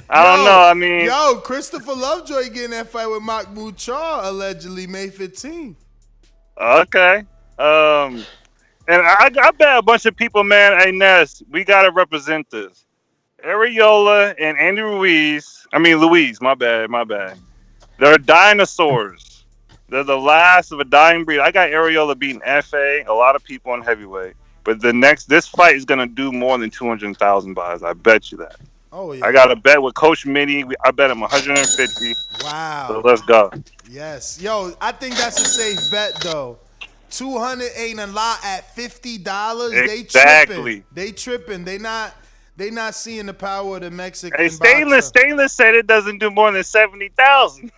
don't know. I mean, Christopher Lovejoy getting that fight with Mahmoud Char allegedly May 15th. Okay. And I bet a bunch of people, man. Hey, Ness, we gotta represent this. Areola and Andy Ruiz. Louise. My bad. They're dinosaurs. They're the last of a dying breed. I got Areola beating Efe, a lot of people in heavyweight. But this fight is gonna do more than 200,000 buys. I bet you that. Oh yeah. I got a bet with Coach Mitty. I bet him 150. Wow. So let's go. Yes. Yo, I think that's a safe bet though. 200 ain't a lot at $50. Exactly. They tripping. They not seeing the power of the Mexican. Hey, Stainless said it doesn't do more than 70,000.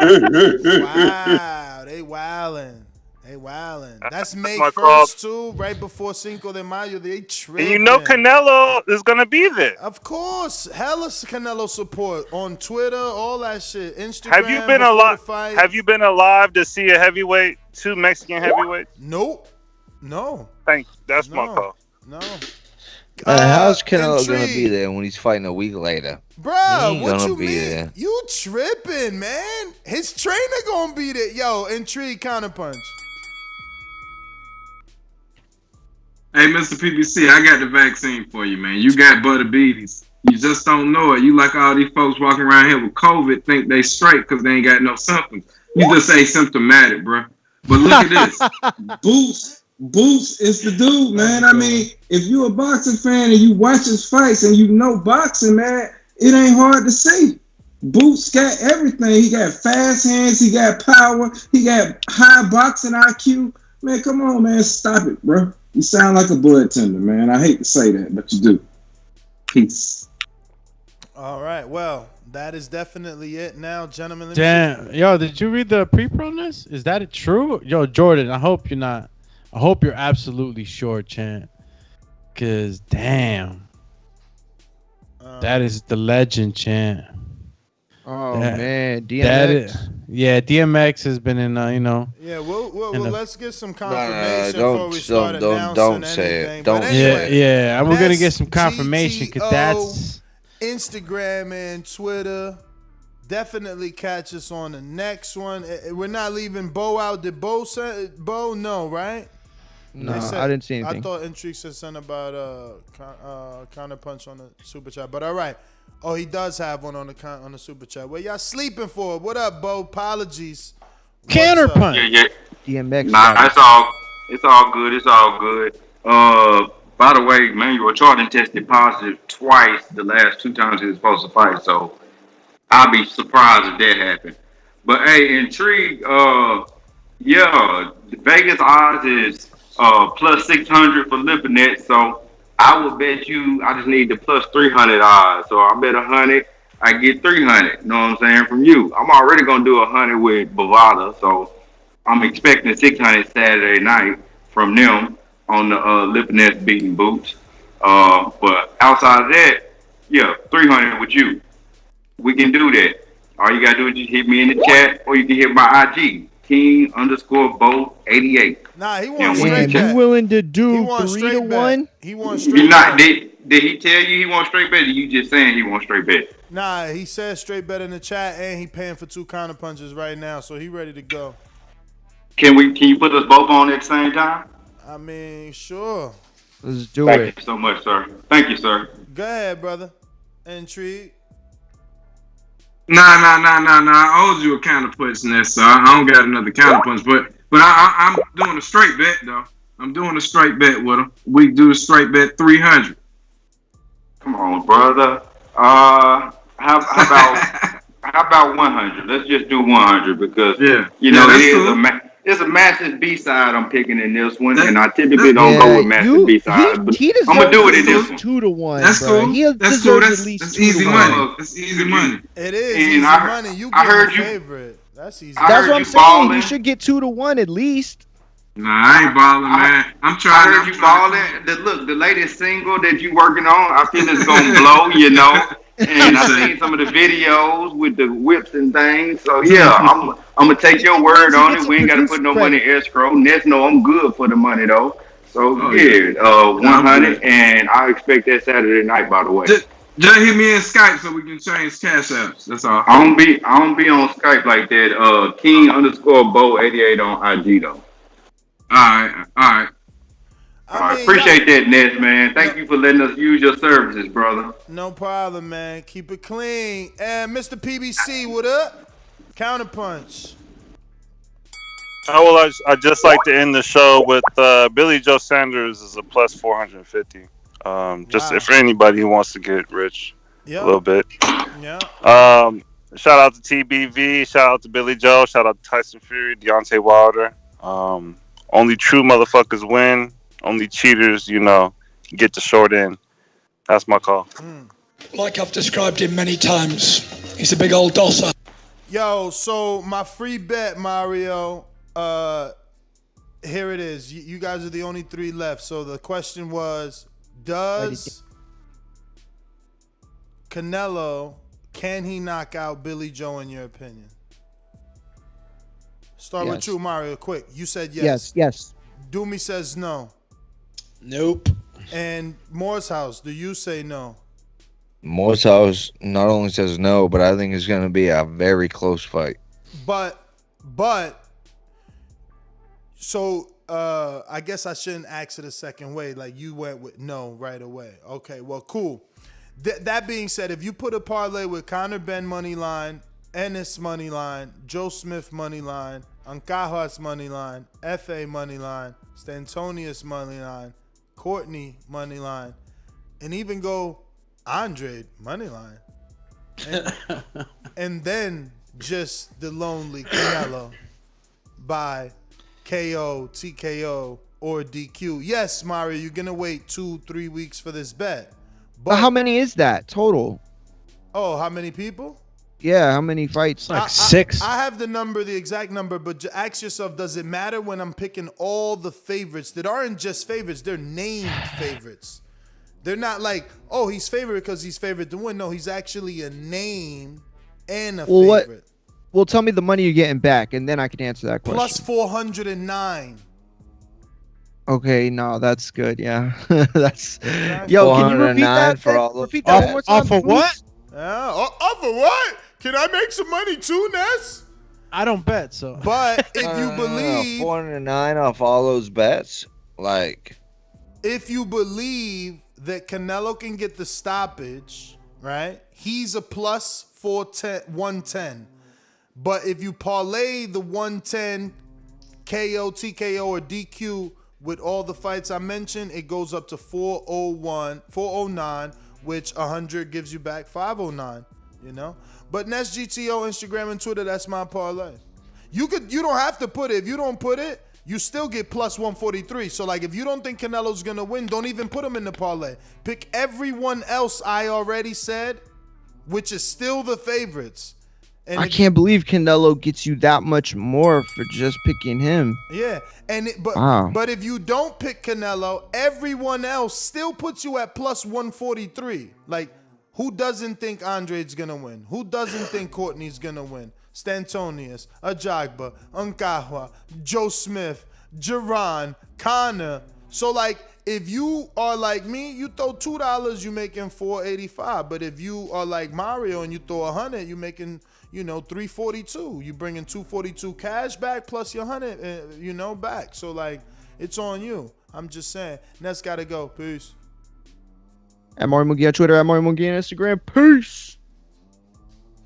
Wow, they wildin'. That's May 1st too, right before Cinco de Mayo. They tripping. And you know Canelo is gonna be there. Of course, hella Canelo support on Twitter, all that shit. Instagram. Have you been alive to see a heavyweight, two Mexican heavyweights? Nope. No. That's my call. No. How's Canelo gonna be there when he's fighting a week later? Bro, what you mean? There. You tripping, man? His trainer gonna be there. Yo, Intrigue counterpunch. Hey, Mr. PBC, I got the vaccine for you, man. You got Budabetes. You just don't know it. You like all these folks walking around here with COVID think they straight because they ain't got no symptoms. You just asymptomatic, bro. But look at this. Boots is the dude, man. I mean, if you're a boxing fan and you watch his fights and you know boxing, man, it ain't hard to see. Boots got everything. He got fast hands. He got power. He got high boxing IQ. Man, come on, man. Stop it, bro. You sound like a blood tender, man. I hate to say that, but you do. Peace. All right. Well, that is definitely it now, gentlemen. Damn. Yo, did you read the pre-pro list? Is that true? Yo, Jordan, I hope you're not. I hope you're absolutely sure, Chan. Because, damn. That is the legend, Chan. Oh, man. DMX. DMX has been in, Yeah, well, let's get some confirmation before we start announcing don't say anything. it. Don't anyway, Yeah, we're going to get some confirmation because that's... Instagram and Twitter. Definitely catch us on the next one. We're not leaving Bo out. Did Bo say Bo? No, right? No, I didn't see anything. I thought Intrigue said something about counter punch on the super chat. But all right. Oh, he does have one on the super chat. What y'all sleeping for? What up, Bo? Apologies. Counter punch. Yeah. DMX. Nah, it's all good. It's all good. By the way, Manuel Charlton tested positive twice the last 2 times he was supposed to fight, so I'll be surprised if that happened. But hey, Intrigue, the Vegas odds is plus 600 for Lipinets, so I would bet you I just need the plus 300 odds. So I bet 100, I get 300. You know what I'm saying? From you. I'm already gonna do 100 with Bovada, so I'm expecting 600 Saturday night from them on the Lipinets beating Boots. But outside of that, 300 with you. We can do that. All you gotta do is just hit me in the chat, or you can hit my IG, King_Bo88. Nah, he wants straight bet. You willing to do 3 to 1? He wants straight You're not, bet. did he tell you he wants straight bet, or you just saying he wants straight bet? Nah, he said straight bet in the chat, and he paying for 2 counter punches right now, so he ready to go. Can you put us both on at the same time? I mean, sure. Let's do it. Thank you so much, sir. Thank you, sir. Go ahead, brother. Intrigue. Nah. I owed you a counter punch in that, so I don't got another counter punch. But I'm doing a straight bet, though. I'm doing a straight bet with him. We do a straight bet 300. Come on, brother. How about 100? Let's just do 100 because it's a massive B-side I'm picking in this one, and I typically don't go with massive B-sides. But I'm gonna do it in this one. 2 to 1. That's bro. cool. That's cool. That's easy money. That's easy money. It is easy money. You get a favorite. That's easy. That's what I'm saying. You should get 2 to 1 at least. Nah, I ain't balling, man. I'm trying. I heard you balling. Look, the latest single that you working on, I feel it's gonna blow. And I seen some of the videos with the whips and things. So I'm gonna take your word on it. We ain't gotta put no money in escrow. Nets know I'm good for the money though. So 100, and I expect that Saturday night. By the way, just hit me in Skype so we can change cash apps. That's all. I don't be on Skype like that. King_Bo88 on IG though. All right. I appreciate that, Ness, man. Thank you for letting us use your services, brother. No problem, man. Keep it clean. And Mr. PBC, what up? Counterpunch. Well, I just like to end the show with Billy Joe Sanders is a plus 450. Just if anybody who wants to get rich a little bit. Yeah. Shout out to TBV. Shout out to Billy Joe. Shout out to Tyson Fury, Deontay Wilder. Only true motherfuckers win. Only cheaters, get the short end. That's my call. Like I've described him many times, he's a big old dosser. Yo, so my free bet, Mario, here it is. You guys are the only 3 left. So the question was, does Canelo, can he knock out Billy Joe in your opinion? Start with you, Mario, quick. You said yes. Yes. Doomy says no. Nope. And Moore's do you say no? Moore's not only says no, but I think it's going to be a very close fight. But, so I guess I shouldn't ask it a second way. Like you went with no right away. Okay, well, cool. That being said, if you put a parlay with Conor Benn money line, Ennis money line, Joe Smith money line, Ancajas money line, Efe money line, Stantonius money line, Courtenay money line, and even go Andre money line, and then just the lonely Canelo by KO, TKO, or DQ. Yes, Mario, you're gonna wait 2-3 weeks for this bet. But how many is that total? Oh, how many people? Yeah, how many fights? Like 6. I have the exact number, but ask yourself, does it matter when I'm picking all the favorites that aren't just favorites, they're named favorites. They're not like, oh, he's favorite because he's favorite to win. No, he's actually a name and a favorite. Well, tell me the money you're getting back, and then I can answer that question. Plus 409. Okay, no, that's good. Yeah, that's. Yo, can you repeat that? Repeat that one more time. Off of what? Yeah, off of what? Can I make some money too, Ness? I don't bet, so. But if you believe 409 off all those bets, like, if you believe that Canelo can get the stoppage, right? He's a plus 110. But if you parlay the 110 KO, TKO, or DQ with all the fights I mentioned, it goes up to 409, which 100 gives you back 509, you know? But Ness GTO, Instagram and Twitter, that's my parlay. You don't have to put it. If you don't put it, you still get plus 143. So, like, if you don't think Canelo's going to win, don't even put him in the parlay. Pick everyone else I already said, which is still the favorites. And I can't believe Canelo gets you that much more for just picking him. Yeah, but if you don't pick Canelo, everyone else still puts you at plus 143. Like, who doesn't think Andre's gonna win? Who doesn't think Courtney's gonna win? Stantonius, Ajagba, Ancajas, Joe Smith, Jaron, Conor. So, like, if you are like me, you throw $2, you making $485. But if you are like Mario and you throw 100, you making, you know, $342. You bringing $242 cash back plus your 100, you know, back. So, like, it's on you. I'm just saying. Ness gotta go. Peace. At Mario Mugi on Twitter, at Mario Mugi on Instagram. Peace.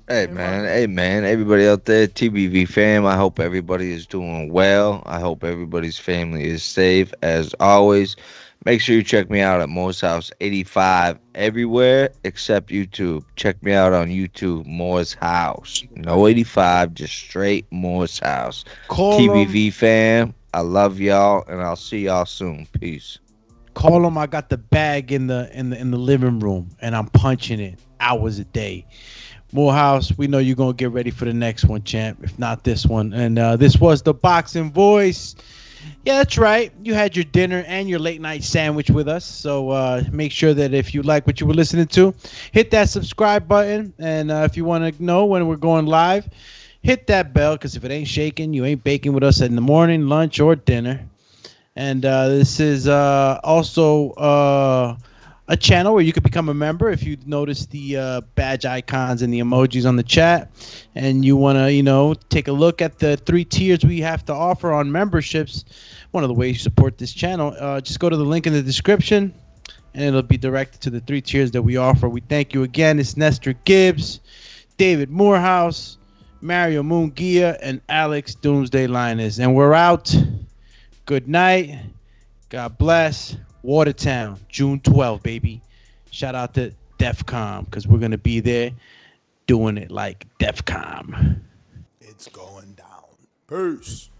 Hey man, everybody out there, TBV fam, I hope everybody is doing well. I hope everybody's family is safe. As always, make sure you check me out at Moore's House 85 everywhere except YouTube. Check me out on YouTube, Moore's House. No 85, just straight Moore's House. TBV fam, I love y'all, and I'll see y'all soon. Peace. Call him. I got the bag in the living room, and I'm punching it hours a day. Morehouse, we know you're going to get ready for the next one, champ, if not this one. And this was the Boxing Voice. Yeah, that's right. You had your dinner and your late night sandwich with us. So make sure that if you like what you were listening to, hit that subscribe button. And if you want to know when we're going live, hit that bell, because if it ain't shaking, you ain't baking with us in the morning, lunch, or dinner. And this is also a channel where you could become a member if you notice the badge icons and the emojis on the chat, and you want to, you know, take a look at the 3 tiers we have to offer on memberships. One of the ways you support this channel, just go to the link in the description, and it'll be directed to the 3 tiers that we offer. We thank you again. It's Nestor Gibbs, David Morehouse, Mario Munguia, and Alex Doomsday Linus. And we're out. Good night. God bless. Watertown, June 12th, baby. Shout out to DEFCON, because we're going to be there doing it like DEFCON. It's going down. Peace.